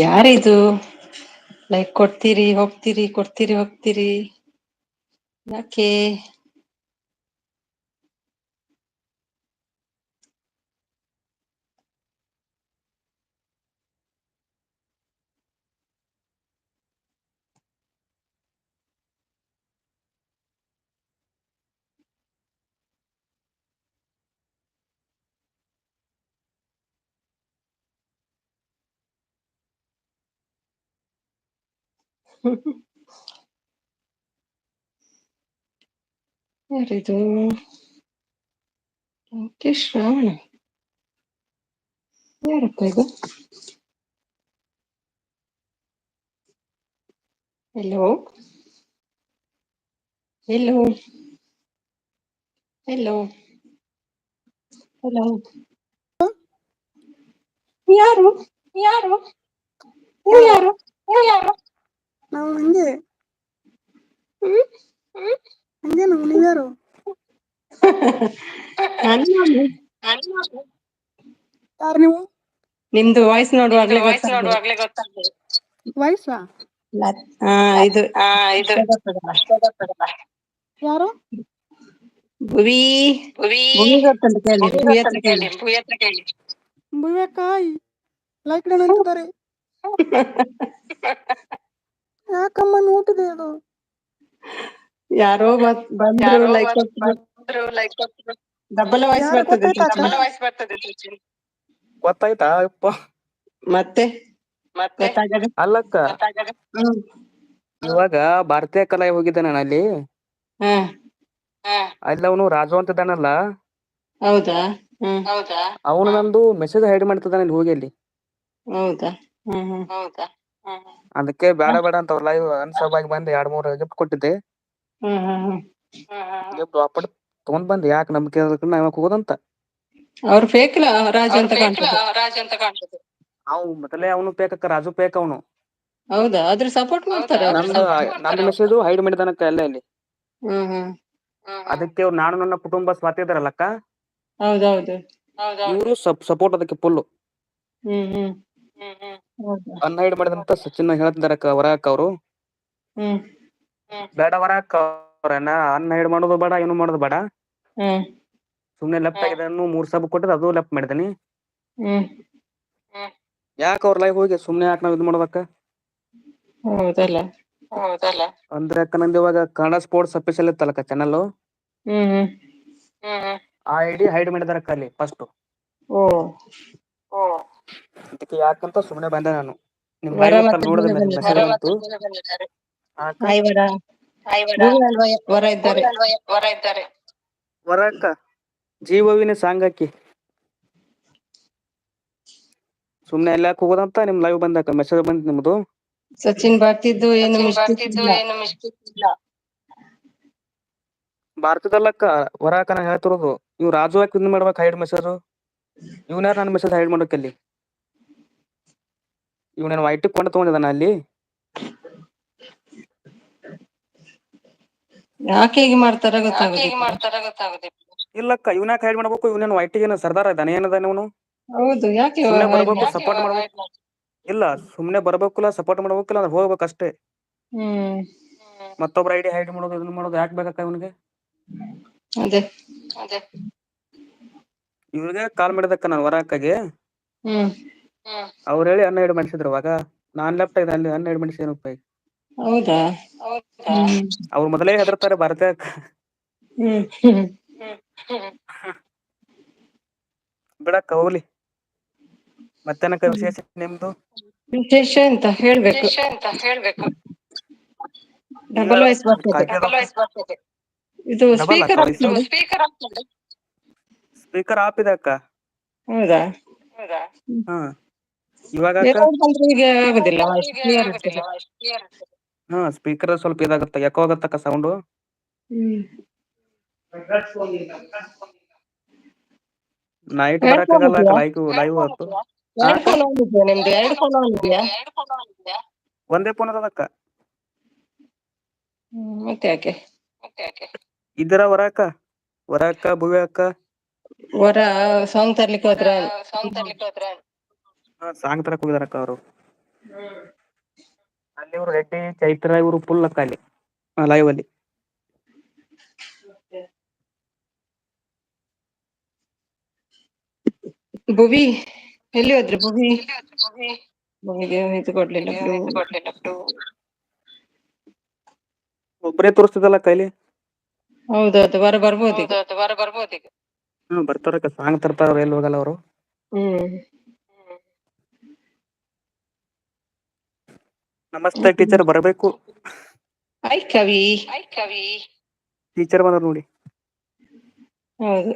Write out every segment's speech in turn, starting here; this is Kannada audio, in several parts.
ಯಾರಿದು ಲೈಕ್ ಕೊಡ್ತೀರಿ ಹೋಗ್ತೀರಿ ಕೊಡ್ತೀರಿ ಹೋಗ್ತೀರಿ ಯಾಕೆ? ಯಾರಿದು? ಓಕೆ ಶ್ರಾವಣ, ಯಾರಪ್ಪ ಇದು? ಹೆಲೋ ಹೆಲೋ ಹೆಲೋ ಹೆಲೋ, ಯಾರು ಯಾರು ನೀವು ಯಾರು ನೀವು ಯಾರು? ನಾವು ಹಂಗೆ ಹ್ಮ್ ಹ್ಮ್ ಹಂಗೆ ನಾವು ನೀವ್ಯಾರು? ನಾನು ಯಾರು ನೀವು? ನಿಮ್ದು ವಾಯ್ಸ್ ನೋಡುವಾಗ್ಲೇ ವಾಯ್ಸ್ ಗೊತ್ತಾಗ್ತದೆ. ನೋಡುವಾಗ್ಲೇ ಗೊತ್ತಾಗ್ತದೆ. ವಯಸ್ಸಾ? ಇದು ಇದು ಅಷ್ಟೇ ಗೊತ್ತದಲ್ಲ. ಯಾರು? ಭುವಿ ಭುವಿ ಭುವಿ ಗೊತ್ತುಂಟು ಕೇಳಿ, ಭುವಿ ಹತ್ರ ಕೇಳಿ. ಭುವಿ ಹತ್ರ ಕೇಳಿ. ಭವ್ಯಕಾಯ್ ಲೈಕ್ ಅಂತಿದ್ದಾರೆ. ಯಾಕಮ್ಮ ನೋಟಿದೆ ಅದು? ಯಾರೋ ಬಂದ್ರು ಯಾರೋ ಲೈಕ್ ಕೊಟ್ರು. ಬಂದ್ರು ಲೈಕ್ ಕೊಟ್ರು. ಡಬಲ್ ವಾಯ್ಸ್ ಯಾರು ಬರ್ತದೆ ಗೊತ್ತಾಯ್ತಾ ಅಕ್ಕ? ಸಚಿನ್. ವಾಯ್ಸ್ ಬರ್ತದೆ ಸಚಿನ್. ಗೊತ್ತಾಯ್ತಾ ಅಪ್ಪ? ಮತ್ತೆ ಮತ್ತೆ ಗೊತ್ತಾಗದೆ. ಅಲ್ಲಕ್ಕ, ಹ್ಮ್ ಇವಾಗ ಭಾರತೀಯ ಕಲಾಯಿ ಹೋಗಿದ್ದೆ ನಾನು ಅಲ್ಲಿ. ಹಾ ಅಲ್ಲಿ ಅವನು ರಾಜು ಅಂತ ಇದ್ದಾನಲ್ಲ, ಹೌದಾ? ಹ್ಮ್ ಹೌದಾ? ಅವನು ನಂದು ಮೆಸೇಜ್ ಹೈಡ್ ಮಾಡ್ತಿದ್ದಾನೆ ಹೋಗಿ ಅಲ್ಲಿ. ಹೌದಾ? ಹ್ಮ್ ಹ್ಮ್ ಹೌದಾ? ಅದಕ್ಕೆ ಬೇಡ ಬೇಡ ಅಂತ ಅವ್ರ ಲೈವ್ ಅನ್ಸಬ್ ಆಗಿ ಬಂದು 2-3 ಗಿಫ್ಟ್ ಕೊಟ್ಟಿದ್ದೆ. ಹ್ಮ್ ಹ್ಮ್ ಹ್ಮ್ ಗಿಫ್ಟ್ ವಾಪಸ್ ತಗೊಂಡ್ ಬಂದೆ. ಯಾಕೆ ನಂಬಿಕೆ ನಾವ್ ಹೋಗೋದಂತ. ಅವ್ರು ಫೇಕ್ ರಾಜು ಅವ್ರು ಅಂತ ಫೇಕ್ ಕಾಣ್ತದೆ. ರಾಜ್ ಅಂತ ಕಾಣ್ತದೆ. ಅವ್ ಮೊದಲೇ ಅವನು ಫೇಕ್ ಅಕ್ಕ, ರಾಜು ಫೇಕ್ ಅವನು. ಹೌದಾ? ಆದ್ರೆ ಸಪೋರ್ಟ್ ಮಾಡ್ತಾರೆ ಅವ್ರು. ನಂದು ಮೆಸೇಜ್ ಹೈಡ್ ಮಾಡಿದಾನಕ್ಕ ಅಲ್ಲೇ ಅಲ್ಲಿ. ಹ್ಮ್ ಹ್ಮ್ ಅದಕ್ಕೆ ಅವ್ರು ನಾನು ನನ್ನ ಕುಟುಂಬ ಸ್ವಾತಿ ಇದಾರಲ್ಲಕ್ಕ, ಹೌದೌದು. ಇವರು ಸಪೋರ್ಟ್ ಅದಕ್ಕೆ ಫುಲ್ ಹ್ಮ್ ಹ್ಮ್ ಹೌದಾ? ಅನ್ಹೈಡ್ ಮಾಡಿದಂತ ಸಚಿನ್ ಹೇಳ್ತಿದಾರಕ್ಕ ವರಕ್ಕ ಅವರು. ಹ್ಮ್ ಬೇಡ ವರಕ್ಕ ಅವ್ರನ್ನ ಅನ್ಹೈಡ್ ಮಾಡೋದು ಬೇಡ, ಏನು ಮಾಡೋದು ಬೇಡ. ಹ್ಮ್ ಸುಮ್ನೆ ಲೆಫ್ಟ್ ಆಗಿದ್ದನ್ನು 3 ಸಬ್ ಕೊಟ್ಟಿದ್ದು ಅದು ಲೆಫ್ಟ್ ಮಾಡಿದೀನಿ. ಹ್ಮ್ ಯಾಕ ಅವ್ರ ಲೈವ್ ಹೋಗಿ ಸುಮ್ನೆ ಯಾಕೆ ನಾವ್ ಇದು ಮಾಡ್ಬೇಕ? ಹೌದಲ್ಲ. ಹೌದಲ್ಲ. ಅಂದ್ರೆ ಅಕ್ಕ ನಂದು ಇವಾಗ ಕನ್ನಡ ಸ್ಪೋರ್ಟ್ಸ್ ಅಫಿಷಿಯಲ್ ಇತ್ತಲ್ಲಕ್ಕ ಚಾನಲ್, ಹ್ಮ್ ಹ್ಮ್ ಆ ಐಡಿ ಹೈಡ್ ಮಾಡಿದಾರಕ್ಕ ಅಲ್ಲಿ ಫಸ್ಟ್. ಓ ಅದಕ್ಕೆ ಯಾಕಂತ ಸುಮ್ನೆ ಬಂದೆ ನಾನು. ನಿಮ್ ವರ ಲೈವ್ ಇತ್ತಲ್ಲ ಮತ್ತೆ ನೋಡಿದೆ, ಭೂಮಿ ಮೆಸೇಜ್ ಬಂದಿದ್ದಾರೆ. ಬಂತು. ಹಾಯ್ ವರ. ಭೂಮಿ ಅಲ್ವಾ ವರ ಇದ್ದಾರೆ. ವರ ಇದ್ದಾರೆ. ವರಕ್ಕ ಜೀವವಿನ ಸಾಂಗಕ್ಕಿ ಸುಮ್ನೆ ಎಲ್ಲಾಕ್ ಹೋಗೋದಂತ ನಿಮ್ ಲೈವ್ ಬಂದಕ್ಕ ಮೆಸೇಜ್ ಬಂದ್ ನಿಮ್ದು. ಸಚಿನ್ ಬರ್ತಿದ್ದು ಏನು ಸಚಿನ್ ಮಿಸ್ಟೇಕ್ ಬರ್ತಿದ್ದು ಇಲ್ಲ. ಏನು ಮಿಸ್ಟೇಕ್ ಇಲ್ಲ. ಭಾರತದಲ್ಲಕ್ಕ ವರಾಕನ ಹೇಳ್ತಿರೋದು. ಇವ್ ರಾಜು ಯಾಕೆ ಇದ್ ಮಾಡ್ಬೇಕ್ ಹೈಡ್ ಮೆಸೇಜ್? ಇವ್ನ್ಯಾರು ನನ್ನ ಮೆಸೇಜ್ ಹೈಡ್ ಮಾಡೋಕಲ್ಲಿ? ಇವ್ನೇನ್ ವೈಟಿಗ್ ಕೊಂಡು ತಗೊಂಡಿದಾನ ಅಲ್ಲಿ? ಯಾಕೆ ಹೀಗೆ ಮಾಡ್ತಾರ ಯಾಕೆ ಹೀಗೆ ಗೊತ್ತಾಗುದಿಲ್ಲ. ಮಾಡ್ತಾರ ಗೊತ್ತಾಗುದಿಲ್ಲ. ಇಲ್ಲಕ್ಕ ಇವ್ನ್ಯಾಕ್ ಹೈಡ್ ಮಾಡ್ಬೇಕು? ಇವ್ನೇನ್ ವೈಟಿಗ್ ಏನ ಸರ್ದಾರ ಇದಾನ, ಏನದಾನ ಇವನು? ಹೌದು, ಯಾಕೆ ಸುಮ್ನೆ hide ಬರ್ಬೇಕು, ಮಾಡ್ತಾರೆ? ಸಪೋರ್ಟ್ ಮಾಡ್ಬೇಕು. ಇಲ್ಲ ಸುಮ್ನೆ ಬರ್ಬೇಕಿಲ್ಲ, ಸಪೋರ್ಟ್ ಮಾಡ್ಬೇಕಿಲ್ಲ, ಅಂದ್ರೆ ಹೋಗ್ಬೇಕಷ್ಟೇ. ಹ್ಮ್ ಮತ್ತೊಬ್ರ ಐಡಿ ಹೈಡ್ ಮಾಡೋದು ಇದನ್ನ ಮಾಡೋದು ಯಾಕ್ ಬೇಕಕ್ಕ ಇವನಿಗೆ? ಅದೇ. ಇವ್ರಿಗೆ ಕಾಲ್ ಮಾಡಿದಕ್ಕ ನಾನು ವರಕ್ಕಗೆ. ಹ್ಮ್ ಅವ್ರು ಹೇಳಿ ಅನ್ಹೈಡ್ ಮಾಡಿಸಿದ್ರು. ಅವಾಗ ನಾನ್ ಲೆಫ್ಟ್ ಆಗಿದ್ದೆ, ಅಲ್ಲಿ ಅನ್ಹೈಡ್ ಮಾಡಿಸಿ. ಹೌದಾ? ಹ್ಮ್ ಅವ್ರು ಮೊದಲೇ ಹೆದರ್ತಾರೆ ಭಾರತಕ್ಕ. ಹ್ಮ್ ಹ್ಮ್ ಬಿಡಕ್ಕ ಹೋಗ್ಲಿ. ಮತ್ತೇನಕ್ಕ ವಿಶೇಷ ನಿಮ್ದು? ವಿಶೇಷ ಎಂತ ಹೇಳ್ಬೇಕು. ವಿಶೇಷ ಅಂತ ಹೇಳ್ಬೇಕು. ನೀವ್ ಡಬಲ್ ವಾಯ್ಸ್ ಹೇಳ್ಬೇಕ ಬರ್ತದೆ. ಕಾಗೆ. ಇದು ಡಬಲ್ ಸ್ಪೀಕರ್ ಅಕ್ಕ ಆಗ್ತದೆ. ಸ್ಪೀಕರ್ ಆಫ್ ಇದೆ ಅಕ್ಕ. ಹೌದಾ? ಹಾ ಇವಾಗ ಅಕ್ಕ? ಎರಡು ಬಂದ್ರೆ ಹೀಗೆ ಆಗುದಿಲ್ಲ, ವಾಯ್ಸ್ ಕ್ಲಿಯರ್ ಇರ್ತದೆ. ಹಾ ಸ್ಪೀಕರ್ ಸ್ವಲ್ಪ ಇದಾಗತ್ತ, ಎಕೋ ಆಗತ್ತಕ್ಕ ಸೌಂಡು. ಹ್ಮ್ ನೈಟ್ ಎರಡು ಫೋನ್ ಬರಕ್ಕಾಗಲ್ಲ ಇದೆಯಾ? ಲೈವ್ ಹೊತ್ತು. ಎರಡು ಫೋನ್ ಆನ್ ಇದೆಯಾ ನಿಮ್ದು? ಎರಡು ಫೋನ್ ಆನ್ ಇದೆಯಾ? ಒಂದೇ ಫೋನ್ ಅದಕ್ಕ. ಮತ್ತೆ ಯಾಕೆ? ಇದರ ವರಕ್ಕ ಭವ್ಯ ಅಕ್ಕ. ವರ ಸಾಂಗ್ ತರ್ಲಿಕ್ಕೆ ಹೋದ್ರ? ಸಾಂಗ್ ತರಕ್ ಹೋಗಿದಾರಕ್ಕ ಅವರು. ಅಲ್ಲಿ ಇವ್ರು ರೆಡ್ಡಿ ಚೈತ್ರ ಇವರು ಫುಲ್ ಅಕ್ಕ ಅಲ್ಲಿ ಲೈವ್ ಅಲ್ಲಿ. ಭುವಿ ಎಲ್ಲಿ ಹೋದ್ರಿ? ಭುವಿಗೆ ಇದು ಕೊಡ್ಲಿಲ್ಲ ಬ್ಲೂ. ಒಬ್ಬರೇ ತೋರಿಸ್ತದಲ್ಲ ಕೈಲಿ. ಹೌದೌದು, ವರ ಬರ್ಬೋದು ಈಗ. ಹ್ಮ ಬರ್ತಾರಕ್ಕ, ಸಾಂಗ್ ತರ್ತಾರ, ಅವ್ರು ಎಲ್ಲಿ ಹೋಗಲ್ಲ ಅವರು. ಹ್ಮ್ ನಮಸ್ತೆ ಟೀಚರ್ ಬರಬೇಕು. ಹಾಯ್ ಕವಿ. ಟೀಚರ್ ಬಂದರು ನೋಡಿ. ಹೌದು.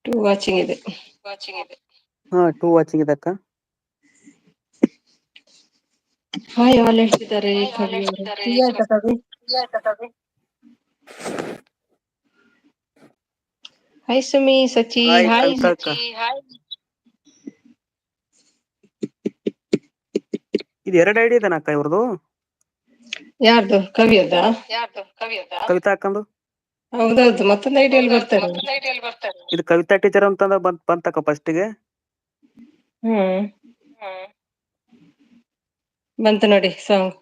ಟು ವಾಚಿಂಗ್ ಇದೆ. ಹಾ ಟೂ ವಾಚಿಂಗ್ ಇದೆ ಅಕ್ಕ. ಹಾಯ್ ಆಲ್ ಹೇಳ್ತಿದ್ದಾರೆ ಕವಿ ಅವರು. ಟೀ ಆಯ್ತಾ ಕವಿ? Hi Sumi, Sachi hi. ಕವಿತಾ ಅಕ್ಕ. ಇದು ಎರಡು ಐಡಿ ಇದೇನ ಅಕ್ಕ ಇವ್ರದು? ಯಾರ್ದು? ಕವಿಯದ್ದ? ಕವಿತಾ ಅಕ್ಕಂದು. ಹೌದೌದು ಮತ್ತೊಂದು ಐಡಿಯಲ್ಲಿ ಬರ್ತಾರೆ. ಇದು ಕವಿತಾ ಟೀಚರ್ ಅಂತಂದ ಬಂತಕ್ಕ ಫಸ್ಟಿಗೆ. ಹ್ಮ್ ಬಂತು ನೋಡಿ ಸಾಂಗ್.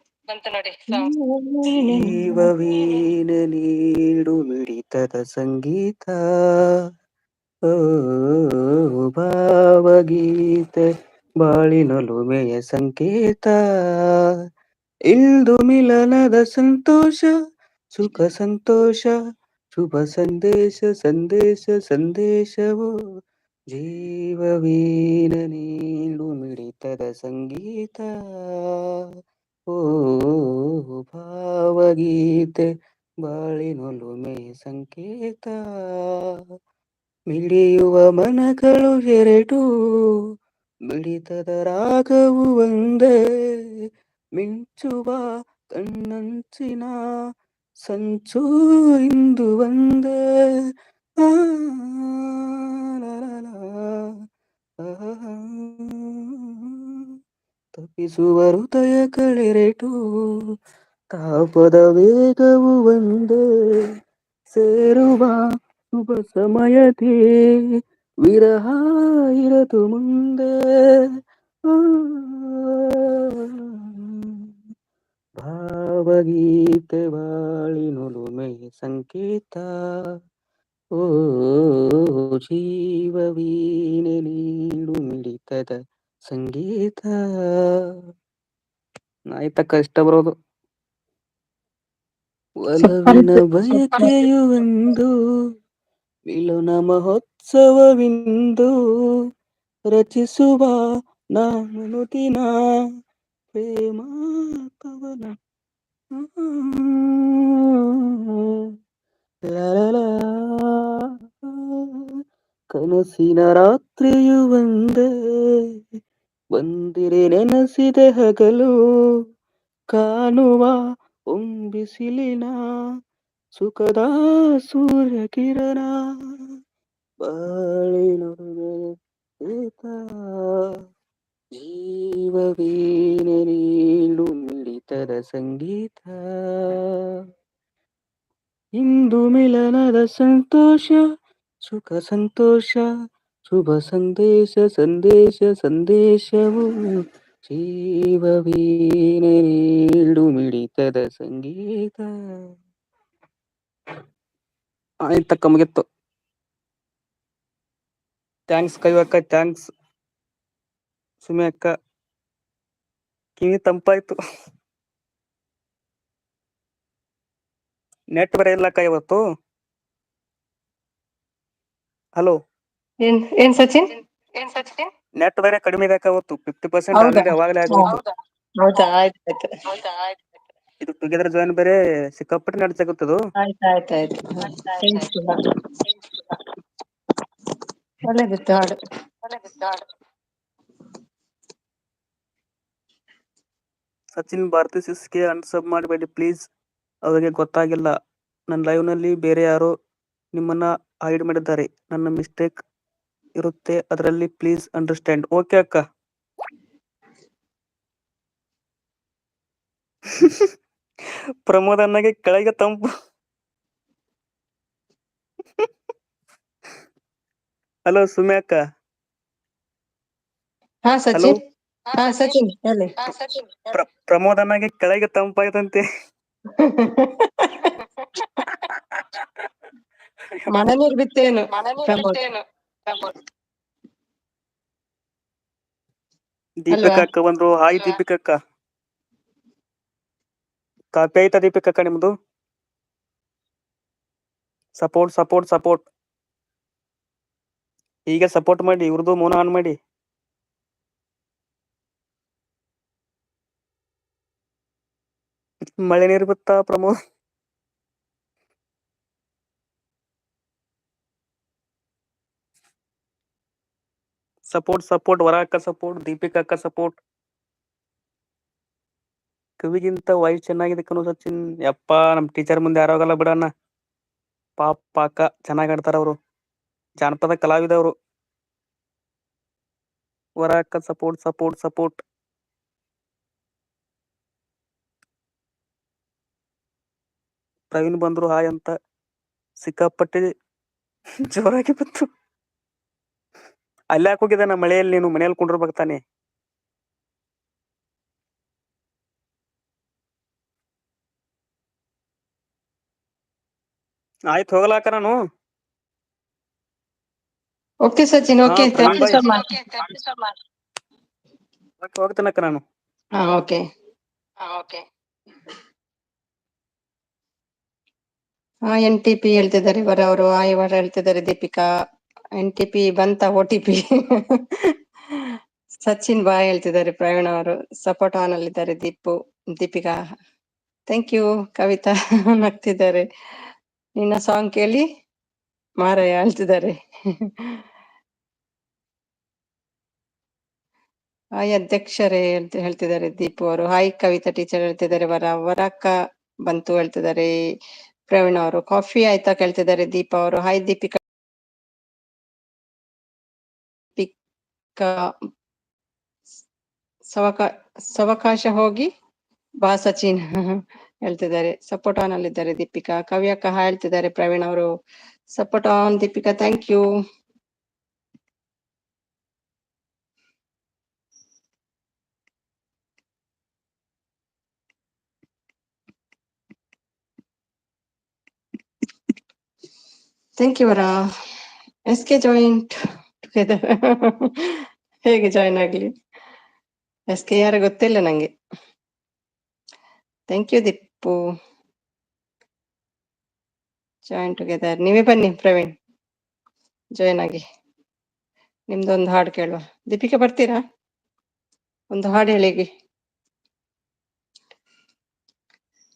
ಜೀವವೀನೆ ನೀಡು ಮಿಡಿತದ ಸಂಗೀತ, ಓ ಭಾವಗೀತೆ ಬಾಳಿನೊಲುಮೆಯ ಸಂಕೇತ. ಇಂದು ಮಿಲನದ ಸಂತೋಷ, ಸುಖ ಸಂತೋಷ, ಶುಭ ಸಂದೇಶ ಸಂದೇಶ ಸಂದೇಶವು. ಜೀವವೀನ ನೀಡು ಮಿಡಿತದ ಸಂಗೀತ, ಓ ಭಾವಗೀತೆ ಬಾಳಿನೊಲುಮೆ ಸಂಕೇತ. ಮಿಡಿಯುವ ಮನಗಳು ಎರಡು, ಮಿಡಿತದ ರಾಗವು ಒಂದೇ. ಮಿಂಚುವ ಕಣ್ಣಂಚಿನ ಸಂಚು ಇಂದು ಒಂದೇ. ಆ, ಲಾ, ಲಾ, ಲಾ, ಆ, ತಪ್ಪಿಸುವ ಹೃದಯಗಳೆರಡು, ತಾಪದ ವೇಗವು ಒಂದೇ. ಸೇರುವ ಶುಭ ಸಮಯದಿ ವಿರಹ ಇರದು ಮುಂದೆ. ಆ, ಭಾವಗೀತೆ ಬಾಳಿನೊಲುಮೆಯ ಸಂಕೇತ, ಓ ಜೀವವೀನೆ ನೀಡು ಮಿಡಿತದ ಸಂಗೀತ. ಆಯ್ತಕ್ಕ, ಇಷ್ಟ ಬರೋದು. ಸೂಪರ್ ಒಲವಿನ ಇತ್ತು ಸೂಪರ್. ಬಯಕೆಯು ಒಂದು, ಮಿಲನ ಮಹೋತ್ಸವವಿಂದು. ರಚಿಸುವ ನಾನು ದಿನ ಪ್ರೇಮ ಪವನ. ಲಲಲ. ಕನಸಿನ ರಾತ್ರಿಯು ಒಂದೇ, ಬಂದಿರೆ ನೆನಸಿದೆ ಹಗಲು. ಕಾಣುವ ಒಂಬಿಸಿಲಿನ ಸುಖದ ಸೂರ್ಯ ಕಿರಣ. ಬಾಳಿನೊಲುಮೆಯ ಗೀತ, ಜೀವವೀನೆ ನೀಡು ಮಿಡಿತದ ಸಂಗೀತ. ಇಂದು ಮಿಲನದ ಸಂತೋಷ, ಸುಖ ಸಂತೋಷ, ಶುಭ ಸಂದೇಶ ಸಂದೇಶ ಸಂದೇಶವು. ಜೀವವೀನೆ ನೀಡು ಮಿಡಿತದ ಸಂಗೀತ. ಆಯ್ತಕ್ಕ, ಮುಗಿತ್ತು. ಥ್ಯಾಂಕ್ಸ್ ಕೈವಕ್ಕ, ಥ್ಯಾಂಕ್ಸ್ ಸುಮಿ ಅಕ್ಕ. ಕಿವಿ ತಂಪಾಯ್ತು. ನೆಟ್ ಬರ ಇಲ್ಲಕ್ಕ ಇವತ್ತು. ಹಲೋ, ಏನ್ ಸಚಿನ್? ನೆಟ್ ಬೇರೆ ಕಡಿಮೆ ಇದೆ ಅಕ್ಕ ಇವತ್ತು. 50% ಹೌದಾ ಆಲ್ರೆಡಿ ಅವಾಗಲೇ ಹಾ, ಆಗೋಯ್ತು. ಹೌದಾ ಆಯ್ತಾಯ್ತು ಇದು ಟುಗೆದರ್ ಜಾಯಿನ್ ಬೇರೆ ಸಿಕ್ಕಾಪಟ್ಟೆ ನಡ್ಸಾಗುತ್ತದು. ಆಯ್ತಾಯ್ತಾಯ್ತು. ಕೇಳಿಸ್ತಿಲ್ಲ. ಒಳ್ಳೆದಿತ್ತು ಹಾಡು. ಸಚಿನ್ ಭಾರತಿ ಸಿಸ್ಗೆ ಅನ್ಸಬ್ ಮಾಡಬೇಡಿ ಪ್ಲೀಸ್, ಅವರಿಗೆ ಗೊತ್ತಾಗಿಲ್ಲ. ನನ್ನ ಲೈವ್ ನಲ್ಲಿ ಬೇರೆ ಯಾರೋ ನಿಮ್ಮನ್ನ ಹೈಡ್ ಮಾಡಿದ್ದಾರೆ. ನನ್ನ ಮಿಸ್ಟೇಕ್ ಇರುತ್ತೆ ಅದರಲ್ಲಿ, ಪ್ಲೀಸ್ ಅಂಡರ್ಸ್ಟ್ಯಾಂಡ್. ಓಕೆ ಅಕ್ಕ. ಪ್ರಮೋದ್ ಅನ್ನಗೆ ಕೆಳಗೆ ತಂಪು. ಹಲೋ ಸುಮಿ ಅಕ್ಕ. ಹಾ ಹಲೋ, ಸಚಿನ್. ಹಾ ಸಚಿನ್ ಹೇಳಿ. ಪ್ರಮೋದ್ ಅನ್ನಗೆ ಕೆಳಗೆ ತಂಪಾಯ್ತಂತೆ. ಮಳೆ ನೀರು ಬಿತ್ತೇನು ಪ್ರಮೋದ್ ಅಲ್ವಾ? ದೀಪಿಕಾ ಅಕ್ಕ ಬಂದ್ರು. ಹಾಯ್ ದೀಪಿಕಾ ಅಕ್ಕ. ಕಾಪಿ ಆಯ್ತಾ ದೀಪಿಕಾ ಅಕ್ಕ ನಿಮ್ದು? Support support support. ಹೀಗೆ ಸಪೋರ್ಟ್ ಮಾಡಿ, ಇವ್ರದ್ದು ಮೌನ ಆನ್ ಮಾಡಿ. ಮಳೆ ನೀರು ಬಿತ್ತಾ ಪ್ರಮೋದ್? Support support. ವರ ಅಕ್ಕ ಸಪೋರ್ಟ್, ದೀಪಿಕಾ ಅಕ್ಕ ಸಪೋರ್ಟ್. ಕವಿಗಿಂತ ವಾಯ್ಸ್ ಚೆನ್ನಾಗಿದೆ ಕಣೋ ಸಚಿನ್. ಯಪ್ಪಾ, ನಮ್ ಟೀಚರ್ ಮುಂದೆ ಯಾರೋಗಲ್ಲ ಬಿಡಣ್ಣ. ಪಾಪ ಅಕ್ಕ ಚೆನ್ನಾಗಿ ಆಡ್ತಾರ ಅವರು, ಜಾನಪದ ಕಲಾವಿದವರು. ವರ ಅಕ್ಕ ಸಪೋರ್ಟ್ ಸಪೋರ್ಟ್ ಸಪೋರ್ಟ್. ಪ್ರವೀಣ್ ಬಂದ್ರು ಹಾಯ್ ಅಂತ. ಸಿಕ್ಕಾಪಟ್ಟೆ ಜೋರಾಗಿ ಬಂತು. ಅಲ್ಲಿ ಯಾಕೆ ಹೋಗಿದ್ದಾನ ಮಳೆಯಲ್ಲಿ? ನೀನು ಮನೆಯಲ್ಲಿ ಕುಂಡಿರ್ಬೇಕು ತಾನೆ. ಆಯ್ತು ಹೋಗ್ಲಾಕ ನಾನು. Okay Sachin, okay, thank you so much. ಹೋಗ್ತೇನಕ್ಕ ನಾನು. ಓಕೆ. NTP ಹೇಳ್ತಿದ್ದಾರೆ ವರ ಅವರು. ವರ ಹೇಳ್ತಿದ್ದಾರೆ ದೀಪಿಕಾ. NTP ಬಂತ OTP. ಸಚಿನ್ ಬಾಯ್ ಹೇಳ್ತಿದ್ದಾರೆ ಪ್ರವೀಣ್ ಅವರು. ಸಪೋರ್ಟ್ ಆನ್ ಅಲ್ಲಿದ್ದಾರೆ ದೀಪಿಕಾ. Thank you. ಕವಿತಾ ನಗ್ತಿದ್ದಾರೆ. ನಿನ್ನ ಸಾಂಗ್ ಕೇಳಿ ಮಾರಾಯ ಹೇಳ್ತಿದ್ದಾರೆ. ಹಾಯ್ ಅಧ್ಯಕ್ಷರೇ ಹೇಳ್ತಿದ್ದಾರೆ ದೀಪು ಅವರು. ಹಾಯ್ ಕವಿತಾ ಟೀಚರ್ ಹೇಳ್ತಿದ್ದಾರೆ. ವರಕ್ಕ ಬಂತು ಹೇಳ್ತಿದ್ದಾರೆ ಪ್ರವೀಣ್ ಅವರು. ಕಾಫಿ ಆಯ್ತಾ ಕೇಳ್ತಿದ್ದಾರೆ ದೀಪ ಅವರು. ಹಾಯ್ ದೀಪಿಕಾ. ಸವಕಾಶ ಹೋಗಿ ಬಾ ಸಚಿನ್ ಹೇಳ್ತಿದ್ದಾರೆ. ಸಪೋರ್ಟ್ ಆನ್ ಅಲ್ಲಿದ್ದಾರೆ ದೀಪಿಕಾ. ಕವಿಯಕ್ಕ ಹೇಳ್ತಿದ್ದಾರೆ ಪ್ರವೀಣ್ ಅವರು. Support on Deepika, thank you. Thank you ವರ. SK joint together. ಹೇಗೆ ಜಾಯಿನ್ ಆಗ್ಲಿ? SK ಯಾರು ಗೊತ್ತಿಲ್ಲ ನಂಗೆ. Thank you Deepu. Join together. ನೀವೇ ಬನ್ನಿ ಪ್ರವೀಣ್, ಜಾಯಿನ್ ಆಗಿ. ನಿಮ್ದೊಂದು ಹಾಡು ಕೇಳುವ. ದೀಪಿಕಾ ಬರ್ತೀರಾ? ಒಂದು ಹಾಡು ಹೇಳಿಗಿ.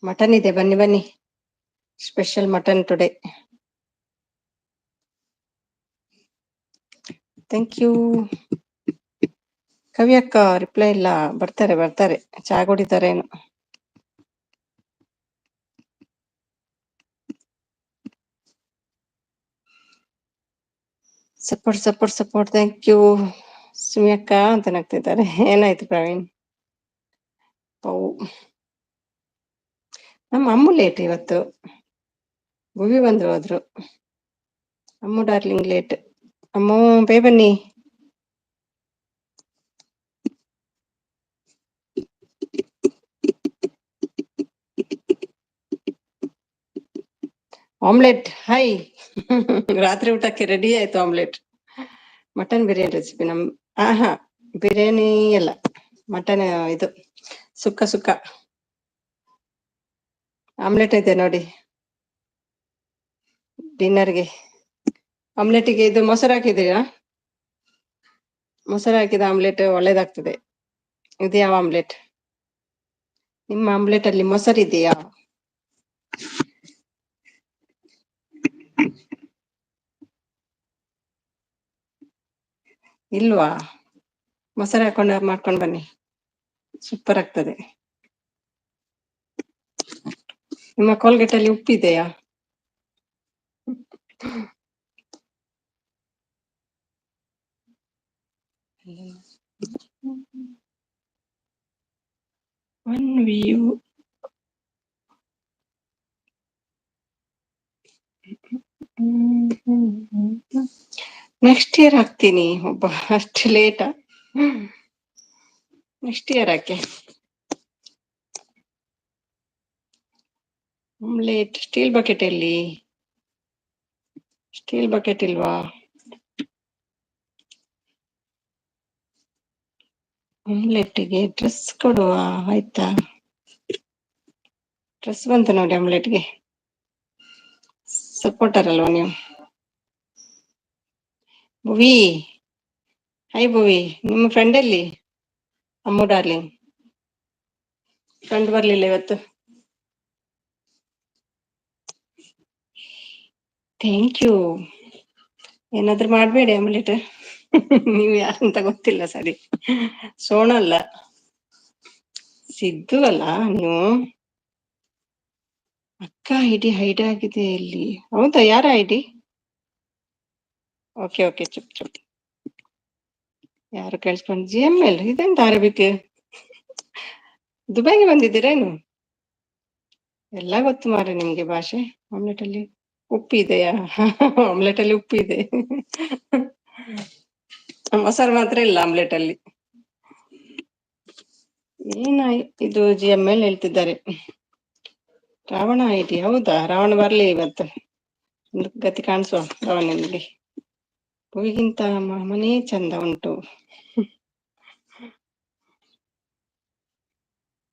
ಮಟನ್ ಇದೆ, ಬನ್ನಿ ಬನ್ನಿ. Special mutton today. Thank you. ಕವಿಯಕ್ಕ ರಿಪ್ಲೈ ಇಲ್ಲ. ಬರ್ತಾರೆ ಚಾ ಕುಡಿತಾರೇನು. ಸಪೋರ್ಟ್. Thank you. ಸುಮಿ ಅಕ್ಕ ಅಂತ ನಗ್ತಿದ್ದಾರೆ. ಏನಾಯ್ತು ಪ್ರವೀಣ್? ನಮ್ಮ ಅಮ್ಮು ಲೇಟ್ ಇವತ್ತು. ಭುವಿ ಬಂದ್ರು ಹೋದ್ರು. ಅಮ್ಮು ಡಾರ್ಲಿಂಗ್ ಲೇಟ್. ಅಮ್ಮು ಬನ್ನಿ. ಆಮ್ಲೆಟ್. ಹಾಯ್. ರಾತ್ರಿ ಊಟಕ್ಕೆ ರೆಡಿ ಆಯ್ತು omelette. Mutton biryani recipe. Biryani ಅಲ್ಲ, ಮಟನ್ ಇದು ಸುಕ್ಕ ಆಮ್ಲೆಟ್ ಇದೆ ನೋಡಿ ಡಿನ್ನರ್ಗೆ. ಆಮ್ಲೆಟ್ಗೆ ಇದು ಮೊಸರು ಹಾಕಿದೀರಾ? ಮೊಸರು ಹಾಕಿದ ಆಮ್ಲೆಟ್ ಒಳ್ಳೇದಾಗ್ತದೆ. ಇದು ಯಾವ ಆಮ್ಲೆಟ್? ನಿಮ್ಮ ಆಮ್ಲೆಟ್ ಅಲ್ಲಿ ಮೊಸರು ಇದೆಯಾ? ಇಲ್ವಾ? ಮೊಸರು ಹಾಕೊಂಡು ಮಾಡ್ಕೊಂಡು ಬನ್ನಿ, ಸೂಪರ್ ಆಗ್ತದೆ. ನಿಮ್ಮ ಕೋಲ್ಗೇಟ್ ಅಲ್ಲಿ ಉಪ್ಪಿದೆಯಾ? One view. ನೆಕ್ಸ್ಟ್ ಇಯರ್ ಹಾಕ್ತೀನಿ. ಒಬ್ಬ ಅಷ್ಟು ಲೇಟಾ? ನೆಕ್ಸ್ಟ್ ಇಯರ್ ಹಾಕಿ. ಆಮ್ಲೆಟ್ ಸ್ಟೀಲ್ ಬಕೆಟ್ ಅಲ್ಲಿ. ಸ್ಟೀಲ್ ಬಕೆಟ್ ಇಲ್ವಾ? ಆಮ್ಲೆಟ್ಗೆ ಡ್ರೆಸ್ ಕೊಡುವ ಆಯ್ತಾ? ಡ್ರೆಸ್ ಬಂತು ನೋಡಿ ಆಮ್ಲೆಟ್ಗೆ. ಸಪೋರ್ಟರ್ ಅಲ್ವಾ ನೀವು? ಭುವಿ, ಹಾಯ್ ಭುವಿ. ನಿಮ್ಮ ಫ್ರೆಂಡ್ ಎಲ್ಲಿ? ಅಮ್ಮು ಡಾರ್ಲಿಂಗ್ ಫ್ರೆಂಡ್ ಬರ್ಲಿಲ್ಲ ಇವತ್ತು. Thank you. ಏನಾದ್ರೂ ಮಾಡ್ಬೇಡಿ ಆಮ್ಲೆಟ್. ನೀವು ಯಾರಂತ ಗೊತ್ತಿಲ್ಲ. ಸರಿ, ಸೋಣ ಅಲ್ಲ, ಸಿದ್ದು ಅಲ್ಲ ನೀವು. ಅಕ್ಕ ಐಡಿ ಹೈಡ್ ಆಗಿದೆ ಇಲ್ಲಿ. ಹೌದಾ? ಯಾರ ಐಡಿ? ಓಕೆ ಚುಪ್. ಯಾರು ಕೇಳಿಸ್ಕೊಂಡು GML ಇದೆಂತ ಅರಬಿಕ್? ದುಬೈಗೆ ಬಂದಿದ್ದೀರೇನು? ಎಲ್ಲ ಗೊತ್ತು ಮಾರೆ ನಿಮ್ಗೆ ಭಾಷೆ. ಆಮ್ಲೆಟ್ ಅಲ್ಲಿ ಉಪ್ಪಿದೆಯಾ? ಆಮ್ಲೆಟ್ ಅಲ್ಲಿ ಉಪ್ಪಿದೆ. ಮೊಸರು ಮಾತ್ರ ಇಲ್ಲ ಆಮ್ಲೆಟ್ ಅಲ್ಲಿ. ಇದು GML ಹೇಳ್ತಿದ್ದಾರೆ. ರಾವಣ ಐಟಿ ಹೌದಾ? ರಾವಣ ಬರ್ಲಿ ಇವತ್ತು, ಒಂದು ಗತಿ ಕಾಣಿಸುವ ರಾವಣನಿಗೆ. ಹೂವಿಗಿಂತ ಮನೆ ಚಂದ ಉಂಟು,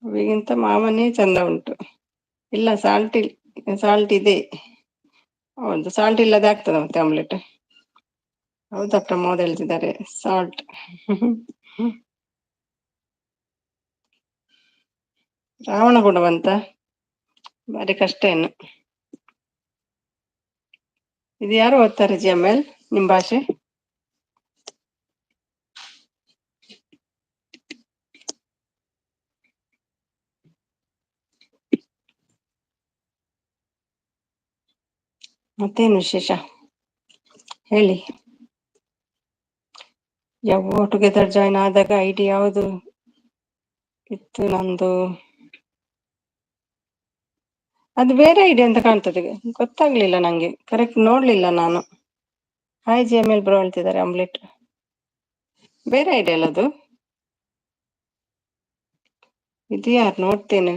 ಹೂವಿಗಿಂತ ಮಾಮನೇ ಚಂದ ಉಂಟು. ಇಲ್ಲ ಸಾಲ್ಟ್ ಇದೆ. ಹೌದು, ಸಾಲ್ಟ್ ಇಲ್ಲದೆ ಆಗ್ತದ ಮತ್ತೆ ಆಮ್ಲೆಟ್. ಹೌದಾ ಪ್ರಮೋದ್ ಹೇಳ್ತಿದ್ದಾರೆ ಸಾಲ್ಟ್. ರಾವಣ ಕೂಡ ಬಂತ, ಬಾರಿ ಕಷ್ಟ ಏನು. ಇದು ಯಾರು ಓದ್ತಾರೆ GML ನಿಮ್ ಭಾಷೆ? ಮತ್ತೇನು ವಿಶೇಷ ಹೇಳಿ. ಯಾವ ಟುಗೆದರ್ ಜಾಯ್ನ್ ಆದಾಗ ID ಯಾವುದು ಇತ್ತು ನಂದು? ಅದು ಬೇರೆ ID ಅಂತ ಕಾಣ್ತದೆ, ಗೊತ್ತಾಗ್ಲಿಲ್ಲ ನಂಗೆ, ಕರೆಕ್ಟ್ ನೋಡ್ಲಿಲ್ಲ ನಾನು. ಹಾಯ್ GML ಬ್ರೋ ಹೇಳ್ತಿದ್ದಾರೆ ಆಮ್ಲೆಟ್. ಬೇರೆ ID ಅಲ್ಲ ಅದು? ಇದು ಯಾರು ನೋಡ್ತೇನೆ.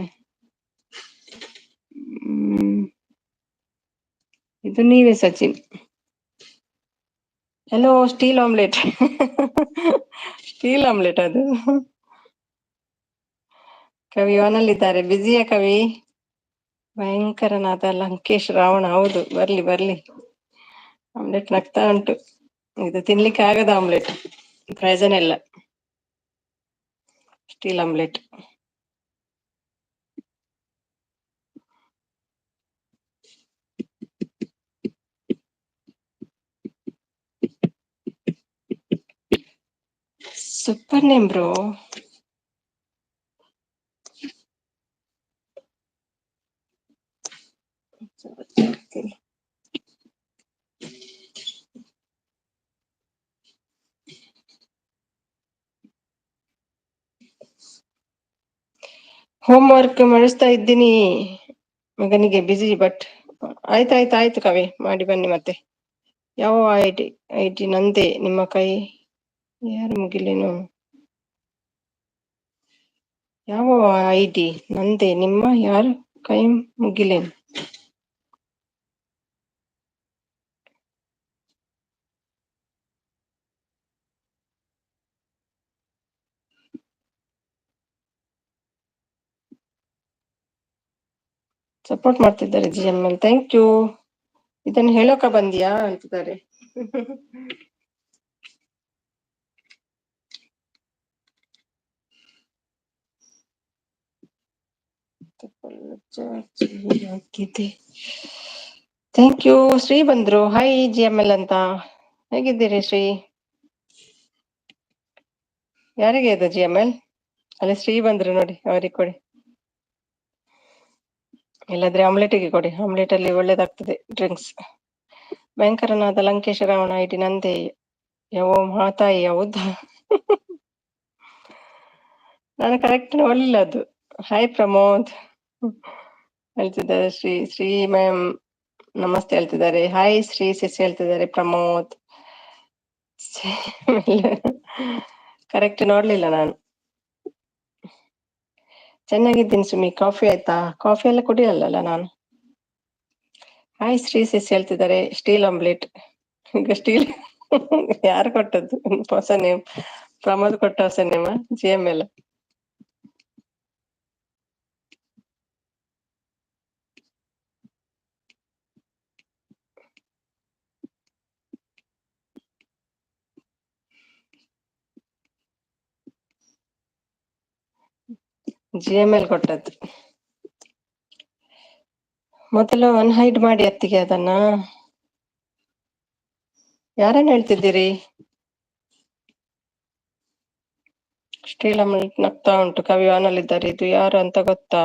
ಇದು ನೀವೇ Sachin. Hello steel omelette. Steel omelette ಅದು. ಕವಿ ಅವನಲ್ಲಿದ್ದಾರೆ, ಬ್ಯುಸಿಯಾ ಕವಿ? ಭಯಂಕರನಾದ ಲಂಕೇಶ್ ರಾವಣ, ಹೌದು ಬರ್ಲಿ ಬರ್ಲಿ. ಆಮ್ಲೆಟ್ ನಗ್ತಾ ಉಂಟು. ಇದು ತಿನ್ಲಿಕ್ಕೆ ಆಗದ ಆಮ್ಲೆಟ್, ಪ್ರಯೋಜನ ಇಲ್ಲ. Steel omelette. Super name bro. Home work ಮಾಡಿಸ್ತಾ ಇದ್ದೀನಿ ಮಗನಿಗೆ, ಬಿಸಿ. ಬಟ್ ಆಯ್ತು ಕವಿ, ಮಾಡಿ ಬನ್ನಿ ಮತ್ತೆ. ಯಾವ ಐಟಿ ನಂದೇ, ನಿಮ್ಮ ಕೈ ಯಾರು ಮುಗಿಲೇನು? ಯಾವ ID ನಂದೇ, ನಿಮ್ಮ ಯಾರು ಕೈ ಮುಗಿಲೇನು? ಸಪೋರ್ಟ್ ಮಾಡ್ತಿದ್ದಾರೆ GML, ಥ್ಯಾಂಕ್ ಯು. ಇದನ್ನು ಹೇಳೋಕ ಬಂದಿಯಾ ಅಂತಿದ್ದಾರೆ. Thank you. ಶ್ರೀ ಬಂದ್ರು, ಹಾಯ್ GML ಅಂತ. ಹೇಗಿದ್ದೀರಿ ಶ್ರೀ? ಯಾರಿಗೆ ಇದು GML? ಅಲ್ಲಿ ಶ್ರೀ ಬಂದ್ರು ನೋಡಿ, ಅವರಿಗೆ ಕೊಡಿ. ಇಲ್ಲದ್ರೆ ಆಮ್ಲೆಟಿಗೆ ಕೊಡಿ, ಆಮ್ಲೆಟ್ ಅಲ್ಲಿ ಒಳ್ಳೇದಾಗ್ತದೆ ಡ್ರಿಂಕ್ಸ್. ಭಯಂಕರನಾದ ಲಂಕೇಶ ರಾವಣ ID ನಂದೇ. ಯಾವ ಮಾತಾಯಿ, ಹೌದಾ? ನಾನು ಕರೆಕ್ಟ್ ನೋಡ್ಲಿಲ್ಲ ಅದು. ಹಾಯ್ ಪ್ರಮೋದ್ ಹೇಳ್ತಿದ್ದಾರೆ. ಶ್ರೀ ಮ್ಯಾಮ್ ನಮಸ್ತೆ ಹೇಳ್ತಿದ್ದಾರೆ. ಹಾಯ್ ಶ್ರೀ ಸಿಸ್ ಹೇಳ್ತಿದ್ದಾರೆ ಪ್ರಮೋದ್. ಕರೆಕ್ಟ್ ನೋಡ್ಲಿಲ್ಲ ನಾನು. ಚೆನ್ನಾಗಿದ್ದೀನಿ ಸುಮಿ, ಕಾಫಿ ಆಯ್ತಾ? ಕಾಫಿ ಎಲ್ಲ ಕುಡಿಯಲ್ಲ ನಾನು. ಹಾಯ್ ಶ್ರೀ ಸಿಸ್ ಹೇಳ್ತಿದ್ದಾರೆ ಸ್ಟೀಲ್ ಆಮ್ಲೆಟ್. ಈಗ ಸ್ಟೀಲ್ ಯಾರು ಕೊಟ್ಟದ್ದು ಹೊಸ ನೇಮ್? ಪ್ರಮೋದ್ ಕೊಟ್ಟ ಹೊಸ ನೇಮ GML? GML ಕೊಟ್ಟದ್ದು. ಮೊದಲು ಅನ್ಹೈಡ್ ಮಾಡಿ ಅತ್ತಿಗೆ ಅದನ್ನ. ಯಾರನ್ನ ಹೇಳ್ತಿದ್ದೀರಿ? ಸ್ಟೀಲ್ ಆಮ್ಲೆಟ್ ನಗ್ತಾ ಉಂಟು, ಕವಿ ಆನಲ್ಲಿದ್ದಾರೆ. ಇದು ಯಾರು ಅಂತ ಗೊತ್ತಾ?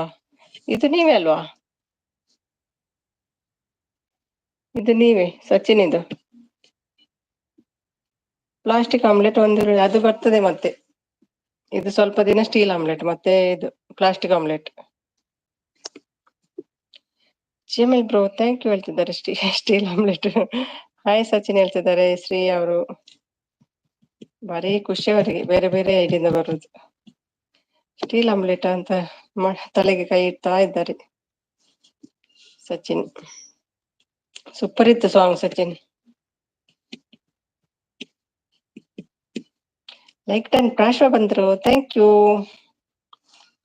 ಇದು ನೀವೇ ಅಲ್ವಾ? ಇದು ನೀವೇ ಸಚಿನ್. ಇದು ಪ್ಲಾಸ್ಟಿಕ್ ಆಮ್ಲೆಟ್ ಒಂದು ಅದು ಬರ್ತದೆ ಮತ್ತೆ. ಇದು ಸ್ವಲ್ಪ ದಿನ ಸ್ಟೀಲ್ ಆಮ್ಲೆಟ್, ಮತ್ತೆ ಇದು plastic omelette. GML bro thank you ಹೇಳ್ತಿದ್ದಾರೆ. Steel omelette. ಹಾಯ್ ಸಚಿನ್ ಹೇಳ್ತಿದ್ದಾರೆ. ಶ್ರೀ ಅವರು ಭಾರಿ ಖುಷಿ ಅವರಿಗೆ, ಬೇರೆ ಬೇರೆ ಐಡಿಯಿಂದ ಬರುದು. ಸ್ಟೀಲ್ ಆಮ್ಲೆಟ್ ಅಂತ ತಲೆಗೆ ಕೈ ಇಡ್ತಾ ಇದ್ದಾರೆ ಸಚಿನ್. ಸೂಪರ್ ಇತ್ತು ಸಾಂಗ್ ಸಚಿನ್. ಲೈಕ್ 10 ಪ್ರಾಶ್ವ ಬಂದ್ರು, ಥ್ಯಾಂಕ್ ಯು.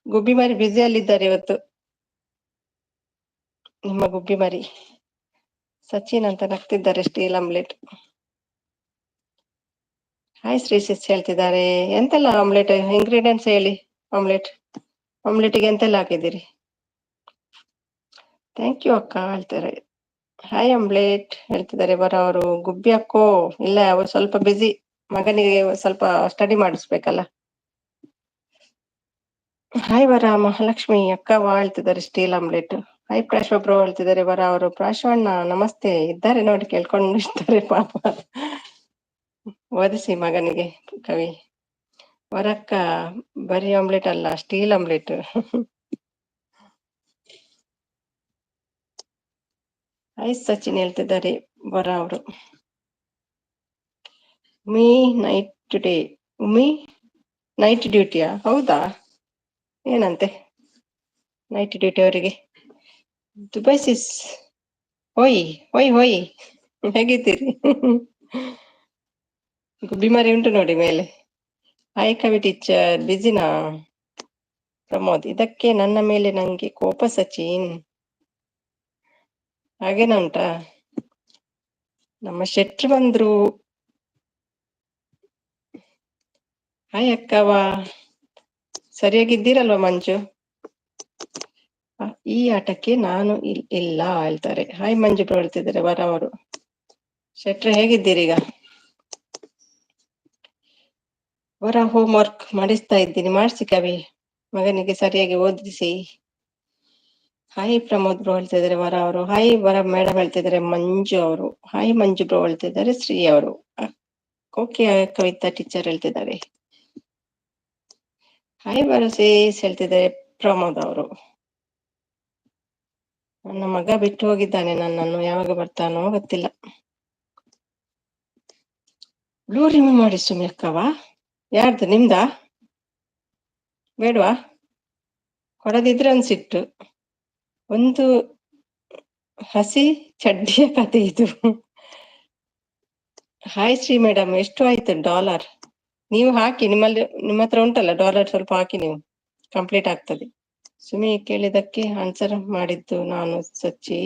ಗುಬ್ಬಿ ಮಾರಿ ಬ್ಯುಸಿಯಲ್ಲಿದ್ದಾರೆ ಇವತ್ತು, ನಿಮ್ಮ ಗುಬ್ಬಿ ಮಾರಿ. ಸಚಿನ್ ಅಂತ ನಗ್ತಿದ್ದಾರೆ. Steel omelette. ಹಾಯ್ ಶ್ರೀಶಿಸ್ ಹೇಳ್ತಿದ್ದಾರೆ. ಎಂತೆಲ್ಲ ಆಮ್ಲೆಟ್ ಇಂಗ್ರೀಡಿಯೆಂಟ್ಸ್ ಹೇಳಿ. ಆಮ್ಲೆಟ್ಗೆ ಎಂತೆಲ್ಲ ಹಾಕಿದ್ದೀರಿ? ಥ್ಯಾಂಕ್ ಯು ಅಕ್ಕ ಹೇಳ್ತಾರೆ. ಹಾಯ್ ಆಮ್ಲೆಟ್ ಹೇಳ್ತಿದ್ದಾರೆ ಬರ ಅವರು. ಗುಬ್ಬಿ ಅಕ್ಕೋ ಇಲ್ಲ, ಅವರು ಸ್ವಲ್ಪ ಬಿಸಿ, ಮಗನಿಗೆ ಸ್ವಲ್ಪ ಸ್ಟಡಿ ಮಾಡಿಸ್ಬೇಕಲ್ಲ. ಹಾಯ್ ವರ ಮಹಾಲಕ್ಷ್ಮಿ ಅಕ್ಕವಾ ಹೇಳ್ತಿದ್ದಾರೆ. Steel omelette. ಹಾಯ್ ಪ್ರಾಶ್ವ ಬ್ರೋ ಹೇಳ್ತಿದ್ದಾರೆ ವರ ಅವರು. ಪ್ರಾಶ್ವಣ್ಣ ನಮಸ್ತೆ ಇದ್ದಾರೆ ನೋಡಿ, ಕೇಳ್ಕೊಂಡು ಇರ್ತಾರೆ ಪಾಪ. ಓದಿಸಿ ಮಗನಿಗೆ ಕವಿ. ವರಕ್ಕ ಬರೀ ಆಮ್ಲೆಟ್ ಅಲ್ಲ, ಸ್ಟೀಲ್ ಆಮ್ಲೆಟ್. ಹಾಯ್ ಸಚಿನ್ ಹೇಳ್ತಿದ್ದಾರೆ ವರ ಅವರು. ಉಮಿ ನೈಟ್ ಟುಡೇ. ಉಮಿ ನೈಟ್ ಡ್ಯೂಟಿಯಾ? ಹೌದಾ, ಏನಂತೆ ನೈಟ್ ಡ್ಯೂಟಿ ಅವರಿಗೆ? ದುಬೈ ಸಿಸ್ ಹೋಯ್ ಹೋಯ್ ಹೋಯ್, ಹೇಗಿದ್ದೀರಿ? ಗುಬ್ಬಿ ಮರಿ ಉಂಟು ನೋಡಿ ಮೇಲೆ. ಹಾಯ್ ಕವಿ ಟೀಚರ್, ಬಿಸಿನಾ? ಪ್ರಮೋದ್, ಇದಕ್ಕೆ ನನ್ನ ಮೇಲೆ ನಂಗೆ ಕೋಪ ಸಚಿನ್, ಹಾಗೇನ ಉಂಟಾ? ನಮ್ಮ ಶೆಟ್ರು ಬಂದ್ರು. ಹಾಯ್ ಅಕ್ಕವಾ, ಸರಿಯಾಗಿದ್ದೀರಲ್ವಾ ಮಂಜು? ಈ ಆಟಕ್ಕೆ ನಾನು ಇಲ್ಲ ಹೇಳ್ತಾರೆ. ಹಾಯ್ ಮಂಜು ಬ್ರೋ ಹೇಳ್ತಿದ್ದಾರೆ ವರ ಅವರು. ಶೆಟ್ರೆ ಹೇಗಿದ್ದೀರಿ ಈಗ? ವರ ಹೋಮ್ ವರ್ಕ್ ಮಾಡಿಸ್ತಾ ಇದ್ದೀನಿ, ಮಾಡಿಸಿ ಕವಿ, ಮಗನಿಗೆ ಸರಿಯಾಗಿ ಓದಿಸಿ. ಹಾಯ್ ಪ್ರಮೋದ್ ಬ್ರೋ ಹೇಳ್ತಿದ್ದಾರೆ ವರ ಅವರು. ಹಾಯ್ ವರ ಮೇಡಮ್ ಹೇಳ್ತಿದ್ದಾರೆ ಮಂಜು ಅವರು. ಹಾಯ್ ಮಂಜು ಬ್ರೋ ಹೇಳ್ತಿದ್ದಾರೆ ಶ್ರೀ ಅವರು. ಓಕೆ ಕವಿತಾ ಟೀಚರ್ ಹೇಳ್ತಿದ್ದಾರೆ. ಹಾಯ್ ವರಸೇಸ್ ಹೇಳ್ತಿದ್ದಾರೆ ಪ್ರಮೋದ್ ಅವರು. ನನ್ನ ಮಗ ಬಿಟ್ಟು ಹೋಗಿದ್ದಾನೆ ನನ್ನನ್ನು, ಯಾವಾಗ ಬರ್ತಾನೋ ಗೊತ್ತಿಲ್ಲ. ಬ್ಲೂ ರಿಮೂವ್ ಮಾಡಿ ಸುಮ್ಮಿ ಅಕ್ಕವಾ? ಯಾರ್ದು, ನಿಮ್ದಾ? ಬೇಡವಾ? ಕೊಡದಿದ್ರೆ ಅನ್ಸಿಟ್ಟು. ಒಂದು ಹಸಿ ಚಡ್ಡಿಯ ಕತೆ ಇದು. ಹಾಯ್ ಶ್ರೀ ಮೇಡಮ್, ಎಷ್ಟು ಆಯ್ತು ಡಾಲರ್? ನೀವು ಹಾಕಿ, ನಿಮ್ಮ ಹತ್ರ ಉಂಟಲ್ಲ ಡಾಲರ್, ಸ್ವಲ್ಪ ಹಾಕಿ, ನೀವು ಕಂಪ್ಲೀಟ್ ಆಗ್ತದೆ. ಸುಮಿ ಕೇಳಿದಕ್ಕೆ ಆನ್ಸರ್ ಮಾಡಿದ್ದು ನಾನು, ಸಚ್ಚಿ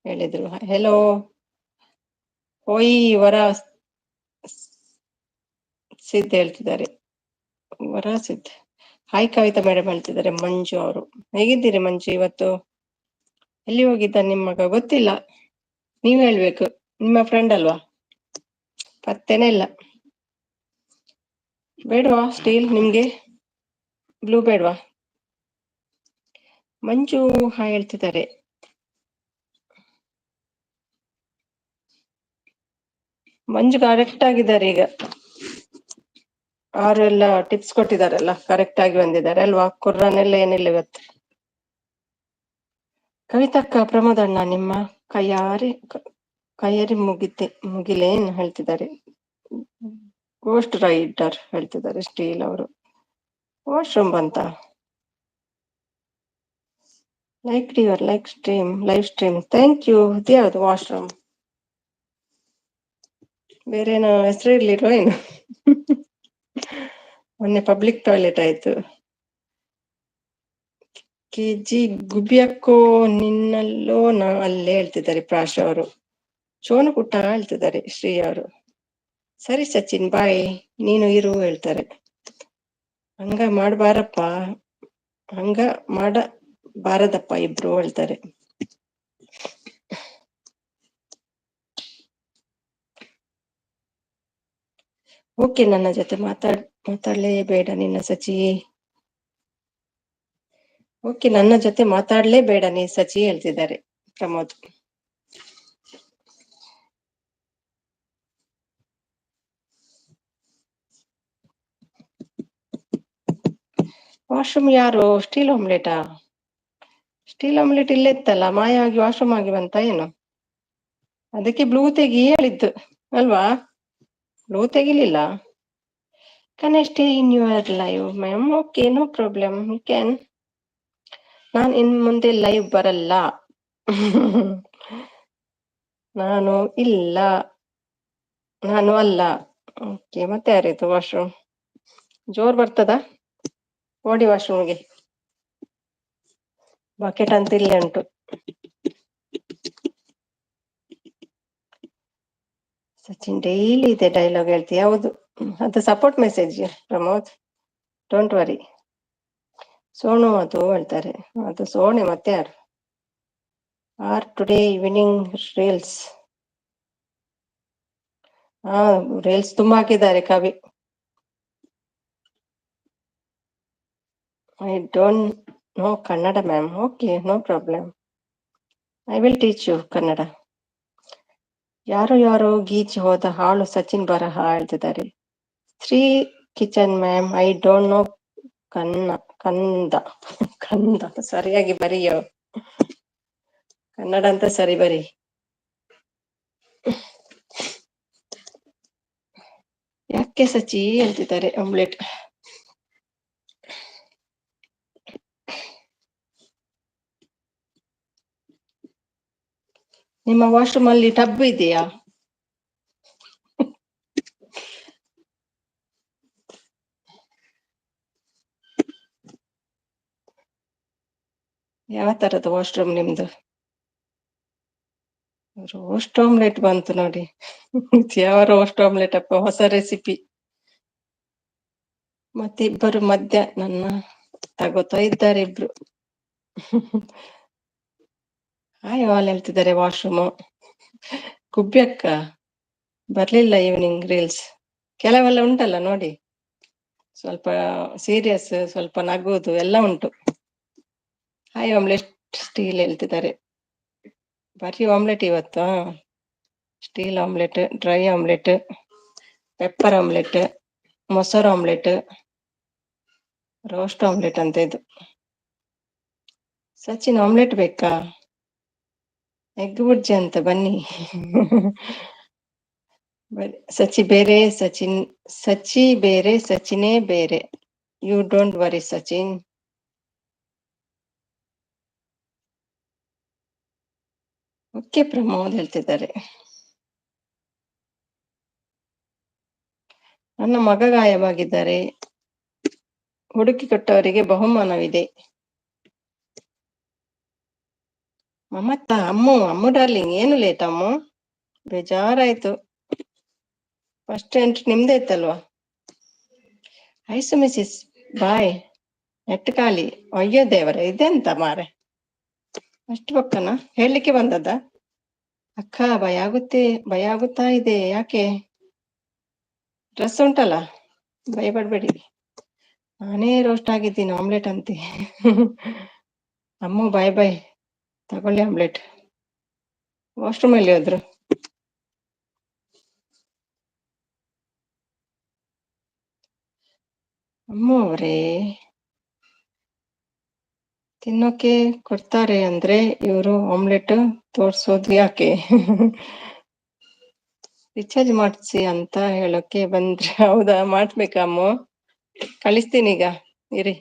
ಹೇಳಿದ್ರು. ಹೆಲೋ ಹೋಯ್ ವರ ಸಿದ್ಧ ಹೇಳ್ತಿದ್ದಾರೆ. ವರ ಸಿದ್ಧ. ಹಾಯ್ ಕವಿತಾ ಮೇಡಮ್ ಹೇಳ್ತಿದ್ದಾರೆ ಮಂಜು ಅವರು. ಹೇಗಿದ್ದೀರಿ ಮಂಜು? ಇವತ್ತು ಎಲ್ಲಿ ಹೋಗಿದ್ದ ನಿಮ್ಮ ಮಗ? ಗೊತ್ತಿಲ್ಲ, ನೀವ್ ಹೇಳ್ಬೇಕು, ನಿಮ್ಮ ಫ್ರೆಂಡ್ ಅಲ್ವಾ? ಪತ್ತೆನೇ ಇಲ್ಲ. ಬೇಡವಾ ಸ್ಟೀಲ್ ನಿಮ್ಗೆ? ಬ್ಲೂ ಬೇಡವಾ? ಮಂಜು ಹಾಯ್ ಹೇಳ್ತಿದ್ದಾರೆ. ಮಂಜು ಕರೆಕ್ಟ್ ಆಗಿದ್ದಾರೆ ಈಗ, ಅವರೆಲ್ಲ ಟಿಪ್ಸ್ ಕೊಟ್ಟಿದಾರಲ್ಲ, ಕರೆಕ್ಟ್ ಆಗಿ ಬಂದಿದ್ದಾರೆ ಅಲ್ವಾ? ಕುರ್ರನೆಲ್ಲ ಏನಿಲ್ಲ ಇವತ್ತು. ಕವಿತಕ್ಕ ಪ್ರಮೋದಣ್ಣ ನಿಮ್ಮ ಕೈಯಾರಿ ಮುಗಿಲೇನ್ ಹೇಳ್ತಿದ್ದಾರೆ. ಗೋಸ್ಟ್ ರೈಡರ್ ಹೇಳ್ತಿದ್ದಾರೆ ಸ್ಟೀಲ್ ಅವರು. ವಾಶ್ರೂಮ್ ಬಂತ? Like your live stream thank you. ಇದ್ಯಾವುದು ವಾಶ್ರೂಮ್? ಬೇರೆ ಏನೋ ಹೆಸರು ಇರ್ಲಿಲ್ವ ಏನು? ಮೊನ್ನೆ ಪಬ್ಲಿಕ್ ಟಾಯ್ಲೆಟ್ ಆಯ್ತು. ಕೆಜಿ ಗುಬ್ಬಿಯಕ್ಕೋ ನಿನ್ನಲ್ಲೋ ನಾ ಅಲ್ಲೇ ಹೇಳ್ತಿದ್ದಾರೆ ಪ್ರಾಶ್ ಅವರು. ಚೋನು ಪುಟ್ಟ ಹೇಳ್ತಿದ್ದಾರೆ ಶ್ರೀ ಅವರು. ಸರಿ ಸಚಿನ್ ಬಾಯ್, ನೀನು ಇರು ಹೇಳ್ತಾರೆ. ಹಂಗ ಮಾಡಬಾರಪ್ಪ, ಹಂಗ ಮಾಡಬಾರದಪ್ಪ ಇಬ್ರು ಹೇಳ್ತಾರೆ. ಓಕೆ, ನನ್ನ ಜೊತೆ ಮಾತಾಡ್ಲೇಬೇಡ ನಿನ್ನ ಸಚಿ. ಓಕೆ, ನನ್ನ ಜೊತೆ ಮಾತಾಡ್ಲೇಬೇಡ ನೀ ಸಚಿ ಹೇಳ್ತಿದ್ದಾರೆ ಪ್ರಮೋದ್. ವಾಶ್ರೂಮ್ ಯಾರು? ಸ್ಟೀಲ್ ಆಮ್ಲೆಟಾ? ಸ್ಟೀಲ್ ಆಮ್ಲೆಟ್ ಇಲ್ಲೇ ಇತ್ತಲ್ಲ, ಮಾಯ ಆಗಿ ವಾಶ್ರೂಮ್ ಆಗಿ ಬಂತ ಏನು? ಅದಕ್ಕೆ ಬ್ಲೂ ತೆಗಿ ಹೇಳಿದ್ದು ಅಲ್ವಾ? ಬ್ಲೂ ತೆಗಿಲಿಲ್ಲ. Can I stay in your live ma'am? Okay, no problem, you can. ನಾನು ಇನ್ ಮುಂದೆ ಲೈವ್ ಬರಲ್ಲ. ನಾನು ಇಲ್ಲ, ನಾನು ಅಲ್ಲ. ಓಕೆ, ಮತ್ತೆ ಯಾರಿತ್ತು ವಾಶ್ರೂಮ್? ಜೋರ್ ಬರ್ತದ? ಓಡಿ ವಾಶ್ರೂಮ್ಗೆ. ಬಕೆಟ್ ಅಂತ ಇಲ್ಲೇ ಉಂಟು. ಸಚಿನ್ ಡೈಲಿ ಇದೆ ಡೈಲಾಗ್ ಹೇಳ್ತೀಯ? ಹೌದು, ಅದು support message Pramod, don't worry. Sonu ಅದು ಹೇಳ್ತಾರೆ, ಅದು ಸೋಣೆ ಮತ್ತೆ ಯಾರು? ಆರ್ ಟುಡೇ ಈವ್ನಿಂಗ್ ರೀಲ್ಸ್. ಹಾ, ರೀಲ್ಸ್ ತುಂಬಾ ಹಾಕಿದ್ದಾರೆ Kavi. I don't know Kannada ma'am. Okay, no problem, I will teach you Kannada. ಯಾರೋ ಗೀಚಿ ಹೋದ ಹಾಳು ಸಚಿನ್ ಬರಹ ಹೇಳ್ತಿದ್ದಾರೆ. Shri kitchen ma'am, I don't know ಕಂದ. ಕಂದ ಸರಿಯಾಗಿ ಬರೀಯೋ, ಕನ್ನಡ ಅಂತ ಸರಿ ಬರಿ. ಯಾಕೆ ಸಚಿ ಅಂತಿದ್ದಾರೆ ಆಮ್ಲೆಟ್. ನಿಮ್ಮ ವಾಶ್ರೂಮ್ ಅಲ್ಲಿ ಟಬ್ ಇದೆಯಾ? ಯಾವ ತರದ ವಾಶ್ರೂಮ್ ನಿಮ್ದು? ರೋಸ್ಟ್ ಆಮ್ಲೆಟ್ ಬಂತು ನೋಡಿ. ಯಾವ ರೋಸ್ಟ್ ಆಮ್ಲೆಟ್ ಅಪ್ಪ, ಹೊಸ ರೆಸಿಪಿ. ಮತ್ತೆ ಇಬ್ಬರು ಮಧ್ಯ ನನ್ನ ತಗೋತಾ ಇದ್ದಾರೆ ಇಬ್ರು. ಹಾಯ್ ಆಲ್ ಹೇಳ್ತಿದ್ದಾರೆ ವಾಶ್ರೂಮ್. ಗುಬ್ಬಿ ಅಕ್ಕ ಬರ್ಲಿಲ್ಲ ಈವ್ನಿಂಗ್ ರೀಲ್ಸ್. ಕೆಲವೆಲ್ಲ ಉಂಟಲ್ಲ ನೋಡಿ, ಸ್ವಲ್ಪ ಸೀರಿಯಸ್, ಸ್ವಲ್ಪ ನಗುವುದು ಎಲ್ಲ ಉಂಟು. ಹಾಯ್ ಆಮ್ಲೆಟ್ ಸ್ಟೀಲ್ ಹೇಳ್ತಿದ್ದಾರೆ. ಬರೀ ಆಮ್ಲೆಟ್ ಇವತ್ತು. Steel omelette, dry omelette, pepper omelette, ಮೊಸರು ಆಮ್ಲೆಟ್, ರೋಸ್ಟ್ ಆಮ್ಲೆಟ್ ಅಂತ ಇದು. ಸಚಿನ್ ಆಮ್ಲೆಟ್ ಬೇಕಾ? ಎಗ್ ಬುರ್ಜಿ ಅಂತ ಬನ್ನಿ. ಸಚಿ ಬೇರೆ ಸಚಿ ಬೇರೆ, ಸಚಿನೇ ಬೇರೆ. You don't worry Sachin. Okay Pramod ಹೇಳ್ತಿದ್ದಾರೆ. ನನ್ನ ಮಗ ಗಾಯವಾಗಿದ್ದಾರೆ, ಹುಡುಕಿ ಕೊಟ್ಟವರಿಗೆ ಬಹುಮಾನವಿದೆ. ಮಮತ್ತ, ಅಮ್ಮು ಡಾರ್ಲಿಂಗ್, ಏನು ಲೇಟ್ ಅಮ್ಮು? ಬೇಜಾರಾಯ್ತು. ಫಸ್ಟ್ ಎಂಟ್ರಿ ನಿಮ್ದೇ ಇತ್ತಲ್ವಾ? ಐಸು ಮಿಸಿಸ್ ಬಾಯ್ ನೆಟ್ ಖಾಲಿ. ಅಯ್ಯೋ ದೇವರ, ಇದೆಂತ ಮಾರೆ, ಅಷ್ಟು ಪಕ್ಕನ ಹೇಳಲಿಕ್ಕೆ ಬಂದದ್ದ? ಅಕ್ಕ ಭಯ ಆಗುತ್ತಾ ಇದೆ, ಯಾಕೆ? ಡ್ರೆಸ್ ಉಂಟಲ್ಲ, ಭಯ ಪಡ್ಬೇಡಿ. ನಾನೇ ರೋಸ್ಟ್ ಆಗಿದ್ದೀನಿ ಆಮ್ಲೆಟ್ ಅಂತೆ. ಅಮ್ಮ ಬಾಯ್ ತಗೊಳ್ಳಿ ಆಮ್ಲೆಟ್. ವಾಶ್ರೂಮ್ ಅಲ್ಲಿ ಹೋದ್ರು. ಅಮ್ಮ ಅವರೇ ತಿನ್ನೋಕೆ ಕೊಡ್ತಾರೆ ಅಂದ್ರೆ ಇವರು ಆಮ್ಲೆಟ್ ತೋರ್ಸೋದು ಯಾಕೆ? ರಿಚಾರ್ಜ್ ಮಾಡಿಸಿ ಅಂತ ಹೇಳೋಕೆ ಬಂದ್ರೆ. ಹೌದಾ, ಮಾಡ್ಬೇಕಾ ಅಮ್ಮ? ಕಳಿಸ್ತೀನಿ ಈಗ ಇರಿ.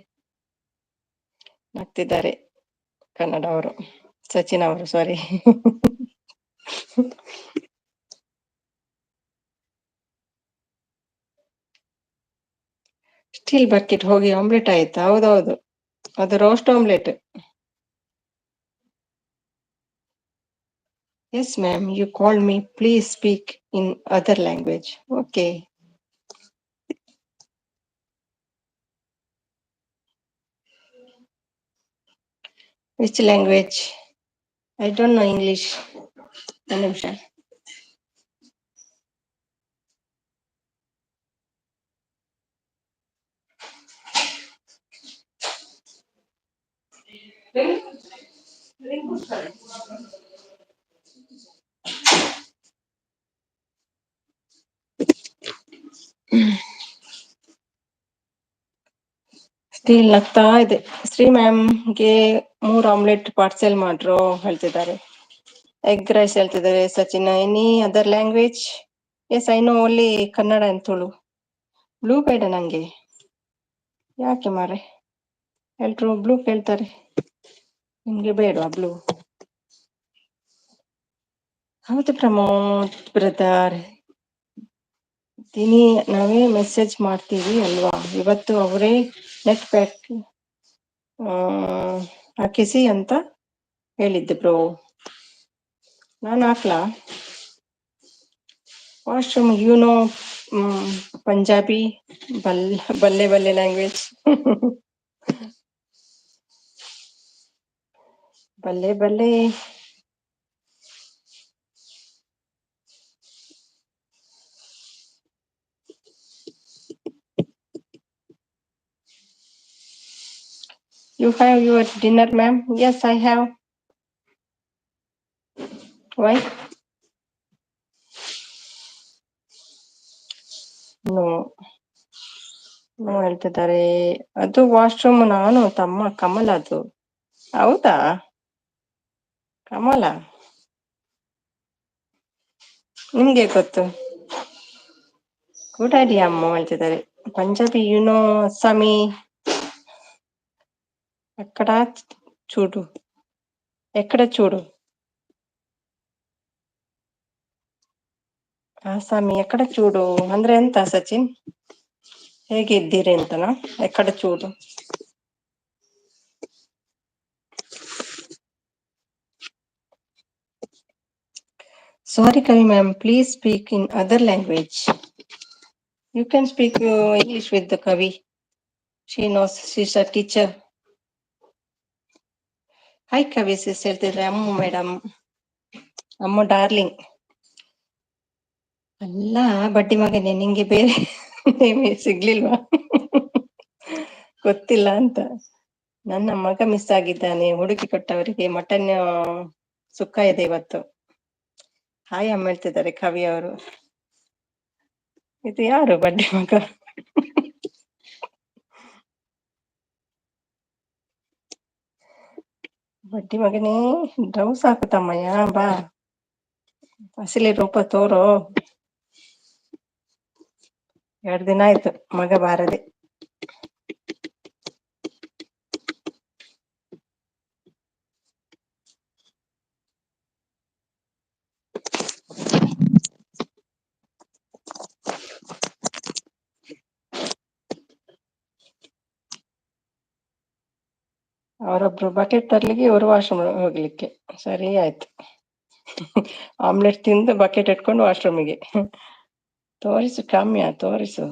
ನಗ್ತಿದ್ದಾರೆ ಕನ್ನಡ ಅವರು, ಸಚಿನ್ ಅವರು, ಸಾರಿ. ಸ್ಟೀಲ್ ಬಕೆಟ್ ಹೋಗಿ ಆಮ್ಲೆಟ್ ಆಯ್ತಾ? ಹೌದೌದು, ಅದು roast omelette. Yes ma'am, you call me, please speak in other language. Okay. Which language? I don't know English. ಒಂದು ನಿಮಿಷ. ಸ್ಟೀಲ್ ನಗ್ತಾ ಇದೆ. ಶ್ರೀ ಮ್ಯಾಮ್ಗೆ 3 ಆಮ್ಲೆಟ್ ಪಾರ್ಸೆಲ್ ಮಾಡ್ರು ಹೇಳ್ತಿದ್ದಾರೆ. ಎಗ್ ರೈಸ್ ಹೇಳ್ತಿದ್ದಾರೆ. Sachin, any other language? Yes, I know only Kannada and Tulu. Blue ಬೇಡ ನಂಗೆ. ಯಾಕೆ ಮಾರೆ, ಎಲ್ರು ಬ್ಲೂ ಕೇಳ್ತಾರೆ, ನಿಮ್ಗೆ ಬೇಡವಾ ಬ್ಲೂ? ಹೌದು ಪ್ರಮೋದ್ ಬ್ರದರ್, ದಿನಿ ನಾವೇ ಮೆಸೇಜ್ ಮಾಡ್ತೀವಿ ಅಲ್ವಾ, ಇವತ್ತು ಅವರೇ ನೆಟ್ ಪ್ಯಾಕ್ ಹಾಕಿಸಿ ಅಂತ ಹೇಳಿದ್ದು ಬ್ರೋ. ನಾನು ಹಾಕ್ಲಾ? ವಾಶ್ರೂಮ್ ನೋ ಪಂಜಾಬಿ ಬಲ್ಲೆ ಬಲ್ಲೆ ಲ್ಯಾಂಗ್ವೇಜ್. ಬಲ್ಲೆ ಬಲ್ಲೆ. You have your dinner, ma'am? Yes, I have. Why? No. No ಹೇಳ್ತಿದ್ದಾರೆ. ಅದು ವಾಶ್ರೂಮ್ ನಾನು ತಮ್ಮ ಕಮಲ. ಅದು ಹೌದಾ ಕಮಲ? ನಿಮ್ಗೆ ಗೊತ್ತು? ಗುಡ್ ಐಡಿಯಾ ಅಮ್ಮ ಹೇಳ್ತಿದ್ದಾರೆ. ಪಂಜಾಬಿ ಯುನೋ ಅಸ್ಸಾಮಿ ಅಕ್ಕಡ ಚೂಡು, ಎಕ್ಕಡ ಚೂಡು. ಆಸಾಮಿ ಎಕ್ಕಡ ಚೂಡು ಅಂದ್ರೆ ಎಂತ ಸಚಿನ್? ಹೇಗಿದ್ದೀರಿ ಅಂತನಾ? ಎಕ್ಕಡ ಚೂಡು. Sorry Kavi ma'am, please speak in other language. You can speak English with the Kavi. She knows, she's a teacher. Hi Kavi sis ಹೇಳ್ತಿದ್ರೆ. ಅಮ್ಮು ಮೇಡಮ್, ಅಮ್ಮು ಡಾರ್ಲಿಂಗ್. ಅಲ್ಲ ಬಡ್ಡಿ ಮಗನೇ, ನಿಂಗೆ ಬೇರೆ ನೇಮೇ ಸಿಗ್ಲಿಲ್ವಾ? ಗೊತ್ತಿಲ್ಲ ಅಂತ. ನನ್ನ ಮಗ ಮಿಸ್ ಆಗಿದ್ದಾನೆ, ಹುಡುಕಿ ಕೊಟ್ಟವರಿಗೆ ಮಟನ್ ಸುಕ್ಕ ಇದೆ ಇವತ್ತು. ಹಾಯ್ ಅಮ್ಮ ಹೇಳ್ತಿದ್ದಾರೆ ಕವಿ ಅವರು. ಇದು ಯಾರು ಬಡ್ಡಿ ಮಗ? ಬಡ್ಡಿ ಮಗನೇ, ಡ್ರೌಸ್ ಹಾಕುತ್ತಮ್ಮಯ್ಯ, ಬಾ ಅಸಲಿ ರೂಪ ತೋರು. 2 ದಿನ ಆಯ್ತು ಮಗ ಬಾರದೆ. ಅವರೊಬ್ರು ಬಕೆಟ್ ತರ್ಲಿಕ್ಕೆ, ಇವರು ವಾಶ್ರೂಮ್ ಹೋಗ್ಲಿಕ್ಕೆ. ಸರಿ ಆಯ್ತು. ಆಮ್ಲೆಟ್ ತಿಂದು ಬಕೆಟ್ ಇಟ್ಕೊಂಡು ವಾಶ್ರೂಮಿಗೆ. ತೋರಿಸು ಕಾಮ್ಯ, ತೋರಿಸು,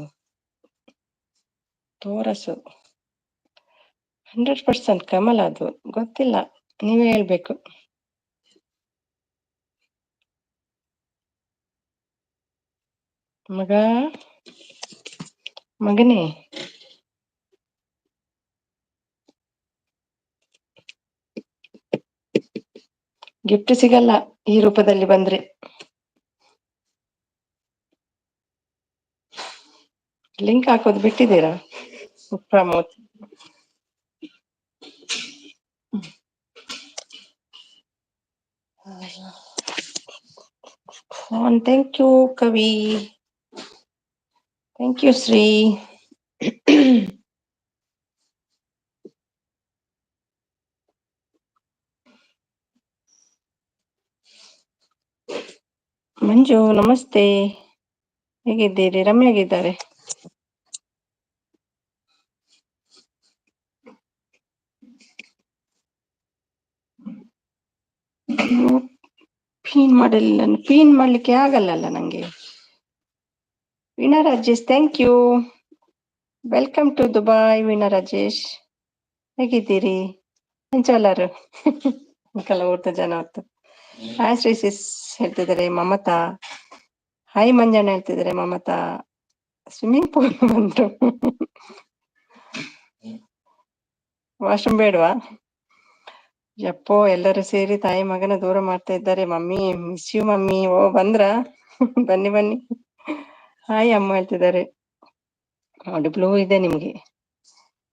ತೋರಸು. 100% ಕಮಲ. ಅದು ಗೊತ್ತಿಲ್ಲ, ನೀವೇ ಹೇಳ್ಬೇಕು. ಮಗ, ಮಗನೇ, ಗಿಫ್ಟ್ ಸಿಗಲ್ಲ ಈ ರೂಪದಲ್ಲಿ ಬಂದ್ರೆ. ಲಿಂಕ್ ಹಾಕೋದು ಬಿಟ್ಟಿದ್ದೀರಾ ಪ್ರಮೋದ್? ಥ್ಯಾಂಕ್ ಯು ಕವಿ, ಥ್ಯಾಂಕ್ ಯು ಶ್ರೀ. ಮಂಜು ನಮಸ್ತೆ, ಹೇಗಿದ್ದೀರಿ? ರಮ್ಯ ಹೇಗಿದ್ದಾರೆ? ಪೀನ್ ಮಾಡಲಿಲ್ಲ, ಪೀನ್ ಮಾಡ್ಲಿಕ್ಕೆ ಆಗಲ್ಲ ನಂಗೆ. Veena Rajesh, thank you. Welcome to Dubai Veena Rajesh. ಹೇಗಿದ್ದೀರಿ ಎಂಚಲಾರು? ಕಲ ಊಟ ಜನ ಹೊತ್ತು. ಹಾಯ್ ಶ್ರೀಸಿಸ್ ಹೇಳ್ತಿದ್ದಾರೆ ಮಮತಾ. ಹಾಯ್ ಮಂಜಣ್ಣ ಹೇಳ್ತಿದ್ದಾರೆ ಮಮತಾ. ಸ್ವಿಮ್ಮಿಂಗ್ ಪೂಲ್ ಬಂದ್ರು. ವಾಶ್ರೂಮ್ ಬೇಡವಾ? ಯಪ್ಪೋ, ಎಲ್ಲರೂ ಸೇರಿ ತಾಯಿ ಮಗನ ದೂರ ಮಾಡ್ತಾ ಇದ್ದಾರೆ. Mummy miss you mummy. Oh ಬಂದ್ರ, ಬನ್ನಿ ಬನ್ನಿ. ಹಾಯ್ ಅಮ್ಮ ಹೇಳ್ತಿದ್ದಾರೆ. ನೋಡಿ ಬ್ಲೂ ಇದೆ ನಿಮ್ಗೆ.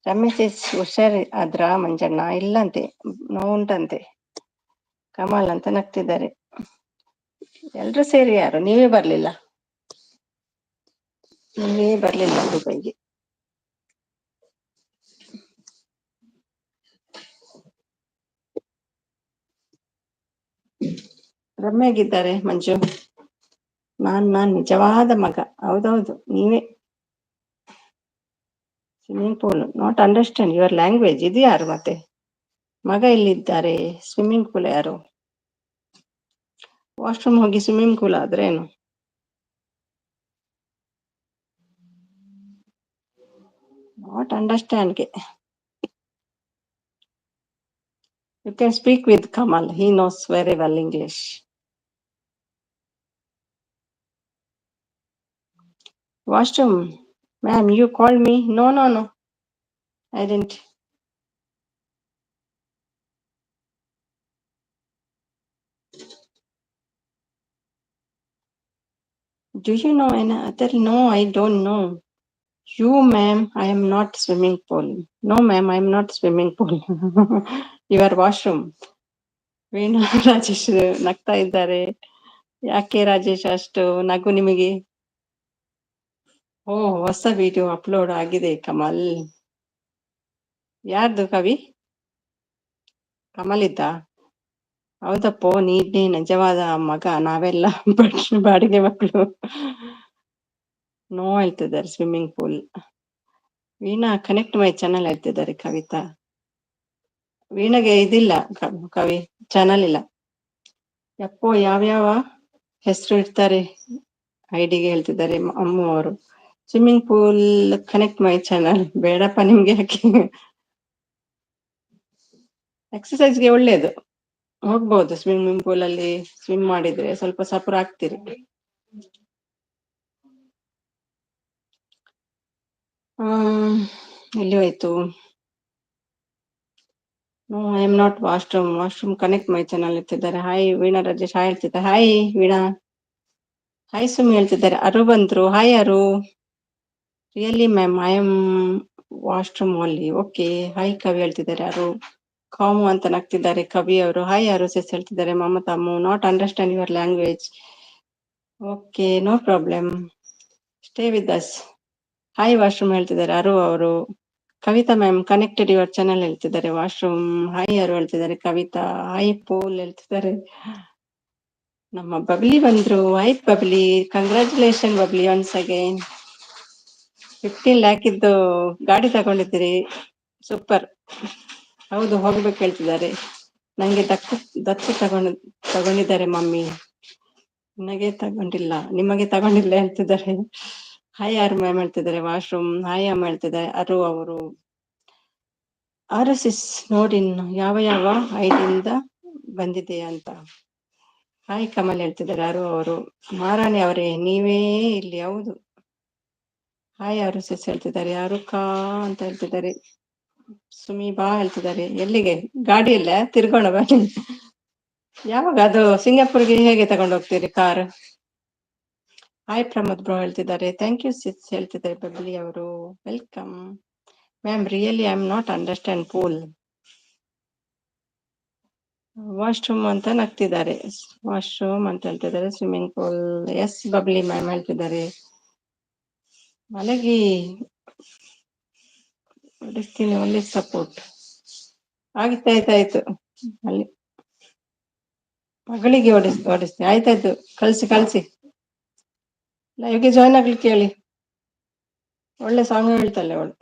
ರಮೇಶ್ ಹುಷಾರಿ ಆದ್ರ ಮಂಜಣ್ಣ? ಇಲ್ಲಂತೆ, ನೋವುಂಟಂತೆ. ಕಮಲ್ ಅಂತ ನಗ್ತಿದ್ದಾರೆ. ಎಲ್ರು ಸೇರಿ ಯಾರು? ನೀವೇ ಬರ್ಲಿಲ್ಲ ದುಬೈಗೆ. ರಮ್ಯಾಗಿದ್ದಾರೆ ಮಂಜು. ನಾನ್ ನಿಜವಾದ ಮಗ. ಹೌದೌದು, ನೀವೇ. Swimming pool, not understand your language. ಇದು ಯಾರು ಮತ್ತೆ? ಮಗ ಇಲ್ಲಿದ್ದಾರೆ, ಸ್ವಿಮ್ಮಿಂಗ್ ಪೂಲ್ ಯಾರು? ವಾಶ್ರೂಮ್ ಹೋಗಿ ಸ್ವಿಮ್ಮಿಂಗ್ ಪೂಲ್ ಆದ್ರೆ ಏನು? Not understand. You can speak with Kamal. He knows very well English. Washroom. Ma'am, you called me? No. I didn't. Do you know any other? No, I don't know. You, ma'am, I am not swimming pool. No, ma'am, I am not swimming pool. Your washroom. Veena Rajesh ನಗ್ತಾ ಇದ್ದಾರೆ. ಯಾಕೆ ರಾಜೇಶ್ ಅಷ್ಟು ನಗು ನಿಮಗೆ? ಓ, ಹೊಸ ವಿಡಿಯೋ ಅಪ್ಲೋಡ್ ಆಗಿದೆ ಕಮಲ್. ಯಾರ್ದು ಕವಿ? ಕಮಲ್ ಇದ್ದ? ಹೌದಪ್ಪೋ, ನೀನೇ ನಿಜವಾದ ಮಗ, ನಾವೆಲ್ಲ ಬಾಡಿಗೆ ಮಕ್ಕಳು. ನೋ ಹೇಳ್ತಿದ್ದಾರೆ swimming pool. Veena connect my channel ಹೇಳ್ತಿದ್ದಾರೆ ಕವಿತಾ. ವೀಣಾಗೆ ಇದಿಲ್ಲ ಕವಿ, ಚಾನಲ್ ಇಲ್ಲ. ಯಪ್ಪೋ, ಯಾವ್ಯಾವ ಹೆಸರು ಇಡ್ತಾರೆ ಐಡಿಗೆ ಹೇಳ್ತಿದ್ದಾರೆ ಅಮ್ಮು ಅವರು. Swimming pool connect my channel ಬೇಡಪ್ಪ ನಿಮ್ಗೆ, ಯಾಕೆ? ಎಕ್ಸಸೈಸ್ಗೆ ಒಳ್ಳೇದು, ಹೋಗ್ಬೋದು ಸ್ವಿಮ್ಮಿಂಗ್ ಪೂಲ್ ಅಲ್ಲಿ. ಸ್ವಿಮ್ ಮಾಡಿದ್ರೆ ಸ್ವಲ್ಪ ಸಪುರ ಆಗ್ತೀರಿ. ಎಲ್ಲಿ ಹೋಯ್ತು? No, I am not washroom connect my channel ಹೇಳ್ತಿದ್ದಾರೆ. ಹಾಯ್ ವೀಣಾ ರಾಜೇಶ್, ಹಾಯ್ ಹೇಳ್ತಿದ್ದಾರೆ. ಹಾಯ್ ವೀಣಾ. ಹಾಯ್ ಸುಮ್ಮಿ ಹೇಳ್ತಿದ್ದಾರೆ. ಅರು ಬಂದ್ರು. Hi Aru. Really ma'am, I am washroom only. Okay. Hi Kavi ಹೇಳ್ತಿದ್ದಾರೆ. ಅರು ಕಾಮು ಅಂತ ನಗ್ತಿದ್ದಾರೆ ಕವಿ ಅವರು. ಹಾಯ್ ಅರು ಸೆಸ್ ಹೇಳ್ತಿದ್ದಾರೆ. ಮಮತಾಮು, not understand your language. Okay, no problem, stay with us. Hi washroom ಹೇಳ್ತಿದ್ದಾರೆ ಅರು ಅವರು. Kavita ma'am connected your channel ಹೇಳ್ತಿದ್ದಾರೆ. ವಾಶ್ರೂಮ್. ಹಾಯ್ ಅರು ಹೇಳ್ತಿದ್ದಾರೆ ಕವಿತಾ. ಹಾಯ್ ಪೂಲ್ ಹೇಳ್ತಿದ್ದಾರೆ. ನಮ್ಮ ಬಬ್ಲಿ ಬಂದ್ರು. Hi Babli, congratulation Babli once again. 15 lakh ಇದ್ದು ಗಾಡಿ ತಗೊಂಡಿದ್ದೀರಿ, ಸೂಪರ್. ಹೌದು, ಹೋಗ್ಬೇಕು ಹೇಳ್ತಿದ್ದಾರೆ. ನಂಗೆ ದತ್ತು ತಗೊಂಡಿದ್ದಾರೆ ಮಮ್ಮಿ. ನಿಮಗೆ ತಗೊಂಡಿಲ್ಲ ಹೇಳ್ತಿದ್ದಾರೆ. ಹಾಯ್ ಆರ್ ಮ್ಯಾಮ್ ಹೇಳ್ತಿದ್ದಾರೆ. ವಾಶ್ರೂಮ್. ಹಾಯ್ ಅಮ್ಮ ಹೇಳ್ತಿದ್ದಾರೆ ಅರು ಅವರು. RSS ನೋಡಿ ಯಾವ ಐಡಿಯಿಂದ ಬಂದಿದೆ ಅಂತ. ಹಾಯ್ ಕಮಲ್ ಹೇಳ್ತಿದ್ದಾರೆ ಅರು ಅವರು. ಮಹಾರಾಣಿ ಅವರೇ, ನೀವೇ ಇಲ್ಲಿ? ಹೌದು. ಹಾಯ್ RSS ಹೇಳ್ತಿದ್ದಾರೆ. ಅರುಕಾ ಅಂತ ಹೇಳ್ತಿದ್ದಾರೆ. ಸುಮಿ ಬಾ ಹೇಳ್ತಿದ್ದಾರೆ. ಎಲ್ಲಿಗೆ? ಗಾಡಿಯಲ್ಲ ತಿರ್ಗೋಣ ಬನ್ನಿ. ಯಾವಾಗ ಅದು ಸಿಂಗಾಪುರ್ಗೆ ಹೇಗೆ ತಗೊಂಡು ಹೋಗ್ತೀರಿ ಕಾರ್? ಹಾಯ್ ಪ್ರಮೋದ್ ಬ್ರೋ ಹೇಳ್ತಿದ್ದಾರೆ. ಥ್ಯಾಂಕ್ ಯು ಸಿಸ್ ಹೇಳ್ತಿದ್ದಾರೆ ಬಬ್ಲಿ ಅವರು. Welcome ma'am. Really I am not understand pool. Washroom ಅಂತ ನಗ್ತಿದ್ದಾರೆ. ವಾಶ್ರೂಮ್ ಅಂತ ಹೇಳ್ತಿದ್ದಾರೆ. Swimming pool. Yes Bubbly ma'am ಹೇಳ್ತಿದ್ದಾರೆ. ಮಲಗಿ ಹೊಡಿಸ್ತೀನಿ, ಒಳ್ಳೆ ಸಪೋರ್ಟ್. ಆಯ್ತಾಯ್ತು. ಅಲ್ಲಿ ಮಗಳಿಗೆ ಓಡಿಸ್ತೀನಿ. ಆಯ್ತಾಯ್ತು, ಕಳ್ಸಿ. ಲೈವ್ಗೆ ಜಾಯ್ನ್ ಆಗ್ಲಿಕ್ಕೆ ಹೇಳಿ. ಒಳ್ಳೆ ಸಾಂಗ್ ಹೇಳ್ತಾಳೆ ಅವಳು.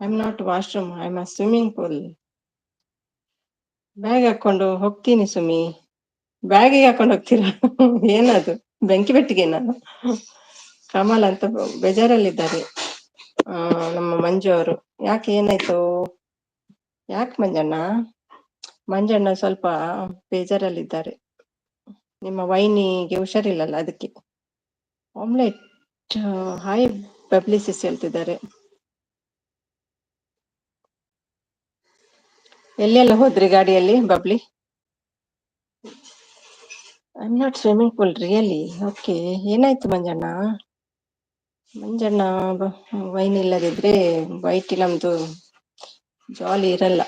I am not washroom, I am swimming pool. Bag ಹಾಕೊಂಡು ಹೋಗ್ತೀನಿ ಸುಮಿ. ಬ್ಯಾಗಿಗೆ ಹಾಕೊಂಡು ಹೋಗ್ತೀರಾ? ಏನದು, ಬೆಂಕಿ ಬೆಟ್ಟಿಗೆ? ನಾನು ಕಮಲ್ ಅಂತ ಬೇಜಾರಲ್ಲಿದ್ದಾರೆ ನಮ್ಮ ಮಂಜು ಅವರು. ಯಾಕೆ, ಏನಾಯ್ತು? ಯಾಕೆ ಮಂಜಣ್ಣ ಸ್ವಲ್ಪ ಬೇಜಾರಲ್ಲಿದ್ದಾರೆ. ನಿಮ್ಮ ವೈನಿಗೆ ಹುಷಾರಿಲ್ಲಲ್ಲ, ಅದಕ್ಕೆ. ಆಮ್ಲೆಟ್. ಹಾಯ್ ಪಬ್ಲಿಸಿಸ್ ಹೇಳ್ತಿದ್ದಾರೆ. ಎಲ್ಲೆಲ್ಲ ಹೋದ್ರಿ ಗಾಡಿಯಲ್ಲಿ Bubbly? I am not swimming pool really. Okay. ಏನಾಯ್ತು ಮಂಜಣ್ಣ? ಮಂಜಣ್ಣ ವೈನ್ ಇಲ್ಲದಿದ್ರೆ ವೈಟ್ ನಮ್ದು ಜಾಲಿ ಇರಲ್ಲ.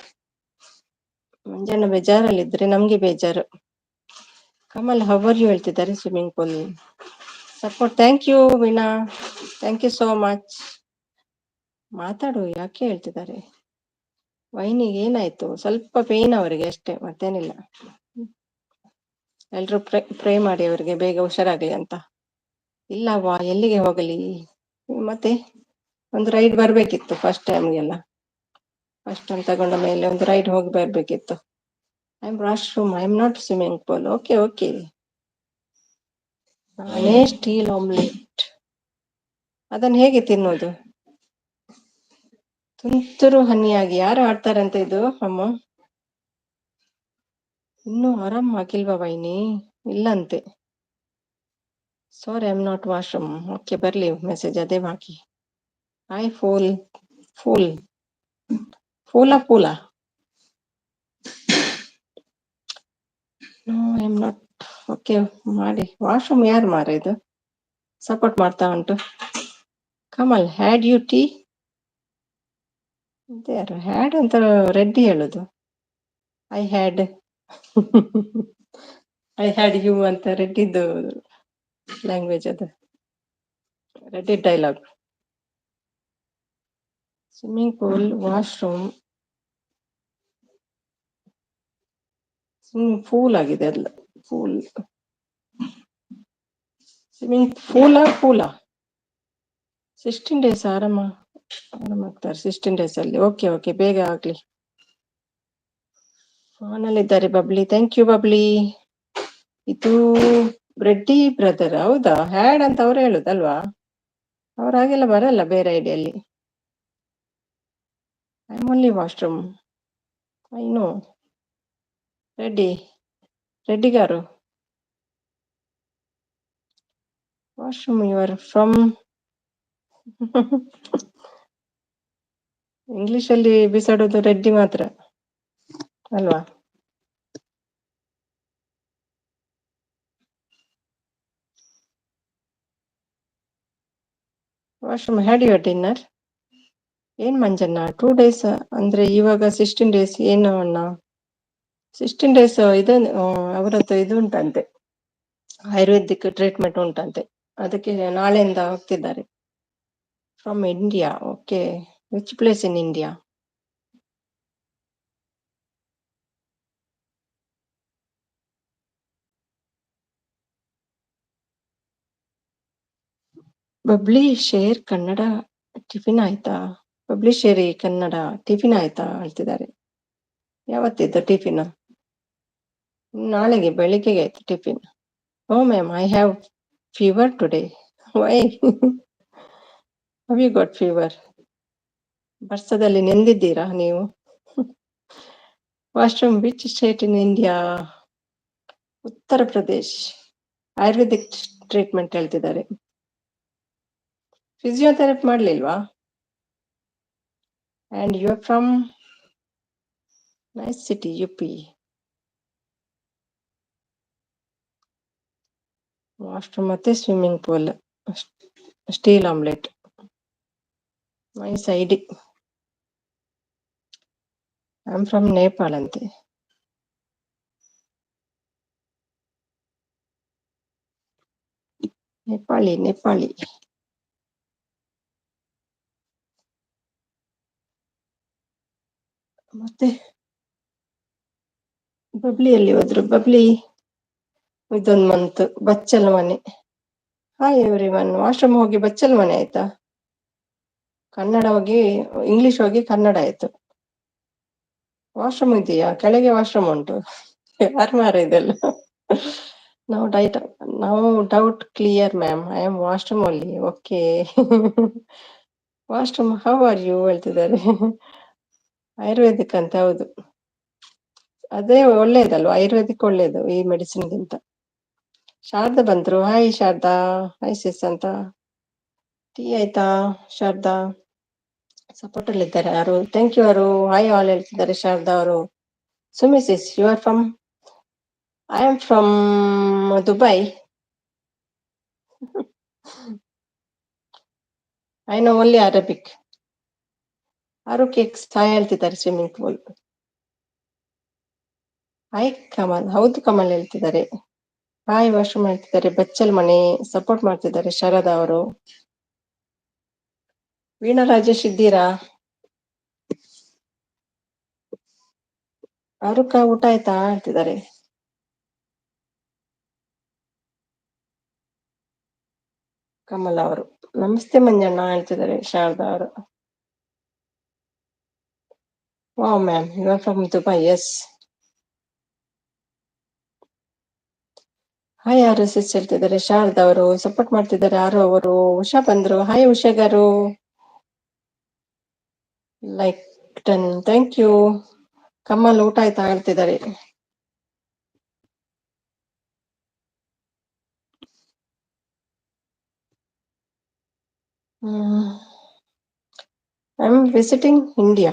ಮಂಜಣ್ಣ ಬೇಜಾರಲ್ಲಿದ್ರೆ ನಮ್ಗೆ ಬೇಜಾರು. ಕಮಲ್ ಹವರ್ ಯು ಹೇಳ್ತಿದ್ದಾರೆ swimming pool support. Thank you Veena, thank you so much. ಮಾತಾಡು, ಯಾಕೆ ಹೇಳ್ತಿದ್ದಾರೆ? ವೈನಿಗೆ ಏನಾಯ್ತು? ಸ್ವಲ್ಪ ಪೇನ್ ಅವರಿಗೆ ಅಷ್ಟೇ, ಮತ್ತೇನಿಲ್ಲ. ಎಲ್ರು ಪ್ರೇ ಮಾಡಿ ಅವರಿಗೆ ಬೇಗ ಹುಷಾರಾಗ್ಲಿ ಅಂತ. ಇಲ್ಲವಾ, ಎಲ್ಲಿಗೆ ಹೋಗಲಿ? ಮತ್ತೆ ಒಂದು ರೈಡ್ ಬರ್ಬೇಕಿತ್ತು ಫಸ್ಟ್ ಟೈಮ್ಗೆಲ್ಲ. ಫಸ್ಟ್ ಟೈಮ್ ತಗೊಂಡ ಮೇಲೆ ಒಂದು ರೈಡ್ ಹೋಗಿ ಬರ್ಬೇಕಿತ್ತು. I am washroom, I am not swimming pool. Okay okay. ನಾನೇ ಸ್ಟೀಲ್ ಆಮ್ಲೆಟ್. ಅದನ್ನು ಹೇಗೆ ತಿನ್ನೋದು? ತುಂತುರು ಹನಿಯಾಗಿ ಯಾರು ಆಡ್ತಾರಂತೆ ಇದು ಅಮ್ಮ? ಇನ್ನೂ ಆರಾಮ್ ಆಗಿಲ್ವಾ ವೈನಿ? ಇಲ್ಲಂತೆ. Sorry, I am not washroom. Okay, ಬರ್ಲಿ ಮೆಸೇಜ್ ಅದೇ ಹಾಕಿ. Hi fool. ಫೂಲ್ ಫೂಲ no I am not. Okay ಮಾಡಿ. ವಾಶ್ರೂಮ್ ಯಾರು ಮಾರ ಇದು ಸಪೋರ್ಟ್ ಮಾಡ್ತಾ ಉಂಟು? Kamal, had you tea? ಯಾರು ಹ್ಯಾಡ್ ಅಂತ ರೆಡ್ಡಿ ಹೇಳುದು? I had I had you ಅಂತ ರೆಡ್ಡಿದ್ದು ಲ್ಯಾಂಗ್ವೇಜ್ ಅದು, Reddy dialogue. Swimming pool, washroom, swimming pool ಆಗಿದೆ ಅಲ್ಲ. ಪೂಲ್, ಸ್ವಿಮ್ಮಿಂಗ್ ಪೂಲ 16 days ಆರಾಮಾಗ್ತಾರೆ 16 days ಅಲ್ಲಿ. ಓಕೆ ಓಕೆ, ಬೇಗ ಆಗ್ಲಿ. ಫೋನಲ್ಲಿದ್ದಾರೆ ಬಬ್ಲಿ. Thank you Bubbly. ಇದು ರೆಡ್ಡಿ ಬ್ರದರ್ ಹೌದಾ? ಹ್ಯಾಡ್ ಅಂತ ಅವ್ರು ಹೇಳುದಲ್ವಾ? ಅವ್ರ ಹಾಗೆಲ್ಲ ಬರಲ್ಲ ಬೇರೆ ಐಡಿಯಲ್ಲಿ. I am only washroom. I know. ರೆಡ್ಡಿಗಾರು washroom, you are from English ಅಲ್ಲಿ ಬಿಸಾಡೋದು ರೆಡ್ಡಿ ಮಾತ್ರ ಅಲ್ವಾ? Washroom, had your dinner? ಏನ್ ಮಂಜಣ್ಣ 2 days ಅಂದ್ರೆ ಇವಾಗ 16 days ಏನು ಅಣ್ಣ? 16 days ಇದು ಅವರದ್ದು ಇದು ಉಂಟಂತೆ, ಆಯುರ್ವೇದಿಕ್ ಟ್ರೀಟ್ಮೆಂಟ್ ಉಂಟಂತೆ, ಅದಕ್ಕೆ ನಾಳೆಯಿಂದ ಹೋಗ್ತಿದ್ದಾರೆ. From India. Okay, which place in India? Babli share Kannada tiffin ಆಯ್ತಾ? ಬಬ್ಲಿ ಶೇರಿ ಕನ್ನಡ ಟಿಫಿನ್ ಆಯ್ತಾ ಹೇಳ್ತಿದ್ದಾರೆ. ಯಾವತ್ತಿದ್ದು ಟಿಫಿನ್? ನಾಳೆಗೆ ಬೆಳಿಗ್ಗೆಗೆ ಆಯ್ತು tiffin. Oh ma'am, I have fever today. Why have you got fever? ವರ್ಷದಲ್ಲಿ ನೆಂದಿದ್ದೀರಾ ನೀವು? Washroom, which state in India? Uttar Pradesh. Ayurvedic treatment ಹೇಳ್ತಿದ್ದಾರೆ. ಫಿಸಿಯೋಥೆರಪಿ ಮಾಡ್ಲಿಲ್ವಾ? And you are from nice city, UP. Washroom ಮತ್ತೆ swimming pool, steel omelette. Nice ID. I am from Nepal ಅಂತೆ. ನೇಪಾಳಿ. ಮತ್ತೆ ಬಬ್ಲಿ ಎಲ್ಲಿ ಹೋದ್ರು? ಬಬ್ಲಿ ಇದೊಂದು ಮಂತ್ ಬಚ್ಚಲ್ ಮನೆ. Hi everyone. ವಾಶ್ರೂಮ್ ಹೋಗಿ ಬಚ್ಚಲ್ ಮನೆ ಆಯ್ತಾ? ಕನ್ನಡ ಹೋಗಿ ಇಂಗ್ಲಿಷ್ ಹೋಗಿ ಕನ್ನಡ ಆಯ್ತು. ವಾಶ್ರೂಮ್ ಇದೆಯಾ? ಕೆಳಗೆ ವಾಶ್ರೂಮ್ ಉಂಟು. ಯಾರು ಮಾರ ಇದೆಲ್ಲ? ನಾವು doubt clear ma'am. I am washroom ಅಲ್ಲಿ. Okay. Washroom, how are you ಹೇಳ್ತಿದ್ದಾರೆ. ಆಯುರ್ವೇದಿಕ್ ಅಂತ. ಹೌದು, ಅದೇ ಒಳ್ಳೇದಲ್ವಾ, ಆಯುರ್ವೇದಿಕ್ ಒಳ್ಳೇದು ಈ ಮೆಡಿಸಿನ್ಗಿಂತ. ಶಾರದಾ ಬಂದ್ರು. ಹಾಯ್ ಶಾರದಾ. ಹಾಯ್ ಸಿಸ್ ಅಂತ. ಟೀ ಆಯ್ತಾ ಶಾರದಾ? ಸಪೋರ್ಟ್ ಅಲ್ಲಿ ಇದ್ದಾರೆ ಯಾರು? ಥ್ಯಾಂಕ್ ಯು ಅವರು. ಹಾಯ್ ಆಲ್ ಹೇಳ್ತಿದ್ದಾರೆ ಶಾರದಾ ಅವರು. Sumi sis, you are from? I am from Dubai. I know only Arabic. ಆರೋಗ್ಯ ಸಹಾಯ ಹೇಳ್ತಿದ್ದಾರೆ ಸ್ವಿಮ್ಮಿಂಗ್ ಪೂಲ್. ಹಾಯ್ ಕಮಲ್, ಹೌದು ಕಮಲ್ ಹೇಳ್ತಿದ್ದಾರೆ. ಹಾಯ್ ವಾಶ್ರೂಮ್ ಹೇಳ್ತಿದ್ದಾರೆ. ಬಚ್ಚಲ್ ಮನೆ ಸಪೋರ್ಟ್ ಮಾಡ್ತಿದ್ದಾರೆ ಶರದಾ ಅವರು. ವೀಣಾ ರಾಜೇಶ್ ಇದ್ದೀರಾ? ಆರುಕ ಊಟ ಆಯ್ತಾ ಹೇಳ್ತಿದ್ದಾರೆ. ಕಮಲ್ ಅವರು ನಮಸ್ತೆ ಮಂಜಣ್ಣ ಹೇಳ್ತಿದ್ದಾರೆ ಶಾರದಾ ಅವರು. Wow ma'am, you are from Dubai. Yes. Hi R S S ಹೇಳ್ತಿದ್ದಾರೆ ಶಾರದಾ ಅವರು. ಸಪೋರ್ಟ್ ಮಾಡ್ತಿದ್ದಾರೆ ಆರು ಅವರು. ಉಷಾ ಬಂದ್ರು. Hi Usha garu. Like 10. Thank you. Kamal ಊಟ ಆಯ್ತಾ ಹೇಳ್ತಿದ್ದಾರೆ. I am visiting India.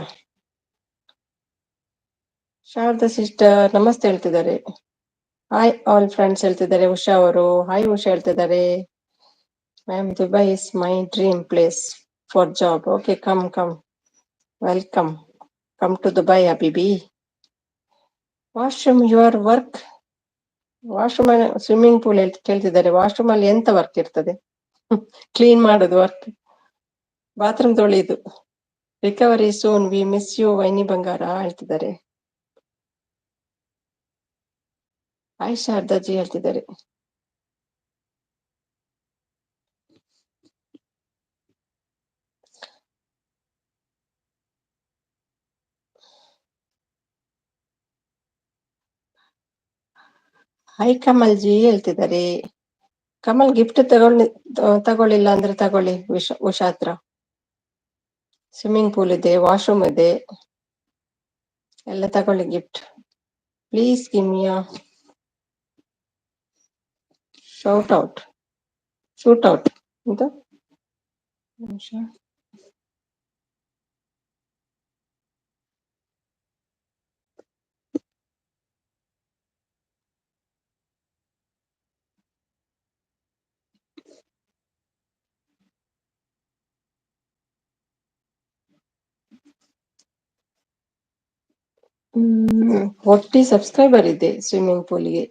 Sharada sister ನಮಸ್ತೆ ಹೇಳ್ತಿದ್ದಾರೆ. ಹಾಯ್ ಆಲ್ ಫ್ರೆಂಡ್ಸ್ ಹೇಳ್ತಿದ್ದಾರೆ ಉಷಾ ಅವರು. ಹಾಯ್ ಉಷಾ ಹೇಳ್ತಿದ್ದಾರೆ. Ma'am, Dubai is my dream place for job. Okay, come come, welcome. Come to Dubai ಹಬೀಬಿ. Washroom your work. Washroom swimming pool ಕೇಳ್ತಿದ್ದಾರೆ. ವಾಶ್ರೂಮ್ ಅಲ್ಲಿ ಎಂತ ವರ್ಕ್ ಇರ್ತದೆ? ಕ್ಲೀನ್ ಮಾಡೋದು ವರ್ಕ್. ಬಾತ್ರೂಮ್ ತೊಳೆಯುದು. Recovery soon, we miss you ವೈನಿ ಬಂಗಾರ ಹೇಳ್ತಿದ್ದಾರೆ. ಹಾಯ್ ಶಾರದಾಜಿ ಹೇಳ್ತಿದ್ದಾರೆ. ಹಾಯ್ ಕಮಲ್ ಜಿ ಹೇಳ್ತಿದ್ದಾರೆ. ಕಮಲ್ ಗಿಫ್ಟ್ ತಗೊಳ್ಳಿಲ್ಲ ಅಂದ್ರೆ ತಗೊಳ್ಳಿ ಉಷಾ ಹತ್ರ. ಸ್ವಿಮ್ಮಿಂಗ್ ಪೂಲ್ ಇದೆ, ವಾಶ್ರೂಮ್ ಇದೆ, ಎಲ್ಲ ತಗೊಳ್ಳಿ gift. Please give me a shout out. Shoot out ಅಂತ. ಒಟ್ಟಿ ಸಬ್ಸ್ಕ್ರೈಬರ್ ಇದೆ ಸ್ವಿಮ್ಮಿಂಗ್ ಪೂಲ್ಗೆ.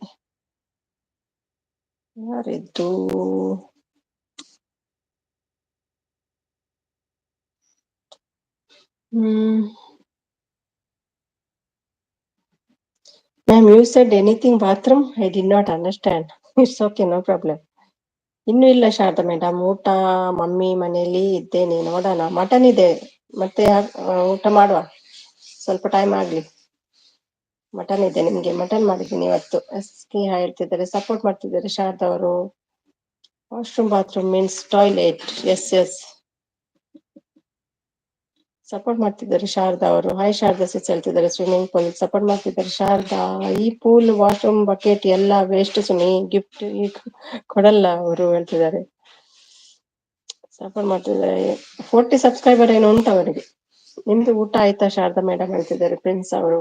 ಯಾರಿದ್ದು? Ma'am, you said anything bathroom? I did not understand. It's okay, no problem. ಇನ್ನೂ ಇಲ್ಲ ಶಾರದಾ ಮೇಡಮ್, ಊಟ ಮಮ್ಮಿ ಮನೆಯಲ್ಲಿ ಇದ್ದೇನೆ. ನೋಡೋಣ, ಮಟನ್ ಇದೆ ಮತ್ತೆ ಊಟ ಮಾಡುವ. ಸ್ವಲ್ಪ ಟೈಮ್ ಆಗ್ಲಿ. ಮಟನ್ ಇದೆ, ನಿಮ್ಗೆ ಮಟನ್ ಮಾಡಿದ್ದೀನಿ ಇವತ್ತು. ಕೆ ಹೇಳ್ತಿದ್ದಾರೆ. ಸಪೋರ್ಟ್ ಮಾಡ್ತಿದ್ದಾರೆ ಶಾರದಾ ಅವರು. Washroom bathroom means toilet. Yes yes, support ಮಾಡ್ತಿದ್ದಾರೆ ಶಾರದಾ ಅವರು. ಹಾಯ್ ಶಾರದಾ ಸಿಸ್ ಹೇಳ್ತಿದ್ದಾರೆ. ಸ್ವಿಮ್ಮಿಂಗ್ ಪೂಲ್ ಸಪೋರ್ಟ್ ಮಾಡ್ತಿದ್ದಾರೆ ಶಾರದಾ. ಈ ಪೂಲ್ ವಾಶ್ರೂಮ್ ಬಕೆಟ್ ಎಲ್ಲ ವೇಸ್ಟ್ ಸುನಿ, ಗಿಫ್ಟ್ ಕೊಡಲ್ಲ ಅವರು ಹೇಳ್ತಿದ್ದಾರೆ. ಸಪೋರ್ಟ್ ಮಾಡ್ತಿದ್ದಾರೆ. 40 ಸಬ್ಸ್ಕ್ರೈಬರ್ ಏನೋ ಉಂಟು ಅವರಿಗೆ. ನಿಮ್ದು ಊಟ ಆಯ್ತಾ ಶಾರದಾ ಮೇಡಮ್ ಹೇಳ್ತಿದ್ದಾರೆ ಪ್ರಿನ್ಸ್ ಅವರು.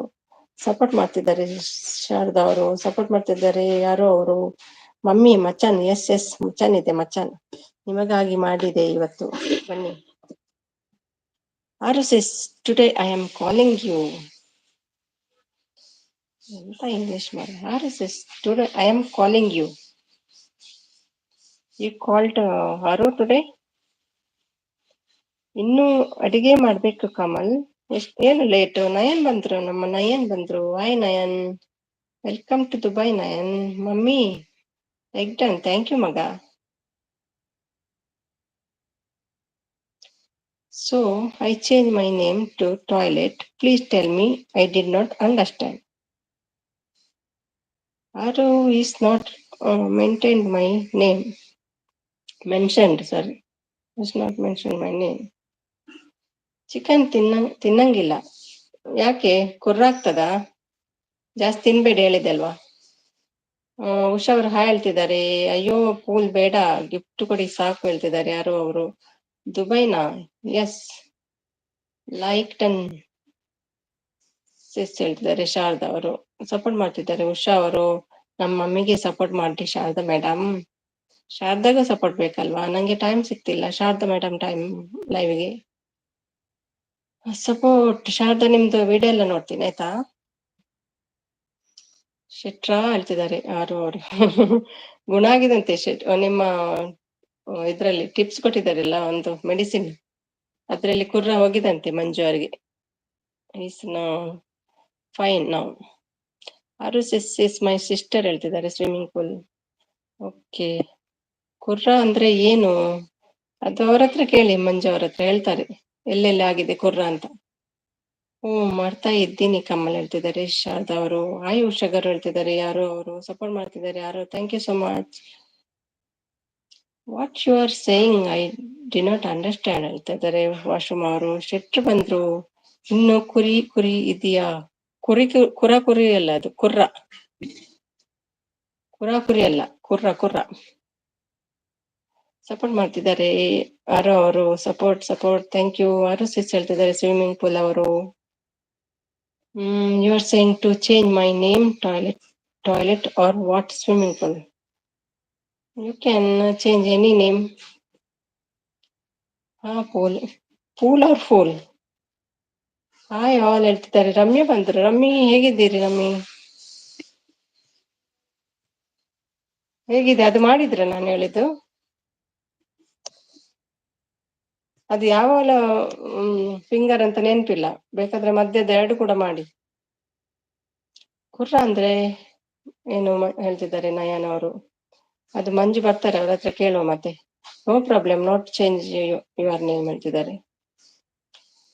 ಸಪೋರ್ಟ್ ಮಾಡ್ತಿದ್ದಾರೆ ಶಾರದಾ ಅವರು. ಸಪೋರ್ಟ್ ಮಾಡ್ತಿದ್ದಾರೆ ಯಾರೋ ಅವರು. ಮಮ್ಮಿ ಮಚಾನ್. ಎಸ್ ಎಸ್, ಮಚಾನ್ ಇದೆ, ಮಚಾನ್ ನಿಮಗಾಗಿ ಮಾಡಿದೆ ಇವತ್ತು, ಬನ್ನಿ. Aru sis, today I am calling you. ಎಂತ ಇಂಗ್ಲಿಷ್ ಮಾಡಿ. Aru sis, today I am calling you. You called Aru today? ಇನ್ನು ಅಡಿಗೆ ಮಾಡ್ಬೇಕು ಕಮಲ್. ಏನು ಲೇಟ್? ನಯನ್ ಬಂದ್ರು, ನಮ್ಮ ನಯನ್ ಬಂದ್ರು. Hi Nayan, welcome to Dubai Nayan. Mummy egg done. Thank you ಮಗ. So I changed my name to toilet. Please tell me, I did not understand. Aru is not maintained my name. Mentioned, sorry. It's not mentioned my name. Chicken ತಿನ್ನಂಗಿಲ್ಲ. ಯಾಕೆ? ಕುರ್ರಾಗ್ತದ? ಜಾಸ್ತಿ ತಿನ್ಬೇಡಿ ಹೇಳಿದಲ್ವಾ. ಉಷಾ ಅವರು ಹಾಯ್ ಹೇಳ್ತಿದ್ದಾರೆ. ಅಯ್ಯೋ ಪೂಲ್ ಬೇಡ, ಗಿಫ್ಟ್ ಕೊಡಿ ಸಾಕು ಹೇಳ್ತಿದ್ದಾರೆ ಯಾರು ಅವರು. ದುಬೈನಾ? ಎಸ್, ಲೈಕ್ ಟನ್ ಸಿಸ್ ಹೇಳ್ತಿದ್ದಾರೆ ಶಾರದಾ ಅವರು. ಸಪೋರ್ಟ್ ಮಾಡ್ತಿದ್ದಾರೆ ಉಷಾ ಅವರು. ನಮ್ಮ ಮಮ್ಮಿಗೆ ಸಪೋರ್ಟ್ ಮಾಡಿ ಶಾರದಾ ಮೇಡಮ್. ಶಾರದಾಗ ಸಪೋರ್ಟ್ ಬೇಕಲ್ವಾ? ನಂಗೆ ಟೈಮ್ ಸಿಗ್ತಿಲ್ಲ. ಶಾರದಾ ಮೇಡಮ್ ಟೈಮ್ ಲೈವ್ಗೆ ಸಪೋರ್ಟ್. ಶಾರದಾ ನಿಮ್ದು ವಿಡಿಯೋ ಎಲ್ಲ ನೋಡ್ತೀನಿ ಆಯ್ತಾ. ಶೆಟ್ರಾ ಹೇಳ್ತಿದ್ದಾರೆ ಯಾರು ಅವರು. ಗುಣ ಆಗಿದಂತೆ ನಿಮ್ಮ ಇದ್ರಲ್ಲಿ ಟಿಪ್ಸ್ ಕೊಟ್ಟಿದ್ದಾರಲ್ಲ ಒಂದು ಮೆಡಿಸಿನ್, ಅದ್ರಲ್ಲಿ ಕುರ್ರ ಹೋಗಿದಂತೆ ಮಂಜು ಅವರಿಗೆ. Is now fine now. ಆರು ಇಸ್ ಮೈ ಸಿಸ್ಟರ್ ಹೇಳ್ತಿದ್ದಾರೆ ಸ್ವಿಮ್ಮಿಂಗ್ ಪೂಲ್. ಓಕೆ, ಕುರ್ರ ಅಂದ್ರೆ ಏನು ಅದು ಅವ್ರ ಹತ್ರ ಕೇಳಿ, ಮಂಜು ಅವ್ರ ಹತ್ರ ಹೇಳ್ತಾರೆ ಎಲ್ಲೆಲ್ಲಿ ಆಗಿದೆ ಕುರ್ರ ಅಂತ. ಮಾಡ್ತಾ ಇದ್ದೀನಿ ಕಮಲ್ ಹೇಳ್ತಿದ್ದಾರೆ. ಶಾರದಾ ಅವರು ಹಾಯ್ ಉಷಗರ್ ಹೇಳ್ತಿದ್ದಾರೆ. ಯಾರು ಅವರು ಸಪೋರ್ಟ್ ಮಾಡ್ತಿದ್ದಾರೆ ಯಾರು. Thank you so much. What you are saying I did not understand ಹೇಳ್ತಿದ್ದಾರೆ ವಾಶ್ರೂಮ್ ಅವರು. ಶೆಟ್ರು ಬಂದ್ರು. ಇನ್ನು ಕುರಿ ಇದೆಯಾ? ಕುರ ಅಲ್ಲ, ಅದು ಕುರ್ರ. ಕುರಿ ಅಲ್ಲ, ಕುರ್ರ. ಸಪೋರ್ಟ್ ಮಾಡ್ತಿದ್ದಾರೆ ಯಾರೋ ಅವರು. Support thank you. ಯಾರು ಸಿಸ್ ಹೇಳ್ತಿದ್ದಾರೆ ಸ್ವಿಮ್ಮಿಂಗ್ ಪೂಲ್ ಅವರು. You are saying to change my name toilet or what? Swimming pool. You can change any name. Pool or fool. Hi all ಹೇಳ್ತಿದ್ದಾರೆ. ರಮ್ಯ ಬಂದ್ರು. ರಮ್ಮಿ ಹೇಗಿದ್ದೀರಿ? ರಮ್ಮಿ ಹೇಗಿದೆ? ಅದು ಮಾಡಿದ್ರ ನಾನು ಹೇಳಿದ್ದು? ಅದು ಯಾವಾಗ ಫಿಂಗರ್ ಅಂತ ನೆನಪಿಲ್ಲ, ಬೇಕಾದ್ರೆ ಮಧ್ಯದ ಎರಡು ಕೂಡ ಮಾಡಿ. ಕುರ್ರ ಅಂದ್ರೆ ಏನು ಹೇಳ್ತಿದ್ದಾರೆ ನಯನ ಅವರು. ಅದು ಮಂಜು ಬರ್ತಾರೆ, ಅವ್ರ ಹತ್ರ ಕೇಳುವ ಮತ್ತೆ. No problem, not change your name ಹೇಳ್ತಿದ್ದಾರೆ.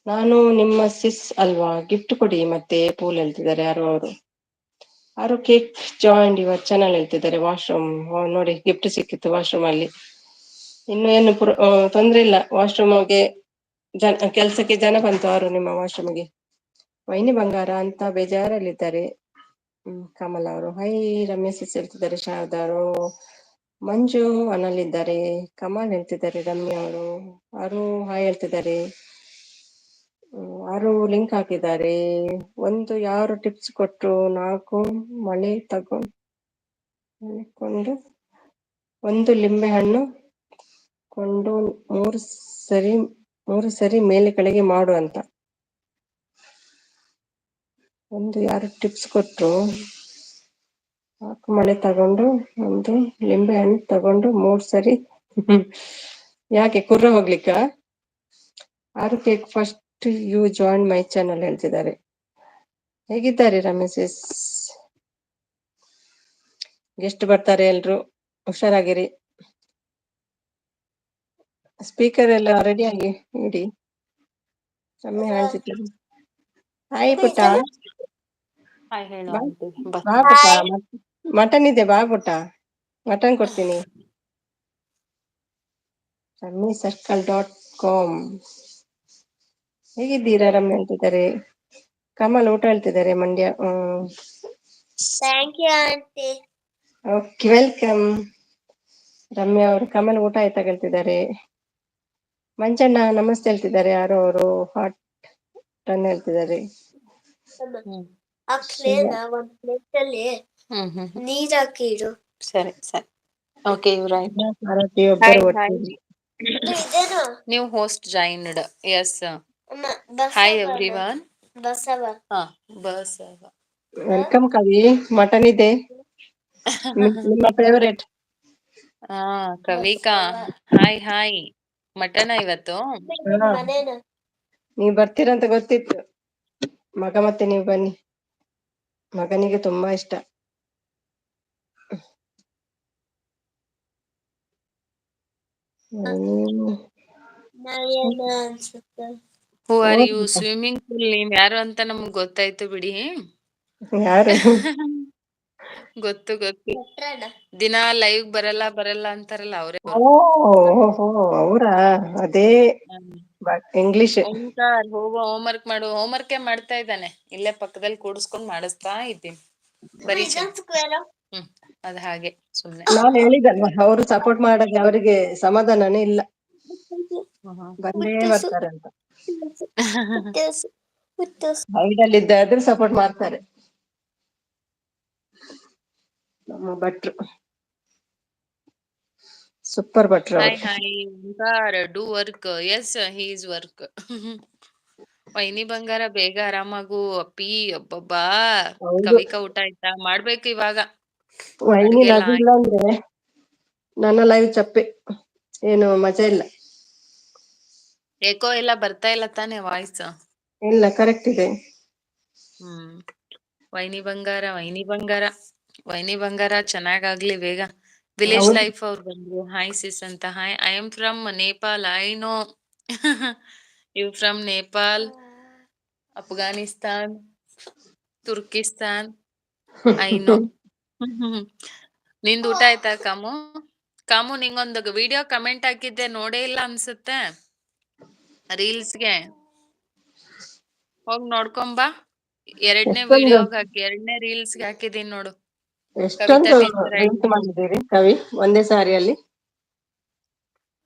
ನಾನು ನಿಮ್ಮ ಸಿಸ್ ಅಲ್ವಾ, ಗಿಫ್ಟ್ ಕೊಡಿ ಮತ್ತೆ ಪೂಲ್ ಹೇಳ್ತಿದ್ದಾರೆ ಯಾರೋ ಅವರು. ಯಾರು ಕೇಕ್ ಜಾಯಿಂಟ್ ಯುವರ್ ಚಾನಲ್ ಹೇಳ್ತಿದ್ದಾರೆ. ವಾಶ್ರೂಮ್ ನೋಡಿ, ಗಿಫ್ಟ್ ಸಿಕ್ಕಿತ್ತು ವಾಶ್ರೂಮ್ ಅಲ್ಲಿ. ಇನ್ನು ಏನು ತೊಂದ್ರೆ ಇಲ್ಲ. ವಾಶ್ರೂಮ್ಗೆ ಕೆಲ್ಸಕ್ಕೆ ಜನ ಬಂತು ಅವರು ನಿಮ್ಮ ವಾಶ್ರೂಮ್ಗೆ. ವೈನಿ ಬಂಗಾರ ಅಂತ ಬೇಜಾರಲ್ಲಿದ್ದಾರೆ. ಕಮಲ್ ಅವರು ಹೈ. ರಮೇಶ್ ಹೇಳ್ತಿದ್ದಾರೆ. ಶಾರದಾ ಅವರು, ಮಂಜು ಅನಲ್ಲಿದ್ದಾರೆ. ಕಮಲ್ ಹೇಳ್ತಿದ್ದಾರೆ. ರಮ್ಯಾ ಅವರು ಹಾಯ್ ಹೇಳ್ತಿದ್ದಾರೆ. ಯಾರು ಲಿಂಕ್ ಹಾಕಿದ್ದಾರೆ. ಒಂದು ಯಾರು ಟಿಪ್ಸ್ ಕೊಟ್ರು, 4 ಮಳೆ ತಗೊಂಡು ಒಂದು ಲಿಂಬೆ ಹಣ್ಣು ಕೊಂಡು 3 ಸರಿ ಮೇಲೆ ಕೆಳಗೆ ಮಾಡು ಅಂತ. ಒಂದು ಯಾರು ಟಿಪ್ಸ್ ಕೊಟ್ರು, 4 ಮಳೆ ತಗೊಂಡು ಒಂದು ಲಿಂಬೆ ಹಣ್ಣು ತಗೊಂಡು 3 ಸರಿ. ಯಾಕೆ ಕುರ್ರ ಹೋಗ್ಲಿಕ್ಕ? ಆರು cake first you join my channel ಹೇಳ್ತಿದ್ದಾರೆ. ಹೇಗಿದ್ದಾರೆ ರಮೇಶ್? ಗೆಸ್ಟ್ ಬರ್ತಾರೆ, ಎಲ್ರು ಹುಷಾರಾಗಿರಿ. ಸ್ಪೀಕರ್ ಎಲ್ಲ ರೆಡಿ ಆಗಿ ಇಡಿ. ರಮ್ಯ ಹೇಳ್ತಿದ್ದಾರೆ. ಹಾಯ್ ಪುಟ್ಟ. ಬಾ ಪುಟ್ಟ, ಮಟನ್ ಇದೆ, ಬಾ ಪುಟ್ಟ, ಮಟನ್ ಕೊಡ್ತೀನಿ. rummycircle.com. ಹೇಗಿದ್ದೀರಾ ರಮ್ಯ ಹೇಳ್ತಿದ್ದಾರೆ. ಕಮಲ್ ಊಟ ಹೇಳ್ತಿದ್ದಾರೆ. Mandya. Thank you aunty. Okay, welcome. Ramya ಅವರು ಕಮಲ್ ಊಟ ಆಯ್ತಾ ಹೇಳ್ತಿದ್ದಾರೆ. ಮಂಜಣ್ಣ ನಮಸ್ತೆ ಹೇಳ್ತಿದ್ದಾರೆ. ಯಾರೋ ಅವರು ಹಾಟ್ ಟನ್ ಹೇಳ್ತಿದ್ದಾರೆ. ಆ ಕ್ಲೇನ ಒಂದ್ ಪ್ಲೇಟ್ ಅಲ್ಲಿ ನೀರ್ ಹಾಕಿ ಇಡು. ಸರಿ. Okay, you right. ಭಾರತಿ ಒಬ್ಬರು ಹಾಯ್. ಒಟ್ಟಿಗೆ. ಇದೇನು ನೀವು host joined. Yes. Basava hi everyone. Basava. Basava. Welcome Kavi. Mutton ಇದೆ, ನಿಮ್ಮ ಫೇವರೇಟ್. ಕವಿಕಾ ಹಾಯ್. ಮಟನ್ ಇವತ್ತು. ಮನೇನ ನೀವು ಬರ್ತೀರಂತ ಗೊತ್ತಿತ್ತು. ಮಗ ಮತ್ತೆ ನೀವು ಬನ್ನಿ, ಮಗನಿಗೆ ತುಂಬಾ ಇಷ್ಟ. ನಯನ ಅನ್ಸುತ್ತೆ. Who are you? Swimming pool ನೀವ್ ಯಾರು ಅಂತ ನಮಗ್ ಗೊತ್ತಾಯ್ತು ಬಿಡಿ. ಯಾರು? ಗೊತ್ತು. ದಿನ ಲೈವ್ ಬರಲ್ಲ ಅಂತಾರಲ್ಲ ಅವ್ರೆ. ಓಹೋ, ಅವರಾ? ಅದೇ ಇಂಗ್ಲಿಷ್. ಓಂಕಾರ್ ಹೋಗೋ ಹೋಮ್ವರ್ಕ್ ಮಾಡು. ಹೋಮ್ವರ್ಕೇ ಮಾಡ್ತಾ ಇದ್ದಾನೆ. ಇಲ್ಲೇ ಪಕ್ಕದಲ್ಲಿ ಕೂಡಿಸ್ಕೊಂಡ್ ಮಾಡಿಸ್ತಾ ಇದ್ದೀನಿ. ಬರೀ ಅದ್ ಹಾಗೆ ಸುಮ್ನೆ. ನಾನು ಹೇಳಿದಲ್ವಾ, ಅವರು ಸಪೋರ್ಟ್ ಮಾಡೋದು ಅವರಿಗೆ ಸಮಾಧಾನನೇ ಇಲ್ಲ. ಬಂದೇ ಬರ್ತಾರೆ ಅಂತ. ಸೈಡಲ್ಲಿದ್ದಾದ್ರೂ ಸಪೋರ್ಟ್ ಮಾಡ್ತಾರೆ ನಮ್ಮ ಭಟ್ರು. ಸೂಪರ್ ಭಟ್ರು ಹಾಯ್ ಅವರು. Hi Omkara do work. Yes he is work. ವೈನಿ ಬಂಗಾರ ಬೇಗ ಆರಾಮಾಗು ಅಪ್ಪಿ. ಅಬ್ಬಬ್ಬಾ ಹೌದು, ಕವಿಕಾ ಊಟ ಆಯ್ತಾ? ಮಾಡ್ಬೇಕು ಇವಾಗ. ವೈನಿ ಅಡ್ಗೆ ಎಲ್ಲ ನದಿಲ್ಲ ಅಂದ್ರೆ ನನ್ನ ಲೈವ್ ಚಪ್ಪೆ, ಏನು ಮಜಾ ಇಲ್ಲ. ಏಕೋ ಎಲ್ಲ ಬರ್ತಾ ಇಲ್ಲ ತಾನೇ ವಾಯ್ಸ್? ಇಲ್ಲ, ಕರೆಕ್ಟ್ ಇದೆ. ಹ್ಮ್. ವೈನಿ ಬಂಗಾರ ವೈನಿ ಬಂಗಾರ ವೈನಿ ಬಂಗಾರ ಚೆನ್ನಾಗಾಗ್ಲಿ ಬೇಗ. ವಿಲೇಜ್ ಹೌದು. ಲೈಫ್ ಅವ್ರು ಬಂದ್ರು. ಹಾಯ್ ಸಿಸ್ ಅಂತ. Hi, I am from Nepal. I know. You from Nepal, Afghanistan, Turkistan. I know. ನಿಂದು ಊಟ ಆಯ್ತಾ ಕಾಮು? ಕಾಮು ನಿಂಗೊಂದು ವಿಡಿಯೋ ಕಮೆಂಟ್ ಹಾಕಿದ್ದೆ, ನೋಡೇ ಇಲ್ಲ ಅನ್ಸುತ್ತೆ ರೀಲ್ಸ್ಗೆ. ಹೋಗ್ ನೋಡ್ಕೊಂಬಾ. ಎರಡನೇ ಎಷ್ಟೊಂದು ವಿಡಿಯೋಗ್ ಹಾಕಿ, ಎರಡನೇ ರೀಲ್ಸ್ಗೆ ಹಾಕಿದೀನಿ ನೋಡು. ಕವಿತಾ ಎಷ್ಟೊಂದು ಟೀಚರ್ ರೀಲ್ಸ್ ಆಗಿ. ಮಾಡಿದ್ದೀರಿ ಕವಿ ಒಂದೇ ಸಾರಿಯಲ್ಲಿ.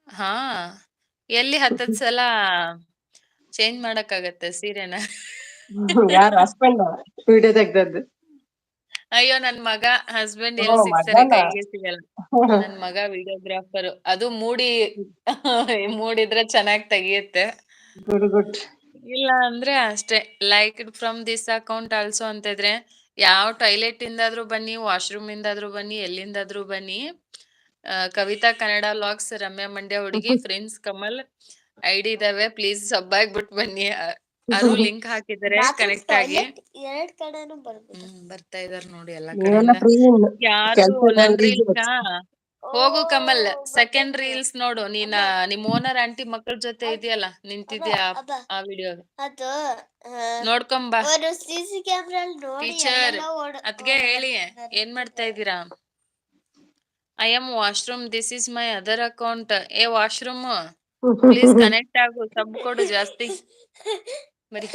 ಹಾ, ಎಲ್ಲಿ 10 ಸಲ ಚೇಂಜ್ ಮಾಡಕ್ಕಾಗತ್ತೆ ಸೀರೆನ? ಯಾರು ಹಸ್ಬೆಂಡ್ ವಿಡಿಯೋ ತೆಗ್ದದ್ದು? ಅಯ್ಯೋ ನನ್ ಮಗ. ಹಸ್ಬೆಂಡ್ ಓ, ಎಲ್ಲಿ ಸಿಗ್ತಾರೆ, ಮಗನ. ಕೈಗೆ ಸಿಗಲ್ಲ. ನನ್ ಮಗ ವಿಡಿಯೋಗ್ರಾಫರ್. ಅದು ಮೂಡಿದ್ರೆ ಚೆನ್ನಾಗ್ ತೆಗಿಯುತ್ತೆ. Good good. ಇಲ್ಲ ಅಂದ್ರೆ ಅಷ್ಟೇ. Like from this account also ಅಂತ ಇದ್ರೆ, ಯಾವ ಟಾಯ್ಲೆಟ್ ಇಂದಾದ್ರೂ ಬನ್ನಿ, ವಾಶ್ರೂಮ್ ಇಂದಾದ್ರೂ ಬನ್ನಿ, ಎಲ್ಲಿಂದಾದ್ರೂ ಬನ್ನಿ. ಕವಿತಾ ಕನ್ನಡ ವ್ಲಾಗ್ಸ್, ರಮ್ಯಾ ಮಂಡ್ಯ ಹುಡುಗಿ, ಫ್ರೆಂಡ್ಸ್ ಕಮಲ್ ಐಡಿ ಇದಾವೆ, ಪ್ಲೀಸ್ ಸಬ್ ಆಗ್ಬಿಟ್ಟು ಬನ್ನಿ. ಅರು ಲಿಂಕ್ ಹಾಕಿದರೆ ಕನೆಕ್ಟ್ ಆಗಿ. ಎರಡ್ ಕಡೆನೂ ಬರ್ಬೋದು. ಬರ್ತಾ ಇದಾರೆ ನೋಡಿ ಎಲ್ಲಾ ನೀವೆಲ್ಲ ಕಡೆಯಿಂದ. ಫ್ರೀ, ಯಾರ್ದು ಕೆಲಸ ನನ್ ಈಸಿ. ರೀಲ್ಸ್ ಹೋಗು ಕಮಲ್. ಸೆಕೆಂಡ್ ರೀಲ್ಸ್ ನೋಡು. ನಿಮ್ ಓನರ್ ಆಂಟಿ ಮಕ್ಕಳ ಜೊತೆ ಇದೆಯಲ್ಲ, ನಿಂತಿದ್ಯಾ ಆ ವಿಡಿಯೋ ಅದು ನೋಡ್ಕೊಂಬಾ. ಅವರು ಸಿಸಿ ಕ್ಯಾಮ್ರಾ ನೋಡಿ ಟೀಚರ್ ಅದ್ಗೆ ಹೇಳಿ, ಏನ್ ಮಾಡ್ತಾ ಇದ್ದೀರಾ? I am washroom, this is my other account. ಏ ವಾಶ್ರೂಮ್, ಪ್ಲೀಸ್ ಕನೆಕ್ಟ್ ಆಗು, ಸಬ್ ಕೊಡು ಜಾಸ್ತಿ. ಬರಿ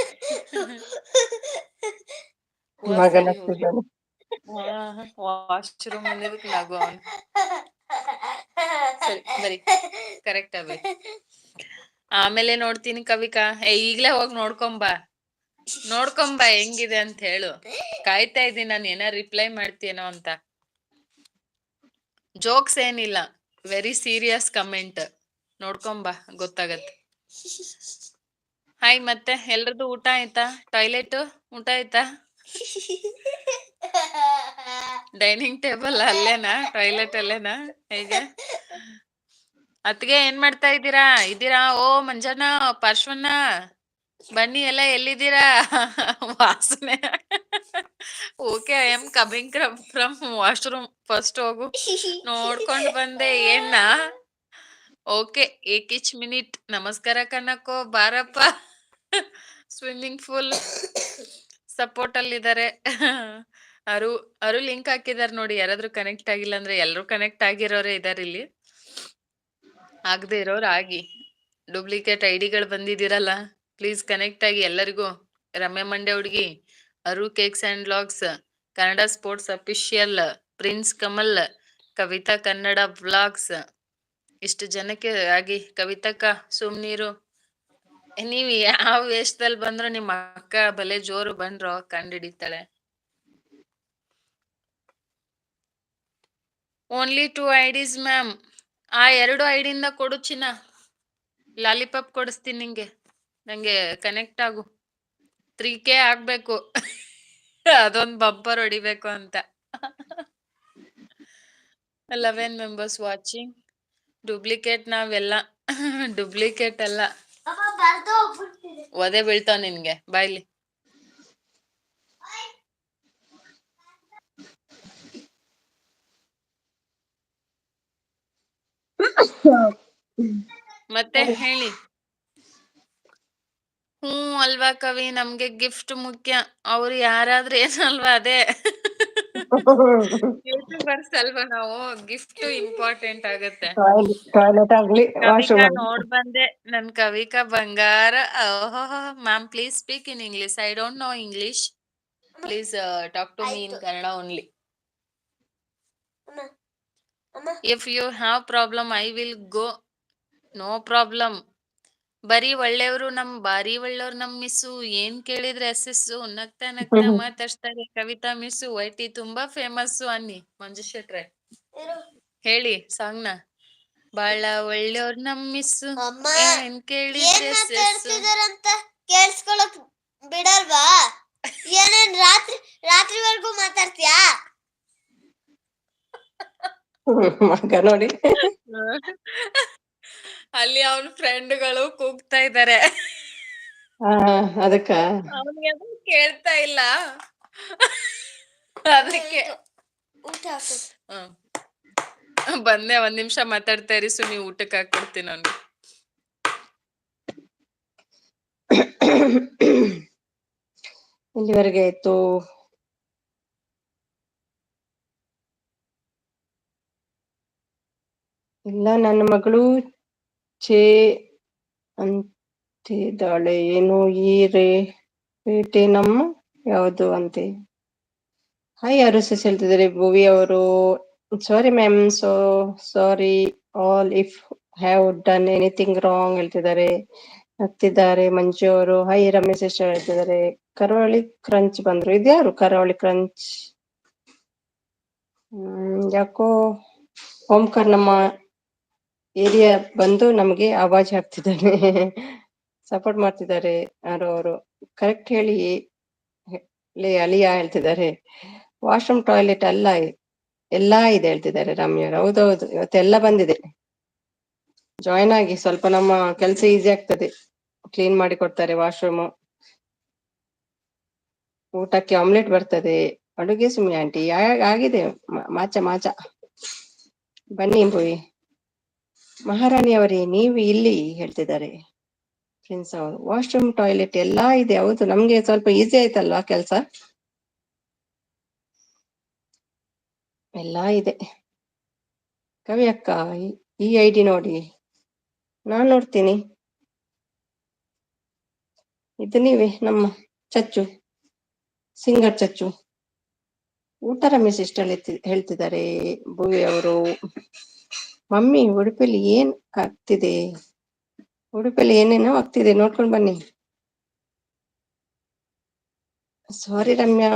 ಮಗನ ಸರಿ ಹೋಗ್ಲಿ. ಆಗ್ತಿದ್ದಾನೆ. ವಾಶ್ರೂಮ್ ಅನ್ನೋದಕ್ಕೆ ನಗು ಅವನು. ಸರಿ ಬರಿ ಕರೆಕ್ಟ್ ಆಗ್ಬೇಕು. ಆಮೇಲೆ ನೋಡ್ತೀನಿ ಕವಿಕಾ. ಈಗ್ಲೇ ಹೋಗಿ ನೋಡ್ಕೊಂಬ ಹೆಂಗಿದೆ ಅಂತ ಹೇಳು. ಕಾಯ್ತಾ ಇದ್ದೀನಿ ನಾನು, ಏನಾರ ರಿಪ್ಲೈ ಮಾಡ್ತೀನೋ ಅಂತ. ಜೋಕ್ಸ್ ಏನಿಲ್ಲ, ವೆರಿ ಸೀರಿಯಸ್ ಕಮೆಂಟ್. ನೋಡ್ಕೊಂಬ, ಗೊತ್ತಾಗತ್ತೆ. ಹಾಯ್. ಮತ್ತೆ ಎಲ್ರದ್ದು ಊಟ ಆಯ್ತಾ? ಟಾಯ್ಲೆಟ್ ಊಟ ಆಯ್ತಾ? ಡೈನಿಂಗ್ ಟೇಬಲ್ ಅಲ್ಲೇನಾ, ಟಾಯ್ಲೆಟ್ ಅಲ್ಲೇನಾ, ಹೇಗೆ? ಅತ್ಗೆ ಏನ್ ಮಾಡ್ತಾ ಇದ್ದೀರಾ? ಓ ಮಂಜಣ್ಣ, ಪಾರ್ಶ್ವಣ್ಣ, ಬನ್ನಿ ಎಲ್ಲ. ಎಲ್ಲಿದ್ದೀರಾ? ವಾಸನೆ. Okay, I am coming from washroom. First ಹೋಗು ನೋಡ್ಕೊಂಡು ಬಂದೆ ಏನ. ಓಕೆ, ಏಕಿಚ್ ಮಿನಿಟ್. ನಮಸ್ಕಾರ ಕನಕೋ, ಬಾರಪ್ಪ. ಸ್ವಿಮ್ಮಿಂಗ್ ಪೂಲ್ ಸಪೋರ್ಟ್ ಅಲ್ಲಿದ್ದಾರೆ. ಅರು ಲಿಂಕ್ ಹಾಕಿದಾರೆ ನೋಡಿ. ಯಾರಾದ್ರೂ ಕನೆಕ್ಟ್ ಆಗಿಲ್ಲ ಅಂದ್ರೆ, ಎಲ್ರು ಕನೆಕ್ಟ್ ಆಗಿರೋರೇ ಇದಾರೆ ಇಲ್ಲಿ. ಆಗದೆ ಇರೋರು ಆಗಿ. ಡೂಪ್ಲಿಕೇಟ್ ಐಡಿಗಳು ಬಂದಿದ್ದೀರಲ್ಲ, ಪ್ಲೀಸ್ ಕನೆಕ್ಟ್ ಆಗಿ ಎಲ್ಲರಿಗೂ. ರಮ್ಯಾ ಮಂಡ್ಯ ಹುಡುಗಿ, ಅರು cakes and vlogs, Kannada sports official, prince Kamal, Kavitha Kannada vlogs. ಇಷ್ಟು ಜನಕ್ಕೆ ಆಗಿ. ಕವಿತಕ್ಕ ಸುಮ್ನೀರು. ನೀವ್ ಯಾವ ವೇಷದಲ್ಲಿ ಬಂದ್ರು ನಿಮ್ಮ ಅಕ್ಕ ಬಲೆ ಜೋರು ಬಂದ್ರು ಕಂಡು ಹಿಡಿತಾಳೆ. Only 2 ಐಡೀಸ್ ma'am. ಆ 2 ಐಡಿಯಿಂದ ಕೊಡು ಚಿನ್ನ. ಲಾಲಿಪಾಪ್ ಕೊಡಿಸ್ತೀನಿ ನಿಂಗೆ. ನಂಗೆ ಕನೆಕ್ಟ್ ಆಗು. 3K ಆಗ್ಬೇಕು. ಅದೊಂದು ಬಂಪರ್ ಹೊಡಿಬೇಕು ಅಂತ. 11 ಮೆಂಬರ್ಸ್ ವಾಚಿಂಗ್. ಡೂಪ್ಲಿಕೇಟ್ ನಾವೆಲ್ಲ. ಡೂಪ್ಲಿಕೇಟ್ ಅಲ್ಲ. ಒದೆ ಬೀಳ್ತಾವ ನಿನ್ಗೆ, ಬಾಯ್ಲಿ. ಮತ್ತೆ ಹೇಳಿ. ಅಲ್ವಾ ಕವಿ, ನಮ್ಗೆ ಗಿಫ್ಟ್ ಮುಖ್ಯ. ಅವ್ರು ಯಾರಾದ್ರೂ ಏನಲ್ವಾ, ಅದೇ ಯೂಟ್ಯೂಬರ್ಸ್ ಅಲ್ವಾ ನಾವು. ಗಿಫ್ಟ್ ಇಂಪಾರ್ಟೆಂಟ್ ಆಗತ್ತೆ. ಟಾಯ್ಲೆಟ್ ಆಗ್ಲಿ, ಕವಿಕಾ ವಾಶ್ರೂಮ್ ಆಗ್ಲಿ. ನೋಡ್ ಬಂದೆ. ನನ್ ಕವಿಕಾ ಬಂಗಾರ. ಓಹೋ ma'am, please speak in English. I don't know English. Please talk to me in Kannada only. If you have problem I will go. No problem. ಬಾರಿ ಒಳ್ಳೆಯವರು ನಮ್ ಮಿಸ್ಸು. ಏನ್ ಕೇಳಿದ್ರೆ ಎಸ್ಸು. ನಗ್ತಾ ನಗ್ತಾ ಮಾತಾಡ್ತಾರೆ ಕವಿತಾ ಮಿಸ್ಸು. ವೈಟಿ ತುಂಬಾ ಫೇಮಸ್ ಅನ್ನಿ. ಮಂಜು ಶೆಟ್ರೆ ಹೇಳಿ ಸಾಂಗ್ನ. ಬಾಳ ಒಳ್ಳೆಯವ್ರ ನಮ್ಮಿಸ್ಸು ಅಮ್ಮ ಏನ್ ಏನ್ ಕೇಳಿದ್ರೆ ಸೆಸ್ಸು. ಮಾತಾಡ್ತಿದಾರಂತ ಕೇಳಿಸ್ಕೊಳಕ್ ಬಿಡಲ್ವಾ? ಏನೇನ್ ರಾತ್ರಿವರೆಗೂ ಮಾತಾಡ್ತೀಯಾ? ಮಗ ನೋಡಿ. ಅಲ್ಲಿ ಅವನ ಫ್ರೆಂಡ್ಗಳು ಕೂಗ್ತಾ ಇದ್ದಾರೆ. ಹಾ ಅದಕ್ಕ ಅವನಿಗೆ ಅದು ಕೇಳ್ತಾ ಇಲ್ಲ, ಅದಕ್ಕೆ. ಊಟ ಹಾಕು. ಬಂದೆ, ಒಂದ್ ನಿಮಿಷ ಮಾತಾಡ್ತಾ ಇರಿ ಸುಮ್ಮನೆ, ಊಟಕ್ಕೆ ಹಾಕ್ಬಿಡ್ತೀನಿ ಅವ್ನಿಗೆ. ಇಲ್ಲಿವರೆಗೆ ಆಯ್ತು. ಇಲ್ಲ, ನನ್ನ ಮಗಳು ಚೇ ಅಂತಿದ್ದಾಳೆ. ಏನು ಈ ರೇಟೆ ನಮ್ಮ ಯಾವುದು ಅಂತೆ. ಹಾಯ್, ಯಾರು ಸಸ್ ಹೇಳ್ತಿದ್ದಾರೆ ಭುವಿ ಅವರು. Sorry ma'am, sorry all if have done anything wrong ಹೇಳ್ತಿದ್ದಾರೆ. ಹತ್ತಿದ್ದಾರೆ ಮಂಜು ಅವರು. ಹಾಯ್ ರಮೇಶ್ ಸಿಸ್ಟರ್ ಹೇಳ್ತಿದ್ದಾರೆ. ಕರಾವಳಿ ಕ್ರಂಚ್ ಬಂದ್ರು. ಇದ್ಯಾರು ಕರಾವಳಿ ಕ್ರಂಚ್? ಯಾಕೋ ಓಂಕಾರ್ ನಮ್ಮ ಏರಿಯಾ ಬಂದು ನಮಗೆ ಆವಾಜ್ ಹಾಕ್ತಿದ್ದಾನೆ. ಸಪೋರ್ಟ್ ಮಾಡ್ತಿದ್ದಾರೆ ಯಾರೋ ಅವರು. ಕರೆಕ್ಟ್ ಹೇಳಿ ಅಲಿಯಾ ಹೇಳ್ತಿದ್ದಾರೆ. ವಾಶ್ರೂಮ್ ಟಾಯ್ಲೆಟ್ ಅಲ್ಲ, ಎಲ್ಲಾ ಇದೆ ಹೇಳ್ತಿದ್ದಾರೆ ರಮ್ಯರು. ಹೌದೌದು, ಇವತ್ತೆಲ್ಲ ಬಂದಿದೆ. ಜಾಯ್ನ್ ಆಗಿ, ಸ್ವಲ್ಪ ನಮ್ಮ ಕೆಲಸ ಈಸಿ ಆಗ್ತದೆ. ಕ್ಲೀನ್ ಮಾಡಿ ಕೊಡ್ತಾರೆ ವಾಶ್ರೂಮ್. ಊಟಕ್ಕೆ ಆಮ್ಲೆಟ್ ಬರ್ತದೆ. ಅಡುಗೆ ಸುಮ್ಮನೆ ಆಂಟಿ ಆಗಿದೆ. March March. ಬನ್ನಿ ಭುವಿ. ಮಹಾರಾಣಿ ಅವರೇ, ನೀವು ಇಲ್ಲಿ ಹೇಳ್ತಿದ್ದಾರೆ ಫ್ರೆಂಡ್ಸ್ ಅವರು. ವಾಶ್ರೂಮ್ ಟಾಯ್ಲೆಟ್ ಎಲ್ಲಾ ಇದೆ. ಹೌದು, ನಮ್ಗೆ ಸ್ವಲ್ಪ ಈಸಿ ಆಯ್ತಲ್ವಾ ಕೆಲ್ಸ. ಎಲ್ಲಾ ಇದೆ. ಕವಿ ಅಕ್ಕ, ಈ ಐಡಿ ನೋಡಿ. ನಾನ್ ನೋಡ್ತೀನಿ. ಇದು ನೀವೇ ನಮ್ಮ ಚಚ್ಚು, ಸಿಂಗರ್ ಚಚ್ಚು. ಊಟ ರಮೇಶ್ ಇಷ್ಟ ಹೇಳ್ತಿದ್ದಾರೆ ಭುವಿ ಅವರು. ಮಮ್ಮಿ, ಉಡುಪಿಯಲ್ಲಿ ಏನ್ ಆಗ್ತಿದೆ? ಉಡುಪಿಯಲ್ಲಿ ಏನೇನೋ ಆಗ್ತಿದೆ, ನೋಡ್ಕೊಂಡು ಬನ್ನಿ. ಸಾರಿ Ramya,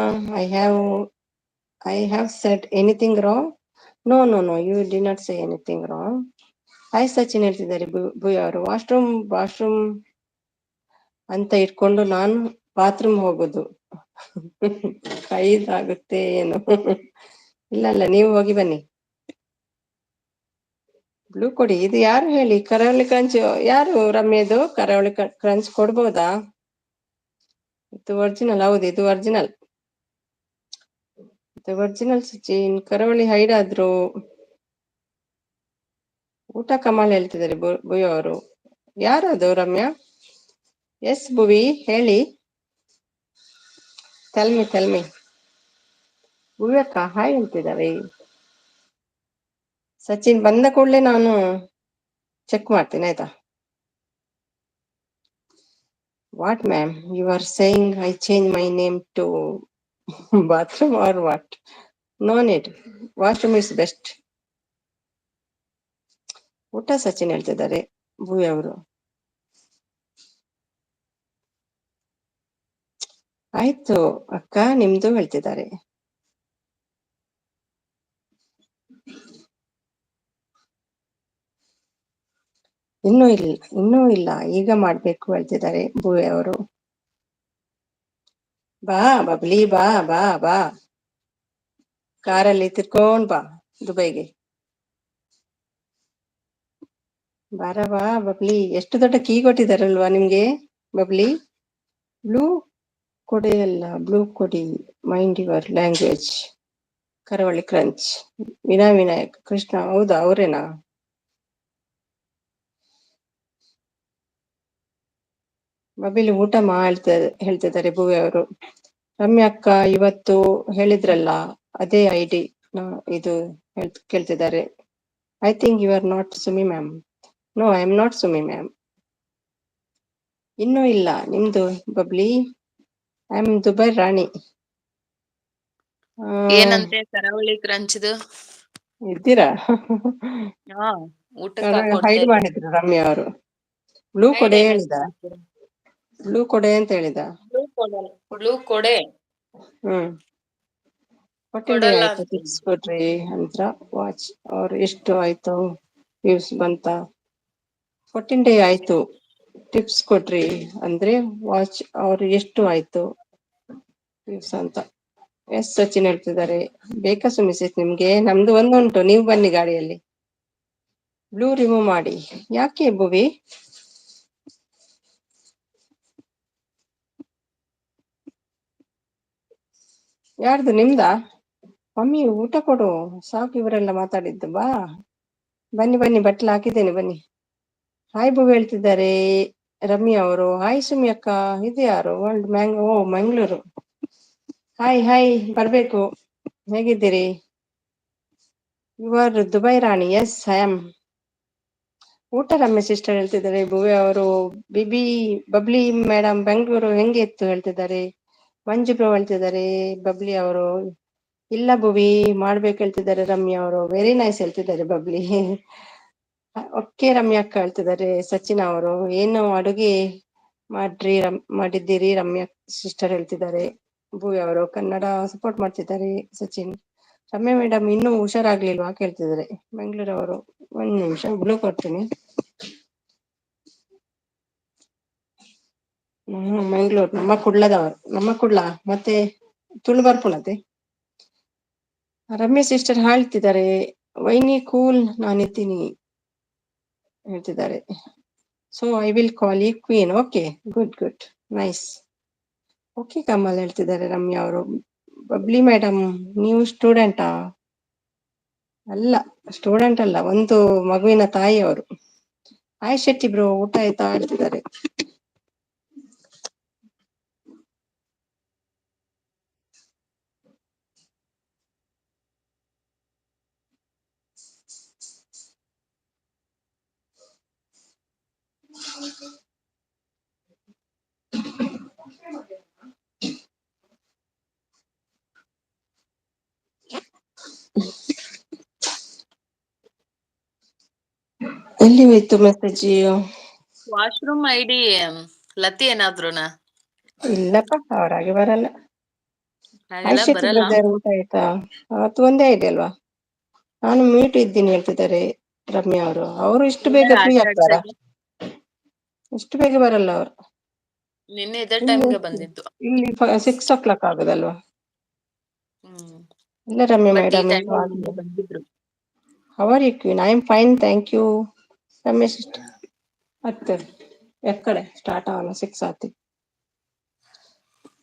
I have said anything wrong? No, you did not say anything wrong. Hi Sachin ಹೇಳ್ತಿದ್ದಾರೆ ಭುವಿ ಅವರು. ವಾಶ್ರೂಮ್ ಅಂತ ಇಟ್ಕೊಂಡು ನಾನು ಬಾತ್ರೂಮ್ ಹೋಗುದು ಕೈದಾಗುತ್ತೆ ಏನು? ಇಲ್ಲ, ನೀವು ಹೋಗಿ ಬನ್ನಿ. ಬ್ಲೂ ಕೊಡಿ. ಇದು ಯಾರು ಹೇಳಿ? ಕರಾವಳಿ ಕ್ರಂಚ್ ಯಾರು ರಮ್ಯದು? ಕರಾವಳಿ ಕ್ರಂಚ್ ಕೊಡ್ಬೋದಾ? ಇದು ಒರಿಜಿನಲ್. ಹೌದು, ಇದು ಒರಿಜಿನಲ್. ಸಚಿನ್. ಕರಾವಳಿ ಹೈಡ್ ಆದ್ರು. ಊಟ ಕಮಾಲ್ ಹೇಳ್ತಿದ್ದಾರೆ ಭುವಿ ಅವರು. ಯಾರದು ರಮ್ಯಾ? ಎಸ್ ಭುವಿ, ಹೇಳಿ. ತೆಲ್ಮಿ ಭುವಿ ಅಕ್ಕ ಹಾಯ್ ಹೇಳ್ತಿದ್ದಾರೆ. ಸಚಿನ್ ಬಂದ ಕೂಡಲೇ ನಾನು ಚೆಕ್ ಮಾಡ್ತೀನಿ, ಆಯ್ತಾ? What ma'am, you are saying I change my name to bathroom or what? No need, washroom is best. ಊಟ ಸಚಿನ್ ಹೇಳ್ತಿದ್ದಾರೆ ಭುವಿ ಅವರು. ಆಯ್ತು ಅಕ್ಕ, ನಿಮ್ದು ಹೇಳ್ತಿದ್ದಾರೆ. ಇನ್ನೂ ಇಲ್ಲ, ಈಗ ಮಾಡ್ಬೇಕು ಹೇಳ್ತಿದ್ದಾರೆ ಭುವಿ ಅವರು. ಬಾ ಬಬ್ಲಿ, ಬಾ ಬಾ ಬಾ, ಕಾರಲ್ಲಿ ತಿರ್ಕೊಂಡ್ ಬಾ ದುಬೈಗೆ. ಬಾ ಬಬ್ಲಿ. ಎಷ್ಟು ದೊಡ್ಡ ಕೀ ಕೊಟ್ಟಿದಾರಲ್ವಾ ನಿಮ್ಗೆ ಬಬ್ಲಿ. ಬ್ಲೂ ಬ್ಲೂ ಕೊಡಿ, ಮೈಂಡ್ ಯುವರ್ ಲ್ಯಾಂಗ್ವೇಜ್. ಕರಾವಳಿ ಕ್ರಂಚ್. ವಿನಾಯಕ್ ಕೃಷ್ಣ, ಹೌದಾ ಅವರೇನಾ? ಬಬಿಲಿ ಊಟ ಹೇಳ್ತಿದ್ದಾರೆ ಭುವಿ ಅವರು. ರಮ್ಯಾ ಅಕ್ಕ ಇವತ್ತು ಹೇಳಿದ್ರಲ್ಲ, ಅದೇ ಐಡಿ ಇದು ಕೇಳ್ತಿದ್ದಾರೆ. I think you are not Sumi ma'am. No, I am not Sumi ma'am. ಇನ್ನೂ ಇಲ್ಲ, ನಿಮ್ದು ಬಬ್ಲಿ. ಐ ಆಮ್ ದುಬೈ ರಾಣಿ. ಏನಂತೆ ಕರಾವಳಿ ಕ್ರಂಚ್ದು? ಇದ್ದೀರಾ? ಊಟಕ್ಕೆ ಹಾಕೊಡ್ತಾ ಹೈಡ್ ಇದ್ದೀನಿ. ಮಾಡಿದ್ರು ರಮ್ಯಾ ಅವರು. ಬ್ಲೂ ಹೈಡ್ ಕೊಡೆ ಏನಂತ ಹೇಳಿದ. ಮಾಡ್ತೀರಾ? ಬ್ಲೂ ಕೊಡೆ ಅಂತ ಹೇಳಿದ. ಬ್ಲೂ ಕೊಡೆ ಕೊಟ್ಟಿಲ್ರಿ. ಕೊಡಲ್ಲ ಆಯ್ತು, ಅಂತೀನಿ. ಟಿಪ್ಸ್ ಕೊಡ್ರಿ ಅಂತ. ವಾಚ್ ಅವ್ರು ಎಷ್ಟು ಆಯ್ತು? ವ್ಯೂಸ್ ಬಂತ? 14 ಡೇ ಆಯ್ತು. ಟಿಪ್ಸ್ ಕೊಟ್ರಿ ಅಂದ್ರೆ ವಾಚ್ ಅವ್ರು ಎಷ್ಟು ಆಯ್ತು ವ್ಯೂಸ್ ಅಂತ. ಎಸ್ ಸಚಿನ್ ಹೇಳ್ತಿದ್ದಾರೆ. ಬೇಕಾ ಸುಮಿಸಿಸ್ ನಿಮ್ಗೆ? ನಮ್ದು ಒಂದುಂಟು, ನೀವು ಬನ್ನಿ ಗಾಡಿಯಲ್ಲಿ. ಬ್ಲೂ ರಿಮೂವ್ ಮಾಡಿ. ಯಾಕೆ ಭುವಿ? ಯಾರ್ದು ನಿಮ್ದಾ? ಮಮ್ಮಿ ಊಟ ಕೊಡು, ಸಾಕು ಇವರೆಲ್ಲ ಮಾತಾಡಿದ್ದು. ಬಾ ಬನ್ನಿ ಬನ್ನಿ, ಬಟ್ಲು ಹಾಕಿದ್ದೇನೆ ಬನ್ನಿ. ಹಾಯ್ ಭುವಿ ಹೇಳ್ತಿದ್ದಾರೆ ರಮ್ಯಾ ಅವರು. ಹಾಯ್ ಸುಮಿ ಅಕ್ಕ. ಇದು ಯಾರು? ವರ್ಲ್ಡ್ ಮಂಗಳೂರು. ಹಾಯ್ ಹಾಯ್, ಬರ್ಬೇಕು. ಹೇಗಿದ್ದೀರಿ? ಇವರು ದುಬೈ ರಾಣಿ. Yes I am. ಊಟ ರಮ್ಯ ಸಿಸ್ಟರ್ ಹೇಳ್ತಿದ್ದಾರೆ. ಭುವಿ ಅವರು ಬಬ್ಲಿ ಮೇಡಮ್ ಬೆಂಗಳೂರು ಹೆಂಗೆ ಇತ್ತು ಹೇಳ್ತಿದ್ದಾರೆ. ಮಂಜು ಬ್ರೋ ಹೇಳ್ತಿದ್ದಾರೆ. ಬಬ್ಲಿ ಅವರು ಇಲ್ಲ ಭುವಿ ಮಾಡ್ಬೇಕು ಹೇಳ್ತಿದ್ದಾರೆ. ರಮ್ಯಾ ಅವರು ವೆರಿ ನೈಸ್ ಹೇಳ್ತಿದ್ದಾರೆ ಬಬ್ಲಿ. ಓಕೆ ರಮ್ಯಾ ಅಕ್ಕ ಹೇಳ್ತಿದ್ದಾರೆ. ಸಚಿನ್ ಅವರು ಏನು ಅಡುಗೆ ಮಾಡಿದ್ದೀರಿ ರಮ್ಯಾ ಸಿಸ್ಟರ್ ಹೇಳ್ತಿದ್ದಾರೆ. ಭುವಿ ಅವರು ಕನ್ನಡ ಸಪೋರ್ಟ್ ಮಾಡ್ತಿದ್ದಾರೆ. ಸಚಿನ್. ರಮ್ಯಾ ಮೇಡಮ್ ಇನ್ನೂ ಹುಷಾರಾಗ್ಲಿಲ್ವಾ ಕೇಳ್ತಿದ್ದಾರೆ ಬೆಂಗಳೂರವರು. ಒಂದ್ ನಿಮಿಷ ಬ್ಲೂ ಕೊಡ್ತೀನಿ. ಮಂಗಳೂರು ನಮ್ಮ ಕುಡ್ಲದವರು. ನಮ್ಮ ಕುಡ್ಲ ಮತ್ತೆ ತುಳು ಬರ್ಪುಣತೆ. ರಮ್ಯಾ ಸಿಸ್ಟರ್ ಹೇಳ್ತಿದ್ದಾರೆ ವೈನಿ ಕೂಲ್ ನಾನಿದ್ದೀನಿ ಹೇಳ್ತಿದ್ದಾರೆ. So I will call you queen. Okay good good nice. Okay Kamal ಹೇಳ್ತಿದ್ದಾರೆ ರಮ್ಯಾ ಅವರು. ಬಬ್ಲಿ ಮೇಡಮ್ ನೀವು ಸ್ಟೂಡೆಂಟಾ? ಅಲ್ಲ, ಸ್ಟೂಡೆಂಟ್ ಅಲ್ಲ, ಒಂದು ಮಗುವಿನ ತಾಯಿ ಅವರು. ಹಾಯ್ ಶೆಟ್ಟಿ ಬ್ರೋ, ಊಟ ಆಯ್ತಾ ಹೇಳ್ತಿದ್ದಾರೆ. ಎಲ್ಲಿ ಹೋಯ್ತು ಮೆಸೇಜ್? ವಾಶ್ರೂಮ್ ಐಡಿ ಲತಿ ಏನಾದ್ರುನಾ? ಇಲ್ಲಪ್ಪ, ಅವರಾಗೆ ಬರಲ್ಲ. ಹಾಗೆಲ್ಲ ಐಶೆಟ್ಟಿ ಬರಲ್ಲ. ಬ್ರದರ್ ಊಟ ಆಯ್ತಾ? ಅವತ್ತು ಒಂದೇ ಐಡಿ ಅಲ್ವಾ? ನಾನು ಮ್ಯೂಟ್ ಇದ್ದೀನಿ ಹೇಳ್ತಿದ್ದಾರೆ ರಮ್ಯಾ ಅವರು. ಅವರು ಇಷ್ಟು ಬೇಗ ಫ್ರೀ ಆಟ ಆಗ್ತಾರ? ಆಡ್ತಾ ಇದ್ದೆ. ಇಷ್ಟು ಬೇಗ ಬರಲ್ಲ ಅವರು. ನಿನ್ನೆ ಇದೇ ಇಲ್ಲಿ ಟೈಮ್ಗೆ ಬಂದಿತ್ತು. ಇಲ್ಲಿ 6 o'clock ಆಗುದಲ್ವಾ? ಹ್ಮ್ ಇಲ್ಲ ರಮ್ಯಾ ಬಟ್ ಈ ಮೇಡಮ್ ಟೈಮ್ ನಿನ್ನೆ ಬಂದಿದ್ರು. How are you queen? I am fine thank you. Ramya sister ಮತ್ತೆ ಎಕ್ಕಡೆ ಸ್ಟಾರ್ಟ್ ಆಗೋಣ 6 ಆತಿ.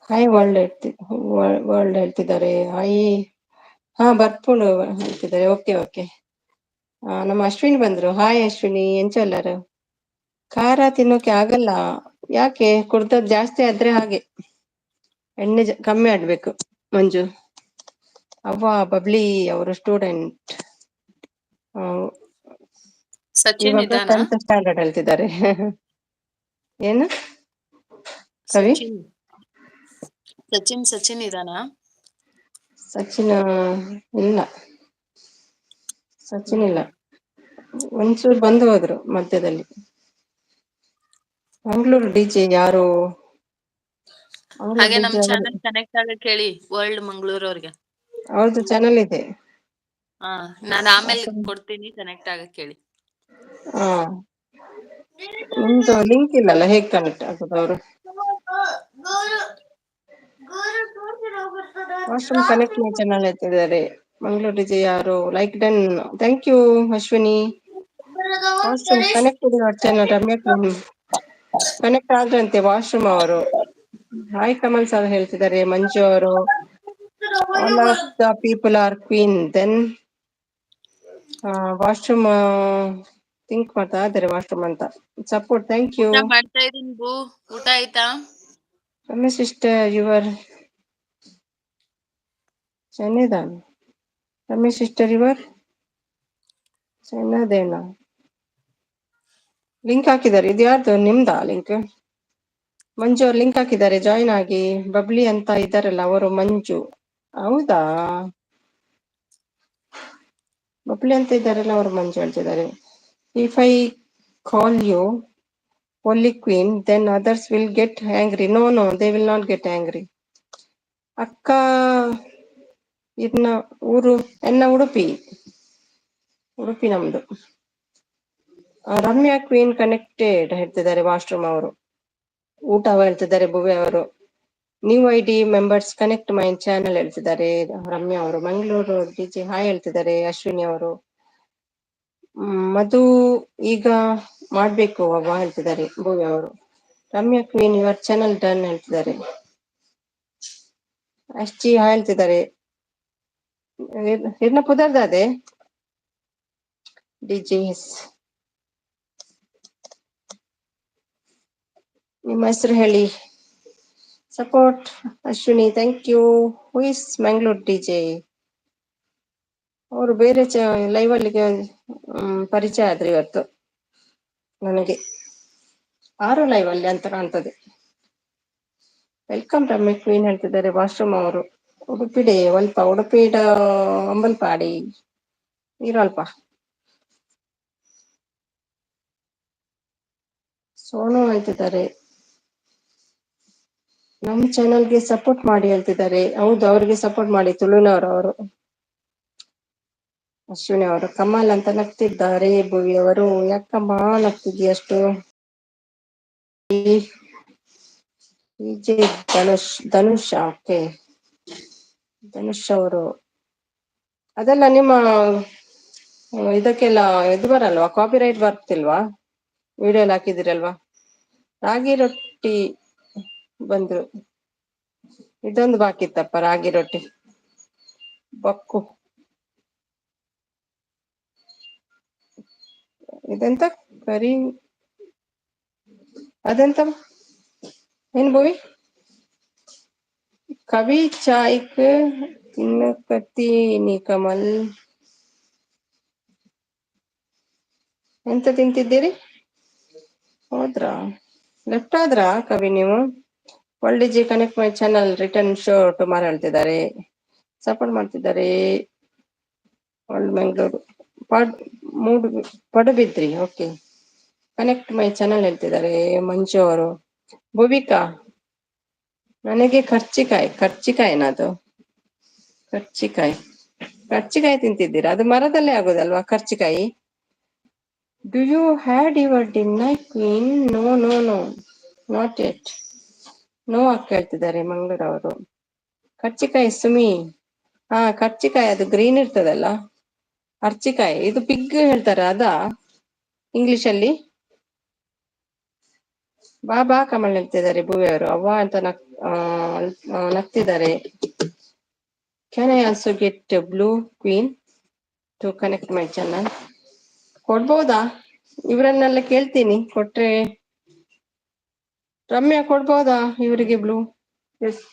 ಹಾಯ್ ವರ್ಲ್ಡ್ ಹೇಳ್ತಿದ್ದಾರೆ. ಹಾಯ್. ಹಾ ಬರ್ಪುಣು ಹೇಳ್ತಿದ್ದಾರೆ. Okay okay. ನಮ್ಮ ಅಶ್ವಿನಿ ಬಂದ್ರು. ಹಾಯ್ ಅಶ್ವಿನಿ ಎಂಚಲ್ಲರು. ಖಾರ ತಿನ್ನೋಕೆ ಆಗಲ್ಲ. ಯಾಕೆ? ಕುಡ್ದದ್ ಜಾಸ್ತಿ ಆದ್ರೆ ಹಾಗೆ. ಎಣ್ಣೆ ಕಮ್ಮಿ ಆಡ್ಬೇಕು ಮಂಜು. ಅವ್ವ ಬಬ್ಲಿ ಅವರು ಸ್ಟೂಡೆಂಟ್. ಸಚಿನ್ ಇವಾಗ ಇದಾನ? 10th ಸ್ಟ್ಯಾಂಡರ್ಡ್ ಹೇಳ್ತಿದ್ದಾರೆ. ಏನು ಕವಿ? ಸಚಿನ್ ಇದಾನ? ಸಚಿನ್ ಇಲ್ಲ, ಸಚಿನ್ ಇಲ್ಲ. ಒಂಚೂರು ಬಂದು ಹೋದ್ರು ಮಧ್ಯದಲ್ಲಿ. ಮಂಗಳೂರು ಡಿಜೆ ಯಾರು? ಮಂಗಳೂರು ಹಾಗೆ ನಮ್ ಡಿಜೆ ಅವರು. ಚಾನೆಲ್ ಕನೆಕ್ಟ್ ಆಗಕ್ ಹೇಳಿ ವರ್ಲ್ಡ್ ಮಂಗಳೂರು ಅವ್ರಿಗೆ. ಅವ್ರದ್ದು ಚಾನಲ್ ಇದೆ. ಹಾ, ನಾನು ಆಮೇಲೆ ಕೊಡ್ತೀನಿ, ಕನೆಕ್ಟ್ ಆಗಕ್ ಹೇಳಿ. ಹಾ, ನಿಮ್ದು ಲಿಂಕ್ ಇಲ್ಲಲ್ಲ, ಹೇಗ್ ಕನೆಕ್ಟ್ ಆಗುದು ಅವರು? ವಾಶ್ರೂಮ್ ಕನೆಕ್ಟ್ ಮೈ ಚಾನಲ್ ಹೇಳ್ತಿದ್ದಾರೆ. ಮಂಗಳೂರು ಡಿಜೆ ಯಾರು? Like done. Thank you Ashwini. Washroom connect channel. Ramya connect ಆದ್ರಂತೆ ವಾಶ್ರೂಮ್ ಅವರು. ಹಾಯ್ ಕಮಲ್ ಸರ್ ಹೇಳ್ತಿದ್ದಾರೆ. ಮಂಜು ಅವರು all of the people are queen then washroom think ಮಾಡ್ತಾ ಇದ್ದಾರೆ ವಾಶ್ರೂಮ್ ಅಂತ. Support thank you. ಊಟ ಮಾಡ್ತಾ ಇದೀನಿ ಬೂ. ಊಟ ಆಯ್ತಾ? ರಮ್ಯಾ ಸಿಸ್ಟರ್ ಯುವರ್ ಚೆನ್ನೈದಾನ್. ರಮ್ಯಾ ಸಿಸ್ಟರ್ ಯುವರ್ ಚೆನ್ನದೇನಾ ಲಿಂಕ್ ಹಾಕಿದ್ದಾರೆ. ಇದು ಯಾರ್ದು? ನಿಮ್ದಾ ಲಿಂಕ್? ಮಂಜು ಅವ್ರು ಲಿಂಕ್ ಹಾಕಿದ್ದಾರೆ, ಜಾಯಿನ್ ಆಗಿ. ಬಬ್ಲಿ ಅಂತ ಇದ್ದಾರಲ್ಲ ಅವರು ಮಂಜು. ಹೌದಾ? ಬಬ್ಲಿ ಅಂತ ಇದ್ದಾರಲ್ಲ ಅವರು ಮಂಜು ಹೇಳ್ತಿದ್ದಾರೆ. If I call you only queen then others will get angry. No, they will not get angry. ಅಕ್ಕ ಇನ್ನ ಊರು ಎನ್ನ ಉಡುಪಿ ನಮ್ದು. ರಮ್ಯಾ ಕ್ವೀನ್ ಕನೆಕ್ಟೆಡ್ ಹೇಳ್ತಿದ್ದಾರೆ ವಾಶ್ರೂಮ್ ಅವರು. ಊಟವ ಹೇಳ್ತಿದ್ದಾರೆ ಭುವಿ ಅವರು. New ID members connect my channel ಹೇಳ್ತಿದ್ದಾರೆ ರಮ್ಯಾ ಅವರು. ಮಂಗಳೂರು DJ ಹಾಯ್ ಹೇಳ್ತಿದ್ದಾರೆ ಅಶ್ವಿನಿ ಅವರು. ಮಧು ಈಗ ಮಾಡ್ಬೇಕು ಅವ್ವ ಹೇಳ್ತಿದ್ದಾರೆ ಭುವಿ ಅವರು. Ramya queen your channel done ಹೇಳ್ತಿದ್ದಾರೆ. ಅಷ್ಟಿ ಹಾಯ್ ಹೇಳ್ತಿದ್ದಾರೆ. ಹಿರ್ನ ಪುದರ್ದಾದೆ DJs ನಿಮ್ಮ ಹೆಸರು ಹೇಳಿ. Support Ashwini thank you. Who is Mangalore DJ? ಅವರು ಬೇರೆ ಲೈವ್ ಅಲ್ಲಿಗೆ ಪರಿಚಯ ಆದ್ರೆ ಇವತ್ತು ನನಗೆ. 6 ಲೈವ್ ಅಲ್ಲಿ ಅಂತ ಕಾಣ್ತದೆ. ವೆಲ್ಕಮ್ ರಮ್ಯ ಕ್ವೀನ್ ಹೇಳ್ತಿದ್ದಾರೆ ವಾಶ್ರೂಮ್ ಅವರು. ಉಡುಪಿಡೆ ಒಲ್ಪ ಉಡುಪಿಡ ಅಂಬಲ್ಪಾಡಿ ಇರಲ್ಪ. ಸೋನು ಹೇಳ್ತಿದ್ದಾರೆ ನಮ್ಮ ಚಾನಲ್ಗೆ ಸಪೋರ್ಟ್ ಮಾಡಿ ಹೇಳ್ತಿದ್ದಾರೆ. ಹೌದು ಅವ್ರಿಗೆ ಸಪೋರ್ಟ್ ಮಾಡಿ ತುಳುನವರು. ಅಶ್ವಿನಿ ಅವರು ಕಮಲ್ ಅಂತ ನಗ್ತಿದ್ದಾರೆ. ಭುವಿ ಅವರು ಯಾಕಮ್ಮ ನಗ್ತಿದ್ದಿ ಅಷ್ಟು? DJ ಧನುಷ್ ಓಕೆ ಧನುಷ್ ಅವರು. ಅದೆಲ್ಲ ನಿಮ್ಮ ಇದಕ್ಕೆಲ್ಲ ಇದು ಬರಲ್ವಾ? ಕಾಪಿರೈಟ್ ಬರ್ತಿಲ್ವಾ? ವಿಡಿಯೋ ಎಲ್ಲ ಹಾಕಿದಿರಲ್ವಾ? ರಾಗಿ ರೊಟ್ಟಿ ಬಂದ್ರು. ಇದೊಂದು ಬಾಕಿ ಇತ್ತಪ್ಪ, ರಾಗಿ ರೊಟ್ಟಿ ಬಕ್ಕು. ಇದೆಂತ ಕರಿ? ಅದೆಂತ ಏನ್ ಭುವಿ? ಕವಿ ಚಾಯ್ಕ್ ತಿನ್ನಕತ್ತೀನಿ ಕಮಲ್. ಎಂತ ತಿಂತಿದ್ದೀರಿ? ಹೋದ್ರಾ ಲೆಫ್ಟ್ ಆದ್ರಾ ಕವಿ ನೀವು? World DJ connect my channel return show tomorrow ಹೇಳ್ತಿದ್ದಾರೆ. ಸಪೋರ್ಟ್ ಮಾಡ್ತಿದ್ದಾರೆ. World Mangaluru Padubidri okay connect my channel ಹೇಳ್ತಿದ್ದಾರೆ ಮಂಜು ಅವರು. ಭುವಿಕಾ ನನಗೆ ಕರ್ಚಿಕಾಯಿನದು ಕರ್ಚಿಕಾಯಿ ತಿಂತಿದ್ದೀರಾ? ಅದು ಮರದಲ್ಲೇ ಆಗೋದಲ್ವಾ ಕರ್ಚಿಕಾಯಿ? Do you had your dinner queen? No no no not yet. No ಅಕ್ಕ ಹೇಳ್ತಿದ್ದಾರೆ ಮಂಗಳೂರವರು. ಕರ್ಚಿಕಾಯಿ ಸುಮಿ. ಕರ್ಚಿಕಾಯಿ ಅದು ಗ್ರೀನ್ ಇರ್ತದಲ್ಲ ಅರ್ಚಿಕಾಯಿ. ಇದು ಪಿಗ್ ಹೇಳ್ತಾರೆ ಅದಾ ಇಂಗ್ಲಿಷ್ ಅಲ್ಲಿ? ಬಾ ಕಮಲ್ ಹೇಳ್ತಿದ್ದಾರೆ ಭುವಿ ಅವರು. ಅವ್ವ ಅಂತ ನಗ್ತಿದ್ದಾರೆ. Can I also get blue queen to connect my channel? ಕೊಡ್ಬೋದಾ? ಇವರನ್ನೆಲ್ಲ ಕೇಳ್ತೀನಿ, ಕೊಟ್ರೆ. ರಮ್ಯಾ ಕೊಡ್ಬೋದಾ ಇವರಿಗೆ ಬ್ಲೂ? ಎಸ್.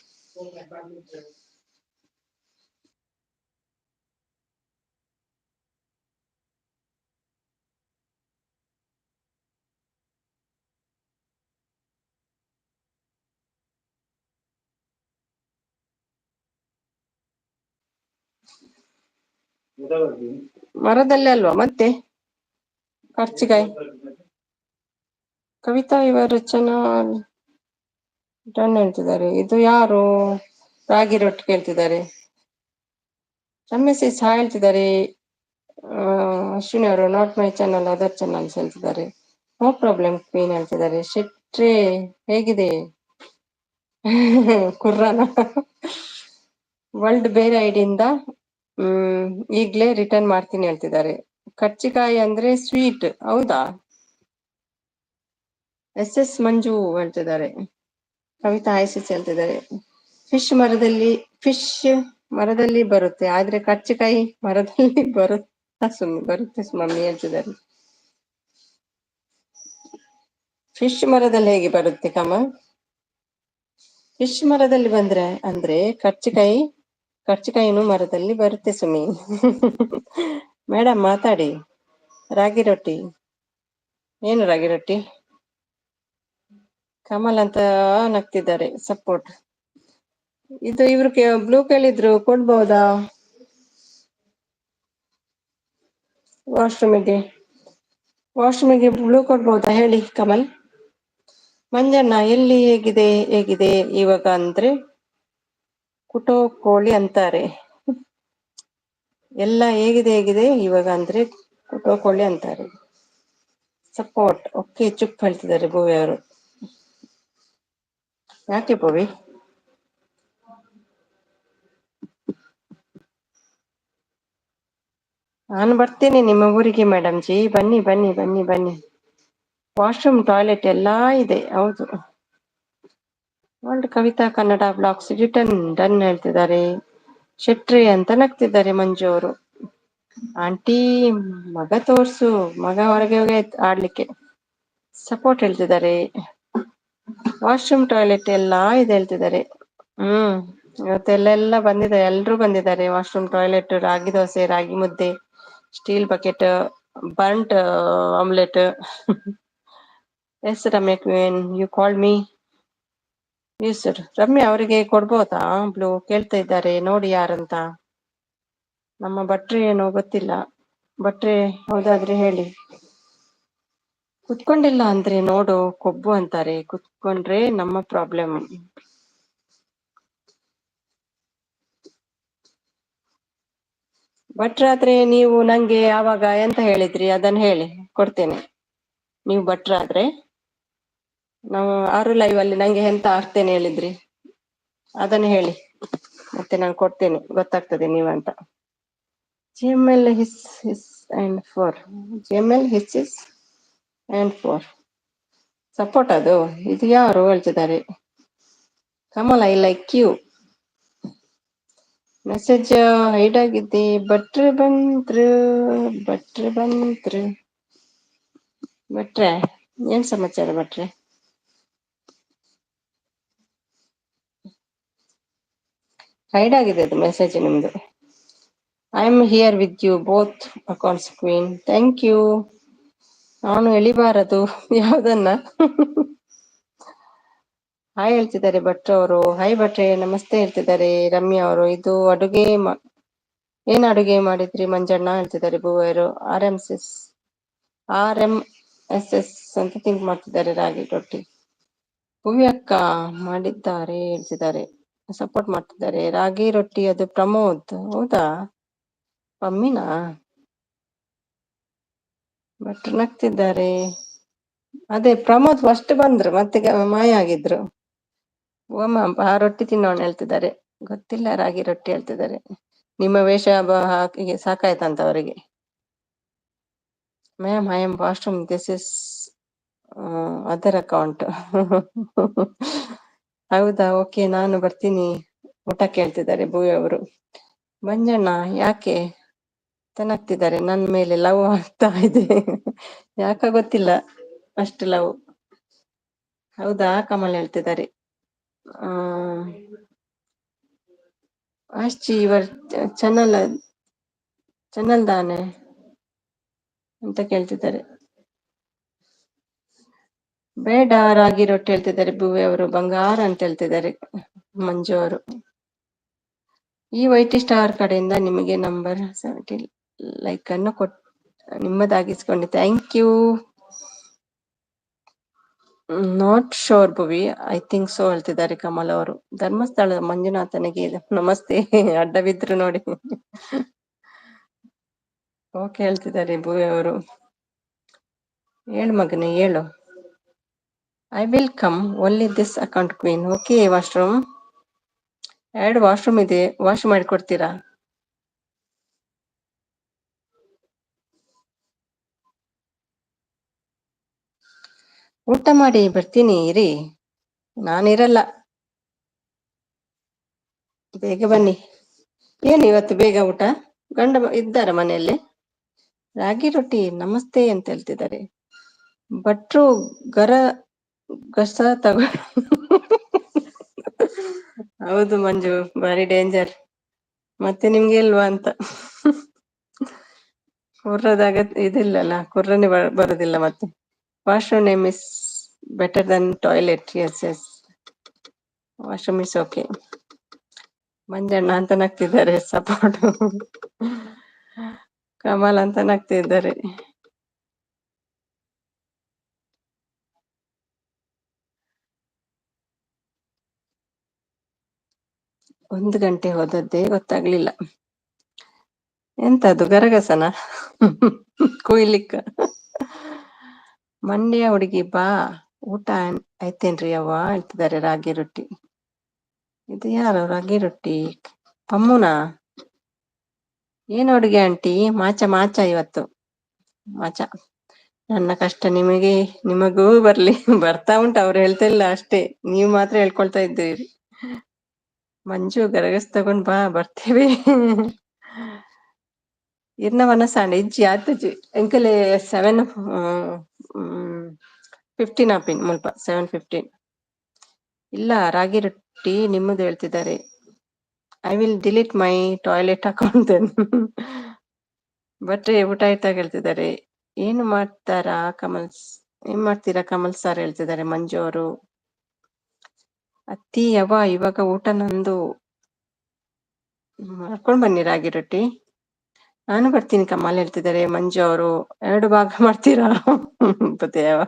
ಮರದಲ್ಲೇ ಅಲ್ವಾ ಮತ್ತೆ ಕರ್ಚಿಕಾಯಿ? ಕವಿತಾ ಇವರು ಚಾನಲ್ ಡನ್ ಹೇಳ್ತಿದ್ದಾರೆ. ಇದು ಯಾರು? ರಾಗಿ ರೊಟ್ಟಿ ಕೇಳ್ತಿದ್ದಾರೆ. ರಮ್ಯಸಿ ಸಹ ಹೇಳ್ತಿದ್ದಾರೆ. ಅಶ್ವಿನಿ ಅವರು not my channel other channels ಹೇಳ್ತಿದ್ದಾರೆ. ನೋ ಪ್ರಾಬ್ಲಮ್ ಕ್ವೀನ್ ಹೇಳ್ತಿದ್ದಾರೆ. ಶೆಟ್ರೆ ಹೇಗಿದೆ? ಕುರ್ರಾನ ವರ್ಲ್ಡ್ ಬೇರೆ ಐಡಿಯಿಂದ ಈಗ್ಲೇ ರಿಟರ್ನ್ ಮಾಡ್ತೀನಿ ಹೇಳ್ತಿದ್ದಾರೆ. ಕರ್ಚಿಕಾಯಿ ಅಂದ್ರೆ ಸ್ವೀಟ್ ಹೌದಾ? SS ಮಂಜು ಹೇಳ್ತಿದ್ದಾರೆ. ಕವಿತಾ ಐಸಿಸ್ ಹೇಳ್ತಿದ್ದಾರೆ. ಫಿಶ್ ಮರದಲ್ಲಿ ಬರುತ್ತೆ, ಆದ್ರೆ ಕರ್ಚಿಕಾಯಿ ಮರದಲ್ಲಿ ಬರುತ್ತೆ ಮಮ್ಮಿ ಹೇಳ್ತಿದ್ದಾರೆ. ಫಿಶ್ ಮರದಲ್ಲಿ ಹೇಗೆ ಬರುತ್ತೆ ಕಮಲ್? ಫಿಶ್ ಮರದಲ್ಲಿ ಬಂದ್ರೆ ಅಂದ್ರೆ ಕರ್ಚಿಕಾಯಿನೂ ಮರದಲ್ಲಿ ಬರುತ್ತೆ ಸುಮಿ. ಮೇಡಮ್ ಮಾತಾಡಿ. ರಾಗಿ ರೊಟ್ಟಿ ಏನು ರಾಗಿ ರೊಟ್ಟಿ? ಕಮಲ್ ಅಂತ ನಗ್ತಿದ್ದಾರೆ. ಸಪೋರ್ಟ್. ಇದು ಇವ್ರು ಬ್ಲೂ ಕೇಳಿದ್ರು, ಕೊಡ್ಬೋದಾ? ವಾಶ್ರೂಮಿಗೆ ಬ್ಲೂ ಕೊಡ್ಬೋದಾ ಹೇಳಿ ಕಮಲ್? ಮಂಜಣ್ಣ ಎಲ್ಲಿ ಹೇಗಿದೆ ಇವಾಗ ಅಂದ್ರೆ ಕುಟೋ ಕೋಳಿ ಅಂತಾರೆ. ಎಲ್ಲ ಹೇಗಿದೆ ಇವಾಗ ಅಂದ್ರೆ ಕುಟೋ ಕೋಳಿ ಅಂತಾರೆ. ಸಪೋರ್ಟ್. ಓಕೆ, ಚುಪ್ ಹೇಳ್ತಿದ್ದಾರೆ ಭೂವಿ ಅವರು. ಯಾಕೆ ಭೂವಿ? ನಾನು ಬರ್ತೀನಿ ನಿಮ್ಮ ಊರಿಗೆ ಮೇಡಮ್ ಜಿ. ಬನ್ನಿ ಬನ್ನಿ ಬನ್ನಿ ಬನ್ನಿ. ವಾಶ್ರೂಮ್, ಟಾಯ್ಲೆಟ್ ಎಲ್ಲಾ ಇದೆ. ಹೌದು. World Kavita Kannada blogs return done ಹೇಳ್ತಿದ್ದಾರೆ. ಶೆಟ್ರಿ ಅಂತ ನಗ್ತಿದ್ದಾರೆ ಮಂಜು ಅವರು. ಆಂಟಿ, ಮಗ ತೋರ್ಸು, ಮಗ ಹೊರಗೆ ಹೋಗಿ ಆಡ್ಲಿಕ್ಕೆ. ಸಪೋರ್ಟ್ ಹೇಳ್ತಿದ್ದಾರೆ. ವಾಶ್ರೂಮ್, ಟಾಯ್ಲೆಟ್ ಎಲ್ಲಾ ಇದೆ ಹೇಳ್ತಿದ್ದಾರೆ. ಇವತ್ತೆಲ್ಲ ಬಂದಿದೆ, ಎಲ್ರೂ ಬಂದಿದ್ದಾರೆ. Washroom, toilet, ragi dosa, ragi mudde, steel bucket, burnt omelette. Yes Ramya queen, you called me. Yes sir. Ramya ಅವರಿಗೆ ಕೊಡ್ಬೋದಾ ಬ್ಲೂ? ಕೇಳ್ತಾ ಇದ್ದಾರೆ, ನೋಡಿ ಯಾರಂತ. ನಮ್ಮ ಭಟ್ರೆ ಏನೋ ಗೊತ್ತಿಲ್ಲ. ಭಟ್ರೆ ಹೌದಾದ್ರೆ ಹೇಳಿ. ಕುತ್ಕೊಂಡಿಲ್ಲ ಅಂದ್ರೆ ನೋಡು ಕೊಬ್ಬು ಅಂತಾರೆ, ಕುತ್ಕೊಂಡ್ರೆ ನಮ್ಮ ಪ್ರಾಬ್ಲಮ್. ಭಟ್ರಾದ್ರೆ ನೀವು ನಂಗೆ ಆವಾಗ ಎಂತ ಹೇಳಿದ್ರಿ ಅದನ್ನ ಹೇಳಿ, ಕೊಡ್ತೇನೆ. ನೀವು ಭಟ್ರಾದ್ರೆ ನಾವು 6 ಲೈವ್ ಅಲ್ಲಿ ನಂಗೆ ಎಂತ ಆಗ್ತೇನೆ ಹೇಳಿದ್ರಿ ಅದನ್ನ ಹೇಳಿ, ಮತ್ತೆ ನಾನು ಕೊಡ್ತೇನೆ, ಗೊತ್ತಾಗ್ತದೆ ನೀವಂತ. GML his his and four. GML his and four support. ಅದು ಇದು ಯಾರು ಹೇಳ್ತಿದ್ದಾರೆ? Kamal, I like you. Message hide ಆಗಿದೆ. ಭಟ್ರೆ ಬಂದ್ರು, ಭಟ್ರೆ ಬಂದ್ರು. ಭಟ್ರೆ ಏನ್ ಸಮಾಚಾರ ಭಟ್ರೆ? ಹೈಡ್ ಆಗಿದೆ ಅದು ಮೆಸೇಜ್ ನಿಮ್ದು. I am here with you both accounts queen. Thank you. ನಾನು ಎಳಿಬಾರದು ಯಾವ್ದನ್ನ. ಹಾಯ್ ಹೇಳ್ತಿದ್ದಾರೆ ಭಟ್ರು ಅವರು. ಹಾಯ್ ಭಟ್ರೆ, ನಮಸ್ತೆ ಹೇಳ್ತಿದ್ದಾರೆ ರಮ್ಯಾ ಅವರು. ಇದು ಅಡುಗೆ ಏನ್ ಅಡುಗೆ ಮಾಡಿದ್ರಿ ಮಂಜಣ್ಣ ಹೇಳ್ತಿದ್ದಾರೆ ಭೂವರು. RMSS ಅಂತ ಥಿಂಕ್ ಮಾಡ್ತಿದ್ದಾರೆ. ರಾಗಿ ರೊಟ್ಟಿ ಭೂವಿ ಅಕ್ಕ ಮಾಡಿದ್ದಾರೆ ಹೇಳ್ತಿದ್ದಾರೆ, ಸಪೋರ್ಟ್ ಮಾಡ್ತಿದ್ದಾರೆ. ರಾಗಿ ರೊಟ್ಟಿ ಅದು ಪ್ರಮೋದ್. ಹೌದಾ, ಮಮ್ಮಿನಾ? ಭಟ್ರು ನಗ್ತಿದ್ದಾರೆ. ಅದೇ ಪ್ರಮೋದ್ ಫಸ್ಟ್ ಬಂದ್ರು, ಮತ್ತೆ ಮಾಯ ಆಗಿದ್ರು. ಓಮ್ಮ ಆ ರೊಟ್ಟಿ ತಿನ್ನೋಣ ಹೇಳ್ತಿದ್ದಾರೆ. ಗೊತ್ತಿಲ್ಲ, ರಾಗಿ ರೊಟ್ಟಿ ಹೇಳ್ತಿದ್ದಾರೆ. ನಿಮ್ಮ ವೇಷ ಹಾಕಿ ಸಾಕಾಯ್ತಂತ ಅವರಿಗೆ. Ma'am, I am washroom, this is other account. ಹೌದಾ, ಓಕೆ, ನಾನು ಬರ್ತೀನಿ ಊಟ ಕೇಳ್ತಿದ್ದಾರೆ ಭೂವಿ ಅವರು. ಮಂಜಣ್ಣ ಯಾಕೆ ತನಗ್ತಿದ್ದಾರೆ, ನನ್ನ ಮೇಲೆ ಲವ್ ಆಗ್ತಾ ಇದೆ. ಯಾಕ ಗೊತ್ತಿಲ್ಲ, ಅಷ್ಟು ಲವ್. ಹೌದಾ, ಕಮಲ್ ಹೇಳ್ತಿದ್ದಾರೆ. ಆಶ್ಚಿ ಇವರ್ ಚಾನಲ್ ದಾನೆ ಅಂತ ಕೇಳ್ತಿದ್ದಾರೆ. ಬೇಡ ರಾಗಿ ರೊಟ್ಟಿ ಹೇಳ್ತಿದ್ದಾರೆ ಭೂವಿ ಅವರು. ಬಂಗಾರ ಅಂತ ಹೇಳ್ತಿದ್ದಾರೆ ಮಂಜು ಅವರು. ಈ ವೈಟಿ ಸ್ಟಾರ್ ಕಡೆಯಿಂದ ನಿಮಗೆ ನಂಬರ್ 70 ಲೈಕ್ ಅನ್ನು ನಿಮ್ಮದಾಗಿಸ್ಕೊಂಡು. Thank you. Not sure Bhuvi, I think so ಹೇಳ್ತಿದ್ದಾರೆ ಕಮಲ್ ಅವರು. ಧರ್ಮಸ್ಥಳ ಮಂಜುನಾಥನಿಗೆ ನಮಸ್ತೆ. ಅಡ್ಡವಿದ್ರು ನೋಡಿ. ಓಕೆ ಹೇಳ್ತಿದ್ದಾರೆ ಭುವಿ ಅವರು. ಹೇಳು ಮಗನೇ ಹೇಳು. I will come only this account queen. Okay, washroom 2 washroom ಇದೆ, ವಾಶ್ ಮಾಡಿಕೊಡ್ತೀರಾ? ಊಟ ಮಾಡಿ ಬರ್ತೀನಿ ಇರಿ, ನಾನಿರಲ್ಲ, ಬೇಗ ಬನ್ನಿ. ಏನು ಇವತ್ತು ಬೇಗ ಊಟ? ಗಂಡ ಇದ್ದಾರ ಮನೆಯಲ್ಲಿ? ರಾಗಿ ರೊಟ್ಟಿ ನಮಸ್ತೆ ಅಂತ ಹೇಳ್ತಿದ್ದಾರೆ ಭಟ್ರು. ಗಸ ತಗೋ. ಹೌದು ಮಂಜು, ಬಾರಿ ಡೇಂಜರ್. ಮತ್ತೆ ನಿಮ್ಗೆ ಇಲ್ವಾ ಅಂತ. ಕುರ್ರದಾಗ ಇದಿಲ್ಲಲ್ಲ, ಕುರ್ರನೇ ಬರೋದಿಲ್ಲ ಮತ್ತೆ. Washroom name is better than toilet. Yes yes, washroom is okay. Manjanna ಅಂತ ನಗ್ತಿದ್ದಾರೆ. ಸಪೋರ್ಟ್. ಕಮಲ್ ಅಂತ ನಗ್ತಿದ್ದಾರೆ. 1 ಗಂಟೆ ಹೋದದ್ದೇ ಗೊತ್ತಾಗ್ಲಿಲ್ಲ. ಎಂತದು ಗರಗಸನ? ಕೊಯ್ಲಿಕ್ಕ? ಮಂಡ್ಯ ಹುಡುಗಿ ಬಾ ಊಟ ಆಯ್ತೇನ್ರಿ ಅವ್ವ ಹೇಳ್ತಿದ್ದಾರೆ ರಾಗಿ ರೊಟ್ಟಿ. ಇದು ಯಾರು ರಾಗಿ ರೊಟ್ಟಿ? ಪಮ್ಮುನಾ? ಏನು ಅಡುಗೆ ಆಂಟಿ? ಮಾಚ ಮಾಚ ಇವತ್ತು ಮಾಚ. ನನ್ನ ಕಷ್ಟ ನಿಮಗೂ ಬರ್ಲಿ. ಬರ್ತಾ ಉಂಟು, ಅವ್ರು ಹೇಳ್ತಾ ಇಲ್ಲ ಅಷ್ಟೇ, ನೀವು ಮಾತ್ರ ಹೇಳ್ಕೊಳ್ತಾ ಇದ್ದೀರಿ. ಮಂಜು ಗರಗಸ್ ತಗೊಂಡ್ ಬಾ, ಬರ್ತೇವೆ. ಇರ್ನವನ ಸಾಂಡೆ ಇಜ್ಜಿ ಆತಜಿ ಎಂಕಲೆ 7:15 ಆಪಿನ್ ಮುಲ್ಪ 7:15. ಇಲ್ಲ ರಾಗಿ ರೊಟ್ಟಿ ನಿಮ್ಮದು ಹೇಳ್ತಿದ್ದಾರೆ. I will delete my toilet account. ಬಟ್ರೆ ಊಟ ಆಯ್ತಾಗ ಹೇಳ್ತಿದ್ದಾರೆ. ಏನ್ ಮಾಡ್ತೀರಾ ಕಮಲ್ ಸರ್ ಹೇಳ್ತಿದ್ದಾರೆ ಮಂಜು ಅವರು. ಅತ್ತಿ ಇವಾಗ ಊಟ ನಂದು, ಮಾಡ್ಕೊಂಡ್ ಬನ್ನಿ ರಾಗಿ ರೊಟ್ಟಿ. ನಾನು ಬರ್ತೀನಿ ಕಮಲ್ ಹೇಳ್ತಿದ್ದಾರೆ ಮಂಜು ಅವರು. 2 ಭಾಗ ಮಾಡ್ತೀರಾ? ಯಾವ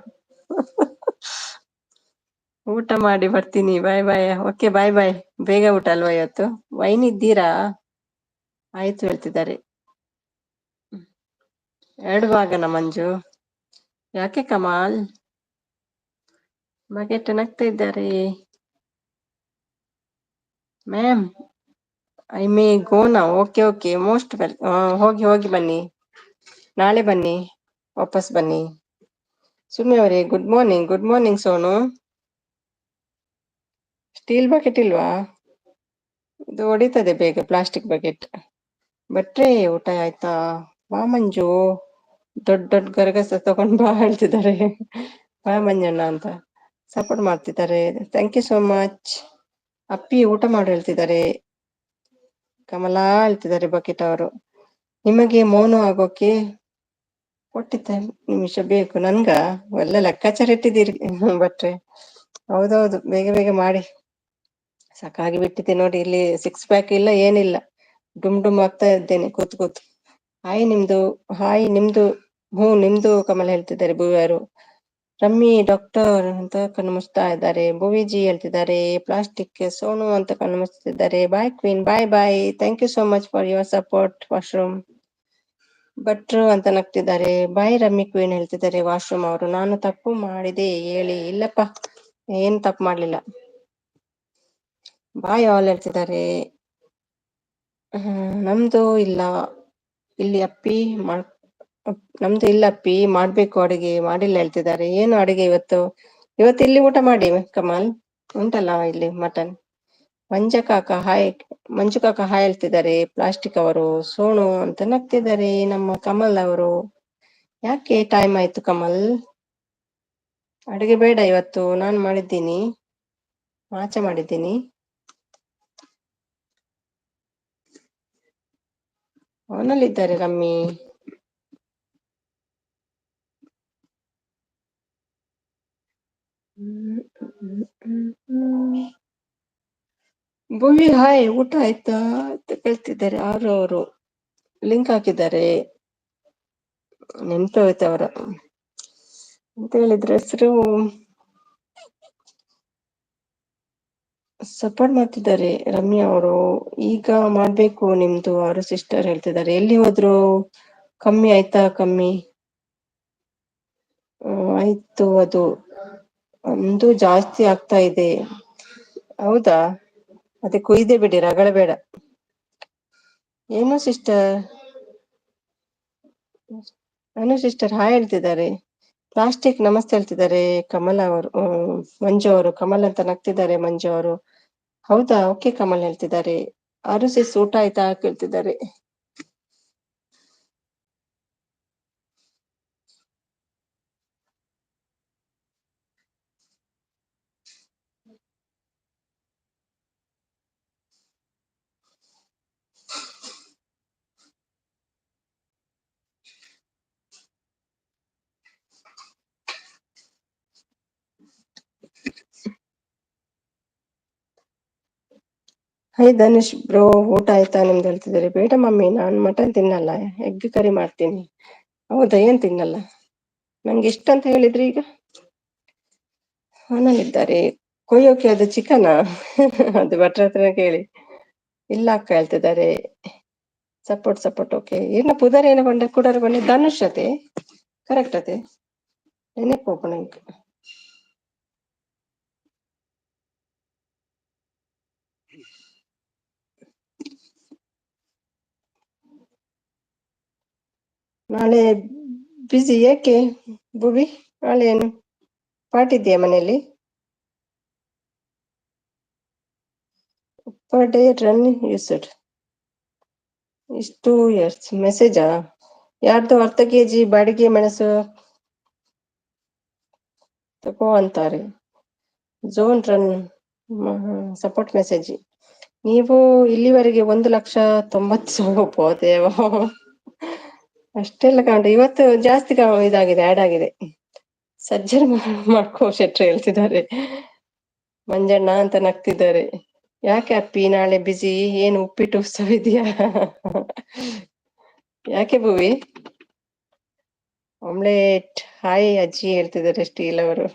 ಊಟ ಮಾಡಿ ಬರ್ತೀನಿ, ಬಾಯ್ ಬಾಯ್. ಓಕೆ ಬಾಯ್ ಬಾಯ್. ಬೇಗ ಊಟ ಅಲ್ವಾ ಇವತ್ತು? ವೈನ್ ಇದ್ದೀರಾ? ಆಯ್ತು ಹೇಳ್ತಿದ್ದಾರೆ. 2 ಭಾಗನ ಮಂಜು? ಯಾಕೆ ಕಮಾಲ್? ಬಗೆಟ್ ನಗ್ತಾ ಇದ್ದಾರೆ. Ma'am I may gonna? Okay most well. ಹೋಗಿ ಬನ್ನಿ, ನಾಳೆ ಬನ್ನಿ, ವಾಪಸ್ ಬನ್ನಿ. ಸುಮ್ಮಿ ಅವರೇ good morning Sonu. Steel bucket ಇಲ್ವಾ? ಇದು ಹೊಡಿತದೆ ಬೇಗ, ಪ್ಲಾಸ್ಟಿಕ್ ಬಕೆಟ್. ಬಟ್ರೆ ಊಟ ಆಯ್ತಾ? ಬಾ ಮಂಜು, ದೊಡ್ಡ ಗರಗಸ ತಗೊಂಡ್ ಬಾ ಹೇಳ್ತಿದ್ದಾರೆ. ಬಾ ಮಂಜಣ್ಣ ಅಂತ ಸಪೋರ್ಟ್ ಮಾಡ್ತಿದ್ದಾರೆ. Thank you so much. ಅಪ್ಪಿ ಊಟ ಮಾಡಿ ಹೇಳ್ತಿದ್ದಾರೆ. ಕಮಲಾ ಹೇಳ್ತಿದ್ದಾರೆ ಬಕೆಟ್ ಅವರು. ನಿಮಗೆ ಮೌನ ಆಗೋಕೆ 45 ನಿಮಿಷ ಬೇಕು ನನ್ಗ? ಒಳ್ಳೆ ಲೆಕ್ಕಾಚಾರ ಇಟ್ಟಿದ್ದೀರಿ ಬಟ್ರೆ. ಹೌದೌದು, ಬೇಗ ಮಾಡಿ. ಸಾಕಾಗಿ ಬಿಟ್ಟಿದೆ ನೋಡಿ, ಇಲ್ಲಿ 6 ಪ್ಯಾಕ್ ಇಲ್ಲ ಏನಿಲ್ಲ, ಡುಮ್ ಆಗ್ತಾ ಇದ್ದೇನೆ ಕೂತು. ಹಾಯ್ ನಿಮ್ದು ನಿಮ್ದು ಕಮಲ್ ಹೇಳ್ತಿದ್ದಾರೆ. ಭುವಿಯರು ರಮ್ಮಿ ಡಾಕ್ಟರ್ ಅಂತ ಕಣ್ಮುಚ್ತಾ ಇದ್ದಾರೆ. ಭುವಿಜಿ ಹೇಳ್ತಿದ್ದಾರೆ ಪ್ಲಾಸ್ಟಿಕ್ ಸೋನು ಅಂತ ಕಣ್ಮುಚ್ತಿದ್ದಾರೆ. Bye queen, bye. Thank you so much for your support. Washroom ಭಟ್ರು ಅಂತ ನಗ್ತಿದ್ದಾರೆ. ಬಾಯ್ ರಮ್ಮಿ ಕ್ವೀನ್ ಹೇಳ್ತಿದ್ದಾರೆ ವಾಶ್ರೂಮ್ ಅವರು. ನಾನು ತಪ್ಪು ಮಾಡಿದೆ ಹೇಳಿ. ಇಲ್ಲಪ್ಪ, ಏನ್ ತಪ್ಪು ಮಾಡ್ಲಿಲ್ಲ. ಬಾಯ್ ಆಲ್ ಹೇಳ್ತಿದ್ದಾರೆ. ನಮ್ದು ಇಲ್ಲ ಅಪ್ಪಿ ಮಾಡ್ಬೇಕು ಅಡುಗೆ, ಮಾಡಿಲ್ಲ ಹೇಳ್ತಿದ್ದಾರೆ. ಏನು ಅಡುಗೆ ಇವತ್ತು ಇಲ್ಲಿ ಊಟ ಮಾಡಿ ಕಮಲ್, ಉಂಟಲ್ಲ ಇಲ್ಲಿ ಮಟನ್. ಮಂಜು ಕಾಕ ಹಾಯ್ ಹೇಳ್ತಿದ್ದಾರೆ. ಪ್ಲಾಸ್ಟಿಕ್ ಅವರು ಸೋಣು ಅಂತ ನಗ್ತಿದ್ದಾರೆ ನಮ್ಮ ಕಮಲ್ ಅವರು. ಯಾಕೆ ಟೈಮ್ ಆಯ್ತು ಕಮಲ್? ಅಡುಗೆ ಬೇಡ ಇವತ್ತು, ನಾನು ಮಾಡಿದ್ದೀನಿ, ಮಾಚ ಮಾಡಿದ್ದೀನಿ. ಅವನಲ್ಲಿದ್ದಾರೆ ರಮ್ಮಿ. ಭುವಿ ಹಾಯ್, ಊಟ ಆಯ್ತಾ ಅಂತ ಕೇಳ್ತಿದ್ದಾರೆ. ಅವರು ಲಿಂಕ್ ಹಾಕಿದ್ದಾರೆ. ನೆನ್ಪು ಹೋಯ್ತು ಅವರ ಅಂತ ಹೇಳಿದ್ರೆ ಹೆಸರು. ಸಪೋರ್ಟ್ ಮಾಡ್ತಿದ್ದಾರೆ ರಮ್ಯಾ ಅವರು. ಈಗ ಮಾಡ್ಬೇಕು ನಿಮ್ದು, ಅವರು ಸಿಸ್ಟರ್ ಹೇಳ್ತಿದ್ದಾರೆ. ಎಲ್ಲಿ ಹೋದ್ರು? ಕಮ್ಮಿ ಆಯ್ತಾ? ಕಮ್ಮಿ ಆಯ್ತು, ಅದು ಒಂದು ಜಾಸ್ತಿ ಆಗ್ತಾ ಇದೆ. ಹೌದಾ? ಅದೇ ಕುಯ್ದೆ ಬಿಡಿ, ರಗಳ ಬೇಡ. ಏನು ಸಿಸ್ಟರ್? ಹಾಯ್ ಹೇಳ್ತಿದ್ದಾರೆ. ಪ್ಲಾಸ್ಟಿಕ್ ನಮಸ್ತೆ ಹೇಳ್ತಿದ್ದಾರೆ ಕಮಲ್ ಅವರು. ಮಂಜು ಅವರು ಕಮಲ್ ಅಂತ ನಗ್ತಿದ್ದಾರೆ ಮಂಜು ಅವರು. ಹೌದಾ? ಓಕೆ ಕಮಲ್ ಹೇಳ್ತಿದ್ದಾರೆ. ಸಿಸ್ ಊಟ ಆಯ್ತಾ ಕೇಳ್ತಿದ್ದಾರೆ. ಹೈ ಧನುಷ್ ಬ್ರೋ, ಊಟ ಆಯ್ತಾ ನಿಮ್ದು ಹೇಳ್ತಿದ್ದಾರೆ. ಬೇಡ ಮಮ್ಮಿ, ನಾನು ಮಟನ್ ತಿನ್ನಲ್ಲ, ಎಗ್ ಕರಿ ಮಾಡ್ತೀನಿ. ಹೌದಾ? ಏನ್ ತಿನ್ನಲ್ಲ? ನಂಗೆ ಇಷ್ಟ ಅಂತ ಹೇಳಿದ್ರಿ ಈಗ. ಅವನಲ್ಲಿದ್ದಾರೆ. ಕೊಯ್ಯೋಕೆ ಅದು ಚಿಕನಾ? ಅದು ಭಟ್ರ ಹತ್ರ ಕೇಳಿ. ಇಲ್ಲ ಅಕ್ಕ ಹೇಳ್ತಿದ್ದಾರೆ. Support okay. ಏನ ಪುದರ್ ಏನ ಕೊಂಡೆ ಕೂಡರ ಕೊಂಡೆ ಧನುಷ್ ಅತೆ ಕರೆಕ್ಟ್ ಅತೆ. ನೆನಪು ಓಪನಿಂಗ್ ನಾಳೆ ಬಿಸಿ ಯಾಕೆ ಭುವಿ? ನಾಳೆ ಏನು ಪಾರ್ಟಿ ಇದೆಯಾ ಮನೆಯಲ್ಲಿ? Per day run used is 2 years. ಮೆಸೇಜಾ ಯಾರ್ದು 10 kg ಬಾಡಿಗೆ ಮೆಣಸು ತಗೋ ಅಂತಾರೆ. Zone run support message. ನೀವು ಇಲ್ಲಿವರೆಗೆ 1,90,000 ದೇವ ಅಷ್ಟೆಲ್ಲ ಕಾಣ್ರಿ. ಇವತ್ತು ಜಾಸ್ತಿ ಇದಾಗಿದೆ, ಆಡ್ ಆಗಿದೆ. ಸರ್ಜರಿ ಮಾಡ್ಕೋ ಶೆಟ್ರು ಹೇಳ್ತಿದ್ದಾರೆ. ಮಂಜಣ್ಣ ಅಂತ ನಗ್ತಿದ್ದಾರೆ. ಯಾಕೆ ಅಪ್ಪಿ ನಾಳೆ ಬಿಸಿ? ಏನು ಉಪ್ಪಿಟ್ಟು ಉತ್ಸವ ಇದೆಯಾ? ಯಾಕೆ ಭುವಿ? ಆಮ್ಲೆಟ್ ಹಾಯ್ ಅಜ್ಜಿ ಹೇಳ್ತಿದ್ದಾರೆ ಸ್ಟೀಲ್ ಅವರು.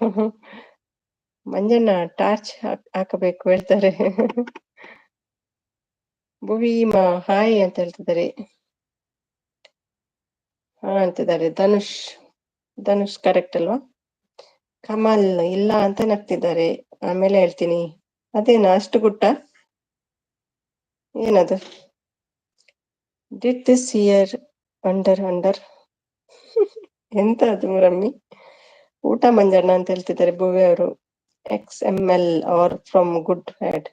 ಮಂಜಣ್ಣ ಟಾರ್ಚ್ ಹಾಕಬೇಕು ಹೇಳ್ತಾರೆ. ಭುವಿ ಹಾಯ್ ಅಂತ ಹೇಳ್ತಿದ್ದಾರೆ. ಹಾ ಅಂತಿದ್ದಾರೆ. ಧನುಷ್ ಕರೆಕ್ಟ್ ಅಲ್ವಾ? ಕಮಲ್ ಇಲ್ಲ ಅಂತ ನಗ್ತಿದ್ದಾರೆ. ಆಮೇಲೆ ಹೇಳ್ತೀನಿ. ಅದೇನಾ ಅಷ್ಟು ಗುಟ್ಟ? ಏನದು? ಡಿಡ್ ದಿಸ್ ಇಯರ್ ಅಂಡರ್ ಎಂತ ಅದು ರಮ್ಮಿ? ಊಟ ಮಂಜಣ್ಣ ಅಂತ ಹೇಳ್ತಿದ್ದಾರೆ ಭುವಿ ಅವರು. XML are from good had.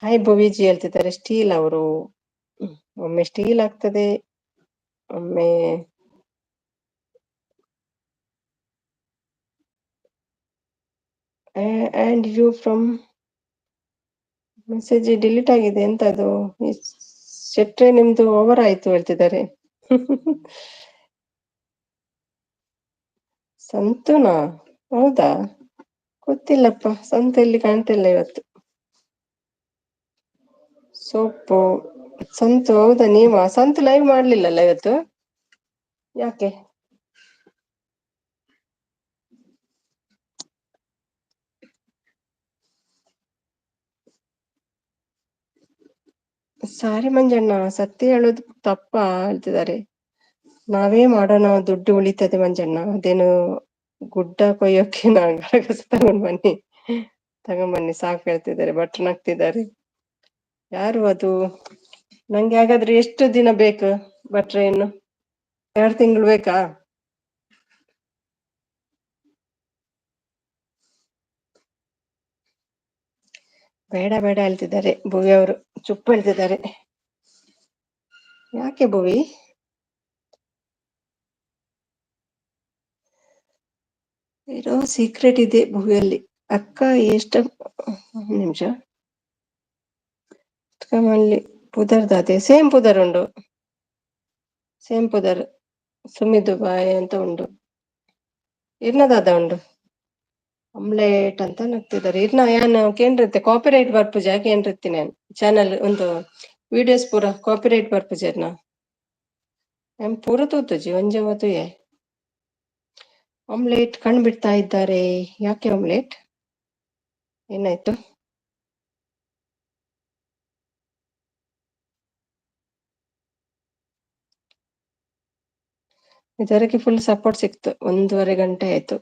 Hi Bhuviji ಹೇಳ್ತಿದ್ದಾರೆ ಸ್ಟೀಲ್ ಅವರು. ಒಮ್ಮೆ ಸ್ಟೀಲ್ ಆಗ್ತದೆ, ಒಮ್ಮೆ and you from message delete ಆಗಿದೆ. ಎಂತ ಅದು? ಶೆಟ್ರೆ ನಿಮ್ದು ಓವರ್ ಆಯ್ತು ಹೇಳ್ತಿದ್ದಾರೆ. ಸಂತುನಾ? ಹೌದಾ? ಗೊತ್ತಿಲ್ಲಪ್ಪ. ಸಂತು ಎಲ್ಲಿ ಕಾಣ್ತಿಲ್ಲ ಇವತ್ತು. ಸೋಪು ಸಂತು ಹೌದಾ? ನೀವ ಸಂತು ಲೈವ್ ಮಾಡ್ಲಿಲ್ಲಲ್ಲ ಇವತ್ತು? ಯಾಕೆ? ಸಾರಿ ಮಂಜಣ್ಣ, ಸತ್ಯ ಹೇಳೋದು ತಪ್ಪ ಹೇಳ್ತಿದ್ದಾರೆ. ನಾವೇ ಮಾಡೋಣ, ದುಡ್ಡು ಉಳಿತದೆ ಮಂಜಣ್ಣ. ಅದೇನು ಗುಡ್ಡ ಕೊಯ್ಯೋಕೆ ಗರಗಸ ತಗೊಂಬನ್ನಿ ಸಾಕು ಹೇಳ್ತಿದ್ದಾರೆ. ಭಟ್ರು ನಗ್ತಿದ್ದಾರೆ. ಯಾರು ಅದು? ನಂಗೆ ಹಾಗಾದ್ರೆ ಎಷ್ಟು ದಿನ ಬೇಕು ಭಟ್ರೆ? ಇನ್ನು 2 ತಿಂಗಳು ಬೇಕಾ? ಬೇಡ ಬೇಡ ಹೇಳ್ತಿದ್ದಾರೆ ಭುವಿ ಅವರು. ಚುಪ್ ಹೇಳ್ತಿದ್ದಾರೆ. ಯಾಕೆ ಭುವಿ? ಇರೋ ಸೀಕ್ರೆಟ್ ಇದೆ ಭುವಿಯಲ್ಲಿ. ಅಕ್ಕ ನಿಮಿಷ ಮಲ್ಲಿ ಪುದರ್ ದಾದೆ ಸೇಮ್ ಪುದರ್ ಉಂಡು. ಸೇಮ್ ಪುದರ್ ಸುಮಿ ದುಬಾಯ್ ಅಂತ ಉಂಡು. ಇರ್ನದಾದ ಉಂಡು ಆಮ್ಲೆಟ್ ಅಂತ ನಗ್ತಿದ್ದಾರೆ. ಇರ್ನ ಯಾನ್ ಕೇಂದ್ರತ್ತೆ ಕಾಪಿರೈಟ್ ಬರ್ಪುಜ ಕೇಂದ್ರತ್ತೀನಿ ನಾನು ಚಾನಲ್ ಒಂದು ವಿಡಿಯೋಸ್ ಪೂರ ಕಾಪಿರೈಟ್ ಬರ್ಪುಜರ್ನ ಪೂರ ತೂತುಜಿ ಒಂಜವತ್ತು ಆಮ್ಲೆಟ್ ಕಣ್ ಬಿಡ್ತಾ ಇದ್ದಾರೆ. ಯಾಕೆ ಆಮ್ಲೆಟ್? ಏನಾಯ್ತು? ಇದವರೆಗೆ ಫುಲ್ ಸಪೋರ್ಟ್ ಸಿಕ್ತು. 1.5 ಗಂಟೆ ಆಯ್ತು.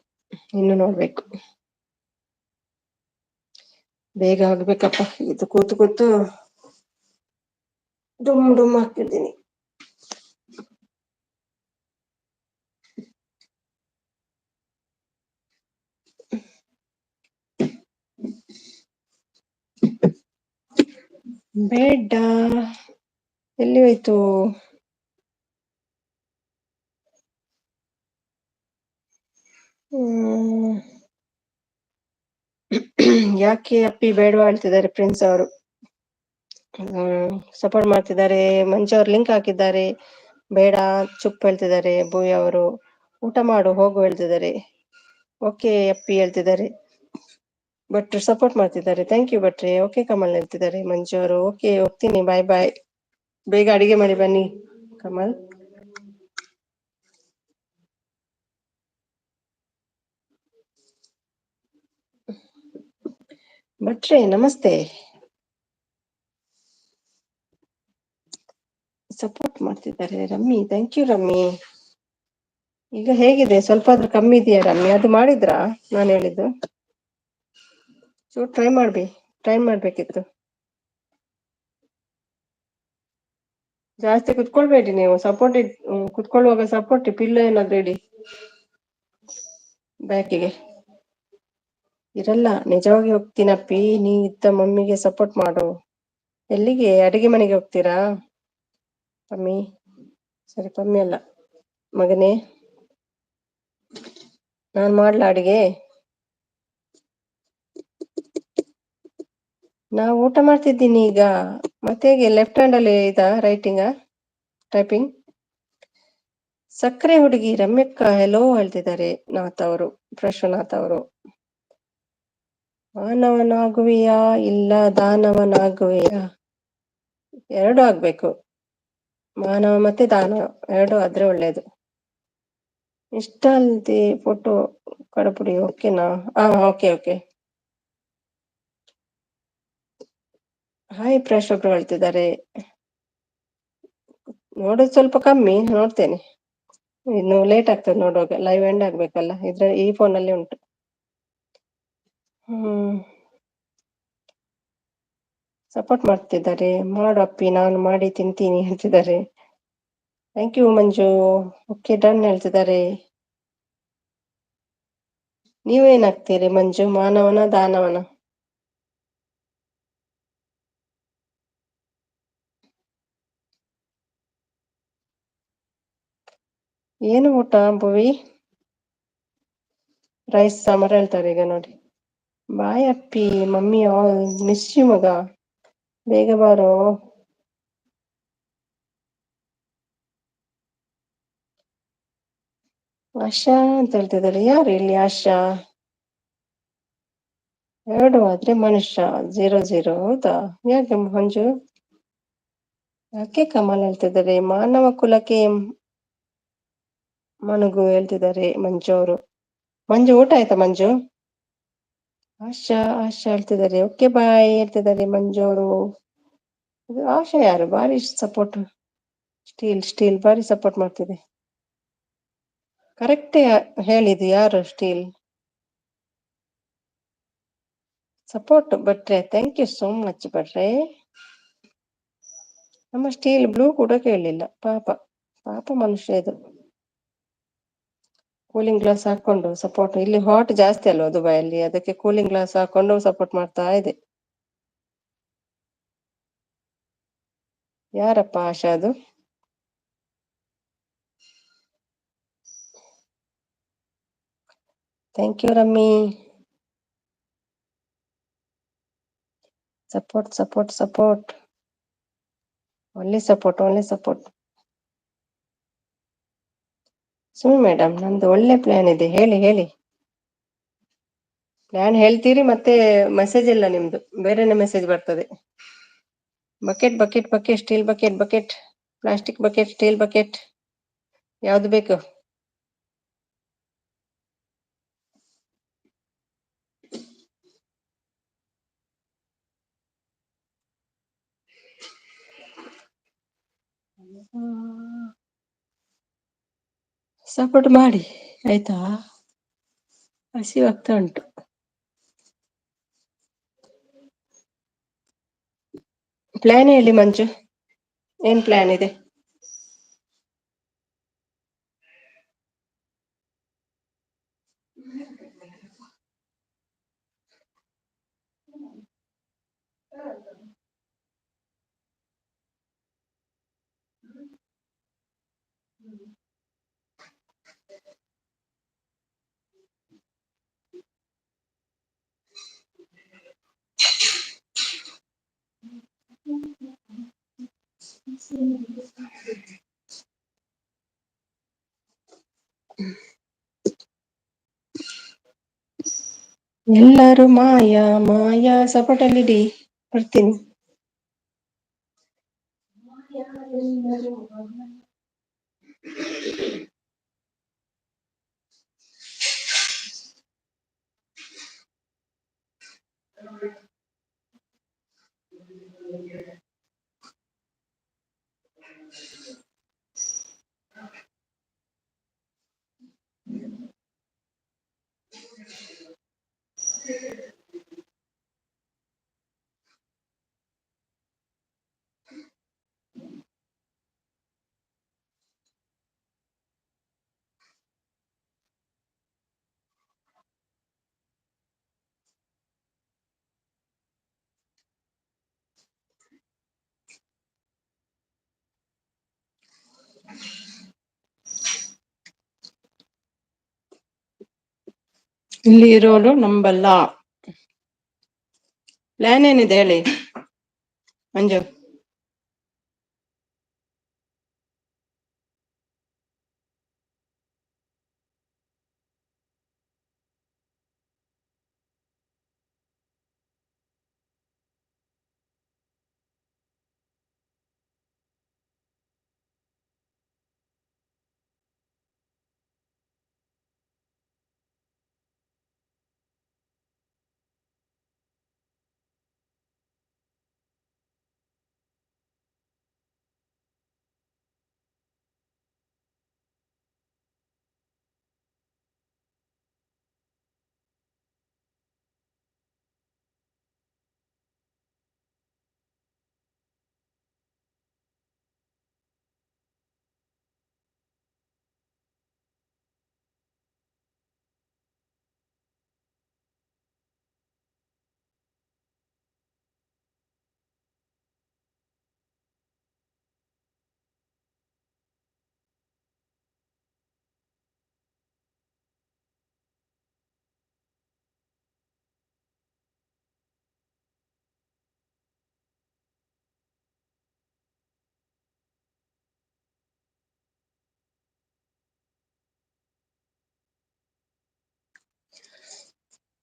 ಇನ್ನು ನೋಡ್ಬೇಕು. ಬೇಗ ಆಗ್ಬೇಕಪ್ಪ. ಇದು ಕೂತು ಕೂತು ಡುಮ್ ಹಾಕಿದ್ದೀನಿ. ಬೇಡ ಎಲ್ಲಿ ಹೋಯ್ತು? ಯಾಕೆ ಅಪ್ಪಿ ಬೇಡವಾ ಹೇಳ್ತಿದ್ದಾರೆ ಪ್ರಿನ್ಸ್ ಅವರು. ಸಪೋರ್ಟ್ ಮಾಡ್ತಿದ್ದಾರೆ. ಮಂಜು ಅವ್ರು ಲಿಂಕ್ ಹಾಕಿದ್ದಾರೆ. ಬೇಡ ಚುಪ್ ಹೇಳ್ತಿದ್ದಾರೆ. ಭೂಯ್ ಅವರು ಊಟ ಮಾಡು ಹೋಗು ಹೇಳ್ತಿದ್ದಾರೆ. ಓಕೆ ಅಪ್ಪಿ ಹೇಳ್ತಿದ್ದಾರೆ. ಭಟ್ರು ಸಪೋರ್ಟ್ ಮಾಡ್ತಿದ್ದಾರೆ. ಥ್ಯಾಂಕ್ ಯು ಭಟ್ರೆ. ಓಕೆ ಕಮಲ್ ಹೇಳ್ತಿದ್ದಾರೆ. ಮಂಜು ಅವರು ಓಕೆ ಹೋಗ್ತೀನಿ, ಬಾಯ್ ಬಾಯ್. ಬೇಗ ಅಡಿಗೆ ಮಾಡಿ ಬನ್ನಿ ಕಮಲ್. ಭಟ್ರೆ ನಮಸ್ತೆ. ಸಪೋರ್ಟ್ ಮಾಡ್ತಿದ್ದಾರೆ ರಮ್ಮಿ. Thank you rummy. ಈಗ ಹೇಗಿದೆ? ಸ್ವಲ್ಪ ಆದ್ರೂ ಕಮ್ಮಿ ಇದೆಯಾ ರಮ್ಯ? ಅದು ಮಾಡಿದ್ರಾ ನಾನು ಹೇಳಿದ್ದು? ಟ್ರೈ ಮಾಡ್ಬೇಕಿತ್ತು. ಜಾಸ್ತಿ ಕುತ್ಕೊಳ್ಬೇಡಿ ನೀವು. ಕುತ್ಕೊಳ್ಳುವಾಗ ಸಪೋರ್ಟ್ ಪಿಲ್ಲೋ ಏನಾದ್ರು ಇಡಿ ಬ್ಯಾಕಿಗೆ. ಇರಲ್ಲ, ನಿಜವಾಗಿ ಹೋಗ್ತೀನಪ್ಪಿ. ನೀ ಇದ್ದ ಮಮ್ಮಿಗೆ ಸಪೋರ್ಟ್ ಮಾಡು. ಎಲ್ಲಿಗೆ? ಅಡಿಗೆ ಮನೆಗೆ ಹೋಗ್ತೀರಾ ಪಮ್ಮಿ? ಸರಿ ಪಮ್ಮಿ ಅಲ್ಲ ಮಗನೇ, ನಾನ್ ಮಾಡ್ಲಾ ಅಡಿಗೆ? ನಾ ಊಟ ಮಾಡ್ತಿದ್ದೀನಿ ಈಗ. ಮತ್ತೆ ಹೇಗೆ? ಲೆಫ್ಟ್ ಹ್ಯಾಂಡ್ ಅಲ್ಲಿ ರೈಟಿಂಗ್ ಟೈಪಿಂಗ್? ಸಕ್ಕರೆ ಹುಡುಗಿ ರಮ್ಯಕ್ಕ ಹೆಲೋ ಹೇಳ್ತಿದ್ದಾರೆ ನಾಥ್ ಅವರು, ಪ್ರಶ್ವನಾಥ್ ಅವರು. ಮಾನವನಾಗುವೆಯಾ ಇಲ್ಲ ದಾನವನಾಗುವೆಯಾ? ಎರಡು ಆಗ್ಬೇಕು. ಮಾನವ ಮತ್ತೆ ದಾನವ ಎರಡು ಆದ್ರೆ ಒಳ್ಳೇದು. ಇಷ್ಟ ಅಲ್ದೆ ಫೋಟೋ ಕಡಪುಡಿ. ಓಕೆನಾ? ಓಕೆ. ಹಾಯ್ ಪ್ರಶೊಬ್ರು ಹೇಳ್ತಿದ್ದಾರೆ. ನೋಡೋದು ಸ್ವಲ್ಪ ಕಮ್ಮಿ, ನೋಡ್ತೇನೆ. ಇನ್ನು ಲೇಟ್ ಆಗ್ತದೆ ನೋಡುವಾಗ, ಲೈವ್ ಎಂಡ್ ಆಗ್ಬೇಕಲ್ಲ. ಈ ಫೋನಲ್ಲಿ ಉಂಟು. ಸಪೋರ್ಟ್ ಮಾಡ್ತಿದ್ದಾರೆ. ಮಾಡು ಅಪ್ಪಿ, ನಾನು ಮಾಡಿ ತಿಂತೀನಿ ಹೇಳ್ತಿದ್ದಾರೆ. Thank you Manju. Okay done ಹೇಳ್ತಿದ್ದಾರೆ. ನೀವೇನಾಗ್ತೀರಿ ಮಂಜು? ಮಾನವನ ದಾನವನ? ಏನು ಊಟ ಭುವಿ? ರೈಸ್ ಸಾಂಬಾರ್ ಹೇಳ್ತಾರೆ ಈಗ ನೋಡಿ. ಬಾಯ್ ಅಪ್ಪಿ. ಮಮ್ಮಿ ಆಲ್ ಮಿಸ್ ಯು ಮಗ. ಬೇಗ ಬಾರೋ. ಆಶಾ ಅಂತ ಹೇಳ್ತಿದ್ದಾರೆ. ಯಾರು ಇಲ್ಲಿ ಆಶಾ? ಎರಡು ಆದ್ರೆ ಮನುಷ್ಯ 00. ಹೌದಾ? ಯಾಕೆ ಮಂಜು? ಯಾಕೆ ಕಮಲ್ ಹೇಳ್ತಿದ್ದಾರೆ? ಮಾನವ ಕುಲಕ್ಕೆ ಮನುಗು ಹೇಳ್ತಿದ್ದಾರೆ ಮಂಜು ಅವರು. ಮಂಜು ಊಟ ಆಯ್ತಾ ಮಂಜು? ಆಶಾ ಹೇಳ್ತಿದ್ದಾರೆ. ಓಕೆ ಬಾಯ್ ಹೇಳ್ತಿದ್ದಾರೆ ಮಂಜು ಅವರು. ಆಶಾ ಯಾರು? ಬಾರಿ ಸಪೋರ್ಟ್. ಸ್ಟೀಲ್ ಬಾರಿ ಸಪೋರ್ಟ್ ಮಾಡ್ತಿದೆ. ಕರೆಕ್ಟ್ ಹೇಳಿದ್ದು ಯಾರು? ಸ್ಟೀಲ್ ಸಪೋರ್ಟ್ ಭಟ್ರೆ. ಥ್ಯಾಂಕ್ ಯು ಸೋ ಮಚ್ ಭಟ್ರೆ. ನಮ್ಮ ಸ್ಟೀಲ್ ಬ್ಲೂ ಕೂಡ ಕೇಳಲಿಲ್ಲ. ಪಾಪ ಮನುಷ್ಯ ಇದು. ಕೂಲಿಂಗ್ ಗ್ಲಾಸ್ ಹಾಕೊಂಡು ಸಪೋರ್ಟ್. ಇಲ್ಲಿ ಹಾಟ್ ಜಾಸ್ತಿ ಅಲ್ವಾ ದುಬೈಯಲ್ಲಿ, ಅದಕ್ಕೆ ಕೂಲಿಂಗ್ ಗ್ಲಾಸ್ ಹಾಕೊಂಡು ಸಪೋರ್ಟ್ ಮಾಡ್ತಾ ಇದೆ. ಯಾರಪ್ಪ ಆಶಾ ಅದು? Thank you Rammi. ಸಪೋರ್ಟ್. ಒಳ್ಳೆ ಸಪೋರ್ಟ್. ಸುಮ್ಮಿ ಮೇಡಮ್, ನಮ್ದು ಒಳ್ಳೆ ಪ್ಲಾನ್ ಇದೆ. ಹೇಳಿ. ಪ್ಲಾನ್ ಹೇಳ್ತೀರಿ, ಮತ್ತೆ ಮೆಸೇಜ್ ಇಲ್ಲ ನಿಮ್ದು, ಬೇರೆನೆ ಮೆಸೇಜ್ ಬರ್ತದೆ. Bucket, steel bucket, plastic bucket, steel bucket, ಯಾವ್ದು ಬೇಕು? ಸಪೋರ್ಟ್ ಮಾಡಿ ಆಯ್ತಾ? ಹಸಿವಾಗ್ತಾ ಉಂಟು. ಪ್ಲಾನ್ ಹೇಳಿ ಮಂಜು, ಏನ್ ಪ್ಲಾನ್ ಇದೆ? ಎಲ್ಲರೂ ಮಾಯಾ ಸಪೋರ್ಟ್ ಅಲ್ಲಿ ಇಡಿ, ಬರ್ತೀನಿ. ಇಲ್ಲಿ ಇರೋರು ನಂಬಲ್ಲ. ಪ್ಲಾನ್ ಏನಿದೆ ಹೇಳಿ ಮಂಜು?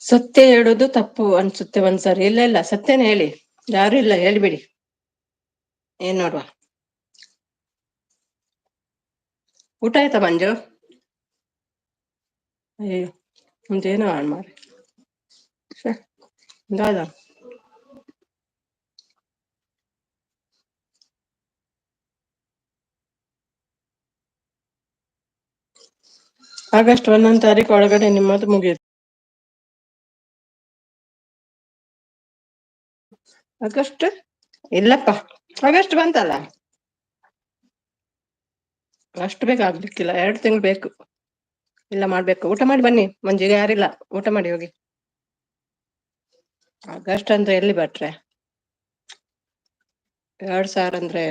ಸತ್ಯ ಹೇಳುದು ತಪ್ಪು ಅನ್ಸುತ್ತೆ ಒಂದ್ಸರಿ. ಇಲ್ಲ ಇಲ್ಲ, ಸತ್ಯನೇ ಹೇಳಿ. ಯಾರು ಇಲ್ಲ, ಹೇಳಿಬಿಡಿ. ಏನ್ ನೋಡುವ. ಊಟ ಆಯ್ತಾ ಮಂಜು? ಅಯ್ಯೋ, ಮುಂದೇನೋ ಮಾರಿ. ದಾದಾ ಆಗಸ್ಟ್ 1 ತಾರೀಕು ಒಳಗಡೆ ನಿಮ್ಮದು ಮುಗಿಯುತ್ತೆ. ಆಗಸ್ಟ್ ಇಲ್ಲಪ್ಪ, ಆಗಸ್ಟ್ ಬಂತಲ್ಲ. ಅಷ್ಟು ಬೇಗ ಆಗ್ಲಿಕ್ಕಿಲ್ಲ, 2 ತಿಂಗಳು ಬೇಕು. ಇಲ್ಲ ಮಾಡ್ಬೇಕು. ಊಟ ಮಾಡಿ ಬನ್ನಿ ಮಂಜಿಗೆ, ಯಾರಿಲ್ಲ, ಊಟ ಮಾಡಿ ಹೋಗಿ. ಆಗಸ್ಟ್ ಅಂದ್ರೆ ಎಲ್ಲಿ ಬಟ್ರೆ 2000 ಅಂದ್ರೆ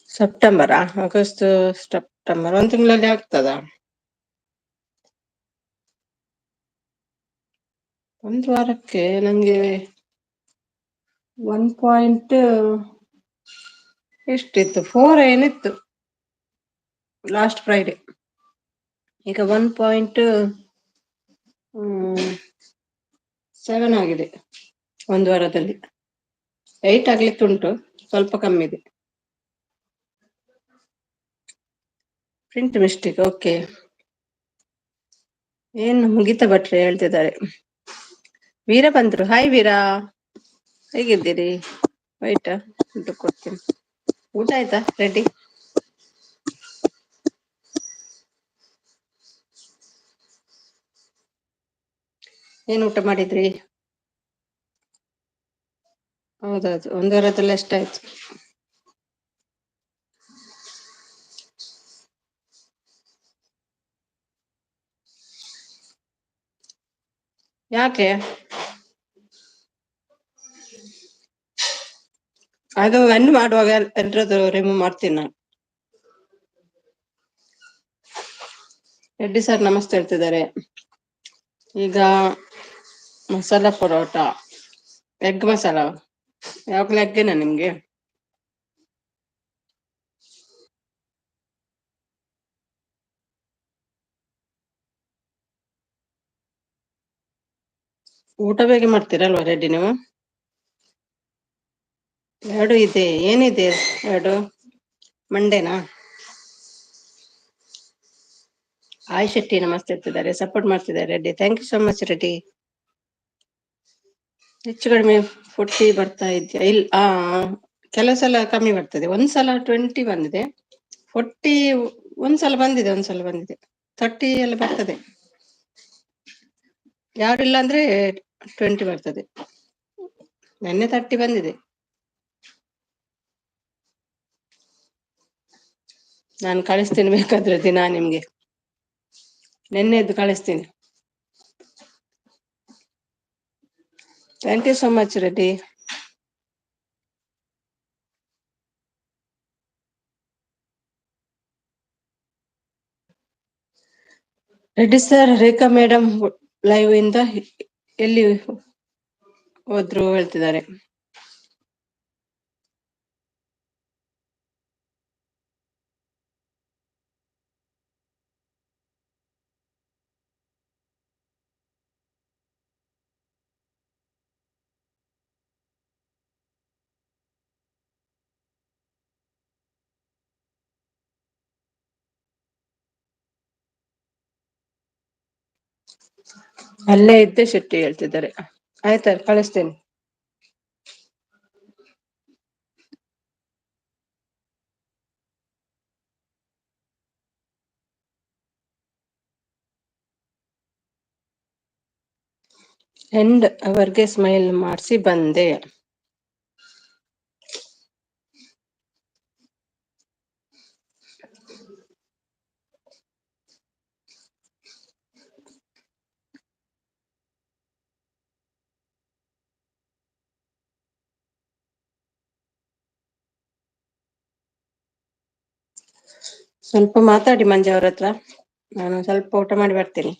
ಸೆಪ್ಟೆಂಬರಾ? ಆಗಸ್ಟ್ ಸೆಪ್ಟೆಂಬರ್ 1 ತಿಂಗಳಲ್ಲಿ ಆಗ್ತದ? 1 ವಾರಕ್ಕೆ ನಂಗೆ 1 ಪಾಯಿಂಟ್ ಎಷ್ಟಿತ್ತು, 4 ಏನಿತ್ತು ಲಾಸ್ಟ್ ಫ್ರೈಡೆ. ಈಗ 1.7 ಆಗಿದೆ 1 ವಾರದಲ್ಲಿ. 8 ಆಗ್ಲಿಕ್ಕೆ ಉಂಟು, ಸ್ವಲ್ಪ ಕಮ್ಮಿ ಇದೆ. Print mistake. ಓಕೆ, ಏನು ಮುಗಿತಾ ಭಟ್ರೆ ಹೇಳ್ತಿದ್ದಾರೆ. ವೀರ ಬಂದ್ರು. ಹಾಯ್ ವೀರಾ, ಹೇಗಿದ್ದೀರಿ? ವೈಟ್ ಊಟ ಕೊಡ್ತೀನಿ. ಊಟ ಆಯ್ತಾ? ರೆಡಿ? ಏನ್ ಊಟ ಮಾಡಿದ್ರಿ? ಹೌದೌದು, 1 ವಾರದಲ್ಲಿ ಎಷ್ಟಾಯ್ತು? ಯಾಕೆ? ಅದು ಎಂಡ್ ಮಾಡುವಾಗ ಎಲ್ರದ್ದು ರಿಮೂವ್ ಮಾಡ್ತೀನಿ ನಾನು. ರೆಡ್ಡಿ ಸರ್ ನಮಸ್ತೆ ಹೇಳ್ತಿದ್ದಾರೆ. ಈಗ ಮಸಾಲಾ ಪರೋಟ, ಎಗ್ ಮಸಾಲ. ಯಾವಾಗ್ಲೂ ಎಗ್ಗೇನಾ ನಿಮ್ಗೆ? ಊಟ ಬೇಗ ಮಾಡ್ತೀರಲ್ವಾ ರೆಡ್ಡಿ ನೀವು? 2 ಇದೆ. ಏನಿದೆ 2? ಮಂಡೇನಾ? ಆಯ್ ಶೆಟ್ಟಿ ನಮಸ್ತೆ ಇರ್ತಿದ್ದಾರೆ, ಸಪೋರ್ಟ್ ಮಾಡ್ತಿದ್ದಾರೆ Reddy. Thank you so much Reddy. ಹೆಚ್ಚು ಕಡಿಮೆ 40 ಬರ್ತಾ ಇದೆಯಾ? ಇಲ್ಲ, ಕೆಲವು ಸಲ ಕಮ್ಮಿ ಬರ್ತದೆ. ಒಂದ್ಸಲ 20 ಬಂದಿದೆ. 40 ಒಂದ್ಸಲ ಬಂದಿದೆ, ಒಂದ್ಸಲ ಬಂದಿದೆ. 30 ಎಲ್ಲ ಬರ್ತದೆ. ಯಾರಿಲ್ಲ ಅಂದ್ರೆ 20 ಬರ್ತದೆ. ನೆನ್ನೆ 30 ಬಂದಿದೆ. ನಾನು ಕಳಿಸ್ತೀನಿ ಬೇಕಾದ್ರೆ ದಿನ ನಿಮ್ಗೆ. ನೆನ್ನೆದ್ದು ಕಳಿಸ್ತೀನಿ. Thank you so much Reddy. Reddy sir, Rekha madam live ಇಂದ ಎಲ್ಲಿ ಹೋದ್ರು ಹೇಳ್ತಿದ್ದಾರೆ. ಅಲ್ಲೇ ಇದ್ದೆ ಶೆಟ್ಟಿ ಹೇಳ್ತಿದ್ದಾರೆ. ಆಯ್ತಾ, ಕಳಿಸ್ತೇನೆ. ಎಂಡ್ ಅವರ್ಗೆ ಸ್ಮೈಲ್ ಮಾಡಿಸಿ ಬಂದೆ. ಸ್ವಲ್ಪ ಮಾತಾಡಿ ಮಂಜು ಅವ್ರ ಹತ್ರ, ನಾನು ಸ್ವಲ್ಪ ಊಟ ಮಾಡಿ ಬರ್ತೀನಿ.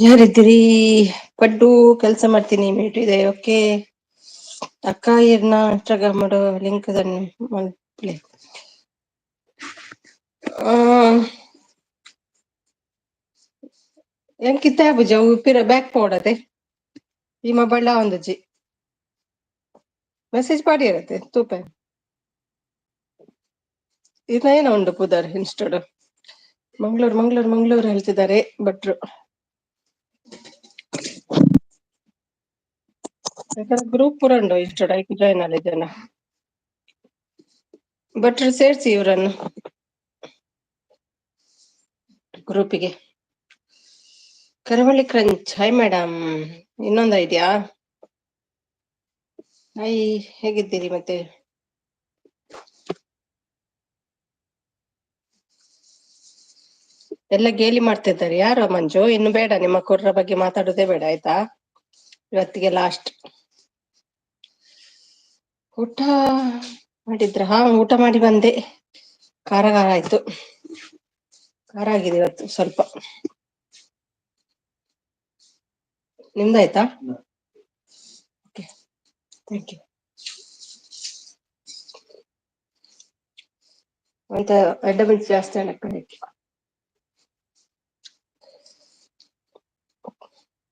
ಯಾರಿದ್ದೀರಿ? ಪಡ್ಡು ಕೆಲಸ ಮಾಡ್ತೀನಿ, ಮ್ಯೂಟ್ ಇದೆ. ಓಕೆ ಅಕ್ಕ ಇರ್ನ ಇನ್ಸ್ಟಾಗ್ರಾಮ್ ಮಾಡೋ ಲಿಂಕ್ ಪ್ಲೇ ಎಂಕಿತ್ತ ಬುಜ ಉಪ್ಪಿರ ಬ್ಯಾಕ್ ಪೋಡತೆ ಈ ಮೊಬೈಲ್ ಒಂದಜಿ ಮೆಸೇಜ್ ಪಾಡಿ ಇರತ್ತೆ ತೂಪೆ ಇದೇನೋ ಉಂಡು ಪುದರ್ ಇನ್ಸ್ಟೋಡ್ ಮಂಗಳೂರು ಹೇಳ್ತಿದ್ದಾರೆ ಭಟ್ರು. ಗ್ರೂಪ್ ಪೂರ ಉಂಡು ಇನ್ಸ್ಟೋಡ್ ಐಕ್ ಜಾಯ್ನ್ ಆದ ಜನ ಭಟ್ರು ಸೇರ್ಸಿ ಇವರನ್ನು ಗ್ರೂಪಿಗೆ. ಕರಾವಳಿ ಕ್ರಂಚ್ ಹಾಯ್ ಮೇಡಮ್. ಇನ್ನೊಂದು ಐಡಿಯಾ. ಹಾಯ್, ಹೇಗಿದ್ದೀರಿ ಮತ್ತೆ? ಎಲ್ಲ ಗೇಲಿ ಮಾಡ್ತಿದ್ದಾರೆ. ಯಾರು ಮಂಜು? ಇನ್ನು ಬೇಡ, ನಿಮ್ಮ ಕುರ್ರ ಬಗ್ಗೆ ಮಾತಾಡೋದೇ ಬೇಡ ಆಯ್ತಾ, ಇವತ್ತಿಗೆ ಲಾಸ್ಟ್. ಊಟ ಮಾಡಿದ್ರ? ಹಾ, ಊಟ ಮಾಡಿ ಬಂದೆ. ಖಾರ ಆಯ್ತು, ಖಾರ ಆಗಿದೆ ಇವತ್ತು ಸ್ವಲ್ಪ. ನಿಮ್ದಾಯ್ತಾ? Okay, thank you. ಅಂತ ಅಡ್ಡ ಬಿಟ್ಟು ಜಾಸ್ತಿ ಅನಕ್ಕೆ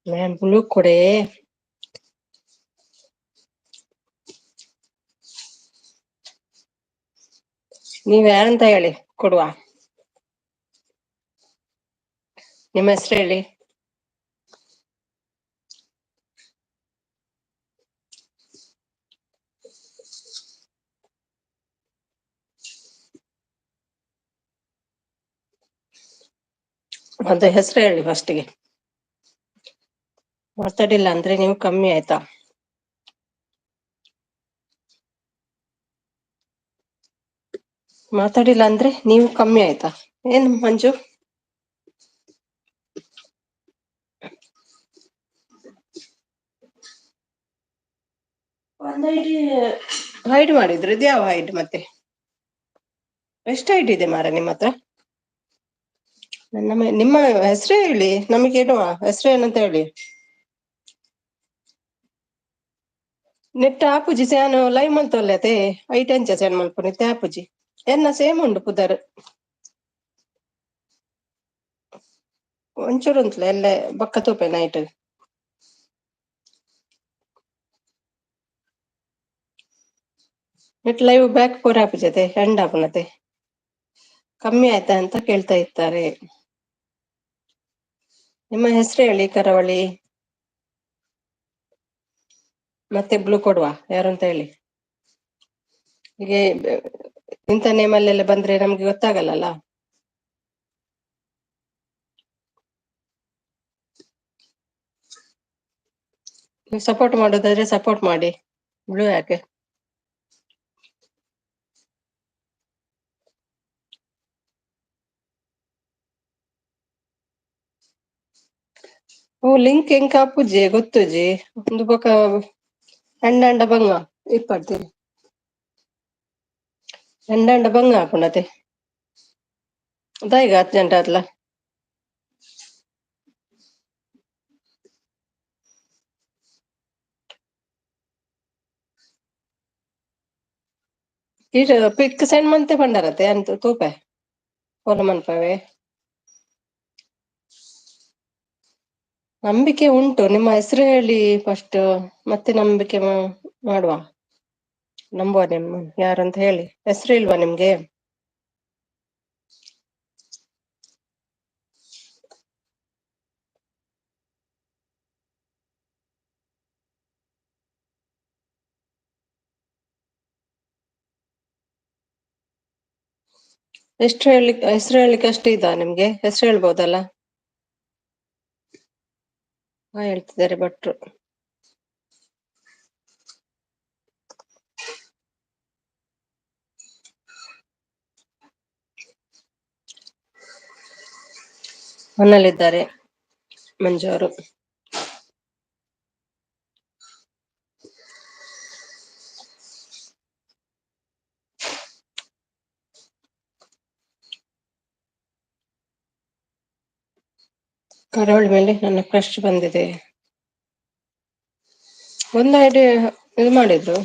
ಮ್ಯಾಮ್ ಬ್ಲೂ ಕೊಡೆ. ನೀವ್ ಯಾರಂತ ಹೇಳಿ ಕೊಡುವ. ನಿಮ್ಮ ಹೆಸರು ಹೇಳಿ. ಮತ್ತೆ ಹೆಸರು ಹೇಳಿ ಫಸ್ಟಿಗೆ. ಮಾತಾಡಿಲ್ಲ ಅಂದ್ರೆ ನೀವು ಕಮ್ಮಿ ಆಯ್ತಾ? ಮಾತಾಡಿಲ್ಲ ಅಂದ್ರೆ ನೀವು ಕಮ್ಮಿ ಆಯ್ತಾ? ಏನ್ ಮಂಜು? ಒಂದು ಹೈಡ್ ಮಾಡಿದ್ರು, ಇದು ಯಾವ ಹೈಡ್? ಮತ್ತೆ ಎಷ್ಟು ಹೈಡ್ ಇದೆ ಮಾರ ನಿಮ್ಮ ಹತ್ರ? ನಿಮ್ಮ ಹೆಸರೇ ಹೇಳಿ, ನಮಗೆ ಇಡುವ ಹೆಸರು ಏನಂತ ಹೇಳಿ. ನೆಟ್ ಆಪುಜಿ ಸ್ಯಾನ್ ಲೈವ್ ಮಂತೊಲ್ಲತೆ ಐಟೆಂಚ ಸೆಂಡ್ ಮಲ್ಪುನಿ ಆಪುಜಿ ಎನ್ನ ಸೇಮ್ ಉಂಡು ಪುದರ್ ಒಂಚೂರು ಉಂತ್ಲ ಎಲ್ಲ ಬಕ್ಕ ತೂಪೆ ನೈಟ್. ನೆಟ್ ಲೈವ್ ಬ್ಯಾಕ್ ಪೂರ ಆಪುಜತೆ ಎಂಡ್ ಆಪುನತೆ ಕಮ್ಮಿ ಆಯ್ತಾ ಅಂತ ಕೇಳ್ತಾ ಇರ್ತಾರೆ. ನಿಮ್ಮ ಹೆಸರು ಹೇಳಿ ಕರಾವಳಿ. ಮತ್ತೆ ಬ್ಲೂ ಕೊಡುವ ಯಾರಂತ ಹೇಳಿ. ಹೀಗೆ ಇಂಥ ನೇಮಲ್ಲೆಲ್ಲ ಬಂದ್ರೆ ನಮ್ಗೆ ಗೊತ್ತಾಗಲ್ಲಲ್ಲ. ನೀವು ಸಪೋರ್ಟ್ ಮಾಡೋದಾದ್ರೆ ಸಪೋರ್ಟ್ ಮಾಡಿ, ಬ್ಲೂ ಯಾಕೆ? ಓ ಲಿಂಕ್ ಎಂಕ ಆಪುಜಿ ಗೊತ್ತುಜಿ ಒಂದು ಬೊಕ ಅಂಡ ಬಂಗ ಇಪ್ಪಡ್ತೀರಿ ಅಂಡ ಬಂಗ ಆಪುಂಡತೆ ದಾಯಿಗ ಅರ್ಜೆಂಟ್ ಆತ್ಲ. ಪಿಕ್ ಸೆಂಡ್ ಮಂತೆ ಪಂಡರತೆ ಅಂತ ತೂಪೆ ಫೋನ್ ಮನ್ಪವೆ. ನಂಬಿಕೆ ಉಂಟು, ನಿಮ್ಮ ಹೆಸರು ಹೇಳಿ ಫಸ್ಟ್, ಮತ್ತೆ ನಂಬಿಕೆ ಮಾಡುವ. ನಂಬುವ ನಿಮ್ ಯಾರಂತ ಹೇಳಿ. ಹೆಸರು ಇಲ್ವಾ ನಿಮ್ಗೆ? ಹೆಸರು ಹೇಳಲಿಕ್ಕೆ ಅಷ್ಟು ಇದಾ ನಿಮ್ಗೆ? ಹೆಸರು ಹೇಳ್ಬೋದಲ್ಲ? ಹಾ ಹೇಳ್ತಿದ್ದಾರೆ ಭಟ್ರು. ಮನೇಲಿದ್ದಾರೆ ಮಂಜು ಅವರು. ಕರಾವಳಿ ಮೇಲೆ ನನ್ನ ಕ್ರಶ್ ಬಂದಿದೆ. ಒಂದು ಐಡಿಯಾ ಇದು ಮಾಡಿದ್ರು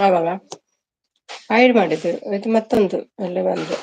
ಆವಾಗ ಹೈಡ್ ಮಾಡಿದ್ರು, ಇದು ಮತ್ತೊಂದು ಅಲ್ಲಿ ಬಂದು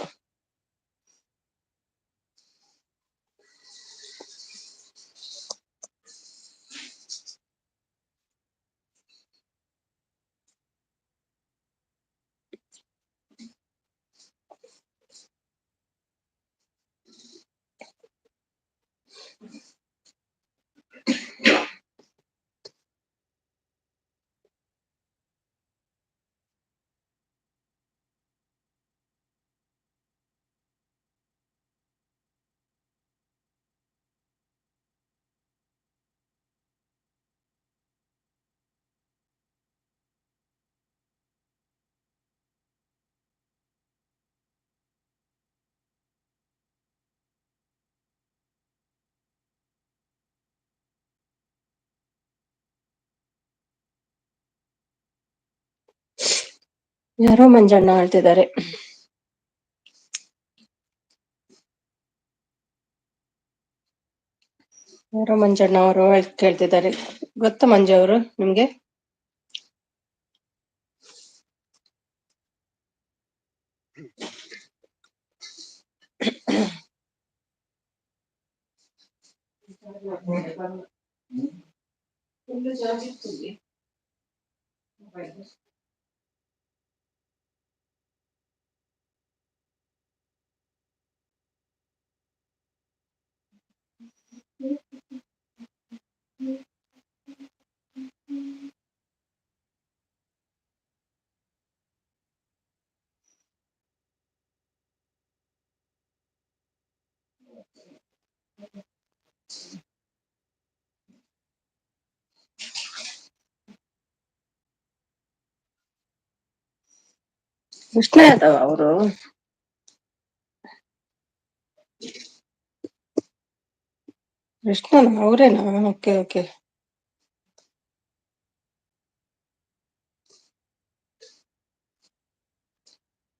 ಯಾರೋ ಮಂಜಣ್ಣ ಹೇಳ್ತಿದ್ದಾರೆ. ಯಾರೋ ಮಂಜಣ್ಣ ಅವರು ಕೇಳ್ತಿದ್ದಾರೆ. ಗೊತ್ತಾ ಮಂಜು ಅವರು ನಿಮ್ಗೆ? ಕೃಷ್ಣ ಯಾದವ್ ಅವರು ಕೃಷ್ಣನ್ ಅವರೇನಾ? Okay okay.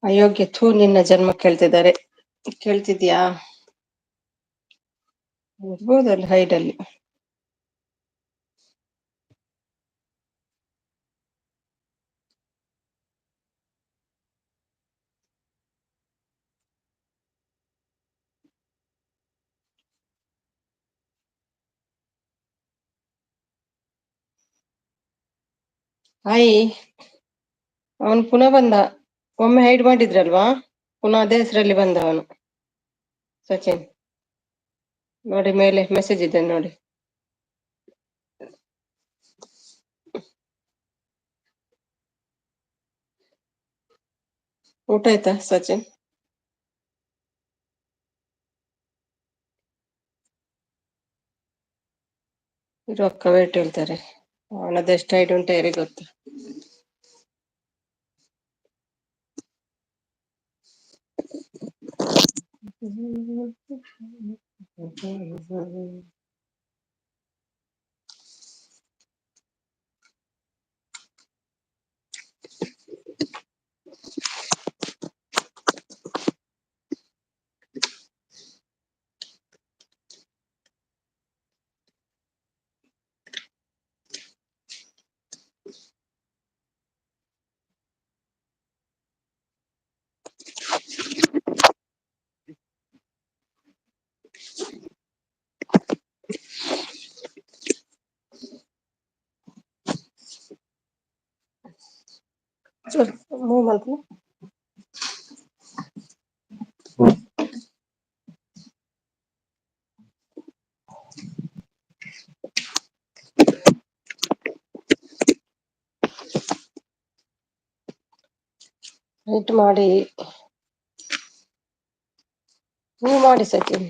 ಅಯೋಗ್ಯ ಥೂ ನಿನ್ನ ಜನ್ಮ ಕೇಳ್ತಿದ್ದಾರೆ. ಕೇಳ್ತಿದ್ಯಾ? ಇರ್ಬೋದಲ್ಲಿ ಹೈಡ್ ಅಲ್ಲಿ. ಹಾಯ್, ಅವನು ಪುನಃ ಬಂದ. ಒಮ್ಮೆ ಹೈಡ್ ಮಾಡಿದ್ರಲ್ವಾ, ಪುನಃ ಅದೇ ಹೆಸರಲ್ಲಿ ಬಂದ ಅವನು. ಸಚಿನ್ ನೋಡಿ, ಮೇಲೆ ಮೆಸೇಜ್ ಇದೆ ನೋಡಿ. ಊಟ ಆಯ್ತಾ ಸಚಿನ್? ಇರು ಅಕ್ಕ ವೇಟ್ ಹೇಳ್ತಾರೆ. ಅವನದೆಷ್ಟು ಹೈಡ್ ಉಂಟು ಯಾರಿಗೆ ಗೊತ್ತು. ಮೂವ್ ಮಾಡ್ತೀನಿ. ವೇಟ್ ಮಾಡಿ, ಮೂವ್ ಮಾಡಿ ಸಚಿನ್.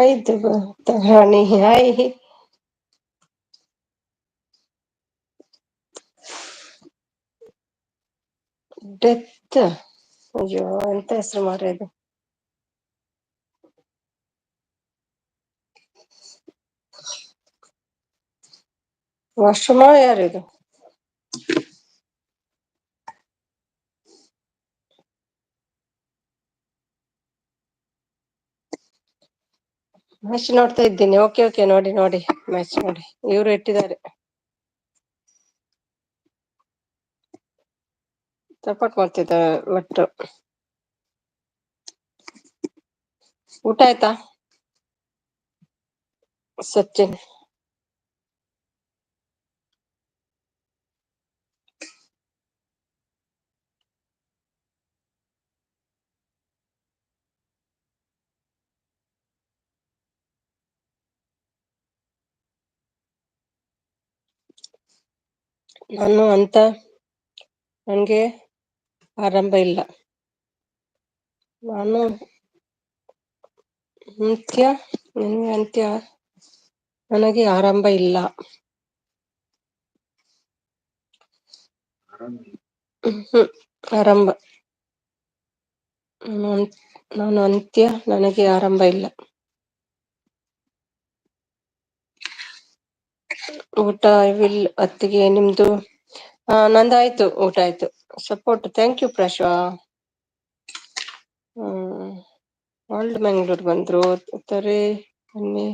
ಆಯ್ತು ಹಾನಿ ಹಾಯ್. ಡೆತ್, ಅಯ್ಯೋ ಎಂತ ಹೆಸರು ಮಾರ್ರೆ ಇದು. ವಾಶ್ರೂಮ ಯಾರಿದು? ಮ್ಯಾಚ್ ನೋಡ್ತಾ ಇದ್ದೀನಿ. ಓಕೆ ನೋಡಿ ಮ್ಯಾಚ್ ನೋಡಿ. ಇವರು ಇಟ್ಟಿದ್ದಾರೆ, ಸಪೋರ್ಟ್ ಮಾಡ್ತಿದ್ದಾರೆ ಒಟ್ಟು. ಊಟ ಆಯ್ತಾ ಸಚಿನ್? ನನ್ಗೆ ಆರಂಭ ಇಲ್ಲ. ನಾನು ಅಂತ್ಯ ನನಗೆ ಆರಂಭ ಇಲ್ಲ. ಆರಂಭ ನಾನು ಅಂತ್ಯ ನನಗೆ ಆರಂಭ ಇಲ್ಲ. ಊಟ ಹೊತ್ತಿಗೆ ನಿಮ್ದು? ನಂದಾಯ್ತು, ಊಟ ಆಯ್ತು. ಸಪೋರ್ಟ್, ಥ್ಯಾಂಕ್ ಯು ಪ್ರಶ್ವಾ. ಓಲ್ಡ್ ಮ್ಯಾಂಗ್ಳೂರ್ ಬಂದ್ರು. ತೆರೆ ಬನ್ನಿ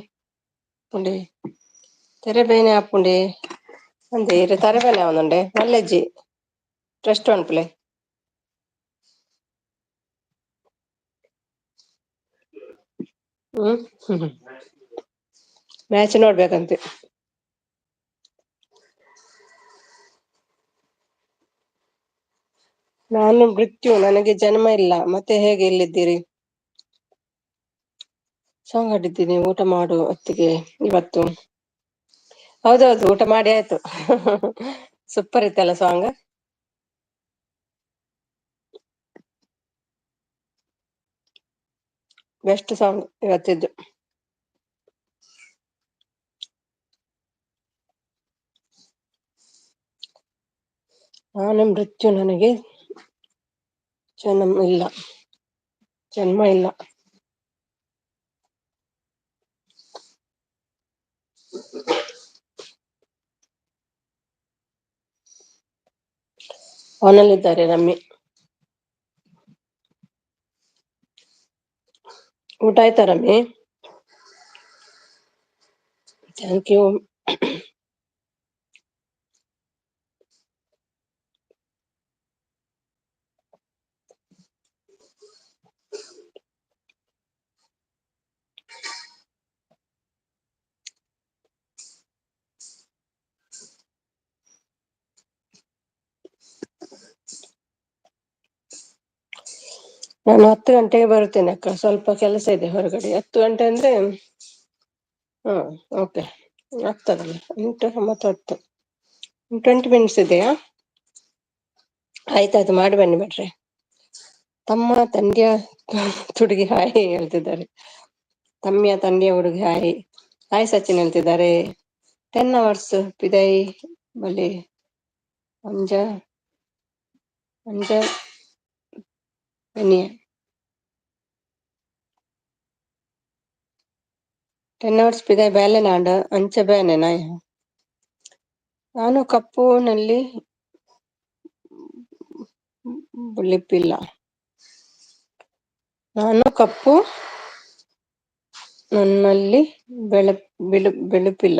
ಪುಂಡೆ ತೆರೆ ಬೇನೆ ಆಪುಂಡೆ ಅಂದೆ ಇರು ತೆರೆ ಬೇನೆ ಅವನುಂಡೆ ಮಲ್ಲೆಜ್ಜಿ ಟ್ರಸ್ಟ್ ಅನ್ಪ್ಲೆ ಮ್ಯಾಚ್ ನೋಡ್ಬೇಕಂತೆ. ನಾನು ಮೃತ್ಯು, ನನಗೆ ಜನ್ಮ ಇಲ್ಲ. ಮತ್ತೆ ಹೇಗೆ ಇಲ್ಲಿದ್ದೀರಿ? ಸಾಂಗ್ ಹಾಡಿದ್ದೀನಿ. ಊಟ ಮಾಡು ಹೊತ್ತಿಗೆ ಇವತ್ತು. ಹೌದೌದು, ಊಟ ಮಾಡಿ ಆಯ್ತು. ಸೂಪರ್ ಇತ್ತಲ್ಲ ಸಾಂಗ್. Best song ಇವತ್ತಿದ್ದು. ನಾನು ಮೃತ್ಯು, ನನಗೆ ಜನ್ಮ ಇಲ್ಲ. ಅವನಲ್ಲಿದ್ದಾರೆ ರಮ್ಮಿ. ಊಟ ಆಯ್ತಾ ರಮ್ಮಿ? Thank you. ನಾನು 10 ಗಂಟೆಗೆ ಬರುತ್ತೇನೆ ಅಕ್ಕ, ಸ್ವಲ್ಪ ಕೆಲಸ ಇದೆ ಹೊರಗಡೆ. 10 ಗಂಟೆ ಅಂದ್ರೆ ಓಕೆ ಆಗ್ತದಲ್ಲ. 8, 9, 10, 20 ಮಿನಿಟ್ಸ್ ಇದೆಯಾ? ಆಯ್ತಾಯ್ತು, ಮಾಡಿ ಬನ್ನಿ ಬಿಟ್ರೆ. ತಮ್ಮ ತಂಗಿಯ ಹುಡುಗಿ ಹಾಯ್ ಹೇಳ್ತಿದ್ದಾರೆ. ತಂಗಿಯ ಹುಡುಗಿ ಹಾಯ್ ಸಚಿನ್ ಹೇಳ್ತಿದ್ದಾರೆ. 10 hours ಪಿದೈ ಬಲಿ ಅಂಜ ಬನ್ನಿ. 10 hours ಪಿದೈ ಬೇಲೆ ನಾಡ ಅಂಚ ಬೇನೆ ನಾಯ. ನಾನು ಕಪ್ಪುನಲ್ಲಿ ಬಿಳಿಪಿಲ್ಲ. ನಾನು ಕಪ್ಪು, ನನ್ನಲ್ಲಿ ಬೆಳುಪಿಲ್ಲ.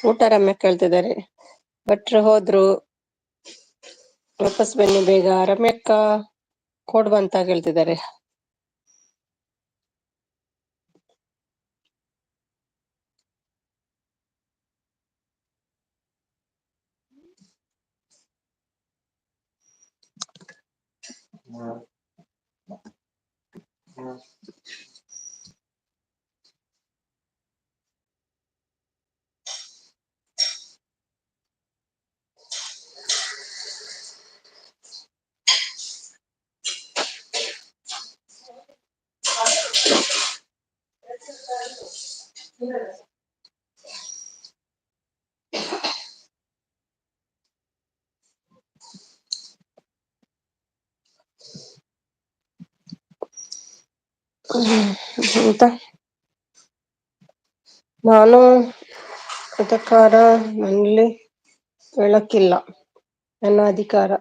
ಊಟ ರಮ್ಯ ಕೇಳ್ತಿದ್ದಾರೆ. ಭಟ್ರು ಹೋದ್ರು, ವಾಪಸ್ ಬನ್ನಿ ಬೇಗ. ರಮ್ಯಕ್ಕ ಕೋಡ್ ಬಂತ ಕೇಳ್ತಿದ್ದಾರೆ. ಅಂತ ನಾನು ಅಧಿಕಾರ ನನ್ನಲ್ಲಿ ಕೇಳಕ್ಕಿಲ್ಲ. ನನ್ನ ಅಧಿಕಾರ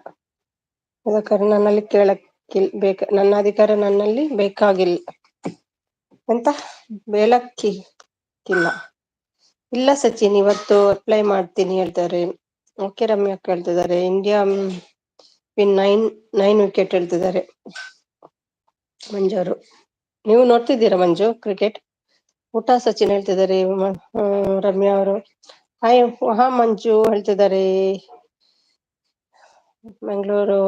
ನನ್ನಲ್ಲಿ ನನ್ನ ಅಧಿಕಾರ ನನ್ನಲ್ಲಿ ಬೇಕಾಗಿಲ್ಲ. ಎಂತ ಬೇಲಕ್ಕಿ ಇಲ್ಲ ಇಲ್ಲ ಸಚಿನ್ ಇವತ್ತು ಅಪ್ಲೈ ಮಾಡ್ತೀನಿ ಹೇಳ್ತಾರೆ. ಓಕೆ ರಮ್ಯಾ ಹೇಳ್ತಿದ್ದಾರೆ ಇಂಡಿಯಾ ವಿನ್ 9 ವಿಕೆಟ್ ಹೇಳ್ತಿದ್ದಾರೆ ಮಂಜು ಅವರು. ನೀವು ನೋಡ್ತಿದ್ದೀರಾ ಮಂಜು ಕ್ರಿಕೆಟ್? ಊಟ ಸಚಿನ್ ಹೇಳ್ತಿದ್ದಾರೆ ರಮ್ಯಾ ಅವರು. ಹಾಯ್ ಹಾ ಮಂಜು ಹೇಳ್ತಿದ್ದಾರೆ Mangaluru.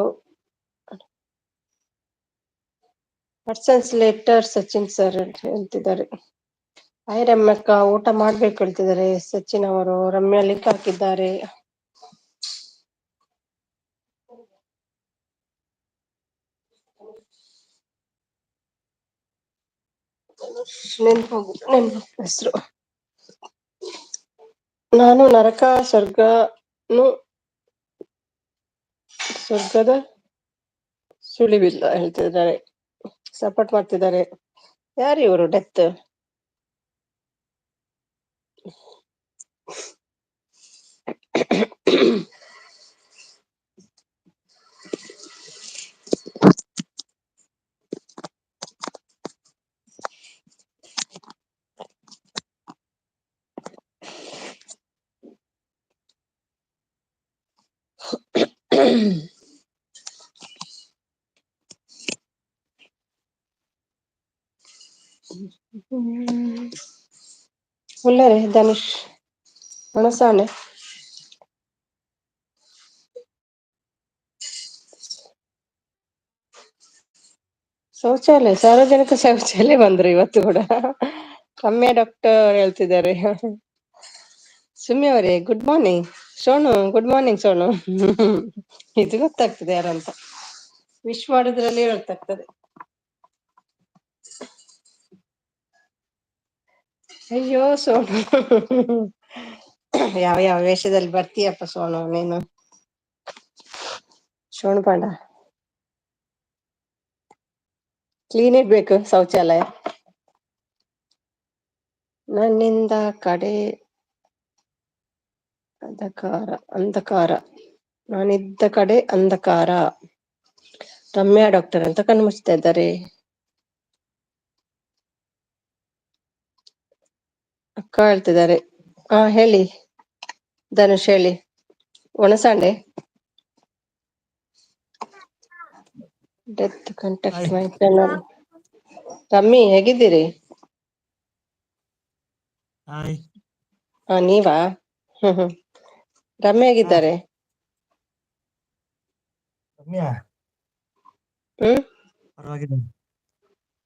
Persons letter Sachin sir ಹೇಳ್ತಿದ್ದಾರೆ. ಹಾಯ್ ರಮ್ಯಕ್ಕ ಊಟ ಮಾಡ್ಬೇಕು ಹೇಳ್ತಿದ್ದಾರೆ ಸಚಿನ್ ಅವರು. ರಮ್ಯಾ ಲಿಂಕ್ ಹಾಕಿದ್ದಾರೆ. ನೆನ್ಪು ಹೆಸರು. ನಾನು ನರಕ ಸ್ವರ್ಗದ ಸುಳಿವಿಲ್ಲ ಹೇಳ್ತಿದ್ದಾರೆ. ಸಪೋರ್ಟ್ ಮಾಡ್ತಿದ್ದಾರೆ. ಯಾರು ಇವರು ಡೆತ್? ಉಳ್ಳರೆ ಧನುಷ್ ಒಣಸಾನೆ ಶೌಚಾಲಯ ಸಾರ್ವಜನಿಕ ಶೌಚಾಲಯ ಬಂದ್ರು ಇವತ್ತು ಕೂಡ. ರಮ್ಯಾ ಡಾಕ್ಟರ್ ಹೇಳ್ತಿದ್ದಾರೆ. ಸುಮ್ಮಿ ಅವರೇ good morning. Sonu good morning Sonu. ಇದು ಗೊತ್ತಾಗ್ತದೆ ಯಾರಂತ ವಿಶ್ ಮಾಡೋದ್ರಲ್ಲಿ ಗೊತ್ತಾಗ್ತದೆ. ಅಯ್ಯೋ ಸೋನು ಯಾವ ಯಾವ ವೇಷದಲ್ಲಿ ಬರ್ತೀಯಪ್ಪ ಸೋನು ನೀನು. ಸೋನು ಪಾಂಡ ಕ್ಲೀನ್ ಇಡ್ಬೇಕು ಶೌಚಾಲಯ. ನನ್ನಿಂದ ಕಡೆ ಅಂಧಕಾರ ನಾನಿದ್ದ ಕಡೆ ಅಂಧಕಾರ. ರಮ್ಯಾ ಡಾಕ್ಟರ್ ಅಂತ ಕಣ್ಮುಚ್ತಾ ಇದ್ದಾರೆ. ಅಕ್ಕ ಹೇಳ್ತಿದ್ದಾರೆ. ಹೇಳಿ ಧನುಷ್ ಹೇಳಿ. ಒಣಸಂಡೆ death contact my channel. Rummy ಹೇಗಿದ್ದೀರಿ? ನೀವಾ? ರಮ್ಯ ಹೇಗಿದ್ದಾರೆ?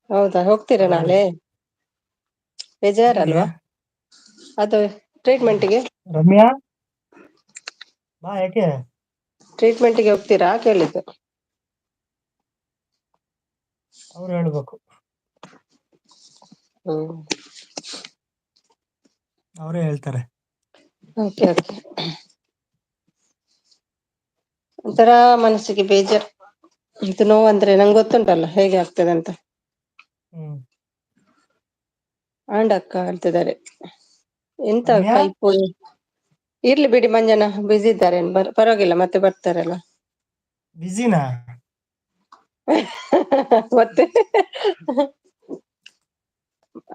ಹೌದಾ ಹೋಗ್ತೀರಾ ನಾಳೆ? ಬೇಜಾರಲ್ವಾ ಅದು ಟ್ರೀಟ್ಮೆಂಟ್ಗೆ? ರಮ್ಯಾ ಬಾ ಯಾಕೆ ಟ್ರೀಟ್ಮೆಂಟ್ಗೆ ಹೋಗ್ತೀರಾ ಕೇಳಿದ್ದು. ಅವ್ರು ಹೇಳ್ಬೇಕು, ಅವರೇ ಹೇಳ್ತಾರೆ. Okay okay. ಒಂಥರ ಮನಸ್ಸಿಗೆ ಬೇಜಾರ್. ಇದು ನೋವು ಅಂದ್ರೆ ನಂಗೆ ಗೊತ್ತುಂಟಲ್ಲ ಹೇಗೆ ಆಗ್ತದೆ ಅಂತ. ಅಕ್ಕ ಹೇಳ್ತಿದ್ದಾರೆ ಎಂತ ರಮ್ಯಾ? ಕೈಪು. ಇರ್ಲಿ ಬಿಡಿ ಮಂಜನ ಬಿಸಿ ಇದ್ದಾರೆ ಪರವಾಗಿಲ್ಲ ಮತ್ತೆ ಬರ್ತಾರಲ್ಲ. ಬಿಸಿನಾ? ಮತ್ತೆ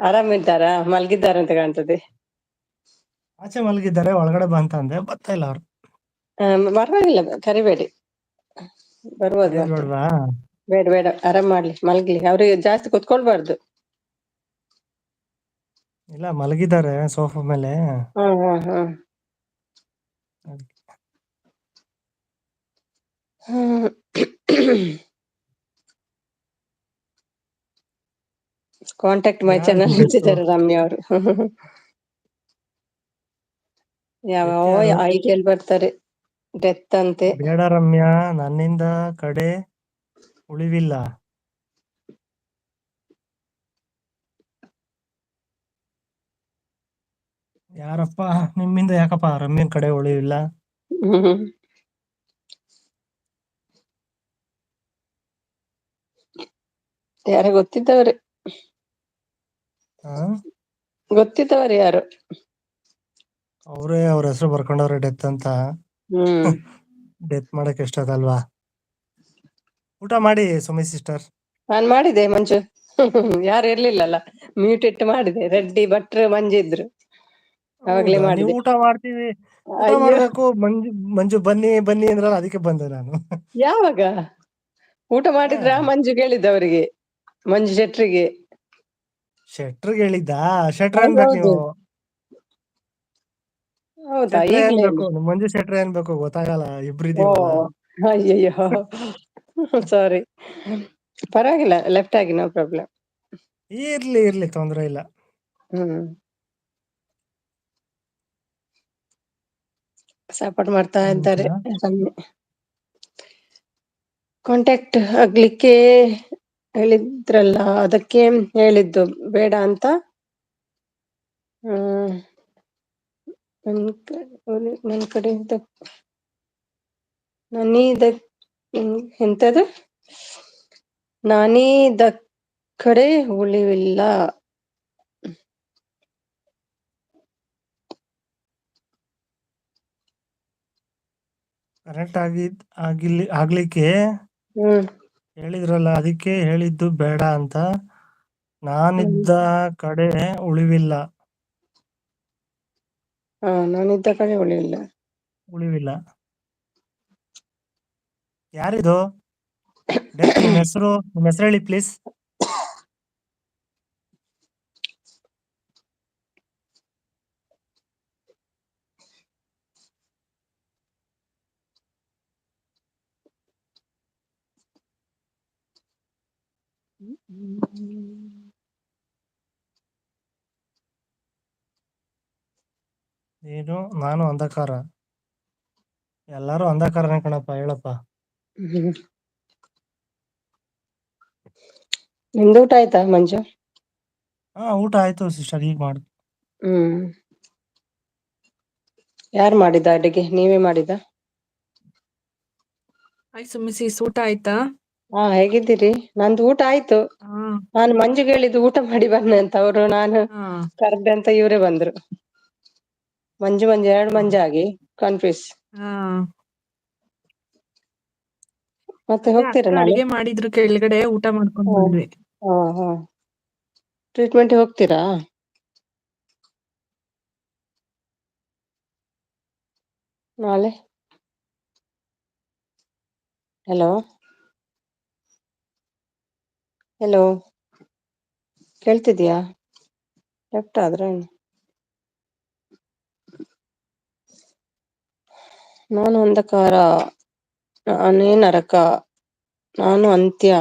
ಆರಾಮಿದ್ದಾರಾ? ಮಲ್ಗಿದ್ದಾರೆ ಅಂತ ಕಾಣ್ತದೆ. ಆಚೆ ಮಲಗಿದ್ದಾರೆ, ಒಳಗಡೆ ಬಾ ಅಂತ ಅಂದೆ, ಬರ್ತಾ ಇಲ್ಲ ಅವ್ರು. ಪರವಾಗಿಲ್ಲ ಕರಿಬೇಡಿ, ಬರ್ಬೋದು ಕರೆಯೋದ್ ಮತ್ತೆ. ಬೇಡ್ವಾ? ಬೇಡ ಬೇಡ ಆರಾಮ್ ಮಾಡ್ಲಿ ಮಲ್ಗ್ಲಿ. ಅವ್ರಿಗೆ ಜಾಸ್ತಿ ಕುತ್ಕೊಳ್ಬಾರ್ದು. ಇಲ್ಲ ಮಲಗಿದ್ದಾರೆ ಸೋಫಾ ಮೇಲೆ. ಹ್ಮ್ ಕಾಂಟ್ಯಾಕ್ಟ್ ಮೈ ಚಾನಲ್ ಯಾರ್ದು ಡೆತ್ತು? ಅಂತಿದ್ದಾರೆ ರಮ್ಯಾ ಅವರು. ಯಾವ ಡೆತ್ ಯಾರು? ಐಡಿಯಲ್ಲಿ ಬರ್ತಾರೆ ಡೆತ್ ಅಂತೆ. ಬೇಡ ರಮ್ಯಾ, ನನ್ನಿಂದ ಕಡೆ ಉಳಿವಿಲ್ಲ. ಯಾರಪ್ಪ ನಿಮ್ಮಿಂದ ಯಾಕಪ್ಪ ರಮ್ಯನ್ ಕಡೆ ಉಳಿವಿಲ್ಲ? ಯಾರ ಗೊತ್ತಿದ್ದವ್ರೆ, ಗೊತ್ತಿದ್ದವ್ರೆ ಯಾರು. ಅವರೇ ಅವ್ರ ಹೆಸರು ಬರ್ಕೊಂಡವ್ರೆ ಡೆತ್ ಅಂತ. ಡೆತ್ ಮಾಡಕ್ ಎಷ್ಟದಲ್ವಾ? ಊಟ ಮಾಡಿ ಸುಮಿ ಸಿಸ್ಟರ್. ನಾನ್ ಮಾಡಿದೆ ಮಂಜು. ಯಾರು ಇರ್ಲಿಲ್ಲಲ್ಲ, ಮ್ಯೂಟ್ ಇಟ್ಟು ಮಾಡಿದೆ. ರೆಡ್ಡಿ ಭಟ್ರು ಮಂಜು ಇದ್ರು, ಅವಾಗ್ಲೇ ಹೌದಾ, ನೀವು ಮಾಡಿದೆ. ಊಟ ಮಾಡ್ತೀವಿ, ಊಟ ಅಯ್ಯೋ, ಮಾಡ್ಬೇಕು, ಮಂಜು ಮಂಜು ಬನ್ನಿ ಬನ್ನಿ ಅಂದ್ರಲ್ಲ, ಅದಕ್ಕೆ ಬಂದೆ ನಾನು. ಯಾವಾಗ ಊಟ ಮಾಡಿದ್ರ? ಮಂಜು ಹೇಳಿದ್ದವರಿಗೆ, ಮಂಜು ಶೆಟ್ರಿಗೆ. ಶೆಟ್ರಿಗೆ ಹೇಳಿದ್ದ? ಶೆಟ್ರ್ ಅನ್ಬೇಕು ಹೌದೌದು. ನೀವು. ಹೌದಾ? ಶೆಟ್ರೆ ಈಗ್ಲೇ ಅನ್ಬೇಕು, ಮಂಜು ಶೆಟ್ರೆ ಅನ್ಬೇಕು, ಗೊತ್ತಾಗಲ್ಲ, ಇಬ್ರು ಓ, ಇದೀವಲ್ಲ. ಅಯ್ಯಯ್ಯೋ, ಸಾರಿ. ಪರವಾಗಿಲ್ಲ, ಲೆಫ್ಟ್ ಆಗಿ, ನೋ ಪ್ರಾಬ್ಲಮ್. ಇರ್ಲಿ ಇರ್ಲಿ, ತೊಂದ್ರೆ ಇಲ್ಲ. ಹ್ಮ್, ಸಪೋರ್ಟ್ ಮಾಡ್ತಾ ಒಂದ್ ನಿಮಿಷ. ಇದ್ದಾರೆ. ಕಾಂಟ್ಯಾಕ್ಟ್ ಆಗ್ಲಿಕ್ಕೆ ಹೇಳಿದ್ರಲ್ಲ, ಅದಕ್ಕೆ ಹೇಳಿದ್ದು ಬೇಡ ಅಂತ. ನನ್ ಕಡೆಯಿಂದ ಎಂತದು, ನಾನೀದ ಕಡೆ ಉಳಿವಿಲ್ಲ. ಕರೆಕ್ಟ್ ಆಗ್ಲಿಕ್ಕೆ ಹ್ಮ್ ಹೇಳಿದ್ರಲ್ಲ, ಅದಕ್ಕೆ ಹೇಳಿದ್ದು ಬೇಡ ಅಂತ. ನಾನಿದ್ದ ಕಡೆ ಉಳಿವಿಲ್ಲ. ನಾನಿದ್ದ ಕಡೆ ಉಳಿವಿಲ್ಲ. ಯಾರಿದು ಡೆತ್? ನಿಮ್ಮ ಹೆಸರು ಹೇಳಿ ಪ್ಲೀಸ್. ಏನು? ನಾನು ಅಂಧಕಾರ? ಎಲ್ಲಾರು ಅಂಧಕಾರನೇ ಕಣಪ್ಪ, ಹೇಳಪ್ಪ. ನಿಮ್ದು ಊಟ ಆಯ್ತಾ ಮಂಜು? ಊಟ ಆಯ್ತು ಸಿಸ್ಟರ್, ಈಗ ಮಾಡು. ಹ್ಮ್, ಯಾರು ಮಾಡಿದ ಅಡಿಗೆ? ನೀವೇ ಮಾಡಿದ? ಹಾಯ್ ಸುಮಿಸಿ, ಊಟ ಆಯ್ತಾ? ಹೇಗಿದ್ದೀರಿ? ನಂದು ಊಟ ಆಯ್ತು. ಹಾ ನಾನು ಮಂಜುಗೆ ಹೇಳಿದ್ದು ಊಟ ಮಾಡಿ ಬನ್ನಿ ಅಂತ, ಅವರು ನಾನು ಹಾ ಕರ್ದೆ ಅಂತ ಇವರೇ ಬಂದ್ರು. ಮಂಜು ಎರಡು ಮಂಜು ಆಗಿ ಕನ್ಫ್ಯೂಸ್. ಹಾ. ಮತ್ತೆ ಅದೇ ಹೋಗ್ತೀರಾ ಅಕ್ಕ ನಾಳೆ? ಅಡಿಗೆ ಮಾಡಿದ್ರು ಕೆಳಗಡೆ, ಊಟ ಮಾಡ್ಕೊಂಡ್ ಬಂದ್ವಿ. ಹಾ, ಟ್ರೀಟ್ಮೆಂಟ್ ಹೋಗ್ತೀರಾ ನಾಳೆ? Hello hello, ಕೇಳ್ತಿದ್ಯಾ? ಲೆಫ್ಟ್ ಆದ್ರೆ ನಾನು ಅಂಧಕಾರ, ನಾನೇ ನರಕ, ನಾನು ಅಂತ್ಯ.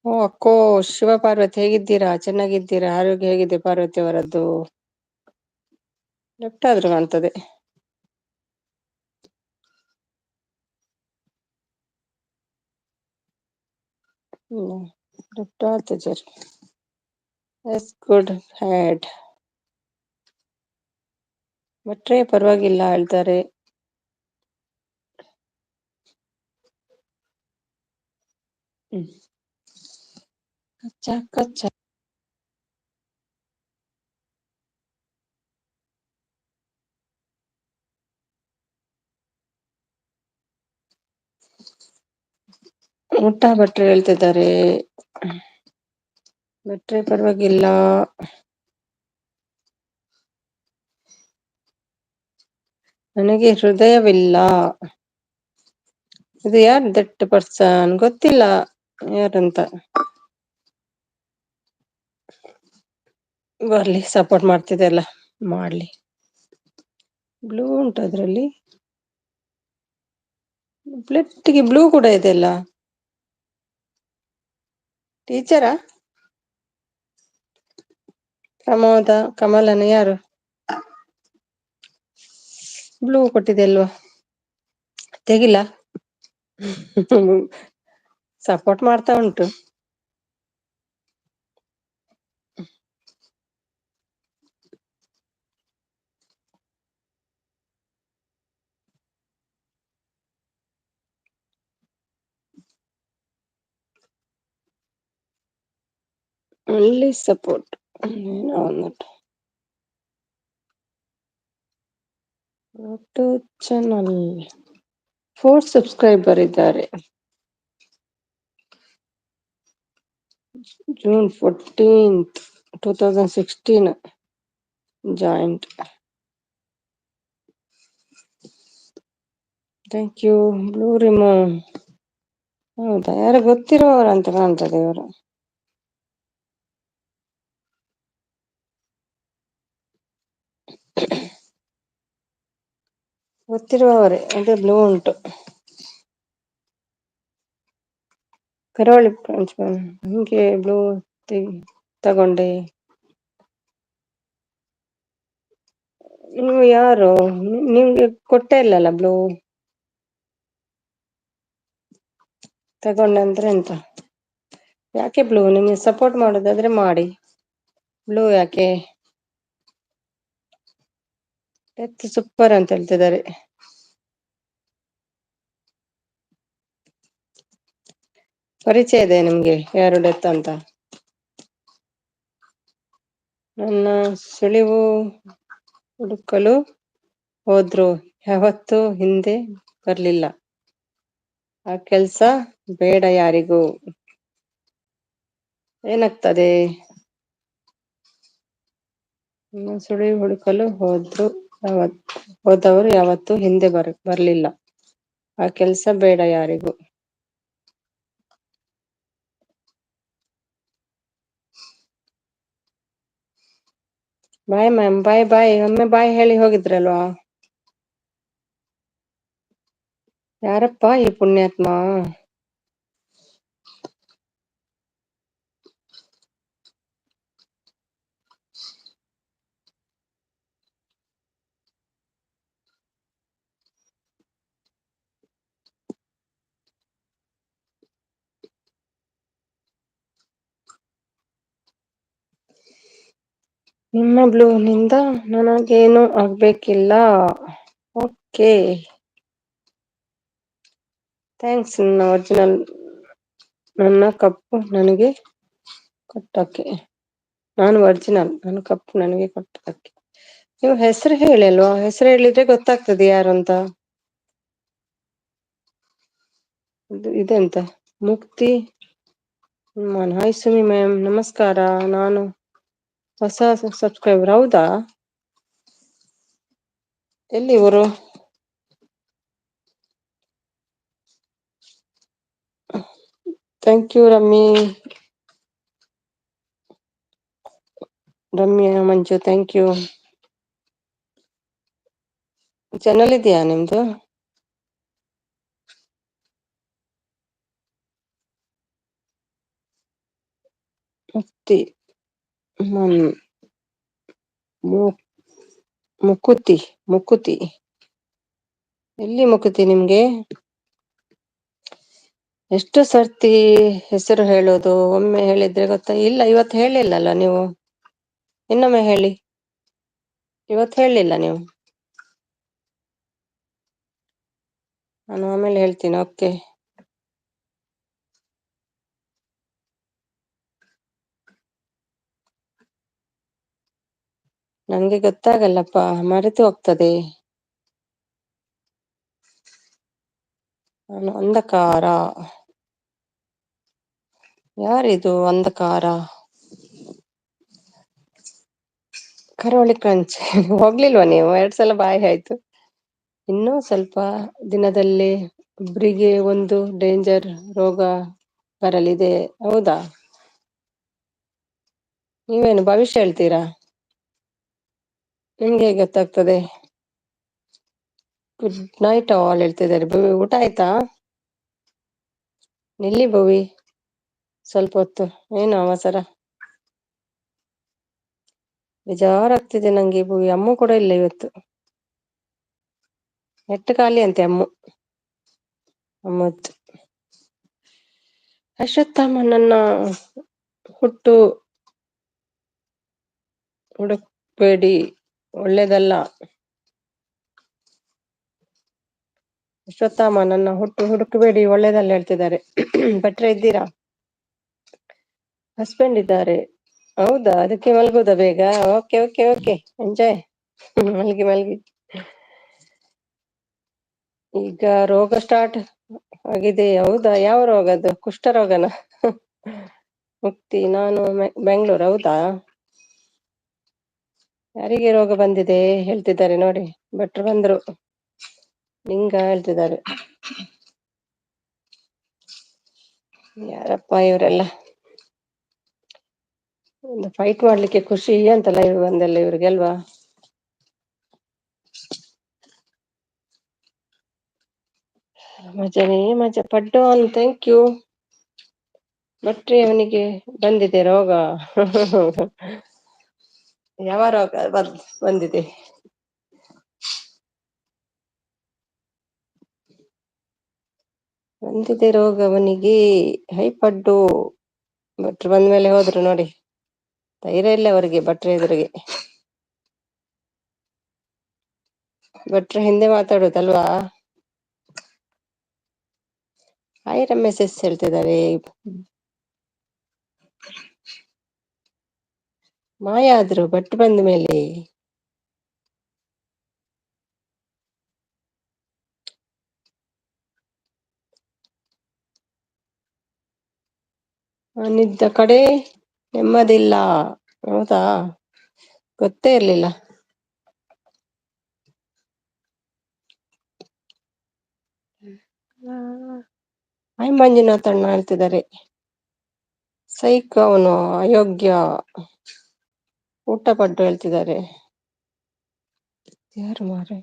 ಅಕ್ಕೋ, ಶಿವ ಪಾರ್ವತಿ ಹೇಗಿದ್ದೀರಾ? ಚೆನ್ನಾಗಿದ್ದೀರಾ? ಆರೋಗ್ಯ ಹೇಗಿದೆ ಪಾರ್ವತಿ ಅವರದ್ದು? ಲೆಫ್ಟ್ ಆದ್ರೂ ಕಾಣ್ತದೆ. ಲೆಫ್ಟ್ ಆಯ್ತು ಸರ್. S, good head. ಬಿಟ್ರೆ ಪರವಾಗಿಲ್ಲ ಹೇಳ್ತಾರೆ. ಕಚ್ಚಾ ಕಚ್ಚಾ. ಊಟ ಭಟ್ರು ಹೇಳ್ತಿದ್ದಾರೆ, ಬಿಟ್ರೆ ಪರವಾಗಿಲ್ಲ. ನನಗೆ ಹೃದಯವಿಲ್ಲ. ಇದು ಯಾರು ದಟ್ ಪರ್ಸನ್? ಗೊತ್ತಿಲ್ಲ ಯಾರಂತ. ಬರ್ಲಿ, ಸಪೋರ್ಟ್ ಮಾಡ್ತಿದ್ದೆಲ್ಲ ಮಾಡ್ಲಿ. ಬ್ಲೂ ಉಂಟು ಅದ್ರಲ್ಲಿ, ಬ್ಲಡ್ಗೆ ಬ್ಲೂ ಕೂಡ ಇದೆಲ್ಲ. ಟೀಚರಾ? ಪ್ರಮೋದ, ಕಮಲನ ಯಾರು? ಬ್ಲೂ ಕೊಟ್ಟಿದೆ ಅಲ್ವಾ, ತೆಗಿಲ್ಲ. ಸಪೋರ್ಟ್ ಮಾಡ್ತಾ ಉಂಟು. ಒಳ್ಳೆ ಸಪೋರ್ಟ್. ಚಾನಲ್ 4 ಸಬ್ಸ್ಕ್ರೈಬರ್ ಇದ್ದಾರೆ. June 14th, 2016 joined. Thank you. Blue remove. ಹೌದಾ, ಯಾರು ಗೊತ್ತಿರೋರು ಅಂತ ಕಾಣ್ತದೆ ಇವರು. ಗೊತ್ತಿರುವವರೇ, ಅದೇ ಬ್ಲೂ ಉಂಟು. ಕರಾವಳಿ ನಿಮಗೆ ಬ್ಲೂ ತಗೊಂಡೆ. ನೀವು ಯಾರು? ನಿಮ್ಗೆ ಕೊಟ್ಟೇ ಇಲ್ಲಲ್ಲ ಬ್ಲೂ. ತಗೊಂಡೆ ಅಂದ್ರೆ ಎಂತ? ಯಾಕೆ ಬ್ಲೂ? ನಿಮಗೆ ಸಪೋರ್ಟ್ ಮಾಡೋದಾದ್ರೆ ಮಾಡಿ. ಬ್ಲೂ ಯಾಕೆ? ಸೂಪರ್ ಅಂತ ಹೇಳ್ತಿದ್ದಾರೆ. ಪರಿಚಯ ಇದೆ ನಿಮ್ಗೆ ಯಾರು ಡೆತ್ ಅಂತ? ನನ್ನ ಸುಳಿವು ಹುಡುಕಲು ಹೋದ್ರು, ಯಾವತ್ತೂ ಹಿಂದೆ ಬರ್ಲಿಲ್ಲ. ಆ ಕೆಲ್ಸ ಬೇಡ ಯಾರಿಗೂ. ಏನಾಗ್ತದೆ? ನನ್ನ ಸುಳಿವು ಹುಡುಕಲು ಹೋದವರು ಯಾವತ್ತೂ ಹಿಂದೆ ಬರ್ಲಿಲ್ಲ. ಆ ಕೆಲ್ಸ ಬೇಡ ಯಾರಿಗೂ. ಬಾಯ್ ಮ್ಯಾಮ್, ಬಾಯ್ ಬಾಯ್. ಒಮ್ಮೆ ಬಾಯ್ ಹೇಳಿ ಹೋಗಿದ್ರಲ್ವಾ? ಯಾರಪ್ಪ ಈ ಪುಣ್ಯಾತ್ಮ? ನಿಮ್ಮ ಬ್ಲೂನಿಂದ ನನಗೇನು ಆಗ್ಬೇಕಿಲ್ಲ. Okay, thanks. ನನ್ನ ಒರಿಜಿನಲ್, ನನ್ನ ಕಪ್ಪು ನನಗೆ ಕೊಟ್ಟಕ್ಕೆ. ನಾನು ಒರಿಜಿನಲ್, ನನ್ನ ಕಪ್ಪು ನನಗೆ ಕೊಟ್ಟಕ್ಕೆ. ನೀವು ಹೆಸರು ಹೇಳಿ ಅಲ್ವಾ? ಹೆಸರು ಹೇಳಿದ್ರೆ ಗೊತ್ತಾಗ್ತದೆ ಯಾರು ಅಂತ. ಇದೆಂತ ಮುಕ್ತಿ? ಹಾಯ್ ಸುಮಿ ಮ್ಯಾಮ್, ನಮಸ್ಕಾರ. ನಾನು ಹೊಸ ಸಬ್ಸ್ಕ್ರೈಬರ್. ಹೌದಾ? ಎಲ್ಲಿ ಊರು? Thank you Ramya Manju, thank you. Channel ಇದೆಯಾ ನಿಮ್ದು? ಮುಕ್ತಿ ಮುಕುತಿ ಎಲ್ಲಿ ಮುಕುತಿ ನಿಮ್ಗೆ? ಎಷ್ಟು ಸರ್ತಿ ಹೆಸರು ಹೇಳೋದು? ಒಮ್ಮೆ ಹೇಳಿದ್ರೆ ಗೊತ್ತಾ? ಇಲ್ಲ, ಇವತ್ತು ಹೇಳಿಲ್ಲಲ್ಲ ನೀವು. ಇನ್ನೊಮ್ಮೆ ಹೇಳಿ. ಇವತ್ತು ಹೇಳಿಲ್ಲ ನೀವು. ನಾನು ಆಮೇಲೆ ಹೇಳ್ತೀನಿ. ಓಕೆ. ನನ್ಗೆ ಗೊತ್ತಾಗಲ್ಲಪ್ಪ, ಮರೆತು ಹೋಗ್ತದೆ. ನಾನು ಅಂಧಕಾರ. ಯಾರಿದು ಅಂಧಕಾರ? ಕರಾವಳಿ ಕ್ರಂಚ್. ಹೋಗ್ಲಿಲ್ವಾ ನೀವು? 2 ಸಲ ಬಾಯಿ ಆಯ್ತು. ಇನ್ನೂ ಸ್ವಲ್ಪ ದಿನದಲ್ಲೇ ಒಬ್ರಿಗೆ ಒಂದು ಡೇಂಜರ್ ರೋಗ ಬರಲಿದೆ. ಹೌದಾ? ನೀವೇನು ಭವಿಷ್ಯ ಹೇಳ್ತೀರಾ? ನಿಮ್ಗೆ ಹೇಗೆ ಗೊತ್ತಾಗ್ತದೆ? ಗುಡ್ ನೈಟ್ ಆಲ್ ಹೇಳ್ತಿದ್ದಾರೆ. ಭವಿ, ಊಟ ಆಯ್ತಾ? ನಿಲ್ಲಿ ಭವಿ, ಸ್ವಲ್ಪ ಹೊತ್ತು. ಏನು ಅವಸರ? ಬೇಜಾರಾಗ್ತಿದೆ ನಂಗೆ ಭವಿ. ಅಮ್ಮ ಕೂಡ ಇಲ್ಲ ಇವತ್ತು. ನೆಟ್ಟು ಖಾಲಿ ಅಂತೆ ಅಮ್ಮತ್ತು. ಅಶ್ವತ್ಥಮ್ಮ, ನನ್ನ ಹುಟ್ಟು ಹುಡುಕ್ಬೇಡಿ, ಒಳ್ಳೇದಲ್ಲ. ಅಶ್ವತ್ಥಮ್ಮ, ನನ್ನ ಹುಡುಕಬೇಡಿ, ಒಳ್ಳೇದಲ್ಲ ಹೇಳ್ತಿದ್ದಾರೆ. ಭಟ್ರೆ ಇದ್ದೀರಾ? ಹಸ್ಬೆಂಡ್ ಇದ್ದಾರೆ. ಹೌದಾ? ಅದಕ್ಕೆ ಮಲ್ಗೋದ ಬೇಗ? Okay okay okay, enjoy. ಮಲ್ಗಿ. ಈಗ ರೋಗ ಸ್ಟಾರ್ಟ್ ಆಗಿದೆ. ಹೌದಾ? ಯಾವ ರೋಗ ಅದು? ಕುಷ್ಠರೋಗನ? ಮುಕ್ತಿ, ನಾನು ಬೆಂಗಳೂರು. ಹೌದಾ? ಯಾರಿಗೆ ರೋಗ ಬಂದಿದೆ ಹೇಳ್ತಿದ್ದಾರೆ ನೋಡಿ. ಭಟ್ರು ಬಂದ್ರು. ಲಿಂಗ ಹೇಳ್ತಿದ್ದಾರೆ. ಯಾರಪ್ಪ ಇವರೆಲ್ಲ? ಒಂದು ಫೈಟ್ ಮಾಡ್ಲಿಕ್ಕೆ ಖುಷಿ ಅಂತಲ್ಲ ಇವ್ರು ಬಂದೆಲ್ಲ ಇವ್ರಿಗೆ ಅಲ್ವಾ? ಮಜಾನೇ ಮಜಾ. ಪಡ್ಡು ಥ್ಯಾಂಕ್ ಯು. ಭಟ್ರಿ ಅವನಿಗೆ ಬಂದಿದೆ ರೋಗ. ಯಾವ ರೋಗ ಬಂದಿದೆ? ಬಂದಿದೆ ರೋಗ ಅವನಿಗೆ. ಹೈ ಪಡ್ಡು. ಭಟ್ರು ಬಂದ್ಮೇಲೆ ಹೋದ್ರು ನೋಡಿ. ಧೈರ್ಯ ಇಲ್ಲ ಅವರಿಗೆ ಭಟ್ರ ಎದುರಿಗೆ. ಭಟ್ರು ಹಿಂದೆ ಮಾತಾಡುದಲ್ವಾ? ಹಾಯ್ ರಮೇಶ್ ಎಸ್ ಹೇಳ್ತಿದ್ದಾರೆ. ಮಾಯ ಆದ್ರು ಭಟ್ ಬಂದ ಮೇಲೆ. ನಾನಿದ್ದ ಕಡೆ ನೆಮ್ಮದಿಲ್ಲ. ಹೌದಾ? ಗೊತ್ತೇ ಇರ್ಲಿಲ್ಲ. ಹಾಯ್ ಮಂಜುನಾಥ್ ಅಣ್ಣ ಹೇಳ್ತಿದ್ದಾರೆ. ಸೈಕ್ ಅವನು ಅಯೋಗ್ಯ. ಊಟ ಪಡ್ಡು ಹೇಳ್ತಿದ್ದಾರೆ. ಯಾರು ಮಾರೆ?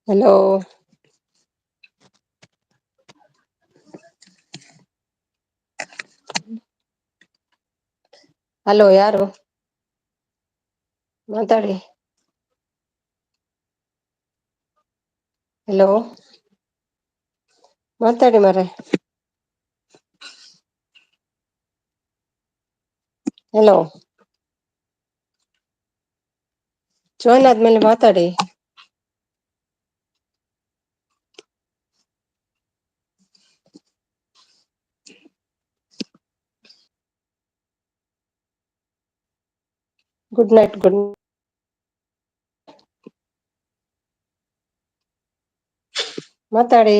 ಹಲೋ. ಹಲೋ, ಯಾರು ಮಾತಾಡಿ? ಹಲೋ, ಮಾತಾಡಿ ಮಾರೆ. ಹಲೋ, ಜಾಯ್ನ್ ಆದ್ಮೇಲೆ ಮಾತಾಡಿ. Good night. ಗುಡ್ ಮಾತಾಡಿ.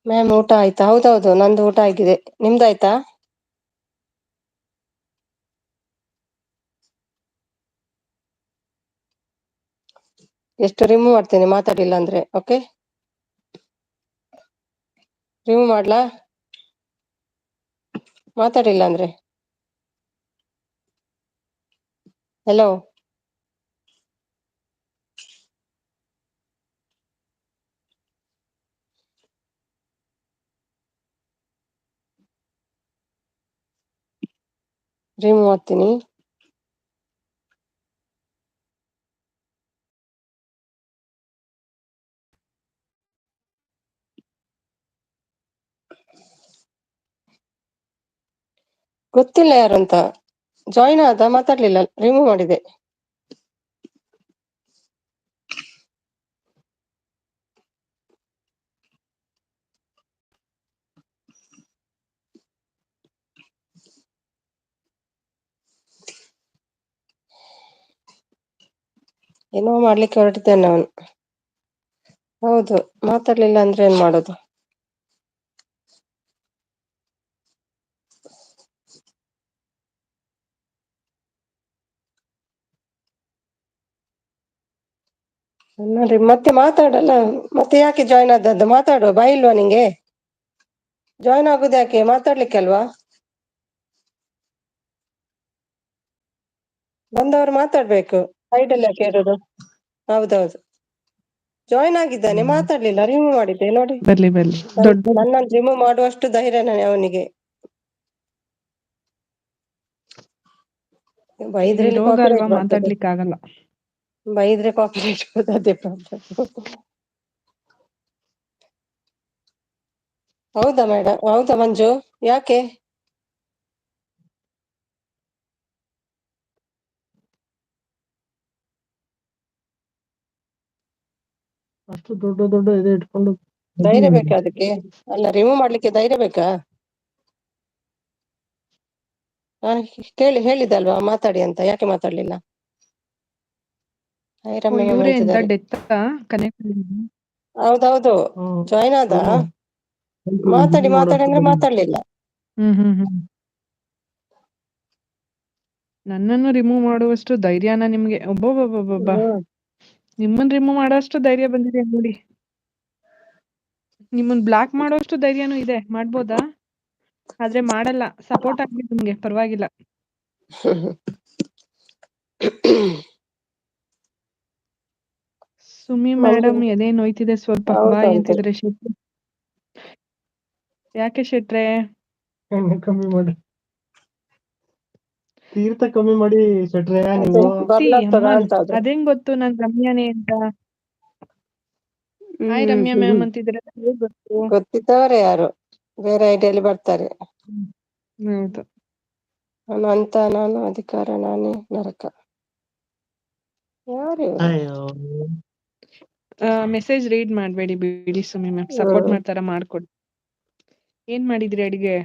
ಮ್ಯಾಮ್ ಊಟ ಆಯ್ತಾ? ಹೌದೌದು, ನಂದು ಊಟ ಆಗಿದೆ. ನಿಮ್ದಾಯ್ತಾ? ಎಷ್ಟು ರಿಮೂವ್ ಮಾಡ್ತೇನೆ ಮಾತಾಡಿಲ್ಲ ಅಂದ್ರೆ. ಓಕೆ, ರಿಮೂವ್ ಮಾಡ್ಲಾ ಮಾತಾಡಿಲ್ಲ ಅಂದ್ರೆ? ಹಲೋ, ರಿಮೂವ್ ಮಾಡ್ತೀನಿ. ಗೊತ್ತಿಲ್ಲ ಯಾರು ಅಂತ. ಜಾಯಿನ್ ಆದ, ಮಾತಾಡ್ಲಿಲ್ಲ, ರಿಮೂವ್ ಮಾಡಿದೆ. ಏನೋ ಮಾಡ್ಲಿಕ್ಕೆ ಹೊರಟಿದ್ದೇನೆ ಅವನು. ಹೌದು, ಮಾತಾಡ್ಲಿಲ್ಲ ಅಂದ್ರೆ ಏನ್ ಮಾಡೋದು? ನೋಡಿ, ಮತ್ತೆ ಮಾತಾಡಲ್ಲ. ಮತ್ತೆ ಯಾಕೆ ಜಾಯ್ನ್ ಆದದ್ದು? ಮಾತಾಡುವ ಬಾಯ್ ಇಲ್ವಾ ನಿಂಗೆ? ಜಾಯ್ನ್ ಆಗುದು ಯಾಕೆ? ಮಾತಾಡ್ಲಿಕ್ಕೆ ಅಲ್ವಾ? ಬಂದವರು ಮಾತಾಡ್ಬೇಕು. ಸೈಡ್ ಅಲ್ಲಿ ಯಾಕೆ ಇರೋದು? ಹೌದೌದು, ಜಾಯ್ನ್ ಆಗಿದ್ದಾನೆ, ಮಾತಾಡ್ಲಿಲ್ಲ, ರಿಮೂವ್ ಮಾಡಿದ್ದೆ ನೋಡಿ. ಬರ್ಲಿ ದೊಡ್ಡ ನನ್ನನ್ನು ರಿಮೂವ್ ಮಾಡುವಷ್ಟು ಧೈರ್ಯನೇ ಅವನಿಗೆ. ಇಲ್ಲಿ ಬೈದ್ರಲ್ಲಿ ರೋಗ ಅಲ್ವಾ, ಕಾಪಿರೈಟ್ ಬರ್ತದೆ. ಮಾತಾಡ್ಲಿಕ್ಕೆ ಆಗಲ್ಲ. ಬೈದ್ರೆ ಕಾಪಿರೈಟ್ ಬರ್ತದೆ. ಹೌದಾ ಮೇಡಮ್? ಹೌದಾ ಮಂಜು? ಯಾಕೆ? ಅಷ್ಟು ದೊಡ್ಡ ದೊಡ್ಡ ಇದು ಇಟ್ಕೊಂಡು ಧೈರ್ಯ ಬೇಕಾ ಅದಕ್ಕೆ? ಅಲ್ಲ, ರಿಮೂವ್ ಮಾಡ್ಲಿಕ್ಕೆ ಧೈರ್ಯ ಬೇಕಾ? ನಾನು ಹೇಳಿದಲ್ವಾ ಮಾತಾಡಿ ಅಂತ, ಯಾಕೆ ಮಾತಾಡ್ಲಿಲ್ಲ? ಹಾಯ್ ರಮ್ಯ ಮ್ಯಾಮ್ ಇವ್ರೆ ಎಂತ ಅಂತಿದ್ದಾರೆ. ಡೆತ್ ಕನೆಕ್ಟ್ ಹೌದೌದು, ಜಾಯ್ನ್ ಆದ. ಮಾತಾಡಿ ಮಾತಾಡಿ ಅಂದ್ರೆ ಮಾತಾಡ್ಲಿಲ್ಲ. ಹ್ಮ್. ನನ್ನನ್ನು ರಿಮೂವ್ ಮಾಡುವಷ್ಟು ಧೈರ್ಯನ ನಿಮ್ಗೆ? ಒಬ್ಬೊಬ್ಬೊಬ್ಬೊಬ್ಬ, ಹ್ಮ್. ನಿಮ್ಮನ್ ರಿಮೂವ್ ಮಾಡೋಷ್ಟು ಧೈರ್ಯ ಬಂದಿದೆ ನೋಡಿ. ನಿಮ್ಮನ್ ಬ್ಲಾಕ್ ಮಾಡೋಷ್ಟು ಧೈರ್ಯನೂ ಇದೆ, ಮಾಡ್ಬೋದಾ? ಆದ್ರೆ ಮಾಡಲ್ಲ, ಸಪೋರ್ಟ್ ಆಗ್ಲಿ ನಿಮ್ಗೆ, ಪರವಾಗಿಲ್ಲ. ಸುಮಿ ಮಂಜು, ಮೇಡಮ್ ಎದೆ ನೋಯ್ತಿದೆ ಸ್ವಲ್ಪ, ಬಾಯ್ ಹೌದಂತೆ. ಅಂತಿದ್ರೆ ಶೆಟ್ರು. ಯಾಕೆ ಶೆಟ್ರೆ? ಎಣ್ಣೆ ಕಮ್ಮಿ ಮಾಡಿ, ತೀರ್ಥ ಕಮ್ಮಿ ಮಾಡಿ ಶೆಟ್ರೆ ನೀವು. ಬರ್ಲಾಗ್ತದ ಅಮ್ಮನ್ ಅಂತ ಅದು. ಅದೇಂಗ್ ಗೊತ್ತು ನಾನ್ ರಮ್ಯಾನೇ ಅಂತ? ಹಾಯ್ ರಮ್ಯಾ ಮ್ಯಾಮ್ ಅಂತಿದ್ರೆ ಹೇಗ್ ಗೊತ್ತು? ಗೊತ್ತಿದ್ದವರೇ ಯಾರು, ಬೇರೆ ಐಡಿಯಲ್ಲಿ ಬರ್ತಾರೆ. ಹೌದು. ನಾನು ಅಧಿಕಾರ, ನಾನೇ ನರಕ. ಯಾರು ಇವ್ರು? ಅಯ್ಯೋ, ಮೆಸೇಜ್ ರೀಡ್ ಮಾಡ್ಬೇಡಿ ಬಿಡಿ ಸುಮಿ ಮ್ಯಾಮ್, ಸಪೋರ್ಟ್ ಮಾಡ್ತಾರ ಮಾಡ್ಕೊಡಿ. ಏನ್ ಮಾಡಿದ್ರಿ ಅಡಿಗೆ?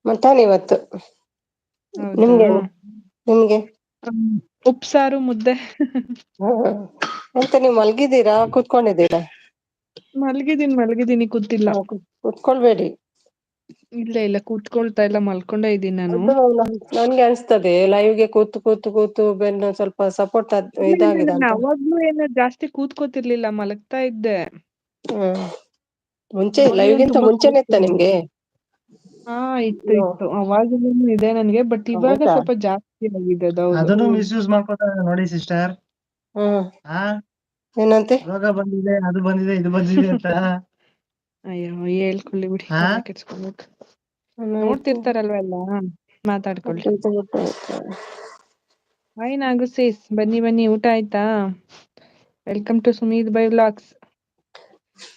ಮಟನ್ ಇವತ್ತು. ಹೌದಾ? ನಿಮ್ಗೆ? ಉಪ್ಸಾರು ಮುದ್ದೆ. ಎಂತ ನೀವು ಮಲ್ಗಿದ್ದೀರಾ ಕೂತ್ಕೊಂಡಿದ್ದೀರಾ? ಮಲಗಿದೀನಿ, ಕೂತಿಲ್ಲ. ಕೂತ್ಕೊಳ್ಬೇಡಿ. ಇಲ್ಲ ಕೂತ್ಕೊಳ್ತಾ ಇಲ್ಲ, ಮಲ್ಕೊಂಡೇ ಇದ್ದೀನಿ ನಾನು. ನನ್ಗೆ ಅನ್ಸ್ತದೆ ಲೈವ್ಗೆ ಕೂತು ಬೆನ್ನು ಸ್ವಲ್ಪ ಸಪೋರ್ಟ್ ಇದಾಗಿದೆ ನಾನು ಅಂತ. ಅವಾಗ್ಲೂ ಏನು ಜಾಸ್ತಿ ಕೂತ್ಕೋತಿರ್ಲಿಲ್ಲ, ಮಲಗ್ತಾ ಇದ್ದೆ. ಮುಂಚೆ ಅವಾಗ್ಲೂ ಲೈವ್ಗಿಂತ ತುಂಬಾ ಮುಂಚೆನೆ ಇತ್ತ ನಿಮ್ಗೆ? ಹಾ, ಇತ್ತು ಅವಾಗ್ಲೂ ಇದೆ ನನ್ಗೆ, ಬಟ್ ಇವಾಗ ಹೌದಾ? ಸ್ವಲ್ಪ ಜಾಸ್ತಿ ಆಗಿದೆ. ಹೌದು. ಅದನ್ನು ಮಿಸ್ಯೂಸ್ ಮಾಡ್ಕೊತಾರೆ ನೋಡಿ ಸಿಸ್ಟರ್. ಏನಂತೆ? ರೋಗ ಬಂದಿದೆ, ಅದು ಬಂದಿದೆ, ಇದು ಬಂದಿದೆ ಅಂತ. ಅಯ್ಯೋ, ಹೇಳ್ಕೊಳ್ಳಿ ಬಿಡಿ, ತಲೆ ಕೆಡ್ಸ್ಕೊಬೇಕು. ನೋಡ್ತಿರ್ತಾರಲ್ವ ಎಲ್ಲ, ಮಾತಾಡ್ಕೊಳ್ಳಿ. ಹಾಯ್ ನಾಗು ಸೇಸ್, ಬನ್ನಿ ಊಟ ಆಯ್ತಾ? Welcome to Sumi Dubai vlogs.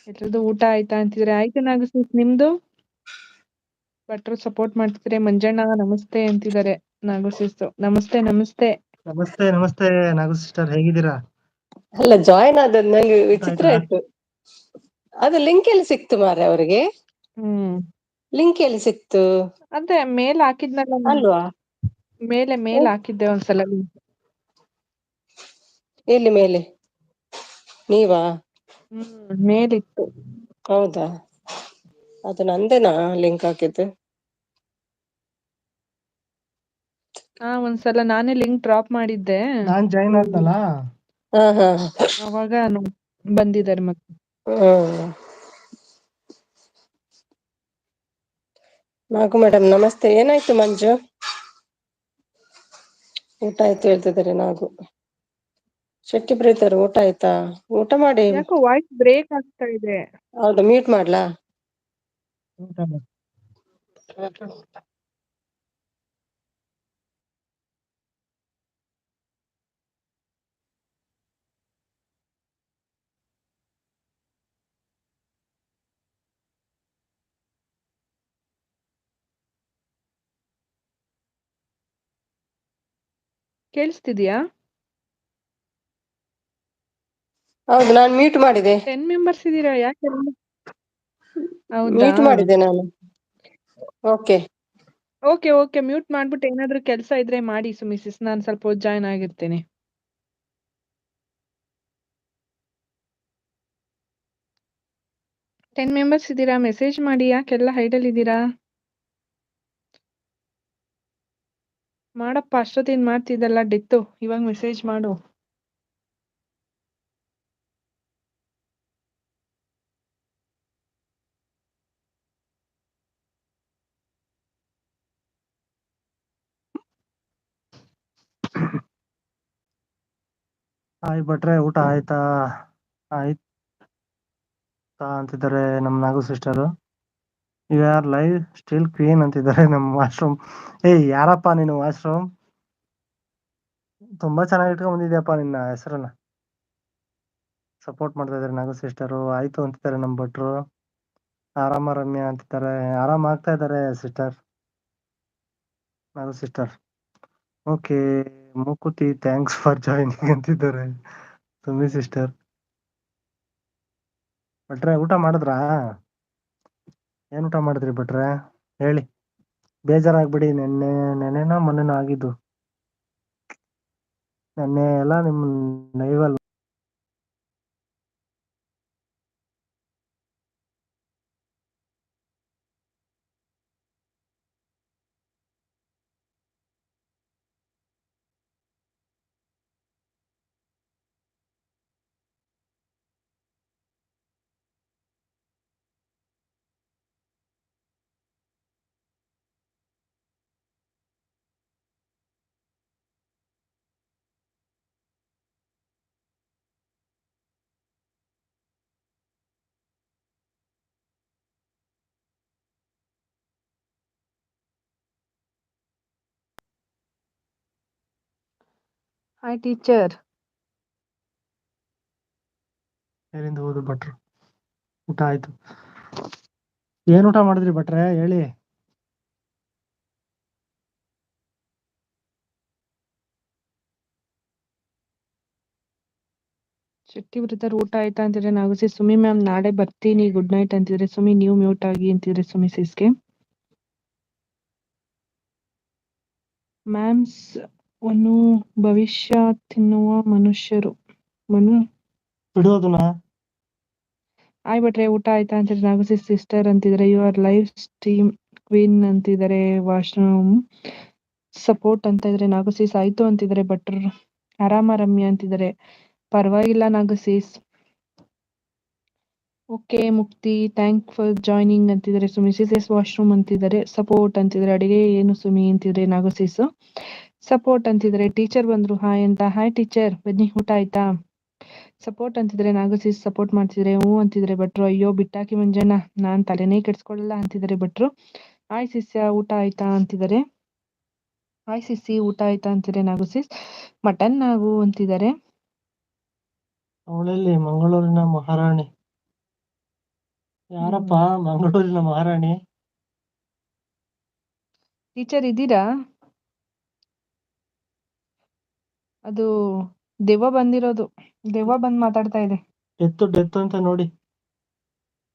ಎಲ್ರದ್ದು ಊಟ ಆಯ್ತಾ ಅಂತಿದ್ರೆ, ಆಯ್ತು ನಾಗು ಸೇಸ್, ನಿಮ್ದು? ಭಟ್ರು ಸಪೋರ್ಟ್ ಮಾಡ್ತಿದ್ರೆ, ಮಂಜಣ್ಣ ನಮಸ್ತೆ ಅಂತಿದ್ದಾರೆ. ನಾಗು ಸೇಸ್ ನಮಸ್ತೆ. ನಮಸ್ತೆ ನಾಗು ಸಿಸ್ಟರ್, ಹೇಗಿದ್ದೀರಾ? ಅಲ್ಲ, ಜಾಯಿನ್ ಆದದ್ ನಂಗೆ ವಿಚಿತ್ರ ಆಯ್ತಾ? ಆಯ್ತು. ಅದು ಲಿಂಕ್ ಎಲ್ಲಿ ಸಿಕ್ತು ಮಾರೆ ಅವರಿಗೆ? ಲಿಂಕ್ ಎಲ್ಲಿ ಸಿಕ್ತು? ಅದೇ ಮೇಲ್ ಹಾಕಿದ್ನಲ್ಲ, ಅಲ್ವಾ? ಮೇಲೆ ಹಾಕಿದ್ದೆ ಒಂದ್ಸಲ. ಎಲ್ಲಿ ಮೇಲೆ? ನೀವಾ? ಮೇಲಿತ್ತು. ಹೌದಾ? ಅದು ನಂದೇನಾ ಲಿಂಕ್ ಹಾಕಿದ್ದು? ಒಂದ್ಸಲ ನಾನೇ ಲಿಂಕ್ ಡ್ರಾಪ್ ಮಾಡಿದ್ದೆ. ನಾನ್ ಜಾಯಿನ್ ಆದ್ನಲ್ಲ, ಅವಾಗ ಬಂದಿದ್ದಾರೆ ಮತ್ತೆ. ನಾಗು ಮೇಡಮ್ ನಮಸ್ತೆ. ಏನಾಯ್ತು ಮಂಜು? ಊಟ ಆಯ್ತು ಹೇಳ್ತಿದ್ದಾರೆ ನಾಗು. ಶೆಟ್ಟಿ ಪ್ರೀತರು ಊಟ ಆಯ್ತಾ? ಊಟ ಮಾಡಿ. ಯಾಕೋ ವಾಯ್ಸ್ ಬ್ರೇಕ್ ಆಗ್ತಾ ಇದೆ. ಹೌದಾ, ಮ್ಯೂಟ್ ಮಾಡ್ಲಾ? ಕೇಳಿಸ್ತಿದ್ಯಾ? ಹೌದು, ನಾನು ಮ್ಯೂಟ್ ಮಾಡಿದೆ. 10 ಮೆಂಬರ್ಸ್ ಇದೀರಾ, ಯಾಕೆ? ಹೌದಾ? ಮ್ಯೂಟ್ ಮಾಡಿದೆ ನಾನು. ಓಕೆ, ಮ್ಯೂಟ್ ಮಾಡ್ಬಿಟ್ಟು ಏನಾದ್ರೂ ಕೆಲಸ ಇದ್ರೆ ಮಾಡಿ ಸುಮಿಸಿಸ್, ನಾನು ಸ್ವಲ್ಪ ಹೊತ್ತು ಜಾಯ್ನ್ ಆಗಿರ್ತೇನೆ. ಟೆನ್ ಮೆಂಬರ್ಸ್ ಇದ್ದೀರಾ, ಮೆಸೇಜ್ ಮಾಡಿ. ಯಾಕೆಲ್ಲ ಹೈಡಲ್ ಇದ್ದೀರಾ? ಮಾಡಪ್ಪ, ಅಷ್ಟೊತ್ತಿನ ಮಾಡ್ತಿದ್ದಲ್ಲ ಡೆತ್ತು, ಇವಾಗ ಮೆಸೇಜ್ ಮಾಡು. ಹಾಯ್ ಭಟ್ರೆ, ಊಟ ಆಯ್ತಾ? ಅಂತಿದ್ದಾರೆ ನಮ್ Nagu sister. You are live still queen ಅಂತಿದ್ದಾರೆ ನಮ್ಮ ವಾಶ್ರೂಮ್. ಯಾರಪ್ಪ ನೀನು ವಾಶ್ರೂಮ್? ತುಂಬಾ ಚೆನ್ನಾಗಿ ಇಟ್ಕೊಂಡ್ ಬಂದಿದ್ಯಪ್ಪ ನಿನ್ನ ಹೆಸರನ್ನ. ಸಪೋರ್ಟ್ ಮಾಡ್ತಾ ಇದಾರೆ ನಾಗು ಸಿಸ್ಟರು. ಆಯ್ತು ಅಂತಿದ್ದಾರೆ ನಮ್ ಭಟ್ರು. ಆರಾಮ ರಮ್ಯ ಅಂತಿದ್ದಾರೆ, ಆರಾಮ ಆಗ್ತಾ ಇದ್ದಾರೆ ಸಿಸ್ಟರ್, ನಾಗು ಸಿಸ್ಟರ್. ಓಕೆ, ಮೂಕುತಿ ಥ್ಯಾಂಕ್ಸ್ ಫಾರ್ ಜಾಯಿನಿಂಗ್ ಅಂತಿದ್ದಾರೆ ಸುಮಿ ಸಿಸ್ಟರ್. ಭಟ್ರೆ ಊಟ ಮಾಡಿದ್ರಾ? ಏನ್ ಊಟ ಮಾಡಿದ್ರಿ ಭಟ್ರೆ ಹೇಳಿ? ಬೇಜಾರಾಗ್ಬಿಡಿ. ನೆನ್ನೆನೋ ಮೊನ್ನೆನೋ ಆಗಿದ್ದು. ನೆನ್ನೆ ಎಲ್ಲ ನಿಮ್ ಲೈವಲ್ ಹಾಯ್ ಟೀಚರ್. ಎಲ್ಲಿಂದ ಹೋದ್ರು ಭಟ್ರು? ಊಟ ಆಯ್ತು. ಏನ್ ಊಟ ಮಾಡಿದ್ರಿ ಭಟ್ರೆ ಹೇಳಿ? ಶೆಟ್ಟಿ ಬ್ರದರ್ ಊಟ ಆಯ್ತಾ ಅಂತಿದ್ರೆ ನಾಗುಸಿ. ಸುಮಿ ಮ್ಯಾಮ್ ನಾಳೆ ಬರ್ತೀನಿ ಗುಡ್ ನೈಟ್ ಅಂತಿದ್ರೆ ಸುಮಿ. ನೀವು ಮ್ಯೂಟ್ ಆಗಿ ಅಂತಿದ್ರೆ ಸುಮಿ ಸಿಸ್ಗೆ. ಮ್ಯಾಮ್ಸ್ ಒನ್ನು ಭವಿಷ್ಯ ತಿನ್ನುವ ಮನುಷ್ಯರು. ಬಿಡೋದನ್ನ ಆಯ್ ಭಟ್ರೆ ಊಟ ಆಯ್ತಾ ಅಂತಿದ್ರೆ ನಾಗುಸಿ ಸಿಸ್ಟರ್ ಅಂತಿದ್ರೆ. ಯುವರ್ ಲೈವ್ ಸ್ಟ್ರೀಮ್ ಕ್ವೀನ್ ಅಂತಿದ್ದಾರೆ. ವಾಶ್ರೂಮ್ ಸಪೋರ್ಟ್ ಅಂತ ಇದ್ರೆ ನಾಗುಸೀಸ್ ಆಯ್ತು ಅಂತಿದ್ರೆ. ಭಟ್ರು ಆರಾಮ ರಮ್ಯ ಅಂತಿದ್ದಾರೆ. ಪರವಾಗಿಲ್ಲ ನಾಗುಸೀಸ್. ಓಕೆ ಮುಕ್ತಿ ಥ್ಯಾಂಕ್ ಫಾರ್ ಜಾಯ್ನಿಂಗ್ ಅಂತಿದ್ದಾರೆ. ಸುಮಿ ಸಿಸ್ ವಾಶ್ರೂಮ್ ಅಂತಿದ್ದಾರೆ. ಸಪೋರ್ಟ್ ಅಂತಿದ್ದಾರೆ. ಅಡಿಗೆ ಏನು ಸುಮಿ ಅಂತಿದ್ರೆ ನಾಗುಸೀಸು. ಸಪೋರ್ಟ್ ಅಂತಿದ್ರೆ. ಟೀಚರ್ ಬಂದ್ರು ಹಾಯ್ ಅಂತ. ಹಾಯ್ ಟೀಚರ್ ಬನ್ನಿ ಊಟ ಆಯ್ತಾ? ಸಪೋರ್ಟ್ ಅಂತಿದ್ರೆ ನಾಗುಸೀಸ್ ಸಪೋರ್ಟ್ ಮಾಡ್ತಿದ್ರೆ. ಹ್ಞೂ ಅಂತಿದ್ರೆ ಭಟ್ರು. ಅಯ್ಯೋ ಬಿಟ್ಟಾಕಿ ಮಂಜಣ್ಣ ನಾನ್ ತಲೆನೇ ಕೆಡ್ಸ್ಕೊಳ್ಳಲ್ಲ ಅಂತಿದ್ದಾರೆ ಭಟ್ರು. ಹಾಯ್ ಸಿಸ್ಯ ಊಟ ಆಯ್ತಾ ಅಂತಿದ್ದಾರೆ. ಹಾಯ್ ಸಿಸಿ ಊಟ ಆಯ್ತಾ ಅಂತಿದ್ರೆ ನಾಗುಸೀಸ್. ಮಟನ್ ನಾವು ಅಂತಿದ್ದಾರೆ. ಅವಳಲ್ಲಿ ಮಂಗಳೂರಿನ ಮಹಾರಾಣಿ ಯಾರಪ್ಪ? ಮಂಗಳೂರಿನ ಮಹಾರಾಣಿ ಟೀಚರ್ ಇದ್ದೀರಾ? ಅದು ದೆವ್ವ ಬಂದಿರೋದು. ದೆವ್ವ ಬಂದ್ ಮಾತಾಡ್ತಾ ಇದೆ. ಡೆತ್ ಅಂತ ನೋಡಿ.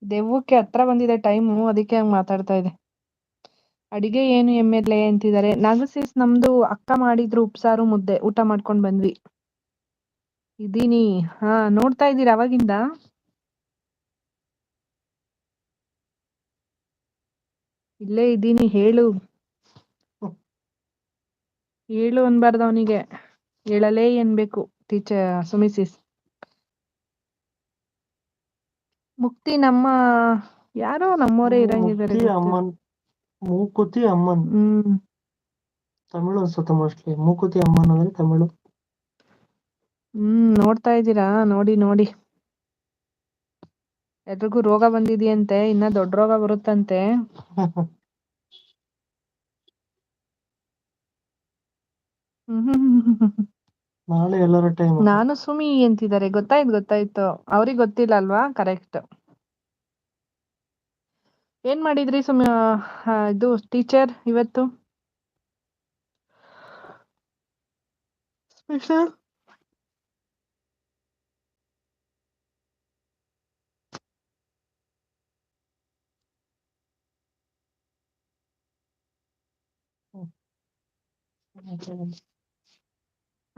ದೆವ್ವಕ್ಕೆ ಹತ್ರ ಬಂದಿದೆ ಟೈಮು, ಅದಕ್ಕೆ ಹಂಗ್ ಮಾತಾಡ್ತಾ ಇದೆ. ಅಡಿಗೆ ಏನು ಎಮ್ಮೆಲ್ಲೆ ಅಂತಿದ್ದಾರೆ. ನಾಗುಸೀಸ್ ನಮ್ದು ಅಕ್ಕ ಮಾಡಿದ್ರು ಉಪ್ಸಾರು ಮುದ್ದೆ. ಊಟ ಮಾಡ್ಕೊಂಡ್ ಬಂದ್ವಿ. ಇದೀನಿ. ಹಾ ನೋಡ್ತಾ ಇದ್ದೀರಾ ಅವಾಗಿಂದ? ಇಲ್ಲೇ ಇದ್ದೀನಿ ಹೇಳು. ಹೇಳು ಅನ್ಬಾರ್ದು ಅವನಿಗೆ, ಹೇಳಲೇ ಅನ್ಬೇಕು ಟೀಚರ್ ಸುಮಿಸಿಸ್. ಮುಕ್ತಿ ನಮ್ಮ ಯಾರೋ ನಮ್ಮವರೇ ಇರಂಗಿದ್ದಾರೆ. ಮುಕ್ತಿ ಅಮ್ಮನ್, ಮೂಕುತಿ ಅಮ್ಮನ್ ತಮಿಳು ಅನ್ಸುತ್ತೆ ಮೋಸ್ಟ್ಲಿ. ಮೂಕುತಿ ಅಮ್ಮನ್ ಅಂದ್ರೆ ತಮಿಳು. ನೋಡ್ತಾ ಇದ್ದೀರಾ? ನೋಡಿ ನೋಡಿ. ಎಲ್ರಿಗೂ ರೋಗ ಬಂದಿದೆಯಂತೆ, ಇನ್ನ ದೊಡ್ಡ ರೋಗ ಬರುತ್ತಂತೆ. ನಾಳೆ ಎಲ್ಲರ ಟೈಮ್. ನಾನು ಸುಮಿ ಅಂತಿದ್ದಾರೆ. ಗೊತ್ತಾಯ್ತು. ಅವ್ರಿಗೆ ಗೊತ್ತಿಲ್ಲ ಅಲ್ವಾ? ಕರೆಕ್ಟ್. ಏನ್ ಮಾಡಿದ್ರಿ ಸುಮಿ ಇದು ಟೀಚರ್ ಇವತ್ತು ಸ್ಪೆಷಲ್?